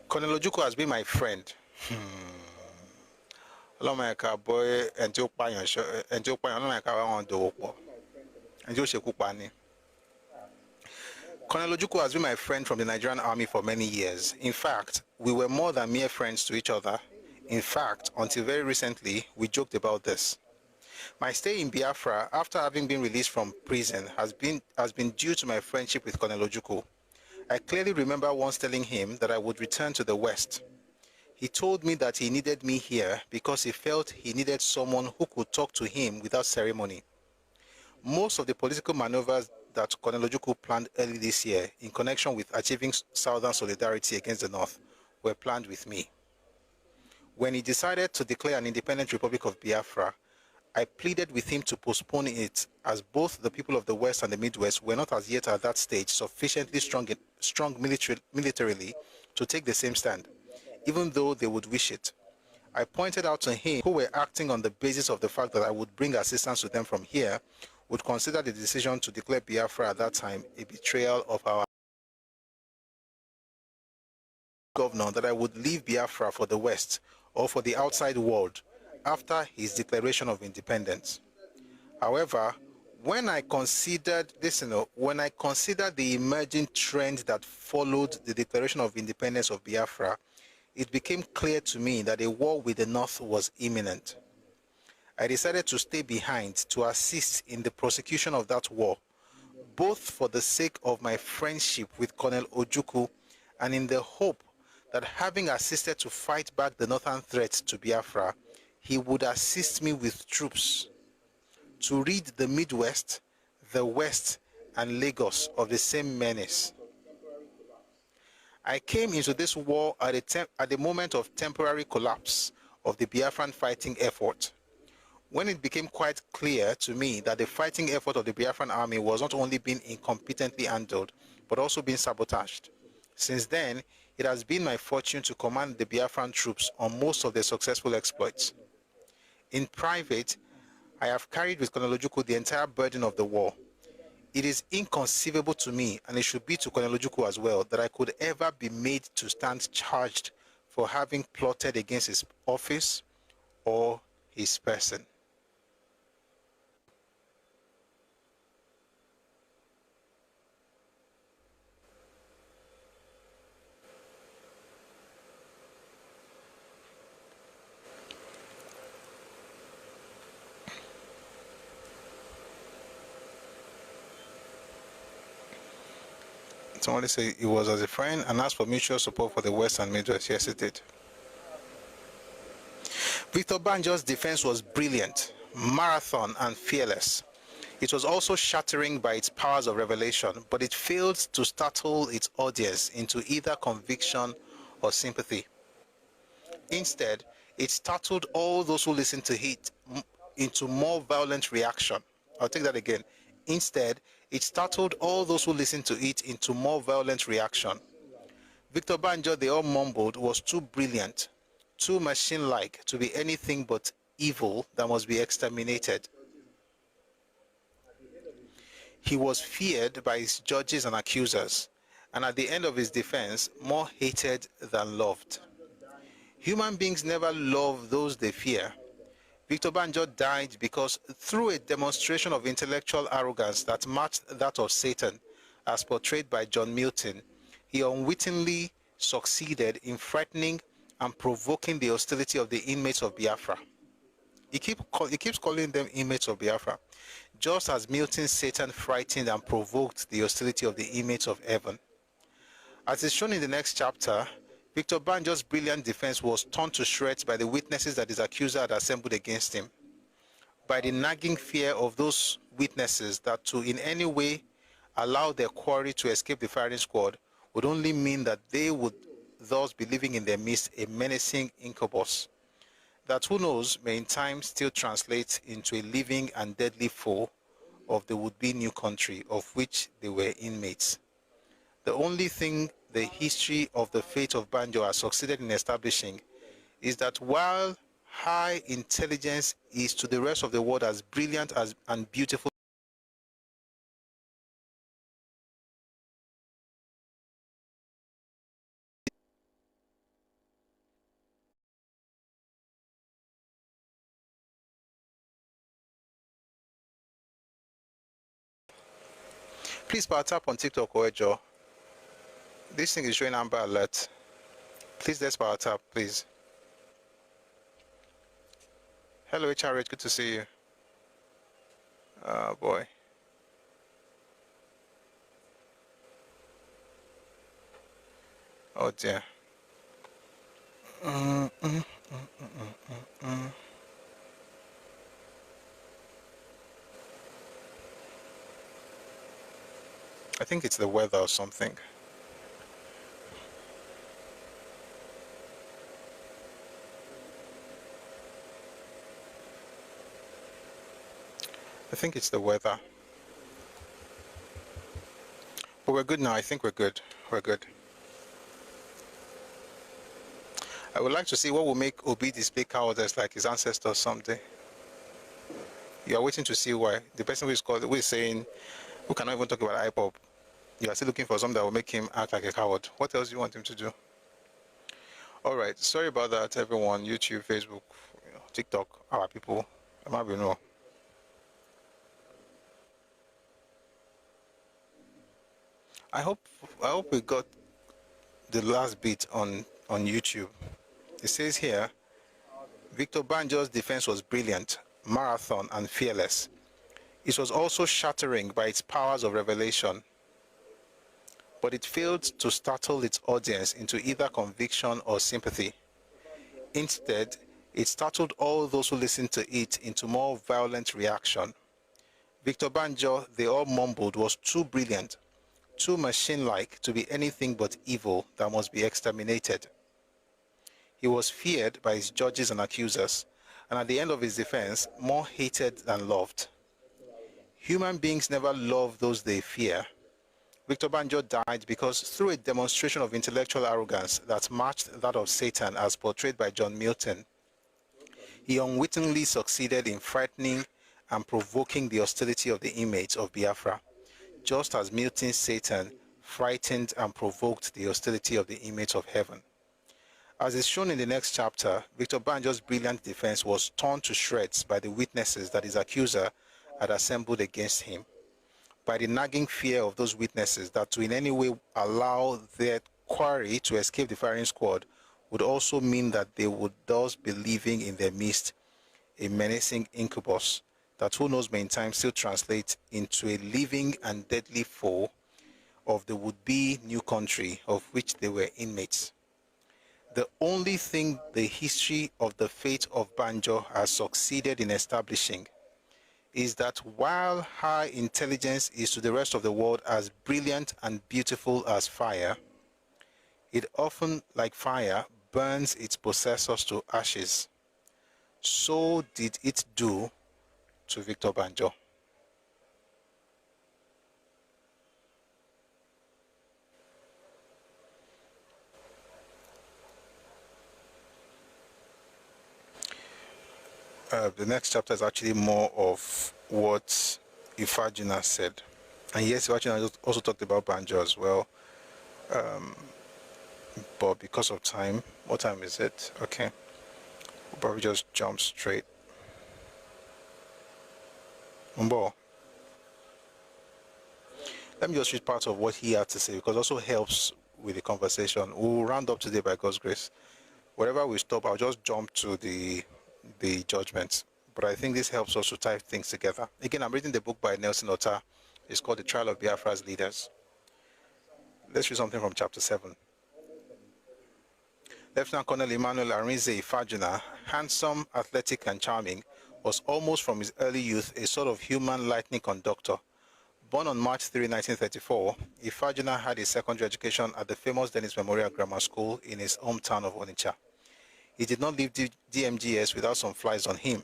[SPEAKER 1] Colonel Ojukwu has been my friend. Ẹkáàbọ ẹni tí ó pààyàn lọ́nà ẹ̀ka àwọn dòwò pọ̀ ẹni tí ó ṣekú pa ni. Colonel Ojukwu has been my friend from the Nigerian army for many years. In fact, we were more than mere friends to each other. In fact, until very recently, we joked about this. My stay in Biafra, after having been released from prison, has been due to my friendship with Colonel Ojukwu. I clearly remember once telling him that I would return to the West. He told me that he needed me here because he felt he needed someone who could talk to him without ceremony. Most of the political maneuvers that Colonel Ojukwu planned early this year in connection with achieving Southern solidarity against the North were planned with me. When he decided to declare an independent Republic of Biafra, I pleaded with him to postpone it, as both the people of the West and the Midwest were not as yet at that stage sufficiently strong militarily to take the same stand, even though they would wish it. I pointed out to him who were acting on the basis of the fact that I would bring assistance to them from here would consider the decision to declare Biafra at that time a betrayal of our governor, that I would leave Biafra for the West or for the outside world after his declaration of independence. However, when I considered the emerging trend that followed the declaration of independence of Biafra, it became clear to me that a war with the North was imminent. I decided to stay behind to assist in the prosecution of that war, both for the sake of my friendship with Colonel Ojukwu and in the hope that, having assisted to fight back the northern threat to Biafra, he would assist me with troops to rid the Midwest, the West, and Lagos of the same menace. I came into this war at the moment of temporary collapse of the Biafran fighting effort, when it became quite clear to me that the fighting effort of the Biafran army was not only being incompetently handled, but also being sabotaged. Since then, it has been my fortune to command the Biafran troops on most of their successful exploits. In private, I have carried with Colonel Ojukwu the entire burden of the war. It is inconceivable to me, and it should be to Colonel Ojukwu as well, that I could ever be made to stand charged for having plotted against his office or his person. Somebody say it was as a friend and asked for mutual support for the West and Midwest. Yes, it did. Victor Banjo's defense was brilliant, marathon, and fearless. It was also shattering by its powers of revelation, but it failed to startle its audience into either conviction or sympathy. Instead, it startled all those who listened to it into more violent reaction. I'll take that again. Instead, it startled all those who listened to it into more violent reaction. Victor Banjo, they all mumbled, was too brilliant, too machine-like to be anything but evil that must be exterminated. He was feared by his judges and accusers, and at the end of his defense, more hated than loved. Human beings never love those they fear. Victor Banjo died because, through a demonstration of intellectual arrogance that matched that of Satan, as portrayed by John Milton, he unwittingly succeeded in frightening and provoking the hostility of the inmates of Biafra. He keeps calling them inmates of Biafra, just as Milton's Satan frightened and provoked the hostility of the inmates of heaven. As is shown in the next chapter, Victor Banjo's brilliant defense was torn to shreds by the witnesses that his accuser had assembled against him, by the nagging fear of those witnesses that to in any way allow their quarry to escape the firing squad would only mean that they would thus be living in their midst a menacing incubus. that who knows may in time still translate into a living and deadly foe of the would-be new country of which they were inmates. The only thing the history of the fate of Banjo has succeeded in establishing is that while high intelligence is to the rest of the world as brilliant as and beautiful please power tap on TikTok or Ejo. This thing is showing amber alert. Please let's power tap, please. Hello HRH, good to see you. Oh boy. Oh dear. I think it's the weather or something. I think it's the weather. But we're good now. I think we're good. We're good. I would like to see what will make Obi display cowardice like his ancestors someday. You are waiting to see why. The person who is saying, who cannot even talk about IPOP, you are still looking for something that will make him act like a coward. What else do you want him to do? All right. Sorry about that, everyone. YouTube, Facebook, TikTok, our people. I might be no. I hope we got the last bit on YouTube. It says here, Victor Banjo's defense was brilliant, marathon, and fearless. It was also shattering by its powers of revelation, but it failed to startle its audience into either conviction or sympathy. Instead, it startled all those who listened to it into more violent reaction. Victor Banjo, they all mumbled, was too brilliant, too machine-like to be anything but evil that must be exterminated. He was feared by his judges and accusers, and at the end of his defense, more hated than loved. Human beings never love those they fear. Victor Banjo died because through a demonstration of intellectual arrogance that matched that of Satan as portrayed by John Milton, he unwittingly succeeded in frightening and provoking the hostility of the inmates of Biafra, just as Milton's Satan frightened and provoked the hostility of the inmates of heaven. As is shown in the next chapter, Victor Banjo's brilliant defense was torn to shreds by the witnesses that his accuser had assembled against him, by the nagging fear of those witnesses that to in any way allow their quarry to escape the firing squad would also mean that they would thus be living in their midst a menacing incubus that who knows may in time still translate into a living and deadly foe of the would-be new country of which they were inmates. The only thing the history of the fate of Banjo has succeeded in establishing is that while high intelligence is to the rest of the world as brilliant and beautiful as fire, it often, like fire, burns its possessors to ashes. So did it do to Victor Banjo. The next chapter is actually more of what Ifajina said. And yes, Ifajina also talked about Banjo as well. But because of time, what time is it? Okay. We'll probably just jump straight. Mumbo. Let me just read part of what he had to say because it also helps with the conversation. We'll round up today by God's grace. Wherever we stop, I'll just jump to the judgments. But I think this helps us to tie things together. Again, I'm reading the book by Nelson Otta. It's called The Trial of Biafra's Leaders. Let's read something from chapter 7. Lieutenant Colonel Emmanuel Arinze Ifajina, handsome, athletic, and charming, was almost from his early youth a sort of human lightning conductor. Born on March 3, 1934, Ifajina had his secondary education at the famous Dennis Memorial Grammar School in his hometown of Onitsha. He did not leave DMGS without some flies on him.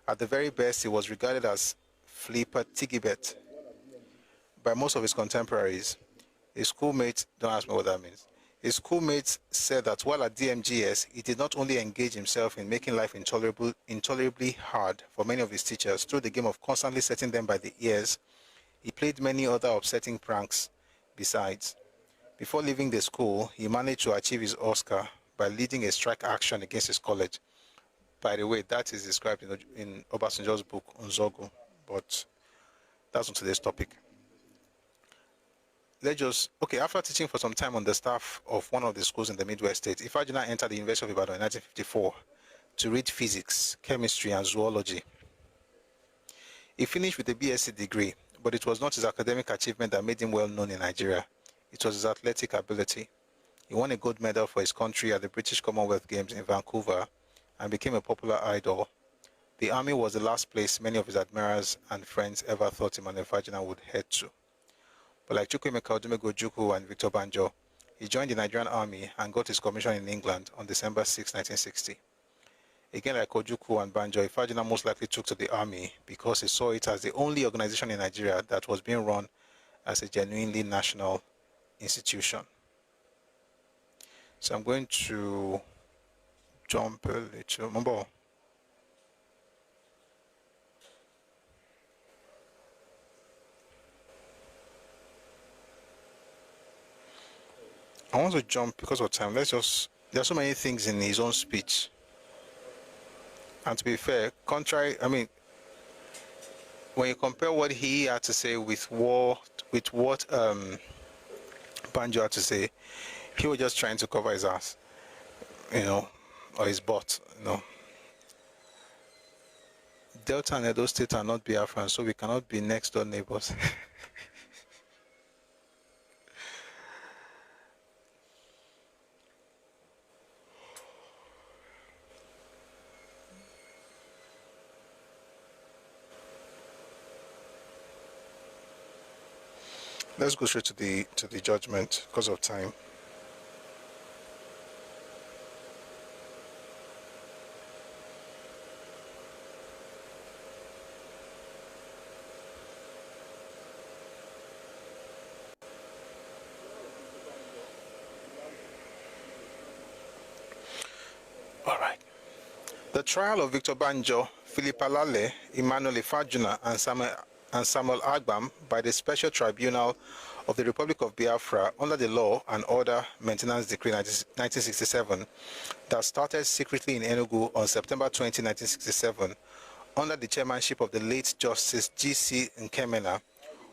[SPEAKER 1] At the very best, he was regarded as Flipper Tigibet by most of his contemporaries. His schoolmates, don't ask me what that means. His schoolmates said that while at DMGS, he did not only engage himself in making life intolerably hard for many of his teachers through the game of constantly setting them by the ears, he played many other upsetting pranks besides. Before leaving the school, he managed to achieve his Oscar by leading a strike action against his college. By the way, that is described in Obasanjo's book, Nzogo, but that's on today's topic. After teaching for some time on the staff of one of the schools in the Midwest State, Ifajina entered the University of Ibadan in 1954 to read physics, chemistry, and zoology. He finished with a BSc degree, but it was not his academic achievement that made him well known in Nigeria. It was his athletic ability. He won a gold medal for his country at the British Commonwealth Games in Vancouver and became a popular idol. The army was the last place many of his admirers and friends ever thought Emmanuel Ifajina would head to. But like Chukwuemeka Odumegwu Ojukwu and Victor Banjo, he joined the Nigerian army and got his commission in England on December 6, 1960. Again, like Ojukwu and Banjo, Ifajina most likely took to the army because he saw it as the only organization in Nigeria that was being run as a genuinely national institution. So I'm going to jump a little. Mambo. I want to jump because of time. There are so many things in his own speech. And to be fair, when you compare what he had to say with what Banjo had to say, he was just trying to cover his ass, or his butt, Delta and Edo State are not Biafran, so we cannot be next door neighbors. Let's go straight to the judgment because of time. All right. The trial of Victor Banjo, Philip Alale, Emmanuel Ifajuna, and Samuel Agbam by the Special Tribunal of the Republic of Biafra under the Law and Order Maintenance Decree 1967 that started secretly in Enugu on September 20, 1967 under the chairmanship of the late Justice G.C. Nkemena,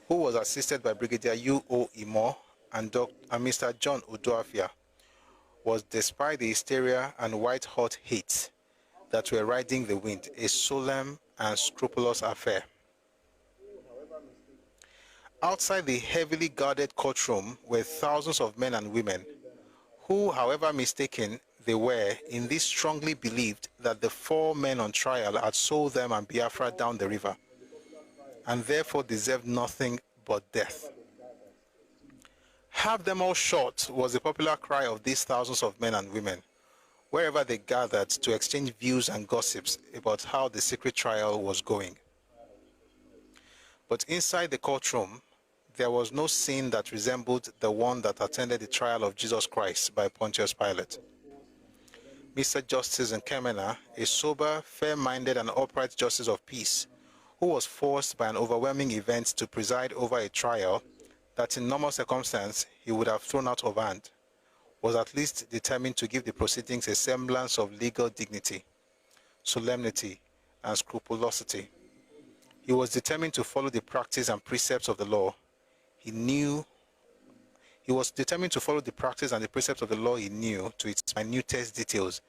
[SPEAKER 1] who was assisted by Brigadier U.O. Imo and Mr. John Uduafia, was, despite the hysteria and white-hot heat that were riding the wind, a solemn and scrupulous affair. Outside the heavily guarded courtroom were thousands of men and women who, however mistaken they were, in this strongly believed that the 4 men on trial had sold them and Biafra down the river, and therefore deserved nothing but death. Have them all shot was the popular cry of these thousands of men and women, wherever they gathered to exchange views and gossips about how the secret trial was going. But inside the courtroom, there was no scene that resembled the one that attended the trial of Jesus Christ by Pontius Pilate. Mr. Justice Nkemena, a sober, fair-minded, and upright justice of peace, who was forced by an overwhelming event to preside over a trial that in normal circumstances he would have thrown out of hand, was at least determined to give the proceedings a semblance of legal dignity, solemnity, and scrupulosity. He was determined to follow the practice and precepts of the law. He was determined to follow the practice and the precepts of the law he knew to its minutest details,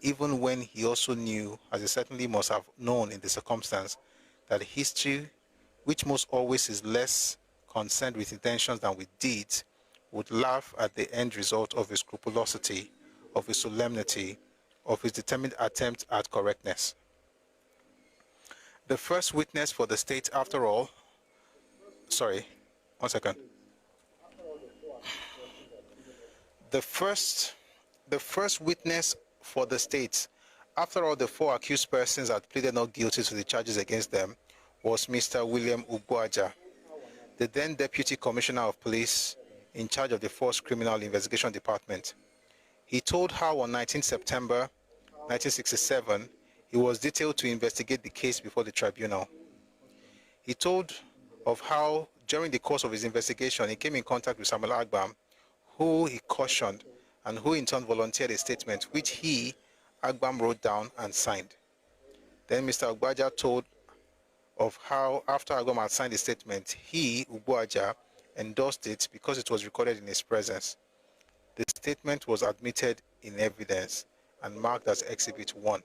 [SPEAKER 1] even when he also knew, as he certainly must have known in the circumstance, that history, which most always is less concerned with intentions than with deeds, would laugh at the end result of his scrupulosity, of his solemnity, of his determined attempt at correctness. The first witness for the state, after all, the first witness for the state. After all, the 4 accused persons had pleaded not guilty to the charges against them was Mr. William Ugboaja, the then Deputy Commissioner of Police in charge of the Force Criminal Investigation Department. He told how on 19 September 1967, he was detailed to investigate the case before the tribunal. He told of how, during the course of his investigation, he came in contact with Samuel Agbam, who he cautioned and who in turn volunteered a statement which he, Agbam, wrote down and signed. Then Mr. Ugboaja told of how, after Agbam had signed the statement, he, Ugboaja, endorsed it because it was recorded in his presence. The statement was admitted in evidence and marked as Exhibit 1.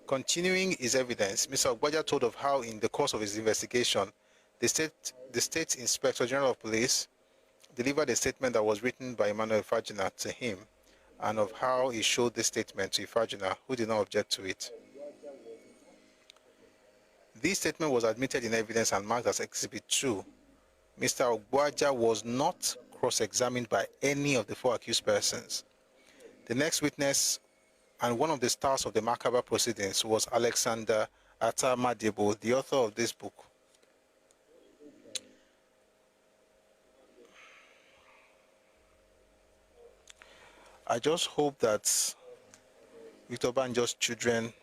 [SPEAKER 1] Continuing his evidence, Mr. Ugboaja told of how, in the course of his investigation, the State Inspector General of Police delivered a statement that was written by Emmanuel Ifajina to him, and of how he showed this statement to Ifajina, who did not object to it. This statement was admitted in evidence and marked as Exhibit 2. Mr. Ugboaja was not cross-examined by any of the 4 accused persons. The next witness and one of the stars of the macabre proceedings was Alexander Atta Madebo, the author of this book. I just hope that Victor Banjo's children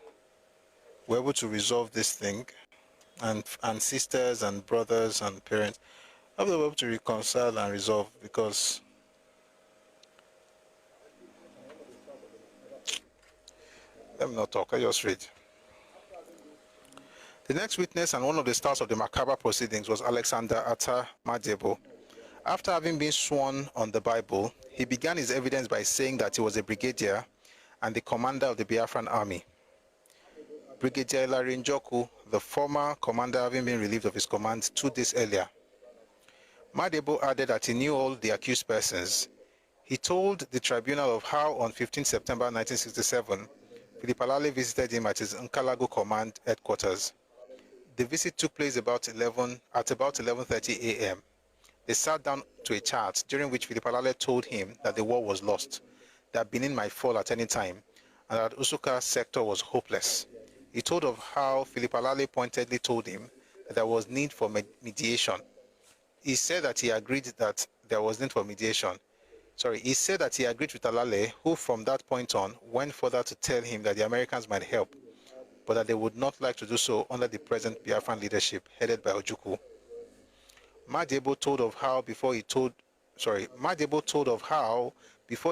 [SPEAKER 1] were able to resolve this thing, and sisters and brothers and parents, I hope they were able to reconcile and resolve, because let me not talk, I just read. The next witness and one of the stars of the macabre proceedings was Alexander Atta Madebo. After having been sworn on the Bible, he began his evidence by saying that he was a brigadier and the commander of the Biafran army. Brigadier Larry Njoku, the former commander, having been relieved of his command 2 days earlier. Madebo added that he knew all the accused persons. He told the tribunal of how on 15 September 1967, Philip Alale visited him at his Nkalago command headquarters. The visit took place at about 11:30 a.m. They sat down to a chat, during which Philip Alale told him that the war was lost, that Benin might fall at any time, and that Usuka sector was hopeless. He told of how Philip Alale pointedly told him that there was need for mediation. He said that he agreed that there was need for mediation. He said that he agreed with Alale, who from that point on went further to tell him that the Americans might help, but that they would not like to do so under the present Biafran leadership headed by Ojukwu. Madebo told of how before he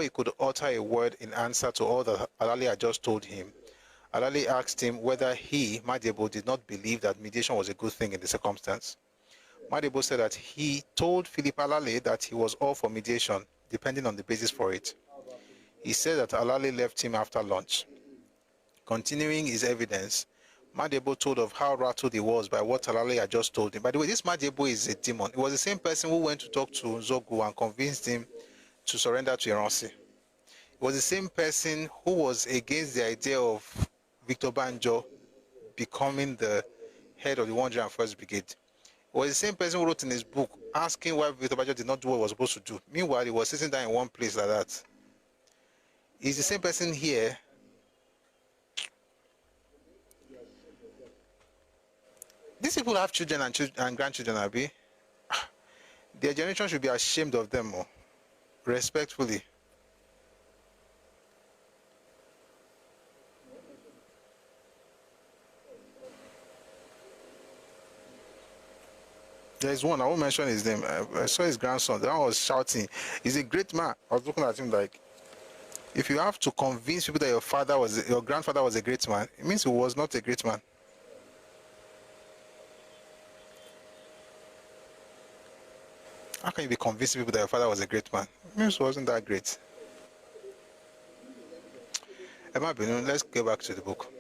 [SPEAKER 1] could utter a word in answer to all that Alale had just told him, Alale asked him whether he, Madebo, did not believe that mediation was a good thing in the circumstance. Madebo said that he told Philip Alale that he was all for mediation, depending on the basis for it. He said that Alale left him after lunch. Continuing his evidence, Madebo told of how rattled he was by what Alale had just told him. By the way, this Madebo is a demon. It was the same person who went to talk to Nzogu and convinced him to surrender to Iransi. It was the same person who was against the idea of Victor Banjo becoming the head of the 101st Brigade. It was the same person who wrote in his book asking why Victor Banjo did not do what he was supposed to do. Meanwhile, he was sitting down in one place like that. He's the same person here. These people have children and grandchildren, Abi. Their generation should be ashamed of them more. Respectfully. There's one, I won't mention his name. I saw his grandson. That one was shouting. He's a great man. I was looking at him like, if you have to convince people that your grandfather was a great man, it means he was not a great man. How can you be convincing people that your father was a great man? It means he wasn't that great. Let's get back to the book.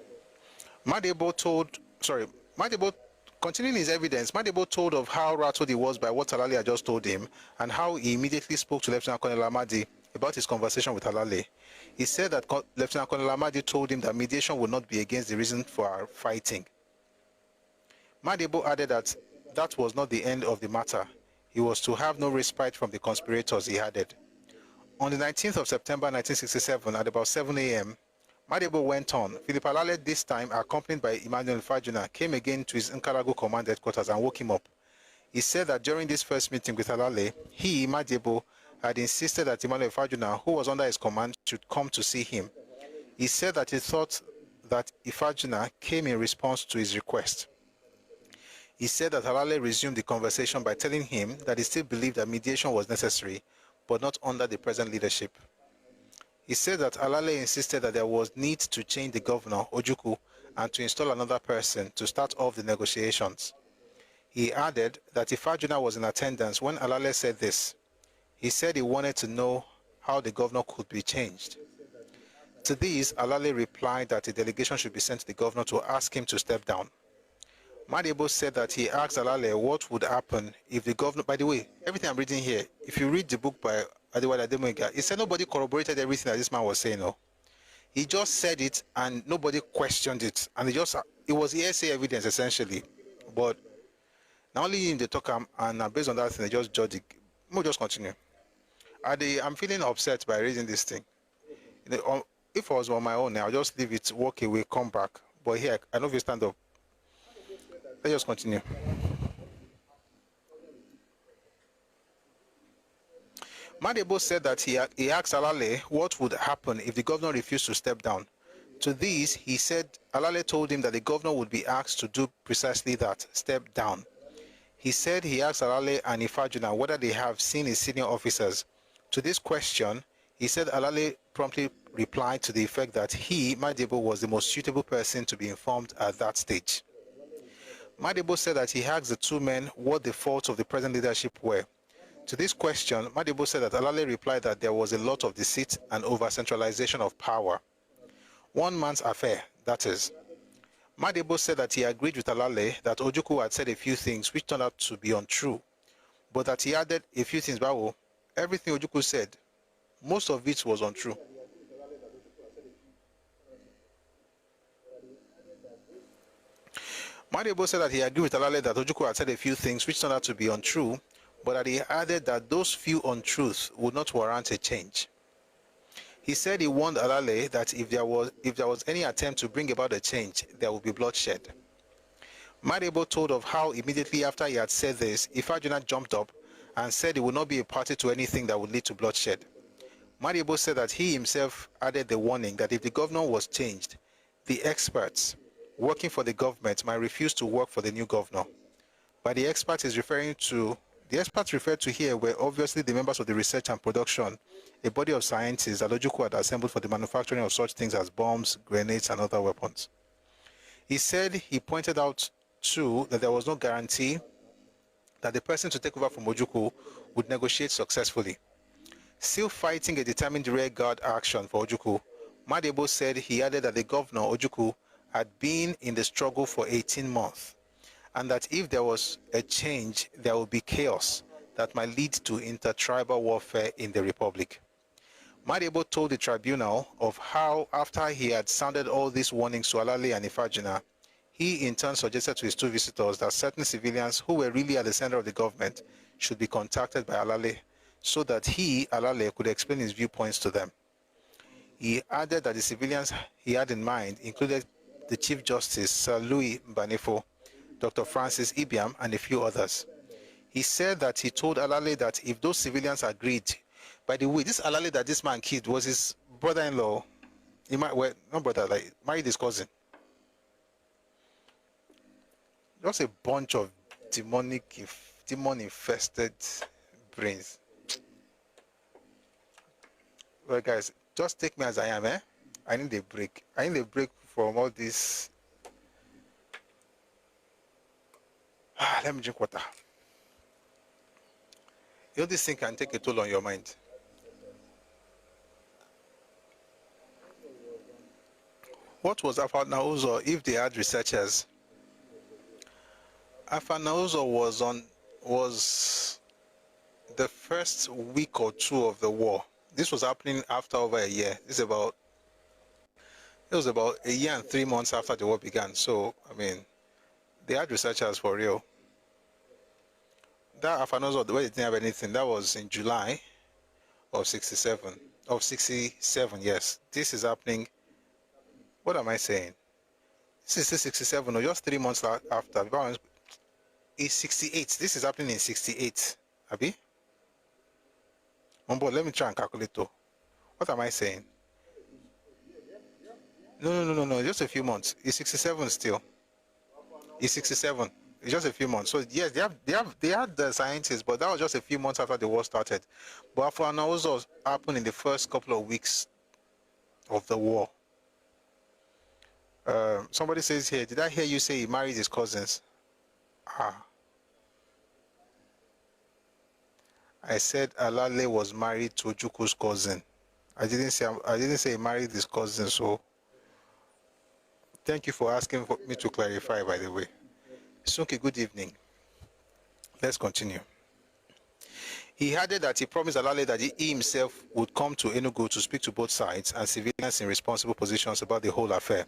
[SPEAKER 1] Continuing his evidence, Madebo told of how rattled he was by what Alale had just told him, and how he immediately spoke to Lieutenant Colonel Amadi about his conversation with Alale. He said that Lieutenant Colonel Amadi told him that mediation would not be against the reason for our fighting. Madebo added that that was not the end of the matter. He was to have no respite from the conspirators, he added. On the 19th of September 1967, at about 7 a.m., Madiabo went on. Philip Alale, this time accompanied by Emmanuel Fajuna, came again to his Nkaragu command headquarters and woke him up. He said that during this first meeting with Alale, he, Madiabo, had insisted that Emmanuel Fajuna, who was under his command, should come to see him. He said that he thought that Ifajuna came in response to his request. He said that Alale resumed the conversation by telling him that he still believed that mediation was necessary, but not under the present leadership. He said that Alale insisted that there was need to change the governor, Ojukwu, and to install another person to start off the negotiations. He added that Ifajuna was in attendance when Alale said this. He said he wanted to know how the governor could be changed. To this, Alale replied that a delegation should be sent to the governor to ask him to step down. Madiabo said that he asked Alale what would happen if the governor... By the way, everything I'm reading here, if you read the book by Adewale Ademoyiga, he said nobody corroborated everything that this man was saying. No, he just said it and nobody questioned it, and it was hearsay evidence essentially. But not only in the talk and based on that thing, they just judge it. We'll just continue. I'm feeling upset by reading this thing. If I was on my own, I'll just leave it, walk away, come back. But here, I know if you stand up. Let's just continue. Madiabo said that he asked Alale what would happen if the governor refused to step down. To this, he said Alale told him that the governor would be asked to do precisely that, step down. He said he asked Alale and Ifajuna whether they have seen his senior officers. To this question, he said Alale promptly replied to the effect that he, Madiabo, was the most suitable person to be informed at that stage. Madiabo said that he asked the two men what the faults of the present leadership were. To this question, Madiabo said that Alale replied that there was a lot of deceit and over-centralization of power. One man's affair, that is. Madiabo said that he agreed with Alale that Ojukwu had said a few things which turned out to be untrue, but that he added a few things. Bawo, everything Ojukwu said, most of it was untrue. Madiabo said that he agreed with Alale that Ojukwu had said a few things which turned out to be untrue, but that he added that those few untruths would not warrant a change. He said he warned Alale that if there was any attempt to bring about a change, there would be bloodshed. Madiabo told of how immediately after he had said this, Ifajuna jumped up and said he would not be a party to anything that would lead to bloodshed. Madiabo said that he himself added the warning that if the governor was changed, the experts working for the government might refuse to work for the new governor. By the experts the experts referred to here were obviously the members of the research and production, a body of scientists that Ojukwu had assembled for the manufacturing of such things as bombs, grenades, and other weapons. He said he pointed out, too, that there was no guarantee that the person to take over from Ojukwu would negotiate successfully. Still fighting a determined rearguard action for Ojukwu, Madiabo said he added that the governor, Ojukwu, had been in the struggle for 18 months, and that if there was a change, there would be chaos that might lead to intertribal warfare in the republic. Madiabo told the tribunal of how, after he had sounded all these warnings to Alale and Ifajuna, he in turn suggested to his two visitors that certain civilians who were really at the center of the government should be contacted by Alale so that he, Alale, could explain his viewpoints to them. He added that the civilians he had in mind included the Chief Justice, Sir Louis Mbanefo, Dr. Francis Ibiam, and a few others. He said that he told Alale that if those civilians agreed, by the way, this Alale that this man killed was his brother-in-law, married his cousin. Just a bunch of demon-infested brains. Well, guys, just take me as I am, eh? I need a break. I need a break from all this. Let me drink water. You know, this thing can take a toll on your mind. What was Afanauzo if they had researchers? Afanauzo was the first week or two of the war. This was happening after over a year. It was about a year and 3 months after the war began. So, I mean, they had researchers for real. That Afanozo, the way they didn't have anything, that was in July. of 67, yes. This is happening. What am I saying? This is 67, or just 3 months after. It's 68. This is happening in 68. Abi? But let me try and calculate though. What am I saying? No. Just a few months. It's 67 still. It's 67. It's just a few months. So yes, they had the scientists, but that was just a few months after the war started. But for now, also happened in the first couple of weeks of the war. Somebody says here, did I hear you say he married his cousins? I said Alale was married to Ojuku's cousin. I didn't say he married his cousin. So thank you for asking for me to clarify. By the way, Sunki, good evening. Let's continue. He added that he promised Alale that he himself would come to Enugu to speak to both sides and civilians in responsible positions about the whole affair.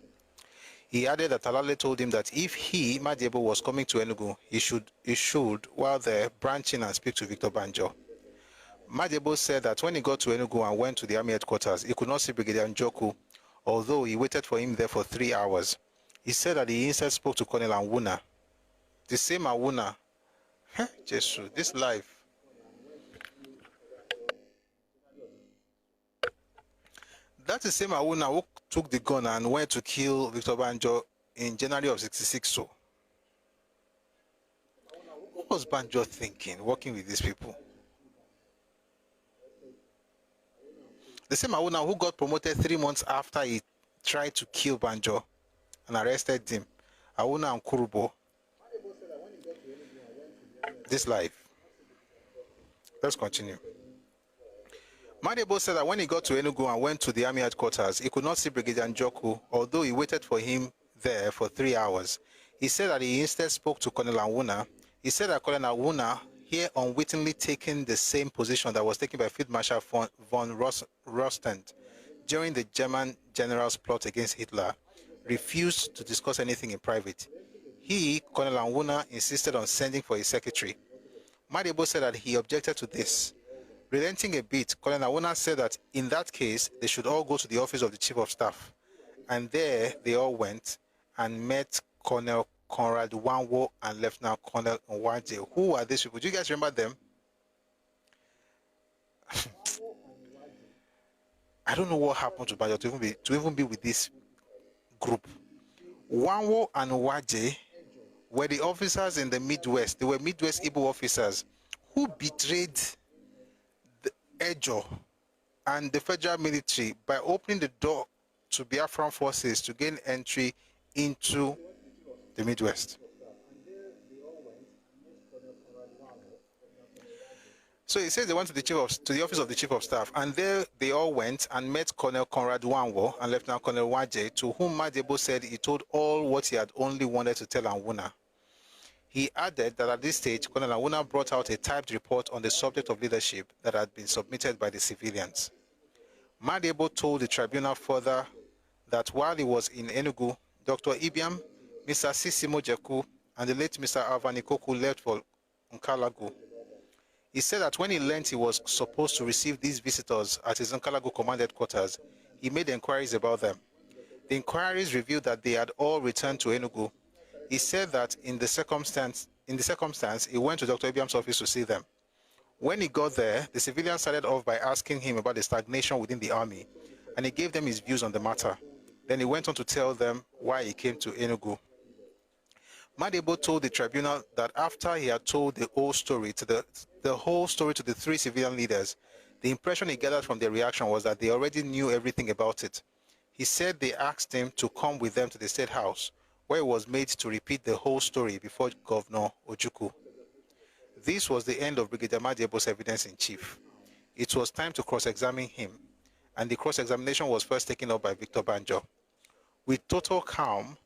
[SPEAKER 1] He added that Alale told him that if he, Madiebo, was coming to Enugu, he should, while there, branch in and speak to Victor Banjo. Madiebo said that when he got to Enugu and went to the army headquarters, he could not see Brigadier Njoku, although he waited for him there for 3 hours. He said that he instead spoke to Colonel Anwuna. The same Anwuna. Jesus, this life. That's the same Anwuna who took the gun and went to kill Victor Banjo in January of 66. So, what was Banjo thinking, working with these people? The same Anwuna who got promoted 3 months after he tried to kill Banjo and arrested him. Anwuna and Kurubo. This life. Let's continue. Madiebo said that when he got to Enugu and went to the army headquarters, he could not see Brigadier Njoku, although he waited for him there for 3 hours. He said that he instead spoke to Colonel Anwuna. He said that Colonel Anwuna, here unwittingly taking the same position that was taken by Field Marshal von Rostand during the German general's plot against Hitler, refused to discuss anything in private. He, Colonel Anwuna, insisted on sending for his secretary. Madiebo said that he objected to this. Relenting a bit, Colonel Anwuna said that in that case, they should all go to the office of the Chief of Staff. And there they all went and met Colonel Conrad Wanwo and Lieutenant Colonel Nwaje. Who are these people? Do you guys remember them? I don't know what happened to Banjo to even be with this group. Wanwo and Nwaje were the officers in the Midwest. They were Midwest Igbo officers who betrayed the Ejo and the federal military by opening the door to Biafran forces to gain entry into the Midwest. So he says they went to the office of the Chief of Staff, and there they all went and met Colonel Conrad Wanwo and Lieutenant Colonel Waje, to whom Madiebo said he told all what he had only wanted to tell Anwuna. He added that at this stage, Colonel Anwuna brought out a typed report on the subject of leadership that had been submitted by the civilians. Madiebo told the tribunal further that while he was in Enugu, Dr. Ibiam, Mr. Sisimo Jeku, and the late Mr. Alvanikoku left for Nkalagu. He said that when he learned he was supposed to receive these visitors at his Nkalagu command headquarters, he made inquiries about them. The inquiries revealed that they had all returned to Enugu. He said that in the circumstance, he went to Dr. Ibiam's office to see them. When he got there, the civilians started off by asking him about the stagnation within the army, and he gave them his views on the matter. Then he went on to tell them why he came to Enugu. Madiebo told the tribunal that after he had told the whole story to the three civilian leaders, the impression he gathered from their reaction was that they already knew everything about it. He said they asked him to come with them to the State House, where he was made to repeat the whole story before Governor Ojukwu. This was the end of Brigadier Madiebo's evidence in chief. It was time to cross-examine him, and the cross-examination was first taken up by Victor Banjo. With total calm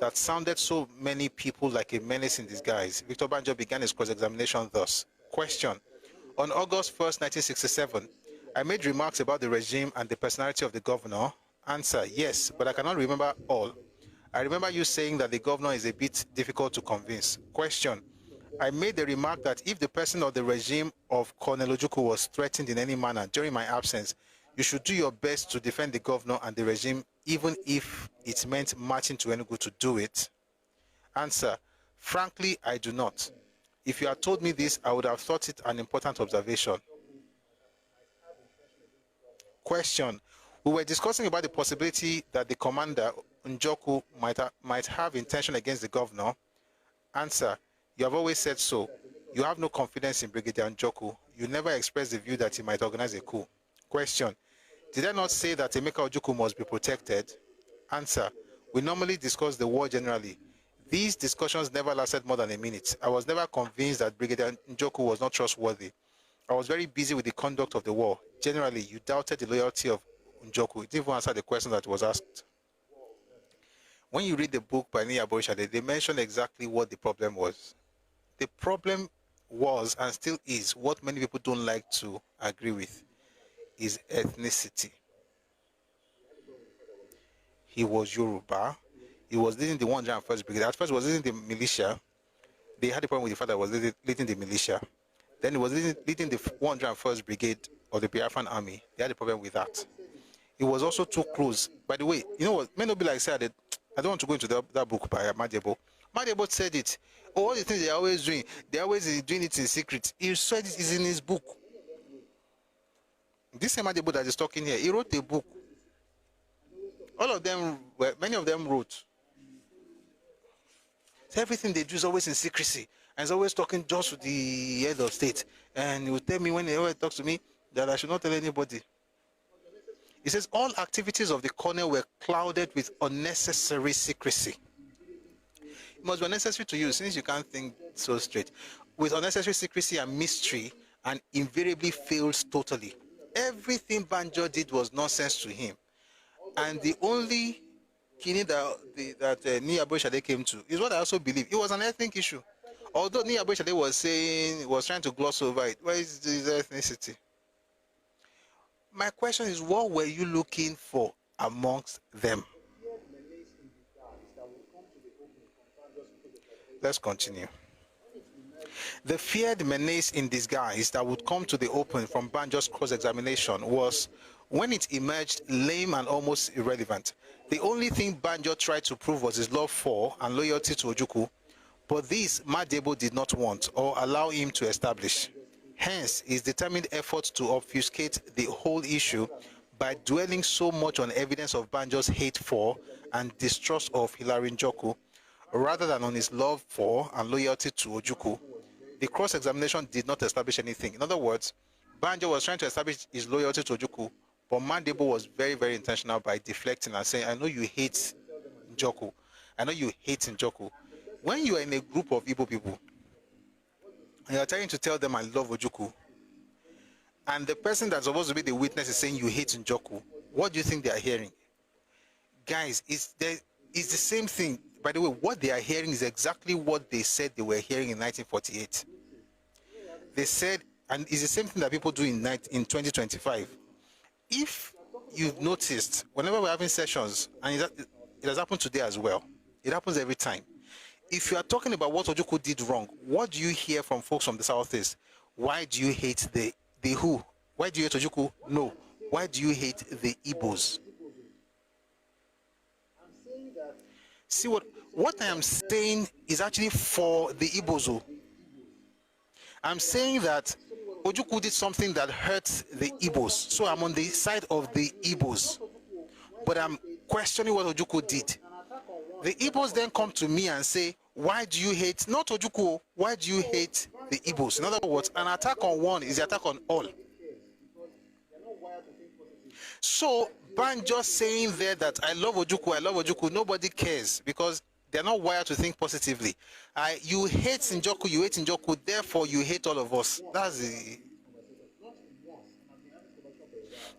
[SPEAKER 1] that sounded so many people like a menace in disguise, Victor Banjo began his cross-examination thus. Question: on August 1st, 1967, I made remarks about the regime and the personality of the governor. Answer: yes, but I cannot remember all. I remember you saying that the governor is a bit difficult to convince. Question: I made the remark that if the person or the regime of Colonel Ojukwu was threatened in any manner during my absence, you should do your best to defend the governor and the regime, even if it meant marching to Enugu to do it. Answer: frankly, I do not. If you had told me this, I would have thought it an important observation. Question: we were discussing about the possibility that the commander, Njoku, might have intention against the governor. Answer: you have always said so. You have no confidence in Brigadier Njoku. You never expressed the view that he might organize a coup. Question: did I not say that Emeka Ojukwu must be protected? Answer: we normally discuss the war generally. These discussions never lasted more than a minute. I was never convinced that Brigadier Njoku was not trustworthy. I was very busy with the conduct of the war. Generally, you doubted the loyalty of Njoku. It didn't even answer the question that was asked. When you read the book by Nia Borishade, they mention exactly what the problem was. The problem was, and still is, what many people don't like to agree with, is ethnicity. He was Yoruba. He was leading the 101st Brigade. At first, he was leading the militia. They had a problem with the fact that he was leading the militia. Then he was leading the 101st Brigade of the Biafran Army. They had a problem with that. He was also too close. By the way, you know what? May not be like said. I don't want to go into that book by Madebo. Madebo said it. Oh, all the things they're always doing it in secret. He said it is in his book. This same Madebo that is talking here, he wrote a book. All of them, many of them wrote. So everything they do is always in secrecy. And he's always talking just to the head of state. And he will tell me when he ever talks to me that I should not tell anybody. He says all activities of the colonel were clouded with unnecessary secrecy. It must be unnecessary to you since you can't think so straight. With unnecessary secrecy and mystery, and invariably fails totally. Everything Banjo did was nonsense to him. And the only kidney that Nia Borishade came to is what I also believe. It was an ethnic issue. Although Nia Borishade was trying to gloss over it. Where is his ethnicity? My question is, what were you looking for amongst them? Let's continue. The feared menace in disguise that would come to the open from Banjo's cross-examination was, when it emerged, lame and almost irrelevant. The only thing Banjo tried to prove was his love for and loyalty to Ojukwu, but this Madebo did not want or allow him to establish. Hence, his determined effort to obfuscate the whole issue by dwelling so much on evidence of Banjo's hate for and distrust of Hilary Njoku, rather than on his love for and loyalty to Ojukwu. The cross-examination did not establish anything. In other words, Banjo was trying to establish his loyalty to Ojukwu, but Madebo was very, very intentional by deflecting and saying, I know you hate Njoku. I know you hate Njoku. When you are in a group of Igbo people, and you are trying to tell them I love Ojukwu, and the person that's supposed to be the witness is saying you hate Njoku, what do you think they are hearing? Guys, it's the same thing. By the way, what they are hearing is exactly what they said they were hearing in 1948. They said, and it's the same thing that people do in 2025. If you've noticed, whenever we're having sessions, and it has happened today as well, it happens every time. If you are talking about what Ojukwu did wrong, what do you hear from folks from the Southeast? Why do you hate the who? Why do you hate Ojukwu? No. Why do you hate the Igbos? See, what I am saying is actually for the Igbos. I'm saying that Ojukwu did something that hurts the Igbos. So I'm on the side of the Igbos. But I'm questioning what Ojukwu did. The Igbos then come to me and say, why do you hate, not Ojukwu, why do you hate the Igbos? In other words, an attack on one is an attack on all. So Banjo saying there that I love Ojukwu, nobody cares because they're not wired to think positively. You hate Njoku, therefore you hate all of us. That's the...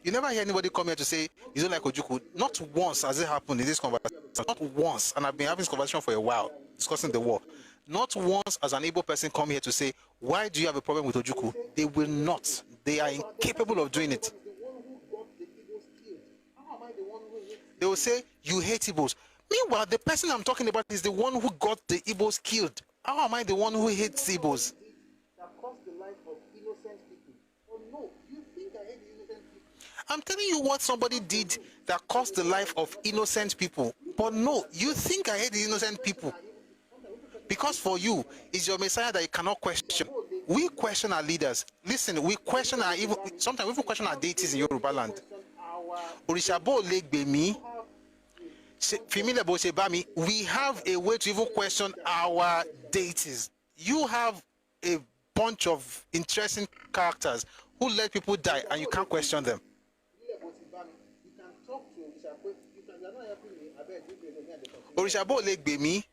[SPEAKER 1] You never hear anybody come here to say you don't like Ojukwu. Not once has it happened in this conversation. Not once. And I've been having this conversation for a while, discussing the war. Not once has an Igbo person come here to say, why do you have a problem with Ojukwu? They will not. They are incapable of doing it. They will say, you hate Igbos. Meanwhile, the person I'm talking about is the one who got the Igbos killed. How am I the one who hates Igbos?
[SPEAKER 9] That cost the life of innocent people. Oh no, you think I hate the innocent people?
[SPEAKER 1] I'm telling you what somebody did that cost the life of innocent people. But no, you think I hate the innocent people. Because for you, it's your Messiah that you cannot question. We question our leaders. Listen, we question our even sometimes we even question our deities in Yoruba land. Orishabo Legbemi, Fimile Boshebami, we have a way to even question our deities. You have a bunch of interesting characters who let people die and you can't question them. Orishabo Legbemi,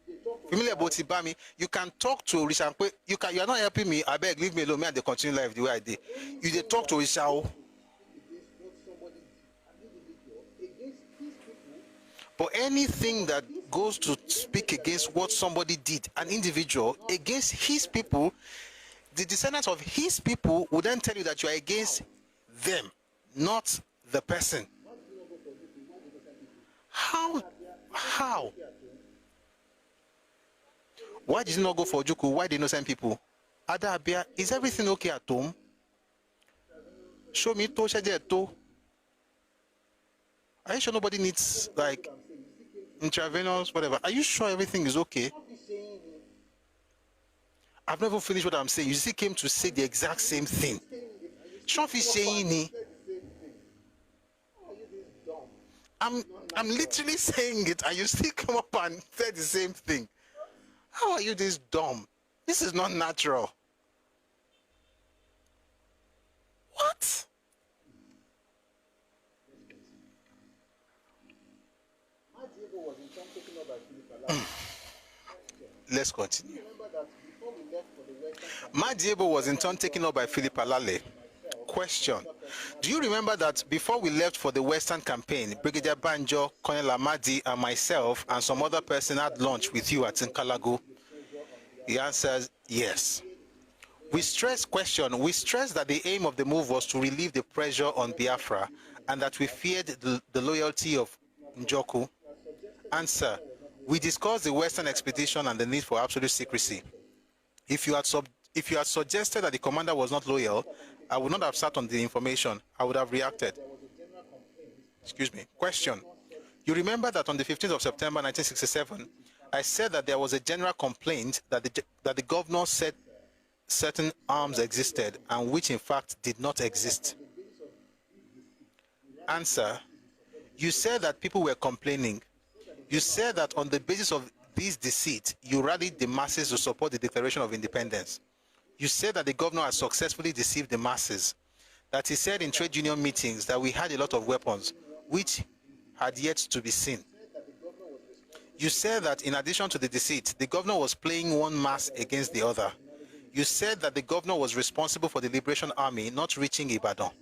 [SPEAKER 1] Fimile Boshebami, you can talk to Orisha. You are not helping me. I beg, leave me alone. Me and they continue life the way I did. You they talk to Orisha. But anything that goes to speak against what somebody did, an individual, against his people, the descendants of his people would then tell you that you are against them, not the person. How? Why did you not go for Juku? Why the innocent people? Ada Abia, is everything okay at home? Show me to to. Are you sure nobody needs like intravenous, whatever? Are you sure everything is okay? I've never finished what I'm saying. You still came to say the exact same thing. Shofi saying I'm literally saying it and you still come up and say the same thing. How are you this dumb? This is not natural. What? Let's continue. Madiebo was in turn taken up by Philip Alale. Question: do you remember that before we left for the Western campaign, Brigadier Banjo, Colonel Amadi, and myself and some other person had lunch with you at Nkalagu? The answer is yes. We stressed that the aim of the move was to relieve the pressure on Biafra and that we feared the loyalty of Njoku. Answer: we discussed the Western expedition and the need for absolute secrecy. If you had suggested that the commander was not loyal, I would not have sat on the information. I would have reacted. Excuse me. Question: you remember that on the 15th of September 1967, I said that there was a general complaint that the governor said certain arms existed and which in fact did not exist. Answer: you said that people were complaining. You said that on the basis of this deceit, you rallied the masses to support the Declaration of Independence. You said that the governor had successfully deceived the masses, that he said in trade union meetings that we had a lot of weapons, which had yet to be seen. You said that in addition to the deceit, the governor was playing one mass against the other. You said that the governor was responsible for the Liberation Army not reaching Ibadan.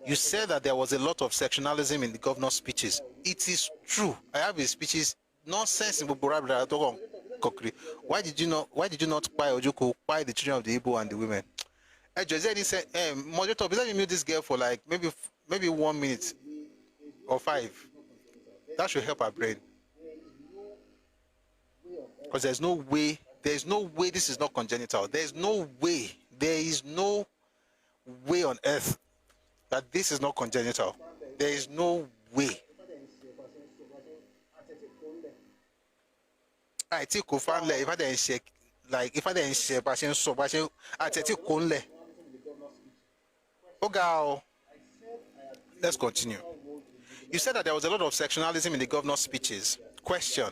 [SPEAKER 1] You said that there was a lot of sectionalism in the governor's speeches. It is true. I have his speeches. Nonsense in Bubura. Why did you not buy Ojuku, buy the children of the Igbo and the women? Jose said, moderator, let me mute this girl for like maybe 1 minute or 5. That should help our brain. Because there's no way this is not congenital. There is no way on earth that this is not congenital. There is no way. I take Kofanle if I didn't shake, like if I didn't share, I take Konle. Okay, let's continue. You said that there was a lot of sectionalism in the governor's speeches. Question: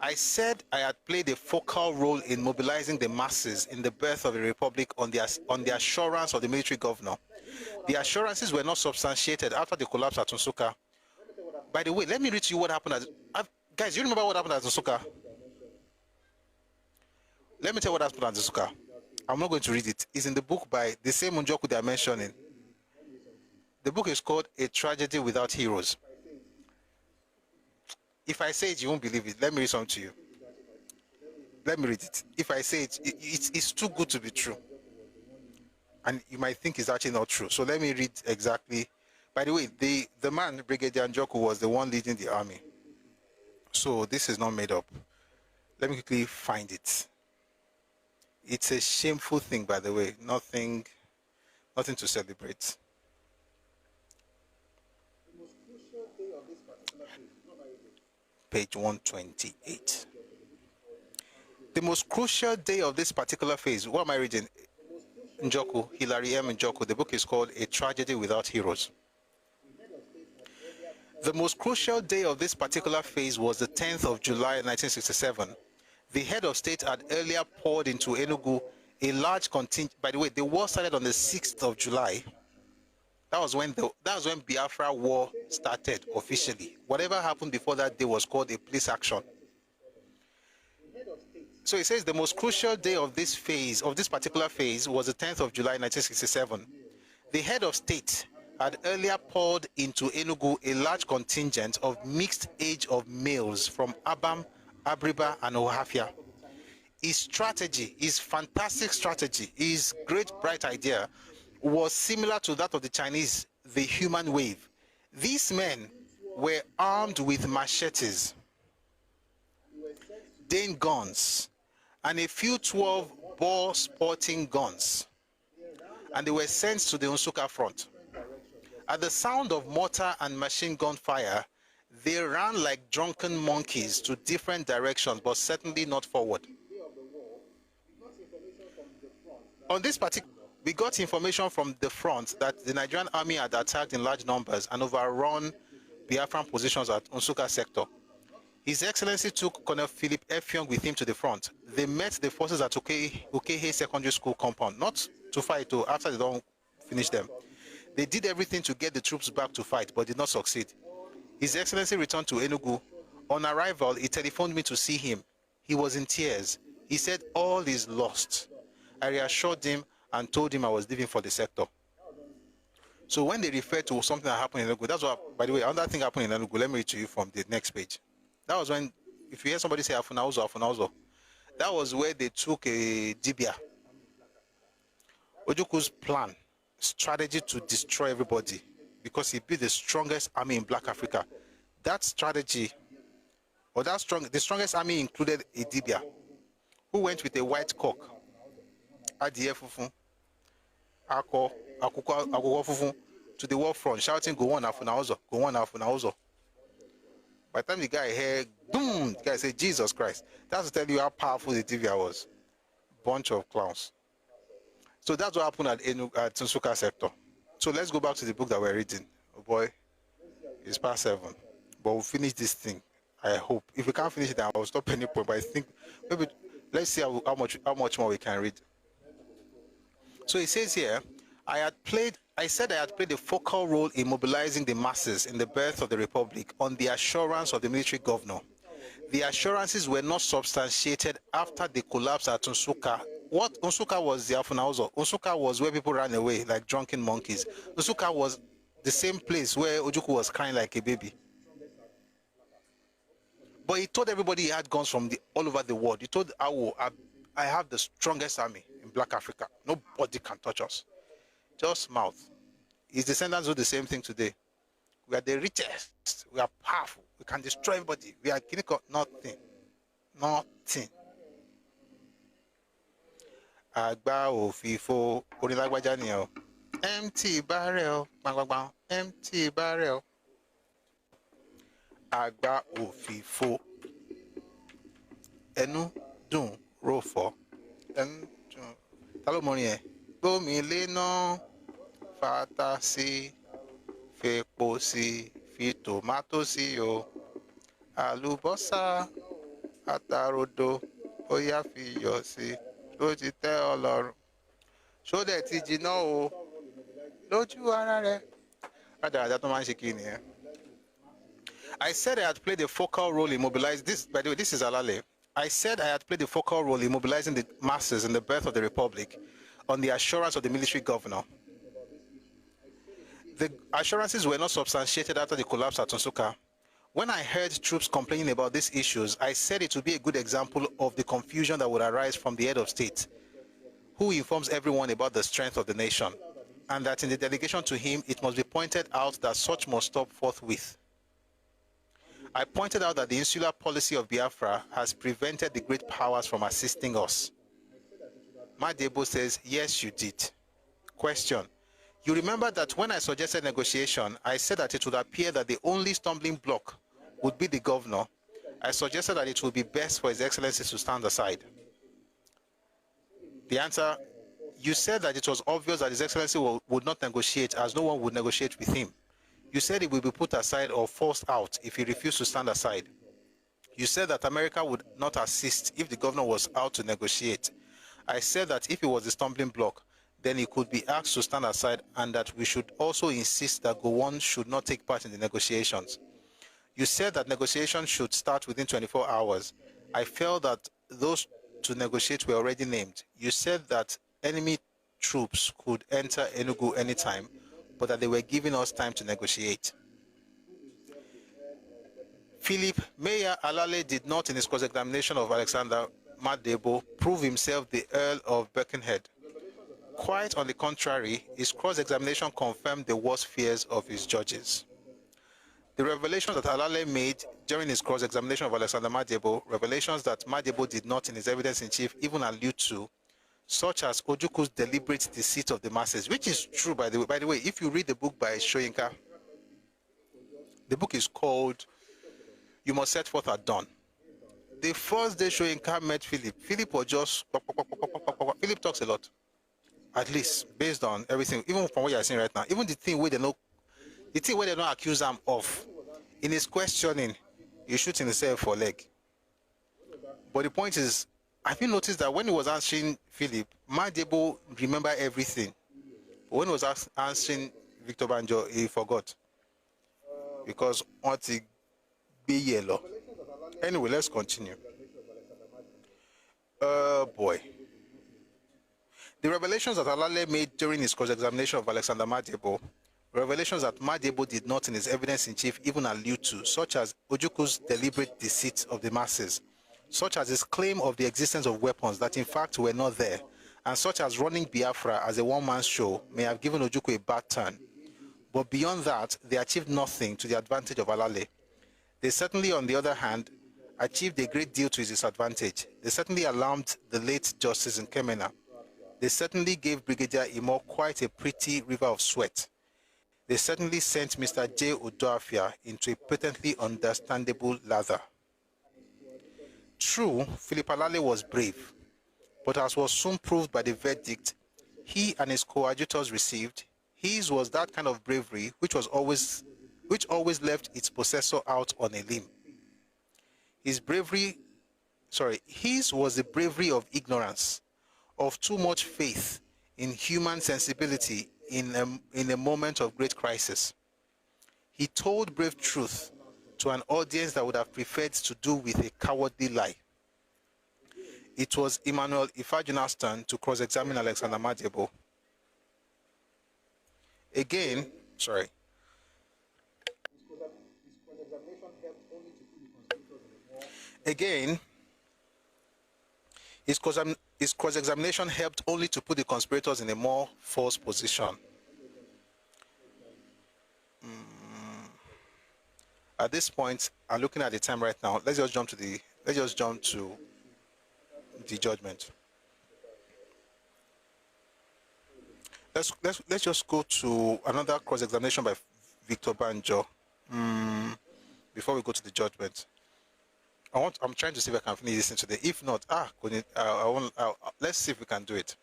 [SPEAKER 1] I said I had played a focal role in mobilizing the masses in the birth of a republic on the assurance of the military governor. The assurances were not substantiated after the collapse at Nsukka. By the way, let me read to you what happened guys, you remember what happened at Nsukka? Let me tell you what happened at Nsukka. I'm not going to read it. It's in the book by the same Njoku they are mentioning. The book is called A Tragedy Without Heroes. If I say it, you won't believe it. Let me read something to you. Let me read it. If I say it, it's too good to be true. And you might think it's actually not true. So let me read exactly. By the way, the man, Brigadier Njoku, was the one leading the army. So this is not made up. Let me quickly find it. It's a shameful thing, by the way. Nothing to celebrate. Page 128. The most crucial day of this particular phase. What am I reading? Njoku, Hilary M. Njoku. The book is called A Tragedy Without Heroes. The most crucial day of this particular phase was the 10th of July 1967. The head of state had earlier poured into Enugu a large contingent. By the way, the war started on the 6th of July. That was when Biafra war started officially. Whatever happened before that day was called a police action. So it says the most crucial day of this particular phase, was the 10th of July 1967. The head of state had earlier poured into Enugu a large contingent of mixed age of males from Abam, Abriba, and Ohafia. His strategy, his fantastic strategy, his great bright idea was similar to that of the Chinese, the human wave. These men were armed with machetes, Dane guns, and a few 12-bore sporting guns, and they were sent to the Nsukka front. At the sound of mortar and machine gun fire, they ran like drunken monkeys to different directions, but certainly not forward. On this particular, we got information from the front that the Nigerian army had attacked in large numbers and overrun Biafran positions at Nsukka sector. His Excellency took Colonel Philip Effiong with him to the front. They met the forces at Okehe Secondary School compound, not to fight, after they don't finish them. They did everything to get the troops back to fight, but did not succeed. His Excellency returned to Enugu. On arrival, he telephoned me to see him. He was in tears. He said, all is lost. I reassured him and told him I was leaving for the sector. So when they refer to something that happened in Enugu, that's what, by the way, another thing happened in Enugu, let me read to you from the next page. That was when, if you hear somebody say Afunauzo, that was where they took a Dibia. Ojuku's plan, strategy to destroy everybody, because he built the strongest army in Black Africa. That strategy, or the strongest army included a Dibia, who went with a white cock, Adie Fufu, Akuko Fufu, to the war front, shouting, go on Afunauzo, go on Afunauzo. By the time the guy heard, boom, the guy said, Jesus Christ. That's to tell you how powerful the Dibia was. Bunch of clowns. So that's what happened at Nsukka sector. So let's go back to the book that we're reading. Oh boy, it's past 7. But we'll finish this thing, I hope. If we can't finish it, I'll stop any point. But I think maybe let's see how much more we can read. So it says here, I said I had played a focal role in mobilizing the masses in the birth of the Republic on the assurance of the military governor. The assurances were not substantiated after the collapse at Nsukka. What Nsukka was the Afunauzo. Nsukka was where people ran away like drunken monkeys. Nsukka was the same place where Ojukwu was crying like a baby. But he told everybody he had guns from all over the world. He told Awo, I have the strongest army in Black Africa. Nobody can touch us. Just mouth. His descendants do the same thing today. We are the richest. We are powerful. We can destroy everybody. We are nothing. Nothing. Agba òfìfo onílágbájá ni o. Empty barrel. Empty barrel. Agba òfìfo. Ẹnu dùn rófò. Ẹnu dùn. Ta ló mọrin ẹ̀? Gbómi léná. Fata sí. Fepo sí. Fi tòmátò sí o. Àlùbọ́sà. Àtàròdò. Ó yá fi iyọ̀ sí. Ló ti tẹ́ Ọlọ́run. Ṣó dẹ̀ ti jiná o. Lójú ara rẹ̀. Rádaràdá tó máa ń ṣe kí nìyẹn. I said I had played a focal role in mobilizing this. By the way, this is Alale. I said I had played a focal role in mobilizing the masses in the birth of the Republic on the assurance of the military governor. The assurances were not substantiated after the collapse at Nsukka. When I heard troops complaining about these issues, I said it would be a good example of the confusion that would arise from the head of state, who informs everyone about the strength of the nation, and that in the delegation to him, it must be pointed out that such must stop forthwith. I pointed out that the insular policy of Biafra has prevented the great powers from assisting us. Madebo says, yes, you did. Question. You remember that when I suggested negotiation, I said that it would appear that the only stumbling block would be the governor. I suggested that it would be best for His Excellency to stand aside. The answer, you said that it was obvious that His Excellency would not negotiate, as no one would negotiate with him. You said he would be put aside or forced out if he refused to stand aside. You said that America would not assist if the governor was out to negotiate. I said that if he was the stumbling block, then he could be asked to stand aside, and that we should also insist that Gowon should not take part in the negotiations. You said that negotiations should start within 24 hours. I felt that those to negotiate were already named. You said that enemy troops could enter Enugu anytime, but that they were giving us time to negotiate. Philip, Mayor Alale did not, in his cross-examination of Alexander Madebo, prove himself the Earl of Birkenhead. Quite on the contrary, his cross-examination confirmed the worst fears of his judges. The revelations that Alale made during his cross-examination of Alexander Madebo, revelations that Madebo did not in his evidence-in-chief even allude to, such as Ojuku's deliberate deceit of the masses, which is true, by the way. If you read the book by Soyinka, the book is called You Must Set Forth at Dawn. The first day Soyinka met Philip was just... Philip talks a lot, at least, based on everything, even from what you're seeing right now. Even the thing where they don't accuse him of, in his questioning, he shoots himself for leg. But the point is, have you noticed that when he was answering Philip, Madebo remembered everything. But when he was answering Victor Banjo, he forgot. Because what he be yellow. Anyway, let's continue. Boy. The revelations that Alale made during his cross-examination of Alexander Madebo, revelations that Madebo did not in his evidence-in-chief even allude to, such as Ojuku's deliberate deceit of the masses, such as his claim of the existence of weapons that in fact were not there, and such as running Biafra as a one-man show may have given Ojukwu a bad turn. But beyond that, they achieved nothing to the advantage of Alale. They certainly, on the other hand, achieved a great deal to his disadvantage. They certainly alarmed the late Justice Nkemena. They certainly gave Brigadier Imo quite a pretty river of sweat. They certainly sent Mr. J. Odoafia into a patently understandable lather. True, Philip Alale was brave, but as was soon proved by the verdict he and his coadjutors received, his was that kind of bravery which always left its possessor out on a limb. His was the bravery of ignorance, of too much faith in human sensibility in a moment of great crisis. He told brave truth to an audience that would have preferred to do with a cowardly lie. It was Emmanuel Ifajuna's turn to cross-examine Alexander Madebo. Again, his cross-examination helped only to put the conspirators in a more false position. At this point, I'm looking at the time right now. Let's just jump to the judgment. Let's just go to another cross-examination by Victor Banjo before we go to the judgment. I'm trying to see if I can finish this today. If not, let's see if we can do it.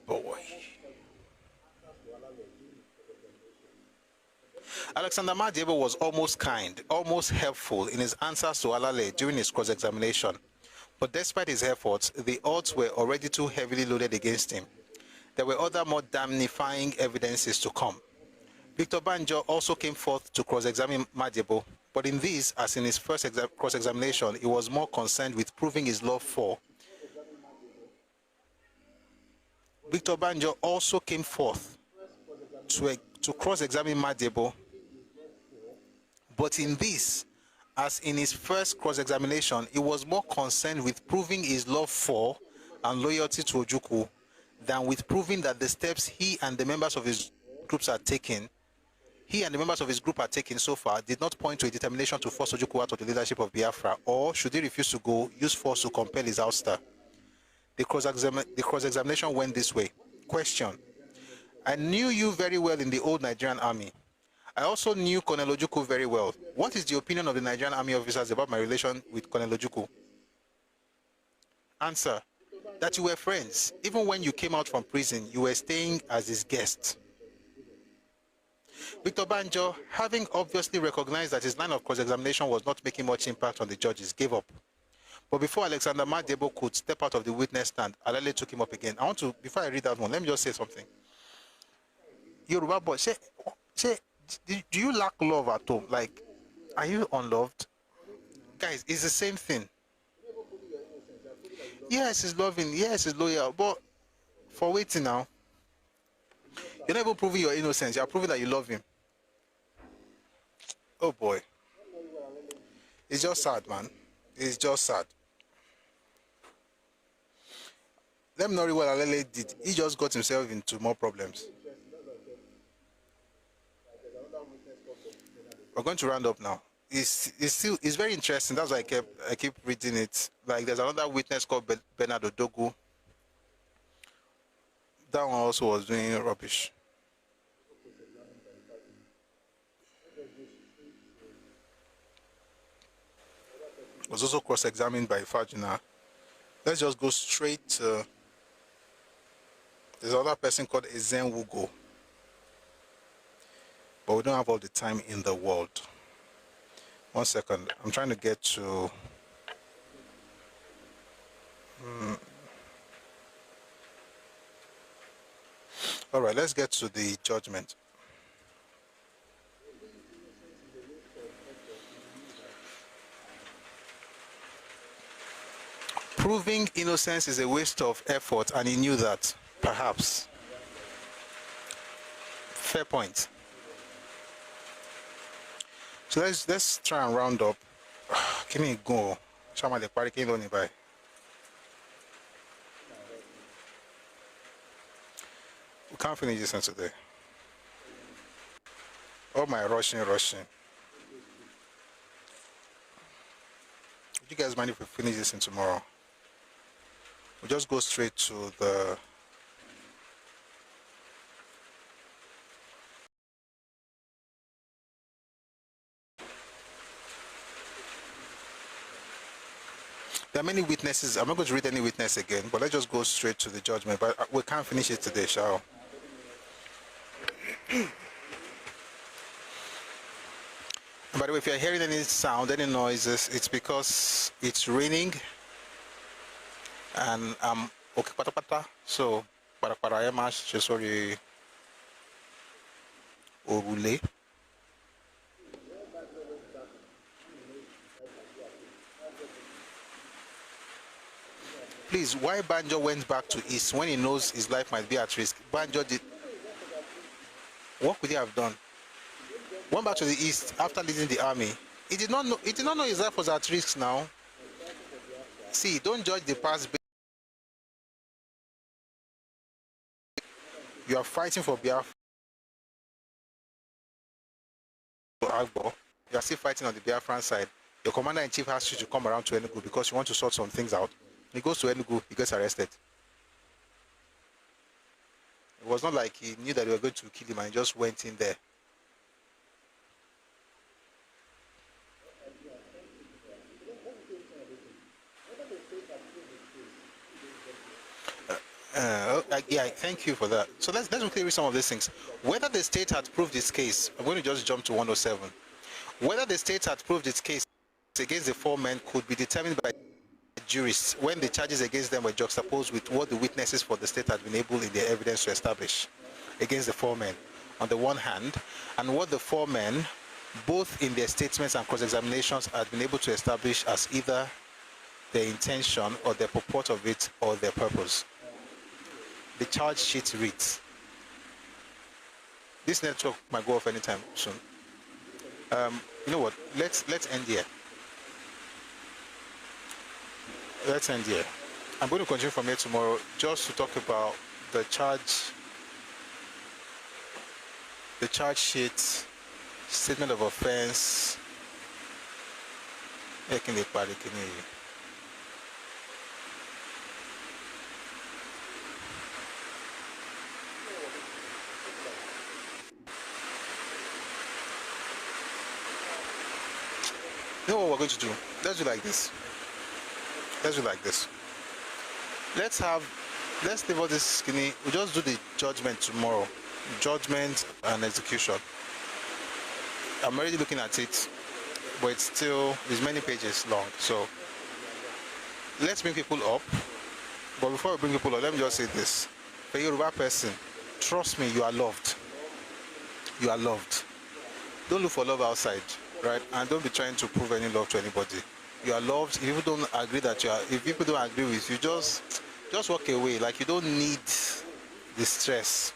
[SPEAKER 1] Boy. Alexander Madebo was almost kind, almost helpful in his answers to Alale during his cross-examination. But despite his efforts, the odds were already too heavily loaded against him. There were other more damnifying evidences to come. Victor Banjo also came forth to cross-examine Madebo, but in this, as in his first cross-examination, he was more concerned with proving his love for. Victor Banjo also came forth to cross-examine Madebo, but in this, as in his first cross-examination, he was more concerned with proving his love for and loyalty to Ojukwu than with proving that the steps he and the members of his groups are taking he and the members of his group are taking so far did not point to a determination to force Ojukwu out of the leadership of Biafra, or should he refuse to go, use force to compel his ouster? The cross-examination went this way. Question: I knew you very well in the old Nigerian army. I also knew Colonel Ojukwu very well. What is the opinion of the Nigerian army officers about my relation with Colonel Ojukwu? Answer: that you were friends. Even when you came out from prison, you were staying as his guest. Victor Banjo, having obviously recognized that his line of cross-examination was not making much impact on the judges, gave up. But before Alexander Madebo could step out of the witness stand, Alele took him up again. Before I read that one, let me just say something. Yoruba boy, do you lack love at home? Like, are you unloved? Guys, it's the same thing. Yes, he's loving. Yes, he's loyal. But for waiting now, you're not even proving your innocence. You're proving that you love him. Oh boy. It's just sad, man. It's just sad. Let me know what Alele did. He just got himself into more problems. We're going to round up now. It's very interesting. That's why I keep reading it. Like, there's another witness called Bernard Odogu. That one also was doing rubbish. Was also cross-examined by Fajina. Let's just go straight to... There's another person called Ezen Wugo. But we don't have all the time in the world. 1 second. I'm trying to get to... All right, let's get to the judgment. Proving innocence is a waste of effort, and he knew that, perhaps. Fair point. So let's try and round up. Can we go? Shama the party came on by. We can't finish this one today. Oh my, rushing. Would you guys mind if we finish this in tomorrow? We'll just go straight to the... There are many witnesses. I'm not going to read any witness again, but let's just go straight to the judgment. But we can't finish it today, shall we? By the way, if you're hearing any sound, any noises, it's because it's raining and I'm okay patapata. So para emash sorry orule. Please, why Banjo went back to East when he knows his life might be at risk? Banjo did... What could he have done? Went back to the East after leading the army. He did not know his life was at risk now. See, don't judge the past. You are fighting for Biafra. Ẹkáàbọ. You are still fighting on the Biafran side. Your commander-in-chief has you to come around to Enugu because you want to sort some things out. He goes to Enugu, he gets arrested. It was not like he knew that they were going to kill him and he just went in there. Yeah, thank you for that. So let's quickly read some of these things. Whether the state had proved its case, I'm going to just jump to 107. Whether the state had proved its case against the four men could be determined by jurists when the charges against them were juxtaposed with what the witnesses for the state had been able in their evidence to establish against the four men on the one hand, and what the four men, both in their statements and cross-examinations, had been able to establish as either their intention or their purport of it or their purpose. The charge sheet reads, this network might go off anytime soon. You know what, let's end here. Let's end here. I'm going to continue from here tomorrow just to talk about the charge sheet statement of offense. You know what we're going to do? Let's do like this. Let's leave all this skinny. We'll just do the judgment tomorrow. Judgment and execution. I'm already looking at it, but it's many pages long. So let's bring people up. But before we bring people up, let me just say this. For you, Yoruba person, trust me, you are loved. You are loved. Don't look for love outside, right? And don't be trying to prove any love to anybody. You are loved. If people don't agree if people don't agree with you, just walk away. Like, you don't need the stress,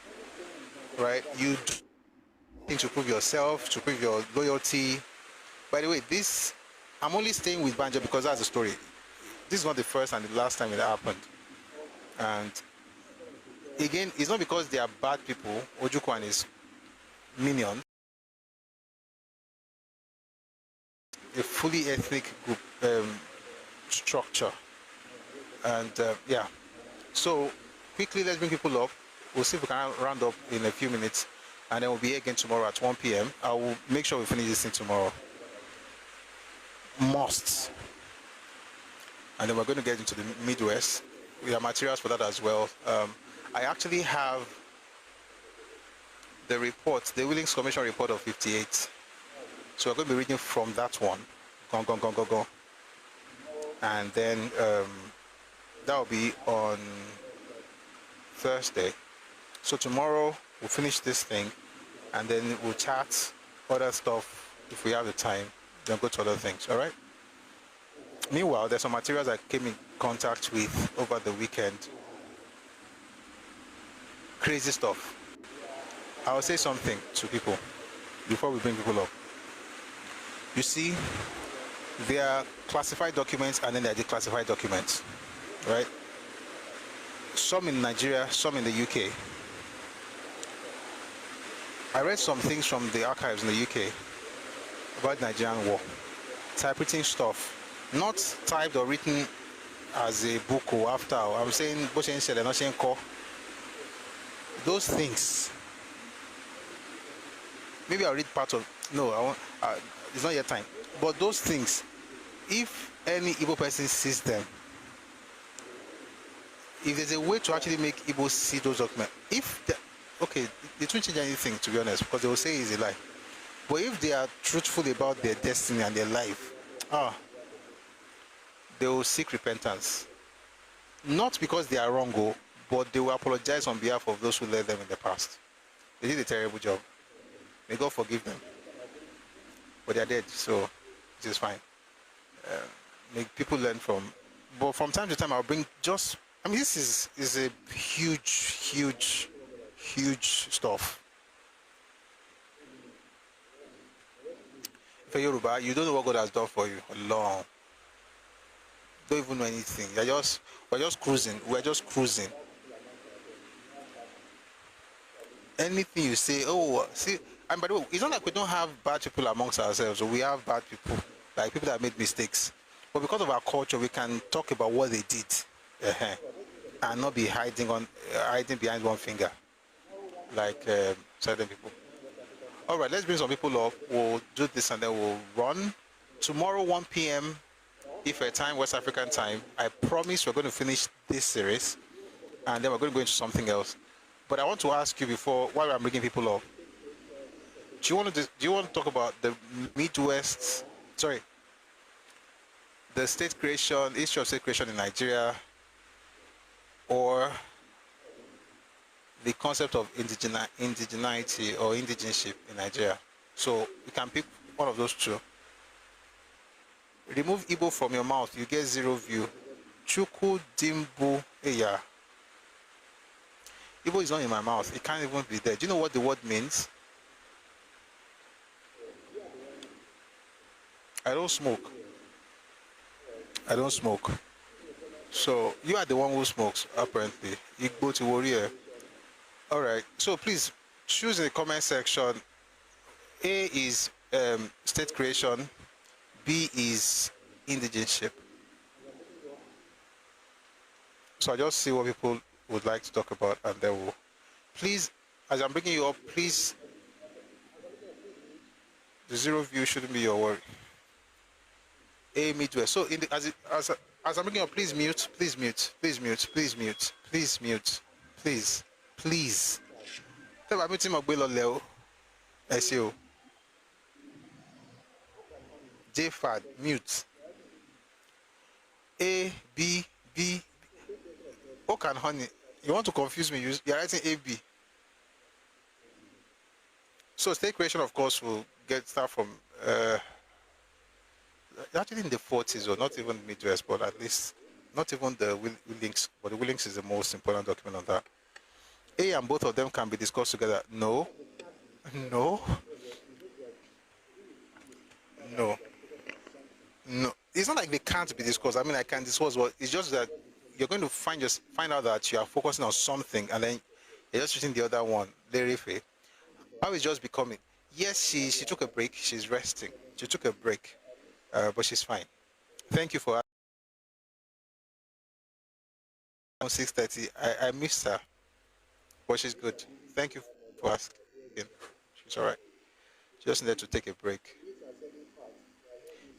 [SPEAKER 1] right? You need to prove yourself, to prove your loyalty. By the way, I'm only staying with Banjo because that's the story. This is not the first and the last time it happened. And again, it's not because they are bad people. Ojukwu and his minion, a fully ethnic group structure. And yeah, so quickly, let's bring people up. We'll see if we can round up in a few minutes, and then we'll be here again tomorrow at 1 p.m. I will make sure we finish this thing tomorrow. Must. And then we're going to get into the Midwest. We have materials for that as well. I actually have the report, the Willings Commission report of 58. So we're going to be reading from that one. Go. And then that will be on Thursday. So tomorrow we'll finish this thing, and then we'll chat other stuff if we have the time, then go to other things. All right? Meanwhile, there's some materials I came in contact with over the weekend. Crazy stuff. I'll say something to people before we bring people up. You see, there are classified documents and then there are declassified documents, right? Some in Nigeria, some in the UK. I read some things from the archives in the UK about Nigerian war. Typewritten stuff, not typed or written as a book or after. I'm saying, those things. Maybe I'll read part of. No, I won't. It's not yet time. But those things, if any Igbo person sees them, if there's a way to actually make Igbo see those documents, okay, it won't change anything, to be honest, because they will say it's a lie. But if they are truthful about their destiny and their life, they will seek repentance. Not because they are wrong, but they will apologize on behalf of those who led them in the past. They did a terrible job. May God forgive them. But they are dead, so it is fine. Make people learn from. But from time to time, I'll bring this is a huge stuff. For Yoruba, you don't know what God has done for you long. Don't even know anything. We're just cruising. We're just cruising. Anything you say, see, and by the way, it's not like we don't have bad people amongst ourselves. We have bad people, like people that made mistakes. But because of our culture, we can talk about what they did, and not be hiding behind one finger, like certain people. All right, let's bring some people up. We'll do this and then we'll run. Tomorrow, 1 p.m. Ife time, West African time. I promise we're going to finish this series, and then we're going to go into something else. But I want to ask you while I'm bringing people up, do you want to talk about the Midwest? Sorry, the state creation, history of state creation in Nigeria, or the concept of indigeneity or indigenship in Nigeria? So you can pick one of those two. Remove Igbo from your mouth, you get 0 view. Chuku Dimbu Eya. Igbo is not in my mouth. It can't even be there. Do you know what the word means? I don't smoke. So you are the one who smokes, apparently. Igbo to warrior. All right. So please choose in the comment section A is state creation, B is indigenship. So I just see what people would like to talk about, and then we'll, please, as I'm bringing you up, please, the zero view shouldn't be your worry. A Midwest. So in the, as I'm bringing up, please mute, please mute, please mute, please mute, please mute, please, please. Tell me muting Magbelo Leo, SEO. JFAD, mute. A, B, B. Oak and honey. You want to confuse me? You're writing A, B. So state creation, of course, will start from actually in the 40s, or not even Midwest, but at least not even the Willings. But the Willings is the most important document on that. A and both of them can be discussed together. No, no, no, no. It's not like they can't be discussed. I mean, I can discuss, but it's just that you're going to find out that you are focusing on something, and then you're just treating the other one. How is just becoming? Yes, she took a break. She's resting. She took a break, but she's fine. Thank you for asking. 6:30. I missed her, but she's good. Thank you for asking. She's all right. She just needed to take a break.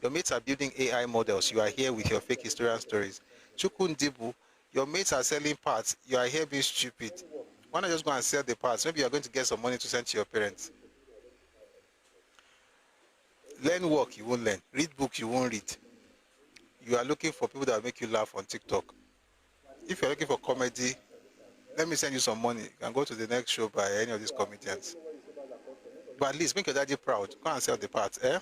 [SPEAKER 1] Your mates are building AI models. You are here with your fake historian stories. Chukundibu, your mates are selling parts. You are here being stupid. Why not just go and sell the parts? Maybe you are going to get some money to send to your parents. Learn work, you won't learn. Read books, you won't read. You are looking for people that will make you laugh on TikTok. If you're looking for comedy, let me send you some money. You can go to the next show by any of these comedians. But at least make your daddy proud. Go and sell the parts, eh?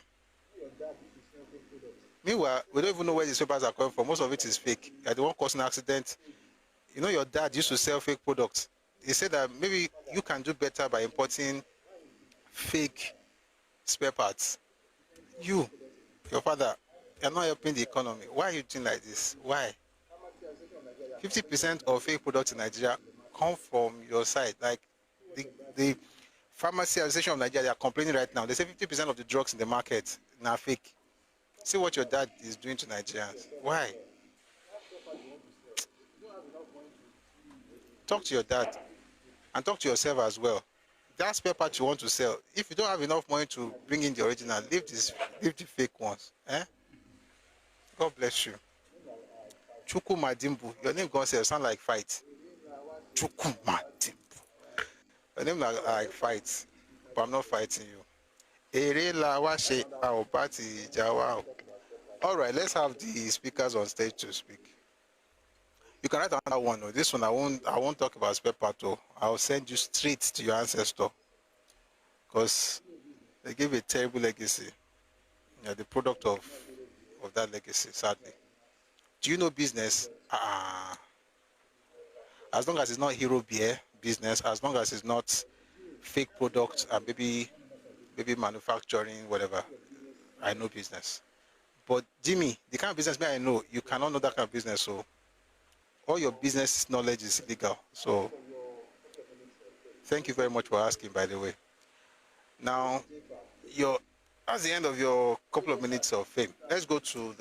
[SPEAKER 1] Meanwhile, we don't even know where these papers are coming from. Most of it is fake. You're the one causing an accident. You know your dad used to sell fake products. He said that maybe you can do better by importing fake spare parts. You, your father, you're not helping the economy. Why are you doing like this? Why? 50% of fake products in Nigeria come from your side. Like the Pharmacy Association of Nigeria, they are complaining right now. They say 50% of the drugs in the market are fake. See what your dad is doing to Nigerians. Why? Talk to your dad and talk to yourself as well. That spare part you want to sell, if you don't have enough money to bring in the original, leave the fake ones. Eh? God bless you. Chuku Madimbu, your name God says sound like fight. Chuku Madimbu. Your name like fight, but I'm not fighting you. All right, let's have the speakers on stage to speak. You can write another one. This one I won't talk about spare part. I'll send you straight to your ancestor, because they gave a terrible legacy. You're the product of that legacy, sadly. Do you know business? As long as it's not hero beer business, as long as it's not fake products and maybe manufacturing, whatever, I know business. But Jimmy, the kind of business I know, you cannot know that kind of business. So all your business knowledge is illegal. So thank you very much for asking, by the way. Now, that's the end of your couple of minutes of fame. Let's go to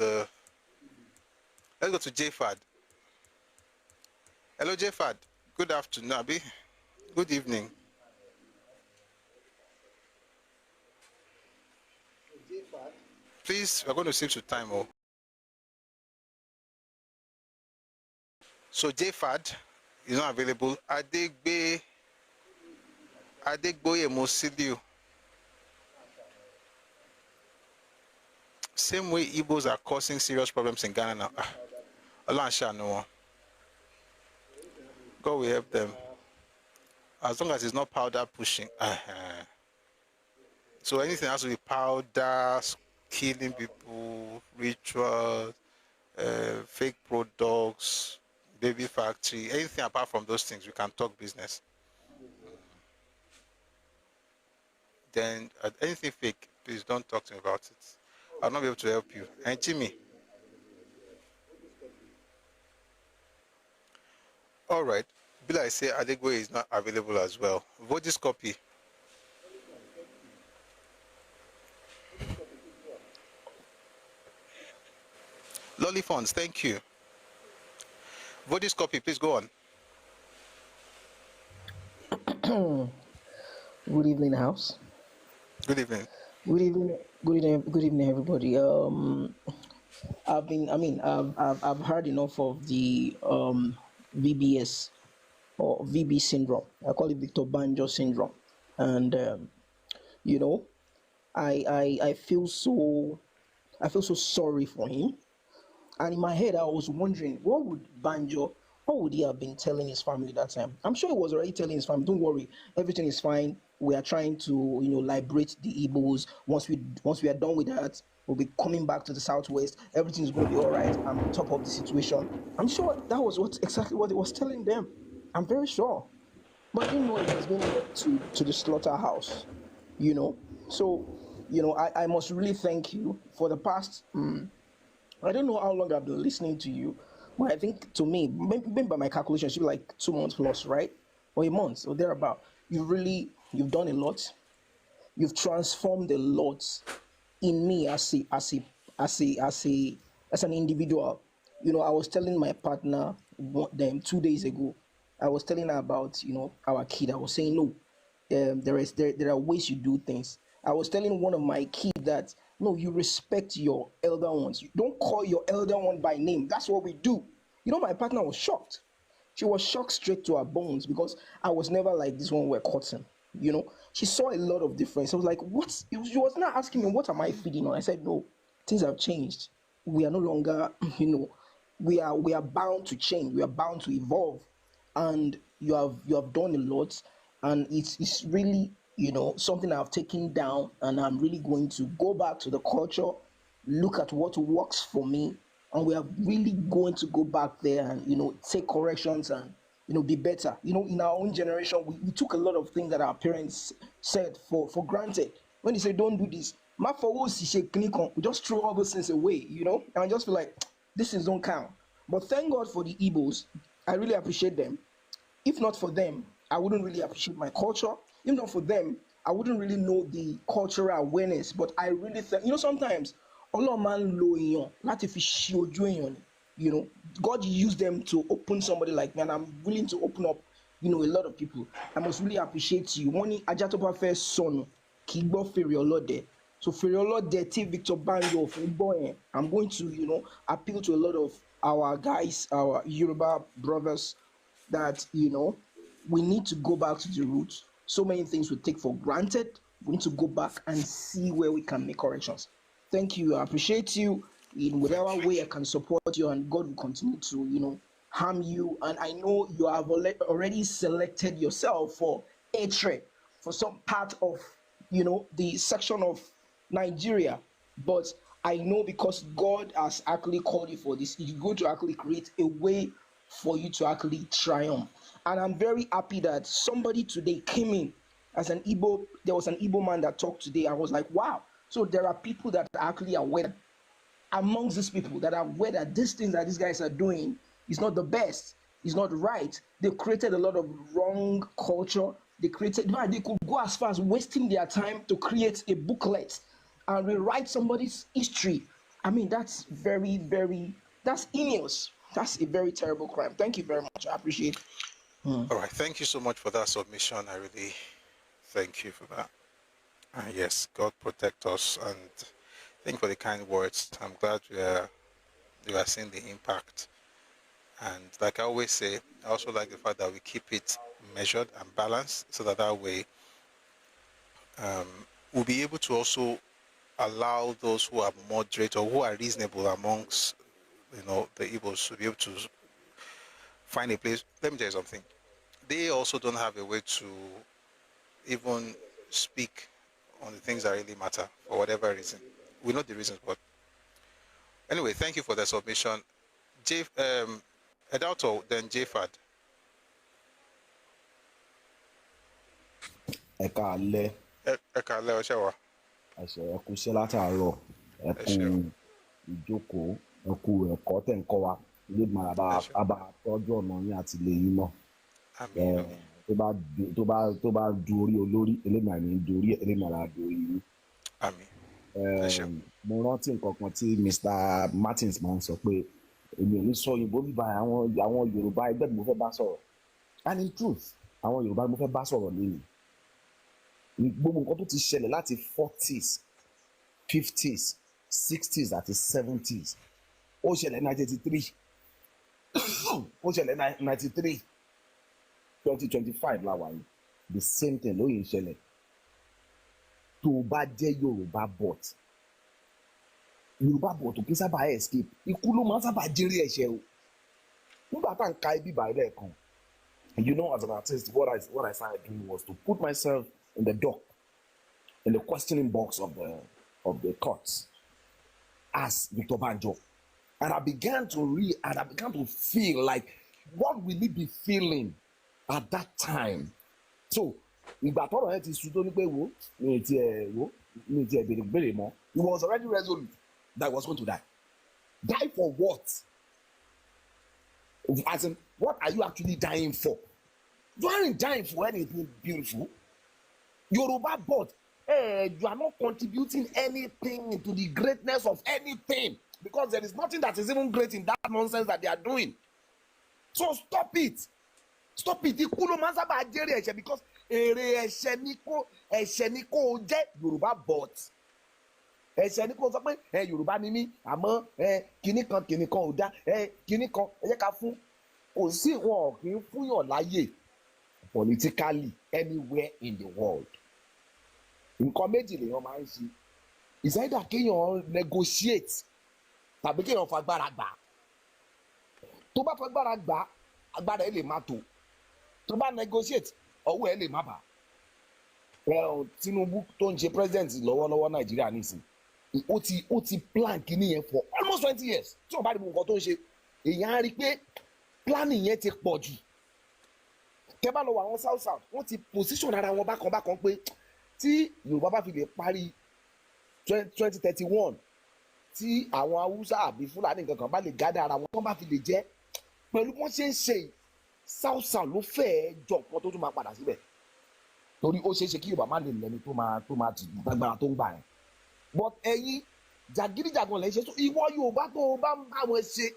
[SPEAKER 1] JFAD. Hello, JFAD. Good afternoon, Abi. Good evening. Please, we're going to save some time. So JFAD is not available. Adegboye Mosiliu. Same way Igbos are causing serious problems in Ghana now. Allah, God will help them. As long as it's not powder pushing. So anything has to be powder, killing people, rituals, fake products, baby factory, anything apart from those things, we can talk business. Then anything fake, please don't talk to me about it. I'll not be able to help you. And Jimmy. All right. Bill, I say Adegboye is not available as well. Vote this copy. Lolly Funds, thank you. Vodis Copy, please go on.
[SPEAKER 3] Good evening, House.
[SPEAKER 1] Good evening.
[SPEAKER 3] Good evening. Good evening, everybody. I've heard enough of the VBS or VB syndrome. I call it Victor Banjo syndrome, and you know, I feel so sorry for him. And in my head, I was wondering, what would he have been telling his family that time? I'm sure he was already telling his family, don't worry, everything is fine. We are trying to, liberate the Igbos. Once we are done with that, we'll be coming back to the Southwest. Everything is going to be all right. I'm on top of the situation. I'm sure that was exactly what he was telling them. I'm very sure. But I didn't know it was going to the slaughterhouse, So, I must really thank you for the past... I don't know how long I've been listening to you, but I think to me, maybe by my calculation, it should be like 2 months plus, right? Or a month, or thereabout. You've done a lot. You've transformed a lot in me as an individual. I was telling my partner 2 days ago. I was telling her about our kid. I was saying no, there are ways you do things. I was telling one of my kids that no, you respect your elder ones. You don't call your elder one by name. That's what we do. My partner was shocked. She was shocked straight to her bones because I was never like this when we're cutting. She saw a lot of difference. I was like, what? She was not asking me, what am I feeding on? I said, no, things have changed. We are no longer, we are bound to change. We are bound to evolve. And you have done a lot. And it's really, something I've taken down, and I'm really going to go back to the culture, look at what works for me, and we are really going to go back there and take corrections and be better. In our own generation, we took a lot of things that our parents said for granted. When they say don't do this, we just throw all those things away, and I just feel like this things don't count. But thank God for the Igbos. I really appreciate them. If not for them, I wouldn't really appreciate my culture. If not for them, I wouldn't really know the cultural awareness. But I really think, sometimes, God used them to open somebody like me, and I'm willing to open up, a lot of people. I must really appreciate you. Money Ajatopa first son, Kigbo Feriolode. So Feriolode, T. Victor Banjo, I'm going to, appeal to a lot of our guys, our Yoruba brothers, that we need to go back to the roots. So many things we take for granted. We need to go back and see where we can make corrections. Thank you. I appreciate you. In whatever way I can support you, and God will continue to harm you. And I know you have already selected yourself for hatred for some part of the section of Nigeria, but I know because God has actually called you for this, He's going to actually create a way for you to actually triumph. And I'm very happy that somebody today came in as an Igbo. There was an Igbo man that talked today. I was like, wow. So there are people that are actually aware amongst these people that are aware that these things that these guys are doing is not the best, is not right. They created a lot of wrong culture. They could go as far as wasting their time to create a booklet and rewrite somebody's history. I mean, that's very, very, that's heinous. That's a very terrible crime. Thank you very much. I appreciate it.
[SPEAKER 1] All right. Thank you so much for that submission. I really thank you for that. Yes, God protect us, and thank you for the kind words. I'm glad you are seeing the impact. And like I always say, I also like the fact that we keep it measured and balanced, so that way we'll be able to also allow those who are moderate or who are reasonable amongst the Igbos to be able to find a place. Let me tell you something. They also don't have a way to even speak on the things that really matter for whatever reason. We know the reasons, but anyway, thank you for the submission. Edalto, then JFAD.
[SPEAKER 2] Ẹkáàlẹ́.
[SPEAKER 1] Ẹkáàlẹ́, ọṣẹ́ wa.
[SPEAKER 2] Ẹ kú iṣẹ́ látàárọ̀, ẹ kú ìjókòó, ẹ kú ẹ̀kọ́ tẹ̀ ń kọ́ wa. Ilé ìgbìmọ̀ àbá tọ́jú ọ̀nà yín àti ilé yín náà. Tó bá du orí olórí, elémàá ní du orí elémàá du orí yín.
[SPEAKER 1] Àmín.
[SPEAKER 5] mo rántí nǹkan kan tí Mr. Martins máa ń sọ pé èmi ò ní sọ òyìnbó bíbá àwọn Yorùbá ẹgbẹ́ mi mo fẹ́ bá sọ̀rọ̀ and in truth àwọn Yorùbá mo fẹ́ bá sọ̀rọ̀ lẹ́yìn gbogbo nǹkan tó ti ṣẹlẹ̀ láti 40s 50s 60s àti 70s ó ṣẹlẹ̀ 1983 ó ṣẹlẹ̀ 1993 2025 la wà yìí the same thing ló yìí ṣẹlẹ̀ tó o bá jẹ́ Yorùbá bot ò kí sábà escape ikú ló máa ń sábà jẹ́rìí ẹ̀ṣẹ̀ o nígbà tá à ń ka ibi ìbàdàn lẹ́ẹ̀kan you know as an artist what I started doing was to put myself in the dock in the questioning box of the courts as Victor Banjo and I began to feel like what will he be feeling at that time so ìgbà tọ́rọ̀ yẹn ti sùn tó ní pé wo mi ti ẹ̀ béèrè mọ́ he was already resolute that he was going to die for what as in what are you actually dying for you aren't dying for anything beautiful Yoruba but you are not contributing anything to the greatness of anything because there is nothing that is even great in that nonsense that they are doing so stop it ikú ló máa ń sábà jẹ́rìí ẹ̀ṣẹ̀ because èrè ẹ̀ṣẹ̀ ni kò jẹ́ Yorùbá but ẹ̀ṣẹ̀ ni kò sọ pé Yorùbá ni mí àmọ́ kinní kan ò dá kinní kan ẹ jẹ́ ká fún kò sí wọn kì í fúnyàn láyè politically anywhere in the world nǹkan méjì lèèyàn máa ń ṣe is either kéèyàn negotiate tàbí kéèyàn fagbára gbà tó bá fagbára gbà agbára ẹ lè má tó tó bá negotiate ọwọ́ ẹ lè má bà Tinubu tó ń ṣe president lọ́wọ́lọ́wọ́ Nàìjíríà nísìn ó ti plan kìíní yẹn for almost 20 years tí wọ́n bá rí nǹkan tó ń ṣe èèyàn á rí i pé planning yẹn ti pọ̀ jù tẹ́ bá lọ wọ àwọn south wọ́n ti position ara wọn bákan pé tí Yorùbá bá fi lè parí 2031 tí àwọn Haúsá àbí Fúlàní nǹkan kan bá lè gádà ara wọn tó bá fi lè jẹ́ pẹ̀lú wọ́n ṣe ń ṣe south ló fẹ́ẹ́ jọ nǹkan tó tún máa padà síbẹ̀ torí ó ṣeé ṣe kí Yorùbá má lè lẹ́ni tó máa ti gbàgbára tó ń gbà yẹn but ẹ̀yin jàgídíjàgan lẹ́ ṣe ìwọ Yorùbá tó o bá ń bá wọn ṣe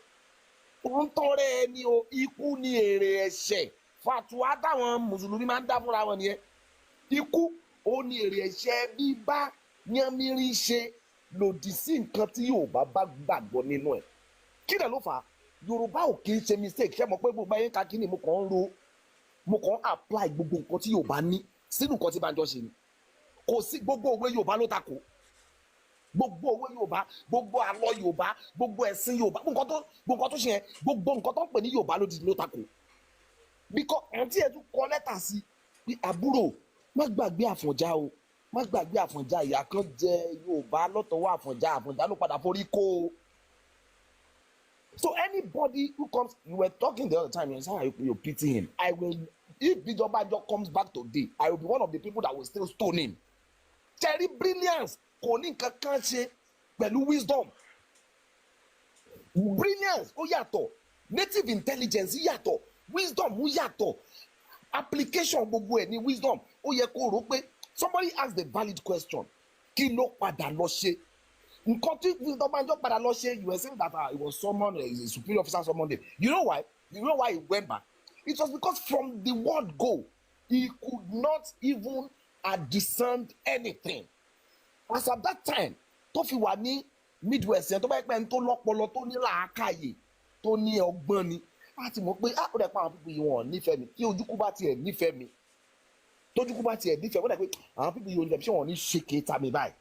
[SPEAKER 5] ó ń tọrẹ ẹni o ikú ni èrè ẹ̀ṣẹ̀ fàtúwá táwọn mùsùlùmí máa ń dá fúnra wọn nìyẹn ikú ó ní èrè ẹ̀ṣẹ̀ bíbá yánmírín ṣe lòdì sí nǹkan tí Yorùbá bá gbàgbọ́ nínú ẹ̀ kí ló fà á Yorùbá ò kì í ṣe mistake ṣé mo pé gbogbo ayé ń ka kíni mo kàn apply gbogbo nǹkan tí Yorùbá ní sínú nǹkan tí Banjo ṣe ni kò sí gbogbo òwe Yorùbá ló takò gbogbo òwe Yorùbá gbogbo àlọ́ Yorùbá gbogbo ẹ̀sìn Yorùbá gbogbo nǹkan tó ṣe yẹn gbogbo nǹkan tó ń pè ní Yorùbá ló takò bíkọ́ àǹtí ẹ̀ tún kọ lẹ́tà sí pé àbúrò má gbàgbé Àfọ̀njá o má gbàgbé Àfọ̀njá ìyá kan jẹ Yorùbá lọ́tọ̀wọ́ Àfọ̀njá ló padà forí kó o. So anybody who comes, you were talking the other time, you said you pity him. If Bishop Banjo comes back today, I will be one of the people that will still stone him. Cherry brilliance, kò ní nǹkan kan ṣe pẹ̀lú wisdom. Brilliance, ó yàtọ̀. Native intelligence yàtọ̀. Wisdom ó yàtọ̀. Application gbogbo ẹ̀ ní wisdom. Ó yẹ kó rò pé somebody asked the valid question. Kí ló padà lọ ṣe? Nǹkan tí Victor Banjo padà lọ ṣe, you were saying that it was someone, a superior officer summoned him. You know why? You know why he went back? It was because from the word go, he could not even discern anything. As at that time, tó fi wà ní Midwest yẹn tó bá pẹ́ tó lọ́pọlọ tó ní làákàyè tó ní ọgbọ́n ni láti mọ̀ pé ó dẹ̀ pa àwọn pípé yìí wọ́n nífẹ̀ẹ́ mi tí ojúkú bá tiẹ̀ nífẹ̀ẹ́ mi tójúkú bá tiẹ̀ nífẹ̀ẹ́ wọ́n dẹ̀ pé àwọn pípé yìí ò nífẹ̀ẹ́ ṣé wọ́n ní ṣe kéta mi báyìí.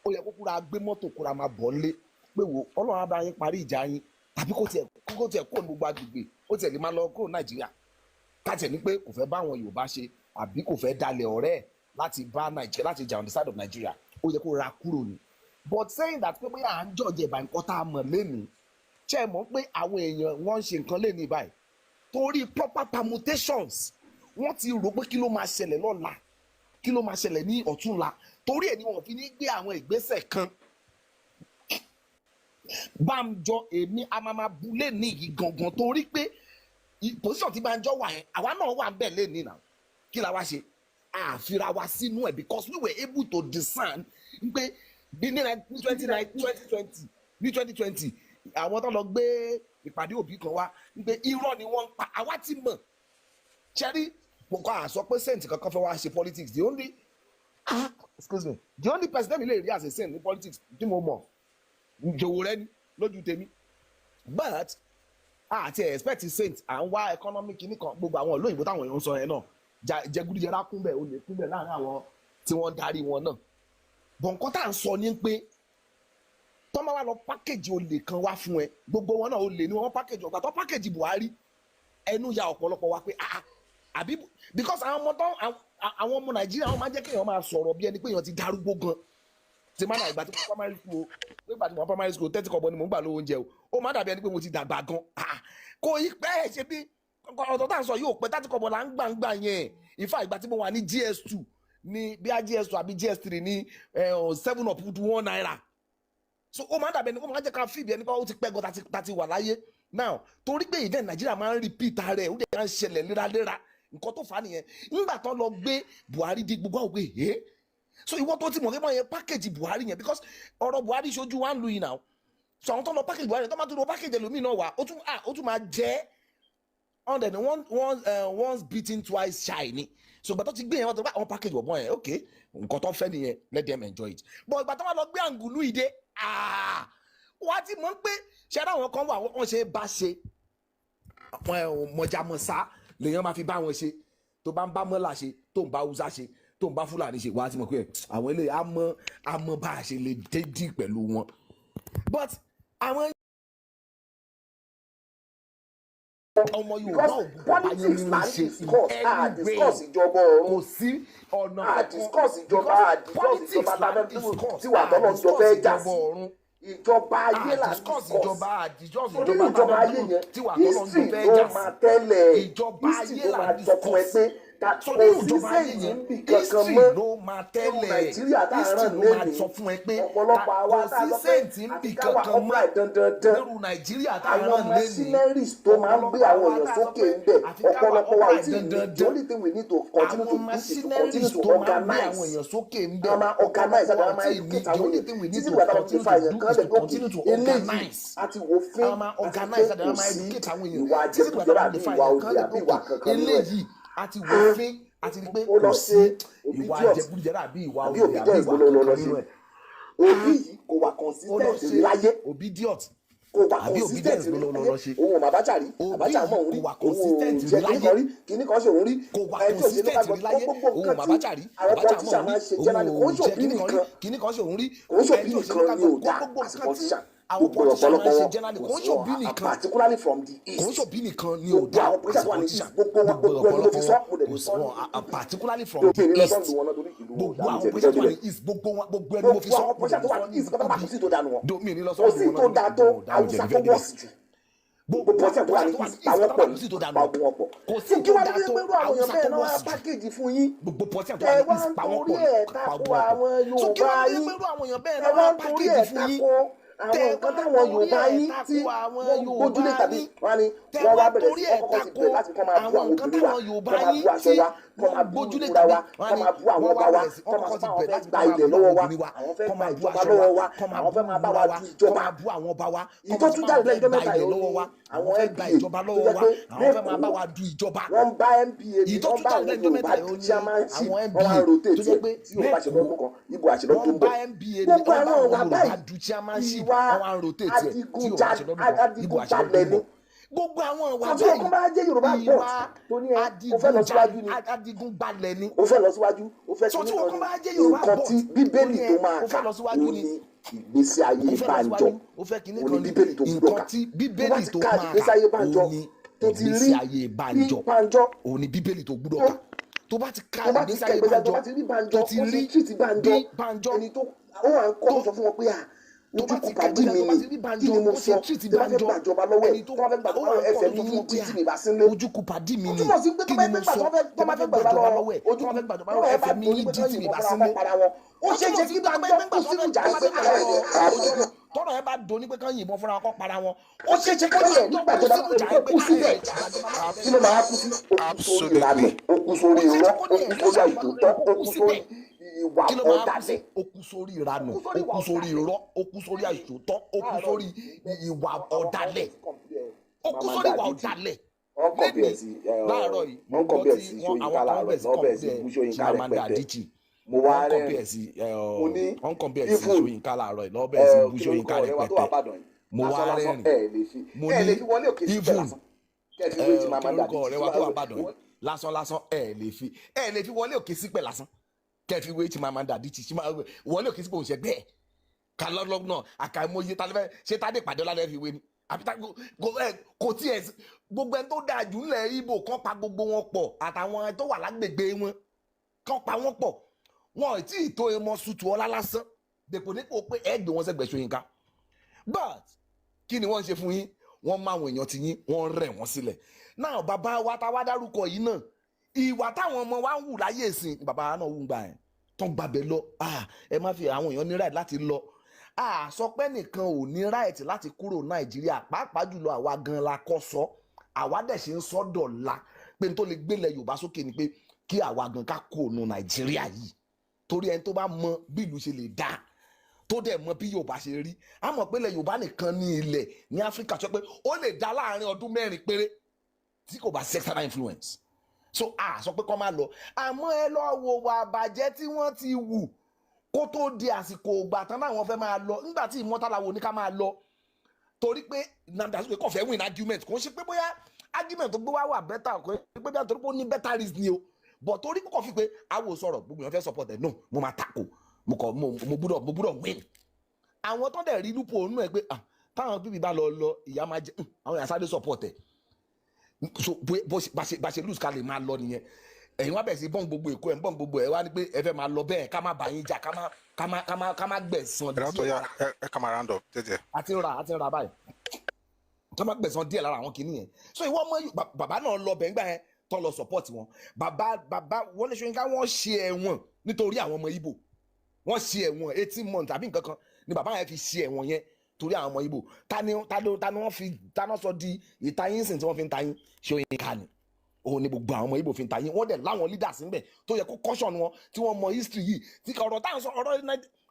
[SPEAKER 5] Ó yẹ kó kúra gbé mọ́tò kúra máa bọ̀ nílé pé wo Ọlọ́run á bá yín parí ìjà yín tàbí kó tiẹ̀ kó ní gbogbo agbègbè ó tiẹ̀ lè máa lọ kúrò Nàìjíríà káàtẹ̀ ní pé kò fẹ́ bá àwọn Yorùbá ṣe àbí kò fẹ́ dalẹ̀ ọ̀rẹ́ ẹ̀ láti bá Nàìjíríà láti jà on the side of Nigeria ó yẹ kó ra kúrò ní. But saying that pé à ń jọ̀jẹ̀ ìbá nǹkan tá a mọ̀ lénìí ṣe é mọ̀ pé àwọn èèyàn wọ́n ń ṣe nǹkan lénìí báyìí torí proper permutations wọ́n ti rò pé kí ló máa ṣẹlẹ̀ lọ́la kí ló máa ṣẹlẹ̀ ní ọ̀túnla torí ẹ̀ ni wọ́n fi ní gbé àwọn ìgbésẹ̀ kan. Banjo èmi amama bulé ní yìí gangan torí pé position tí Banjo wà yẹn àwa náà wà bẹ́ẹ̀ lénìí náà kí la wá ṣe àfira wa sínú ẹ̀ because we were able to discern pé bí ní 2020 àwọn tó lọ gbé ìpàdé òbí kan wá pé irọ́ ni wọ́n ń pa àwa ti mọ̀ ṣẹ́rí nǹkan àsọ pé saint kankan fẹ́ wá ṣe politics the only person lè rí as a saint ní politics tí mo mọ̀ jòwó rẹ ni lójú tèmi but àti expect saint à ń wá economic nìkan gbogbo àwọn olóyìnbó táwọn èèyàn ń sọ yẹn náà jẹgúdújẹrá kúnbẹ olè kúnbẹ láàrin àwọn tí wọ́n darí wọn náà bọ̀ nǹkan tá à ń sọ ni pé tọ́mọ wa lọ pákéjì olè kan wá fún ẹ gbogbo wọn náà olè ni wọ́n pákéjì ọgbà tó pákéjì Buhari ẹnu ya ọ̀pọ̀lọpọ̀ wa pé àbí because àwọn ọmọ Nàìjíríà wọn máa jẹ́ kéèyàn máa sọ̀rọ̀ bí ẹni pé èèyàn ti darúgbó gan ti máa náà ìgbà tí mo primary school pé ìgbà tí mo primary school 30 kọ́bọ̀ ni mo ń gbà lówó oúnjẹ ó máa dàbí ẹni pé mo ti dàgbà gan kò yí pẹ́ ẹ̀ ṣe bí ọ̀tọ̀ tá à ń sọ yóò pẹ́ 30 kọ́bọ̀ là ń gbà yẹn ìfà ìgbà tí mo wà ní GS2 ní bí a GS2 àbí GS3 ní 7 up to 1 naira so ó máa dàbí ẹni ó máa jẹ́ ká fìdí ẹni pé ó ti pẹ́ gan tàti wà láyé now torí pé ìdẹ́ Nàìjíríà máa ń repeat rẹ̀ ó dẹ̀ máa ń ṣẹlẹ̀ léraléra nǹkan tó fà á nìyẹn nígbà tán lọ gbé Buhari di gbogbo àwọn òwe so ìwọ tó ti mọ̀ pé wọ́n yẹn package Buhari yẹn because ọ̀rọ̀ Buhari ṣojú wa ń lu yìí náà so àwọn tó lọ package Buhari yẹn tó máa tún lọ package ẹlòmíì náà wà ó tún máa jẹ́ ọ̀dẹ̀ ni once beaten twice shy ni so ìgbà tó ti gbé yẹn wọ́n tó bá àwọn package ọ̀bọ̀n yẹn ok nǹkan tó fẹ́ nìyẹn let them enjoy it but ìgbà tó wà lọ gbé àǹgùlù ìdè wọ́n á ti mọ̀ pé ṣẹ́ra àwọn kan wà wọ́n ṣe bá ṣe mọ̀jàmọ̀sá lèèyàn máa fi bá wọn ṣe tó bá ń bá mọ́là ṣe tó ń bá Hausa ṣe tó ń bá Fúlàní ṣe wá ti mọ̀ pé àwọn eléyìí á mọ̀ bá a ṣe lè dédì pẹ̀lú wọn but àwọn ọmọ Yorùbá ògùn politics là ń discuss ìjọba ọ̀run kò sí ọ̀nà discuss ìjọba tí wà tọ́lọ́ ń jọ fẹ́ jà sí ìjọba ayé là ń discuss ìjọba ayé yẹn history ló máa tẹ́lẹ̀ history ló máa sọ fún ẹ pé kò sí sẹ́yìn níbi kankan mọ́ nínú Nàìjíríà tá a rán lẹ́nu ọ̀pọ̀lọpọ̀ àwa tá a lọ pé àtikáwà ọ̀pọ̀ dandandan àwọn machineries tó máa ń gbé àwọn èèyàn sókè ń bẹ̀ ọ̀pọ̀lọpọ̀ wa ò tí ì ní the only thing we need to continue to do is to continue to organize a máa organize àti a máa educate àwọn èèyàn títí wà táwọn ti fa èèyàn kan lẹ̀ gòkè eléyìí àti wò fín àti pé kò sí ìwà àjẹkùjọba àbí ìwà òdì àbí ìwà kankan nínú àti wòfin àti pé kò sí ìwà àjẹgúdújẹrá àbí ìwà òbí àbí ìwà kankan nínú ẹ̀. òbí yìí kò wà consistent láyé obedience kò wà consistent láyé òun ò Abacha rí Abacha mọ̀ òun rí òun jẹ́ kíní kan ṣe òun rí ẹjọ́ òṣèlú ká gbọ́ gbogbo nǹkan tí àwọn politician máa ń ṣe jẹ́nàlì kò ń ṣòbí nìkan kíní kan ṣe òun rí kò ń ṣòbí nìkan ni ò dá as a politician gbogbo ọ̀pọ̀lọpọ̀ wọn particularly from the east kò ń ṣòbí nìkan ni ò dá as a politician gbogbo ẹni ló fi sọ mo lè fi sọ particularly from the east gbogbo àwọn politician tó wà ní east gbogbo ẹni ló fi sọ gbogbo àwọn politician tó wà ní east kò sí tó dànù wọn kò sí tó dà tó Haúsá tó wọ̀ sí jù gbogbo politician tó wà ní east àwọn pọ̀ ní pàgọ́ wọn pọ̀ kò sí tó dà tó Haúsá tó wọ̀ sí pákéjì fún yín gbogbo politician tó wà ní east pàwọn pọ̀ pàgọ́ wọn pọ̀ ẹ wá ń torí ẹ̀ tako àwọn nǹkan táwọn Yorùbá yín tí wọ́n gbójúlé tàbí wọ́n ní wọ́n wá bẹ̀rẹ̀ sí ọkọ̀ ti bẹ̀rẹ̀ láti kọ́ máa bú àwọn obìnrin wa kọ́ máa bú aṣọ wa kọ́ máa bú ìmúra wa kọ́ máa bú àwọn ọba wa kọ́ máa sọ pé àwọn fẹ́ gba ilẹ̀ lọ́wọ́ wa àwọn fẹ́ gba ìjọba lọ́wọ́ wa àwọn fẹ́ máa bá wa du ìjọba ìtọ́jú jáde lẹ́yìn tó mẹ́ta yìí ó ní àwọn MPA tó jẹ́ pé wọ́n ń bá MPA bí wọ́n bá àwọn Yorùbá chairmanship wọ́n máa rotate tí Yorùbá ṣe lọ́dún kan Ìgbò àṣẹ lọ́dún bọ̀ gbogbo àwọn ọ̀gá báyìí adigunjalè ni gbogbo àwọn ìwà bẹ́ẹ̀ ni bá jẹ́ Yorùbá bọ̀ tó ní ẹ o fẹ́ lọ síwájú ni adigunbalẹ̀ ni o fẹ́ lọ síwájú o fẹ́ kí nǹkan tí Bíbélì tó máa kà ó ní ìgbésí ayé Banjo ó ní Bíbélì tó gbúdọ̀ kà Bíbélì tó máa kà ó ní ìgbésí ayé Banjo ó ní Bíbélì tó gbúdọ̀ kà tó bá ti ka ìgbésí ayé Banjo tó ti rí bí Banjo ẹni tó ó wà ń kọ́ sọ fún wọn pé ojú kò pàdé mi ni kí ni mo sọ tí wọ́n fẹ́ gbàjọba lọ́wọ́ ẹ̀ tí wọ́n fẹ́ gbàjọba lọ́wọ́ ẹ̀fẹ̀ mi ní títí mi bá sílé ojú kò pàdé mi ni túmọ̀ sí pé tó bá fẹ́ gbàjọba lọ́wọ́ ẹ̀ ojú kò gbàjọba lọ́wọ́ ẹ̀fẹ̀ mi ní títí mi bá sílé ó ṣe é ṣe kí Banjo kú sínú ìjà pé tọ́rọ̀ ẹ bá do ní pé kán yìnbọn fúnra wọn kọ́ para wọn ó ṣe ṣe kó lè jọ kú sínú ìjà ẹ pé
[SPEAKER 2] kí ló máa kú sí okú sórí ìranù okú sórí irọ́ okú sórí àìtòótọ́ okú sórí ìwà ọ̀dàlẹ̀
[SPEAKER 5] okú sórí ìranù okú sórí irọ́ okú sórí àìtòótọ́ okú sórí ìwà ọ̀dàlẹ̀ okú sórí ìwà ọ̀dàlẹ̀ lẹ́ni láàárọ̀ yìí mo gbọ́ tí àwọn kan bẹ̀ sí kọ̀ọ̀bẹ̀ Chimamanda Adichie wọ́n kọ̀ọ̀bẹ̀ sí Ṣóyínká láàárọ̀ yìí lọ́bẹ̀ sí Ṣóyínká rẹpẹtẹ mo wá rẹ́rìn mo ní even orúkọ rẹ wa tó wà bàdàn yìí lásán ẹ lè fi wọlé òkè sípẹ̀ lásán kẹfì wé Chimamanda Adichie wọlé òkè sípẹ̀ òṣègbè ẹ̀ kálọ́lọ́ náà àkàìmọye tálẹ́fẹ́ ṣé tádé pàdé ọlá lẹ́fi wé ni kò tiẹ̀ gbogbo ẹni tó dáa jù ńlẹ̀ Ìgbò kan pa gbogbo wọn pọ̀ àtàwọn ẹni tó wà lágbègbè wọn kan pa wọn pọ̀ wọn ò tí ì tó ẹmọ sùtù ọlá lásán dèpòdépò pé ẹ gbé wọn sẹ́gbẹ̀ẹ́ Ṣóyínká but kí ni wọ́n ń ṣe fún yín wọ́n máa àwọn èèyàn ti yín wọ́n rẹ̀ wọ́n sílẹ̀ náà bàbá wa tá wá dárúkọ yìí náà ìwà táwọn ọmọ wa ń wù láyé ìsìn bàbá náà wù gbà ẹ̀ tán gbàbẹ̀ lọ ẹ má fi àwọn èèyàn ní right láti lọ sọ pé nìkan ò ní right láti kúrò Nàìjíríà pàápàá jùlọ àwa gan la kọ́ sọ àwa dẹ̀ ṣe ń sọ dọ̀la pé n tó lè gbélé Yorùbá sókè ni pé kí àwa gan ká kó nu Nàìjíríà yìí torí ẹni tó bá mọ bí ìlú ṣe lè dáa tó dẹ̀ mọ bí Yorùbá ṣe rí a mọ̀ pé ilẹ̀ Yorùbá nìkan ní ilẹ̀ ní Áfíríkà sọ pé ó lè dá láàrin ọdún 4 péré tí kò bá sí external influence so sọ pé kọ́ máa lọ àmọ́ ẹ lọ wo wà bàjẹ́ tí wọ́n ti wù kó tó di àsìkò ògbà tán náà wọ́n fẹ́ máa lọ nígbà tí ìmọ̀tàláwo ní ká máa lọ torí pé nàdàsókè kò fẹ́ win argument kò ń ṣe pé bóyá argument tó gbé wá wà better kò ń ṣe pé bí àtòrí pé ó ní better reason ni o but torí kò fi pé àwò sọ̀rọ̀ gbogbo èèyàn fẹ́ support ẹ̀ no mo máa tako mo gbúdọ̀ win àwọn tó dẹ̀ rí lúpọ̀ òun ẹ̀ pé táwọn bíbí bá lọ ìyá máa jẹ àwọn èèyàn sáré support ẹ̀ so bá ṣe lose ká lè máa lọ nìyẹn ẹ̀yin wá bẹ̀ sí bọ́n gbogbo èkó ẹ̀ ń bọ́n gbogbo ẹ̀ wá ní pé ẹ fẹ́ máa lọ bẹ́ẹ̀ ká má bá yín jà ká má gbẹ̀san díẹ̀
[SPEAKER 1] ẹ ká máa round up tètè.
[SPEAKER 5] àti ra báyìí ká má gbẹ̀san díẹ̀ lára àwọn kìíní yẹn so ìwọ ọmọ bàbá náà lọ bẹ̀ ńgbà yẹn tó lọ support wọn bàbá Wọlé Ṣóyínká wọ́n ṣe ẹ̀wọ̀n nítorí àwọn ọmọ Ìgbò wọ́n ṣe ẹ̀wọ̀n 18 months àbí nǹkan kan ni bàbá yẹn fi ṣe ẹ̀wọ̀n yẹn torí àwọn ọmọ Ìgbò ta ni wọ́n fi dáná sọ di ìtayín sìn tí wọ́n fi ń tayín Ṣóyínká ni òun ni gbogbo àwọn ọmọ Ìgbò fi ń tayín wọ́n dẹ̀ láwọn leaders níbẹ̀ tó yẹ kó caution wọn tí wọ́n mọ history yìí tí ọ̀rọ̀ táwọn sọ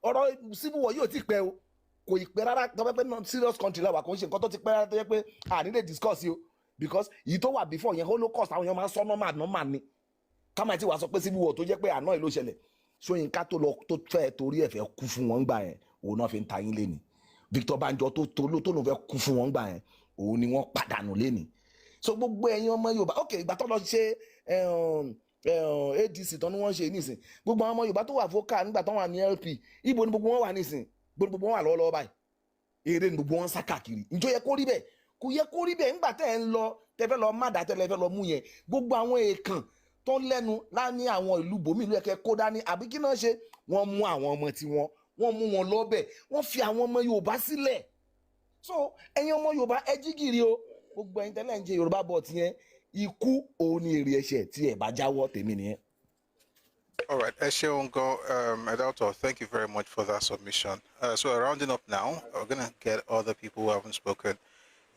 [SPEAKER 5] ọ̀rọ̀ civil war yóò ti pẹ́ o kò ì pẹ́ rárá tó fẹ́ pẹ́ serious country lẹ́wà kò ń ṣe nǹkan tó ti pẹ́ rárá tó yẹ pé ní lè discuss yìí o because èyí tó wà before yẹn holocaust àwọn èèyàn máa ń sọ normal ni ká máa ti wá sọ pé civil war tó jẹ́ pé àná ìlú ṣẹlẹ̀ Ṣóyínká tó fẹ́ torí ẹ̀ fẹ́ kú fún wọn gbà yẹn òun náà fi ń tayín lẹ́ni Victor Banjo tó lóun fẹ́ kú fún wọn gbà yẹn òun ni wọ́n pàdánù lẹ́ni so gbogbo ẹ̀yin ọmọ Yorùbá ok ìgbà tó lọ ṣe ADC tó ní wọ́n ṣe nísìn gbogbo àwọn ọmọ Yorùbá tó wà vocal nígbà tó wà ní LP ibo ni gbogbo wọn wà nísìn gbogbo wọn wà lọ́wọ́lọ́wọ́ báyìí eré ni gbogbo wọn sá káàkiri ǹjọ́ yẹ kó rí bẹ́ẹ̀ kò yẹ kó rí bẹ́ẹ̀ nígbà tẹ́ ẹ̀ ń lọ tẹ́fẹ́ lọ má dá tẹ́lẹ̀ fẹ́ lọ mú yẹn gbogbo àwọn èèkàn tó lẹ́nu láni àwọn ìlú bòmí ìlú ẹ̀kẹ́ kó dání àbí kí náà ṣe wọ́n mú àwọn ọmọ tiwọn wọ́n mú wọn lọ́bẹ̀ wọ́n fi àwọn ọmọ Yorùbá sílẹ̀ so ẹ̀yin ọmọ Yorùbá ẹ jí gìrì o gbogbo ẹ̀yin tẹ́lẹ̀ ń jẹ Yorùbá bọ̀ tiẹ̀ ikú òun ni èrè ẹ̀ṣẹ̀ tí ẹ̀ bá jáwọ́ tèmi nìyẹn.
[SPEAKER 1] All right, Esheongo, Adalto, thank you very much for that submission. So we're rounding up now. We're going to get other people who haven't spoken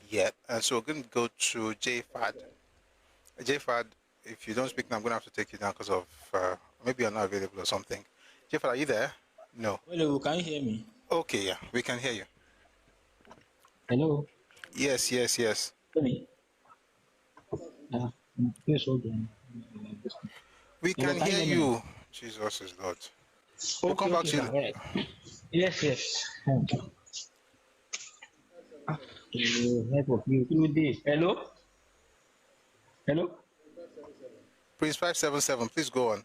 [SPEAKER 1] yet. And so we're going to go to JFAD. JFAD, if you don't speak now, I'm going to have to take you down because of maybe you're not available or something. JFAD, are you there? No.
[SPEAKER 6] Hello, can you hear me?
[SPEAKER 1] Okay, yeah, we can hear you.
[SPEAKER 6] Hello?
[SPEAKER 1] Yes.
[SPEAKER 6] Hear me? Please hold on.
[SPEAKER 1] We can hear you. Jesus is Lord. We'll come back to you.
[SPEAKER 6] Right. Yes. Hello?
[SPEAKER 1] Prince 577, please go on.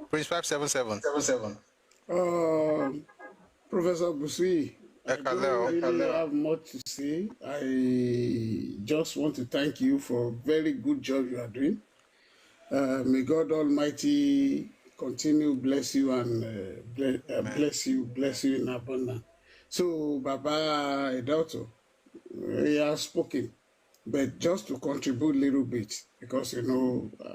[SPEAKER 1] Prince 577.
[SPEAKER 22] Professor Busui, I don't really have much to say. I just want to thank you for a very good job you are doing. May God Almighty continue bless you and bless you in abundance. So, Baba Edato, he has spoken, but just to contribute a little bit, because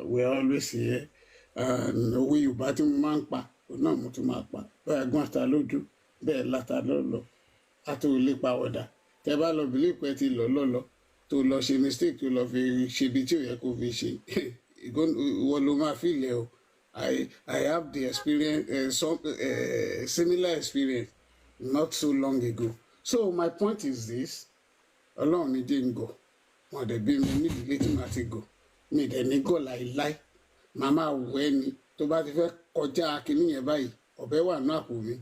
[SPEAKER 22] we're always here. And we battle manpa òun náà mo tún máa pa bẹ́ẹ̀ gún ata lójú bẹ́ẹ̀ láta lọ́lọ́ àti òlé pàwọ̀dà tẹ bá lọ bìlí pẹ́ ti lọ́lọ́lọ́ tó lọ ṣe mistake tó lọ fi ṣe ibi tí ò yẹ kó fi ṣe ìwọ ló máa fi ilẹ̀ o I have the experience similar experience not so long ago so my point is this ọlọ́run ní jẹ́ ń gọ̀ wọn dẹ̀ bí mi nídìílé tí màá ti gọ̀ mi dẹ̀ ní gọ̀ láìláì màá máa wọ ẹni tó bá ti fẹ́ kọjá kinní yẹn báyìí ọ̀bẹ wà ní àpò mi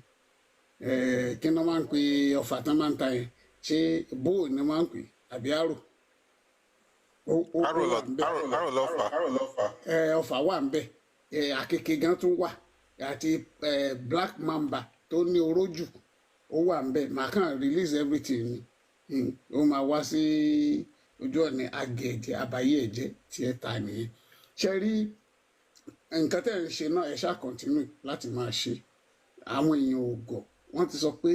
[SPEAKER 22] kí ni wọ́n máa ń pe ọ̀fà tán máa ń ta yẹn ṣé bóò ni wọ́n máa ń pè àbí àrò
[SPEAKER 1] àrò lọ́fà
[SPEAKER 22] ọ̀fà wà ń bẹ̀ àkekèé gan tún wà àti black mamba tó ní orójù ó wà ń bẹ̀ màá kàn release everything ni ó máa wá sí ojú ọ̀nà agẹ̀ẹ̀jẹ̀ àbáyé ẹ̀jẹ̀ tí ẹ ta nìyẹn ṣe rí nǹkan tẹ̀ ń ṣe náà ẹ ṣáà continue láti máa ṣe àwọn èèyàn ò gọ̀ wọ́n ti sọ pé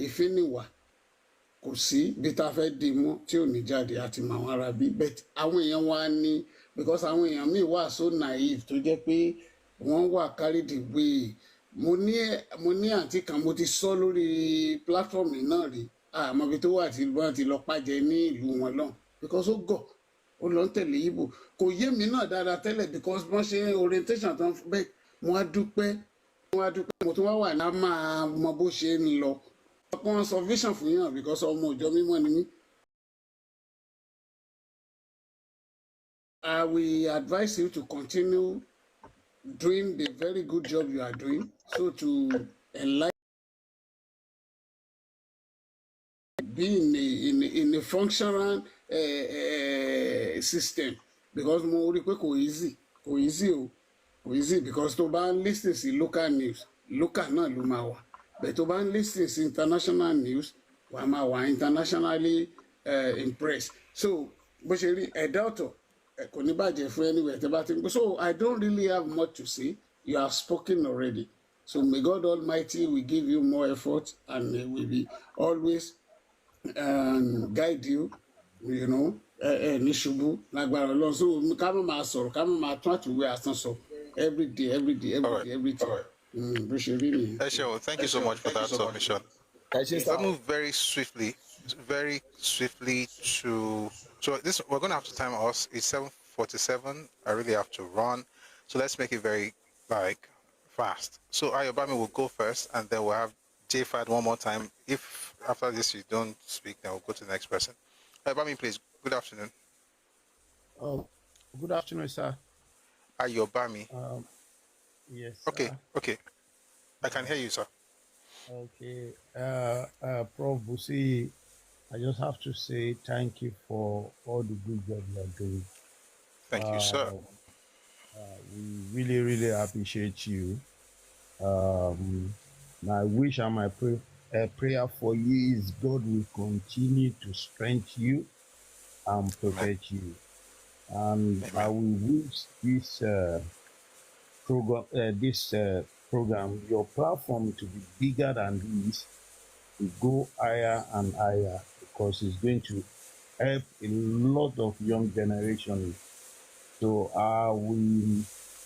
[SPEAKER 22] èéfín nìwà kò sí bí tá a fẹ́ dì mọ́ tí ò ní jáde àti mọ àwọn ará bí bẹ́ẹ̀ àwọn èèyàn wa ní because àwọn èèyàn míì wà so naive tó jẹ́ pé wọ́n wà carried away mo ní àǹtí kan mo ti sọ lórí platform náà rí àmọ́ ibi tó wà tí wọ́n ti lọ pàjẹ́ ní ìlú wọn lọ́hùn because ó gọ̀ ó lọ ń tẹ̀lé ibo kò yé mi náà dáadáa tẹ́lẹ̀ because wọ́n ṣe orientation tán bẹ́ẹ̀ mo á dúpẹ́ mo tún wá wà ní a máa mọ bó ṣe ń lọ ọ̀pọ̀ wọn sọ vision fún yàn because ọmọ ìjọ mímọ́ ni mí. I will advise you to continue doing the very good job you are doing so to enlighten be in a functional system because mo rí pé kò easy o kò easy because tó bá ń listen sí local news local náà ló máa wà but tó bá ń listen sí international news wà máa wà internationally impressed so bó ṣe rí ẹ̀dá ọ̀tọ̀ kò ní bàjẹ́ fún anywhere tẹ́ bá ti ń gbé so I don't really have much to say you have spoken already so may God Almighty will give you more effort and will be always guide you you know ní ṣubú lágbára Ọlọ́run so ká má máa sọ̀rọ̀ ká má máa tún àtúwé àtún sọ every day bó ṣe rí nìyẹn.
[SPEAKER 1] ẹ ṣeun thank you so much for that submission. Let's move very swiftly to so this we're going to have to time us. It's 7:47. I really have to run, so let's make it very fast. So Ayobami will go first, and then we'll have J-Fad one more time. If after this you don't speak, then we'll go to the next person. Ayobami, please. Good afternoon.
[SPEAKER 7] Good afternoon, sir.
[SPEAKER 1] Ayobami.
[SPEAKER 7] Yes.
[SPEAKER 1] Okay. I can hear you, sir.
[SPEAKER 7] Okay. Prof. Busi, I just have to say thank you for all the good job you are doing.
[SPEAKER 1] Thank you, sir.
[SPEAKER 7] We really, really appreciate you. My wish and my prayer for you is God will continue to strengthen you and protect you. And I will wish this program, your platform to be bigger than this, to go higher and higher, because it's going to help a lot of young generation. So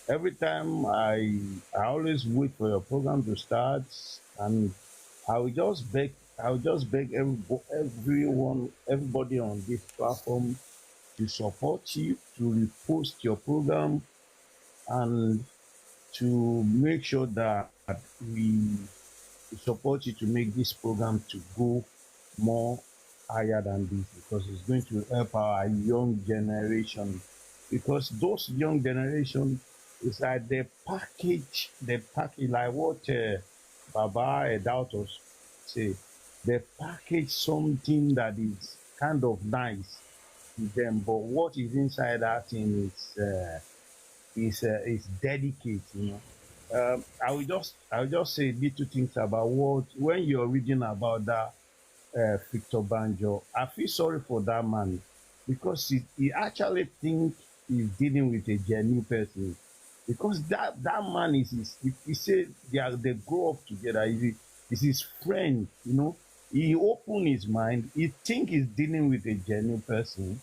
[SPEAKER 7] every time I always wait for your program to start, and I will just beg everybody on this platform to support you, to repost your program, and to make sure that we support you to make this program to go more higher than this, because it's going to help our young generation. Because those young generation is like the package like what Baba Edautos say, they package something that is kind of nice to them, but what is inside that thing is delicate, you know. I will just say little things about when you're reading about that Victor Banjo. I feel sorry for that man, because he actually think he's dealing with a genuine person, because that man is he said they grow up together. He's his friend, you know. He opened his mind. He think he's dealing with a genuine person,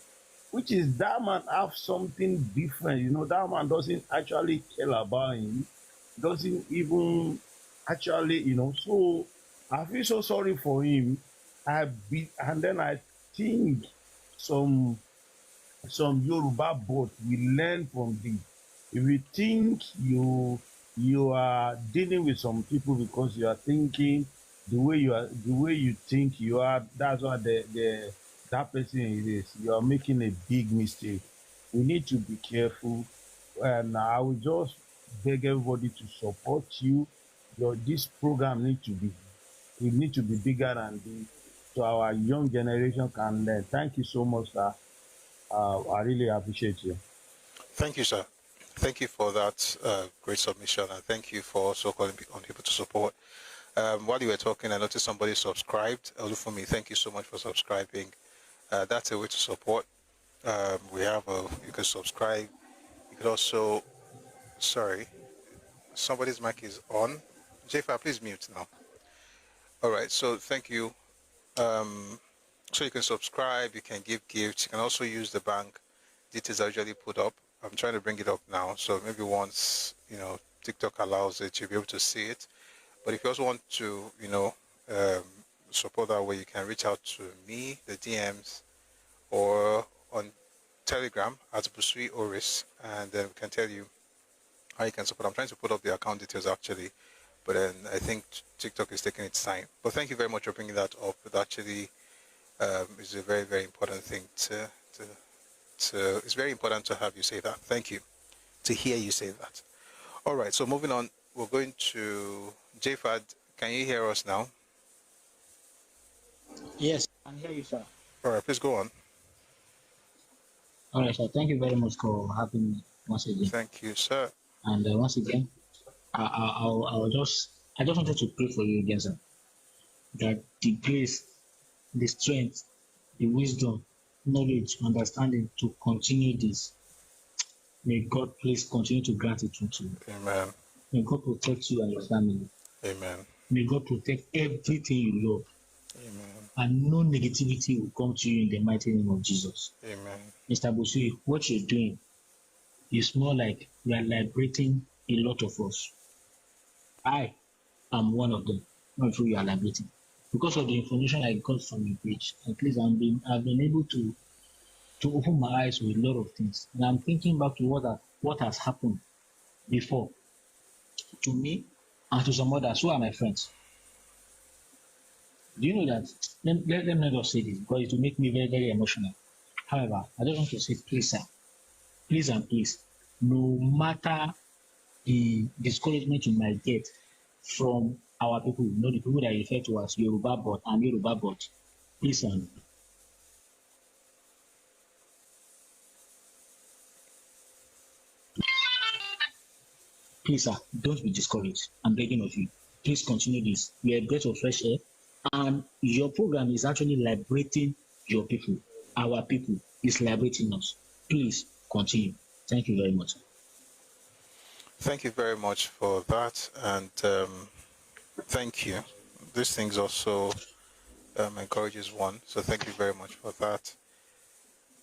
[SPEAKER 7] which is that man have something different. You know, that man doesn't actually care about him. doesn't even actually, so I feel so sorry for him. And then I think some Yoruba boat will learn from this. If you think you are dealing with some people because you are thinking the way you think you are, that's what that person is. You are making a big mistake. We need to be careful, and I will just beg everybody to support you. This program need to be bigger than this, so our young generation can learn. Thank you so much, sir. I really appreciate you.
[SPEAKER 1] Thank you, sir. Thank you for that great submission, and thank you for also calling on people to support. While you were talking, I noticed somebody subscribed. Olufumi, thank you so much for subscribing. That's a way to support. You can subscribe. You could also, sorry, somebody's mic is on. Jfa, please mute now. All right, so thank you. So you can subscribe, you can give gifts, you can also use the bank details I usually put up. I'm trying to bring it up now, so maybe once TikTok allows it, you'll be able to see it. But if you also want to support that way, you can reach out to me, the DMs, or on Telegram at Busui Oris, and then we can tell you how you can support. I'm trying to put up the account details actually, but then I think TikTok is taking its time. But thank you very much for bringing that up. It actually is a very, very important thing it's very important to have you say that. Thank you. To hear you say that. All right, so moving on, we're going to JFAD. Can you hear us now?
[SPEAKER 12] Yes, I can hear you, sir.
[SPEAKER 1] All right, please go on.
[SPEAKER 12] All right, sir. Thank you very much for having me once again.
[SPEAKER 1] Thank you, sir.
[SPEAKER 12] And once again, I just wanted to pray for you again, sir. That the grace, the strength, the wisdom, knowledge, understanding to continue this. May God please continue to grant it to you.
[SPEAKER 1] Amen.
[SPEAKER 12] May God protect you and your family.
[SPEAKER 1] Amen.
[SPEAKER 12] May God protect everything you love.
[SPEAKER 1] Amen.
[SPEAKER 12] And no negativity will come to you in the mighty name of Jesus.
[SPEAKER 1] Amen.
[SPEAKER 12] Mr. Busui, what you're doing is more like you are liberating a lot of us. I am one of them, not sure you are liberating. Because of the information I got from your page, at least I've been able to open my eyes with a lot of things. And I'm thinking back to what has happened before to me and to some others who are my friends. Do you know that? Let me not just say this because it will make me very, very emotional. However, I just want to say, please, sir, please and please, no matter the discouragement you might get from our people, the people that I refer to as Yoruba bot and Yoruba bot, please, please, sir, don't be discouraged. I'm begging of you. Please continue this. You're a breath of fresh air, and your program is actually liberating your people. Our people is liberating us. Please continue. Thank you very much.
[SPEAKER 1] Thank you very much for that, and thank you. These things also encourages one, so thank you very much for that.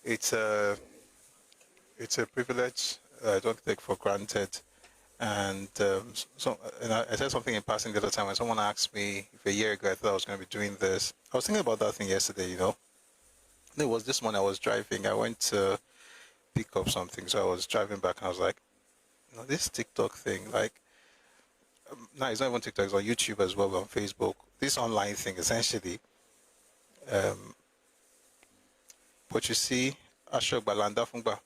[SPEAKER 1] It's a privilege I don't take for granted. And I said something in passing the other time when someone asked me if a year ago I thought I was going to be doing this. I was thinking about that thing yesterday, It was this morning I was driving. I went to pick up something, so I was driving back and I was like, this TikTok thing, no, it's not even TikTok, it's on YouTube as well, on Facebook. This online thing, essentially, but you see, Ashok Balanda Fungba,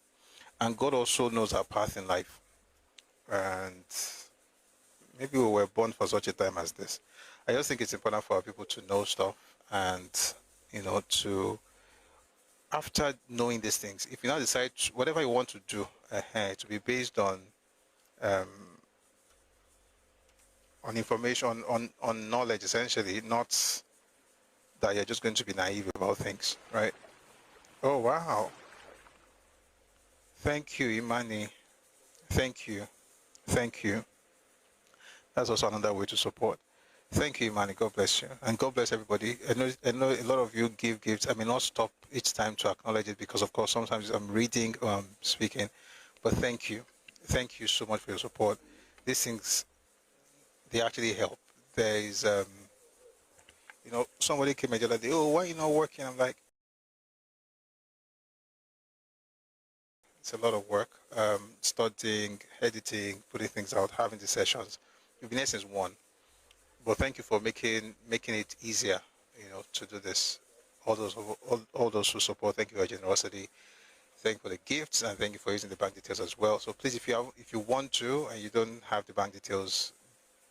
[SPEAKER 1] and God also knows our path in life. And maybe we were born for such a time as this. I just think it's important for our people to know stuff and, after knowing these things, if you now decide whatever you want to do, to be based on information, on knowledge, essentially, not that you're just going to be naive about things, right? Oh, wow. Thank you, Imani. Thank you. Thank you. That's also another way to support. Thank you, Imani. God bless you. And God bless everybody. I know a lot of you give gifts. I may not stop each time to acknowledge it because, of course, sometimes I'm reading or I'm speaking. But thank you. Thank you so much for your support. These things they actually help. There is, somebody came and like, oh, why are you not working? I'm like, it's a lot of work. Studying, editing, putting things out, having the sessions. We've been here since 1. But thank you for making it easier, to do this. All those who support, thank you for your generosity. Thank you for the gifts, and thank you for using the bank details as well. So please, if you want to and you don't have the bank details,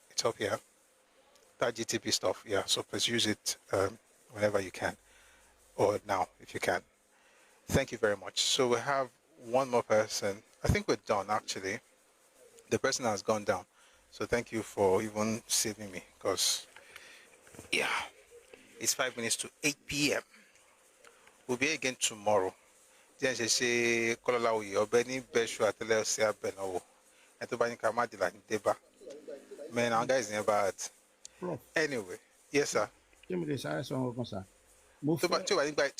[SPEAKER 1] it's up here. That GTP stuff, yeah. So please use it whenever you can, or now if you can. Thank you very much. So we have one more person. I think we're done actually. The person has gone down. So thank you for even saving me, because yeah, it's 5 minutes to 8 p.m. We'll be again tomorrow. Then she say, "Kolola uyi obeni beshu atele se abenowo." And to bani kamadi like deba. Man, our guys never had.
[SPEAKER 7] Prof.
[SPEAKER 1] Anyway, yes sir.
[SPEAKER 7] Ṣé mo lè sáré sọ nǹkan sir?
[SPEAKER 1] Tó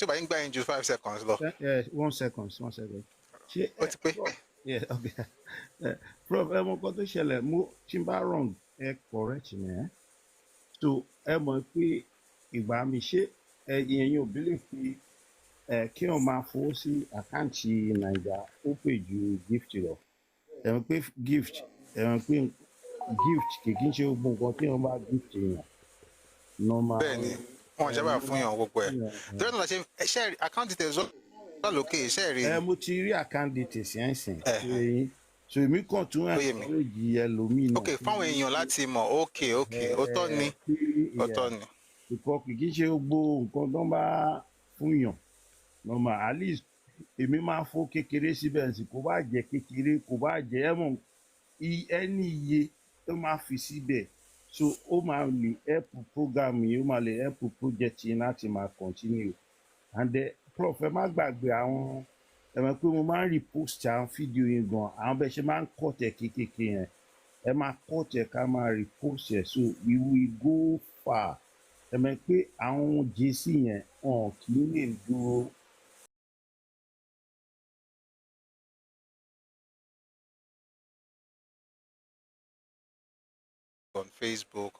[SPEAKER 1] bá ń gbà yín ju 5 seconds lọ.
[SPEAKER 7] 1 second. Ṣé
[SPEAKER 1] ó ti pé.
[SPEAKER 7] Yeah, okay. Prof, ẹ mọ nǹkan tó ṣẹlẹ̀, tí n bá wrong, ẹ correct me. So ẹ mọ̀ pé ìgbà mi ṣé ẹ̀yin ò believe pé kí wọ́n máa fowó sí àkáǹtì Nàìjà ó pè ju gift lọ. Ẹ mọ̀ pé gift kì í ṣe gbogbo nǹkan tí wọ́n bá gift yàn. Normal.
[SPEAKER 1] Bẹ́ẹ̀ni, wọn jábà fún yàn gbogbo ẹ̀. Dọ́rọ̀ náà ṣe account details wà lókè iṣẹ́ rí.
[SPEAKER 7] Mo ti rí account details yẹn sìn. So èmi kàn tún encourage ẹlòmíì náà.
[SPEAKER 1] Ok, fáwọn èèyàn láti mọ̀, ok, òótọ́ ni.
[SPEAKER 7] Ìkọ́ kì í ṣe gbogbo nǹkan tó ń bá fún yàn. Normal, at least èmi máa fó kékeré síbẹ̀ nsìn, kò bá jẹ́ kékeré, kò bá jẹ́ ẹni iye tó máa fi síbẹ̀. So ó máa lè help program yìí, ó máa lè help project yìí láti máa continue. And prof, ẹ má gbàgbé àwọn ẹ mọ̀ pé mo máa ń repost àwọn fídíò yìí gan, àwọn bẹ́ẹ̀ ṣe máa ń cut ẹ̀ kékèké yẹn, ẹ máa cut ẹ̀ ká máa repost ẹ̀, so we will go far. Ẹ mọ̀ pé àwọn jésì yẹn kì í lè dúró.
[SPEAKER 1] On Facebook.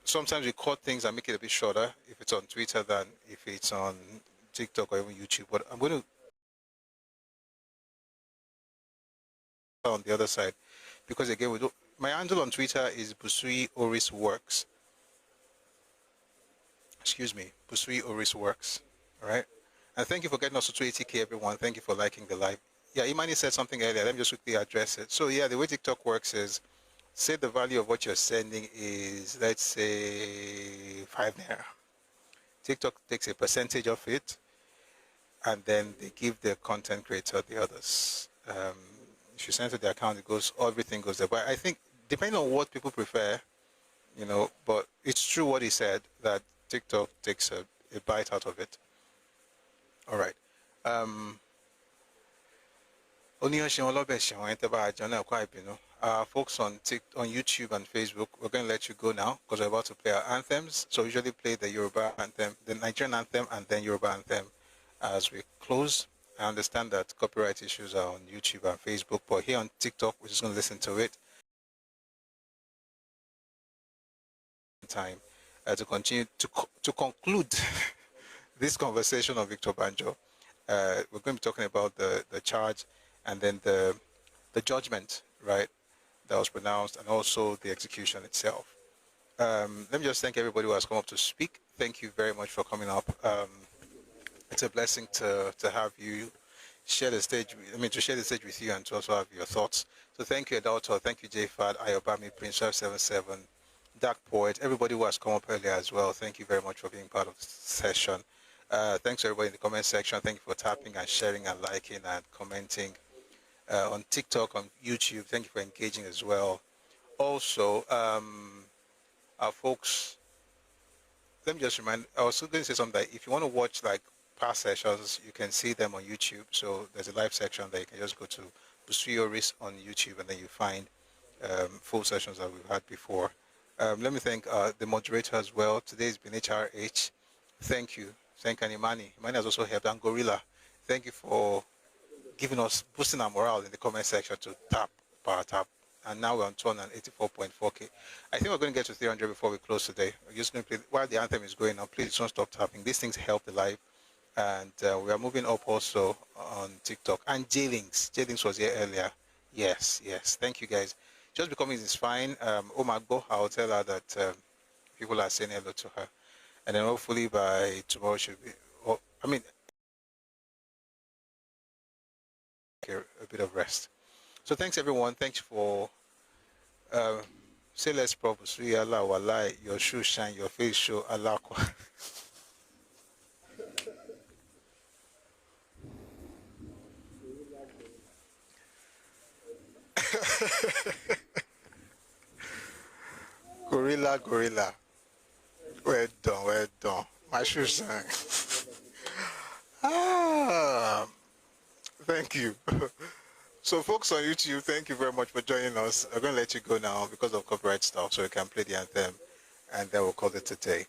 [SPEAKER 1] Sometimes we cut things and make it a bit shorter if it's on Twitter than if it's on TikTok or even YouTube. But I'm going to on the other side, because again, my handle on Twitter is Busui Oris Works. Excuse me, Busui Oris Works. All right. And thank you for getting us to 280K, everyone. Thank you for liking the live. Yeah, Imani said something earlier. Let me just quickly address it. So yeah, the way TikTok works is, say the value of what you're sending is, let's say 5 naira. TikTok takes a percentage of it, and then they give the content creator the others. If you send to the account, everything goes there. But I think depending on what people prefer, but it's true what he said, that TikTok takes a bite out of it. All right. Folks on YouTube and Facebook, we're going to let you go now because we're about to play our anthems. So we usually play the Yoruba anthem, the Nigerian anthem, and then Yoruba anthem as we close. I understand that copyright issues are on YouTube and Facebook, but here on TikTok, we're just going to listen to it. Time to continue to conclude this conversation of Victor Banjo. We're going to be talking about the charge and then the judgment, right, that was pronounced, and also the execution itself. Let me just thank everybody who has come up to speak. Thank you very much for coming up. It's a blessing to have you share the stage. To share the stage with you and to also have your thoughts. So thank you, Adalto. Thank you, JFAD, Ayobami, Prince 577, Dark Poet, everybody who has come up earlier as well. Thank you very much for being part of this session. Thanks to everybody in the comment section. Thank you for tapping and sharing and liking and commenting. On TikTok, on YouTube, thank you for engaging as well. Also, our folks, let me just remind, I was going to say something, that if you want to watch like past sessions, you can see them on YouTube. So there's a live section that you can just go to Busui on YouTube, and then you find full sessions that we've had before. Let me thank the moderator as well. Today's been HRH. Thank you. Thank Imani. Imani has also helped, and Gorilla. Thank you for giving us, boosting our morale in the comment section to tap, power tap, and now we're on 284.4K. I think we're going to get to 300 before we close today. We're just going to play while the anthem is going on. Please don't stop tapping. These things help the live. And we are moving up also on TikTok. And J-Links. J-Links was here earlier. Yes. Thank you, guys. Just becoming is fine. Go. I'll tell her that people are saying hello to her. And then hopefully by tomorrow she'll be... a bit of rest. So thanks, everyone. Thanks for... say let's propose. Allah, wallah, your shoe shine, your face show. Allah. Gorilla. Well done. My shoe shine. Thank you. So folks on YouTube, thank you very much for joining us. I'm going to let you go now because of copyright stuff, so we can play the anthem, and then we'll call it a day.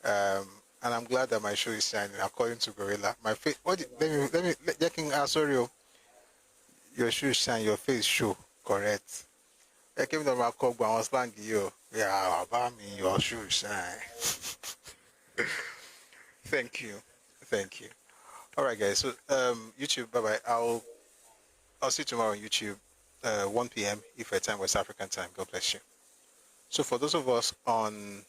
[SPEAKER 1] And I'm glad that my show is shining according to Gorilla. My face, sorry, your shoe shine, your face show, correct. I came to my cock, but I was like, yeah, about me, your shoe shine. Thank you. All right, guys. So YouTube, bye-bye. I'll see you tomorrow on YouTube, 1 p.m. Ife time, West African time. God bless you. So for those of us on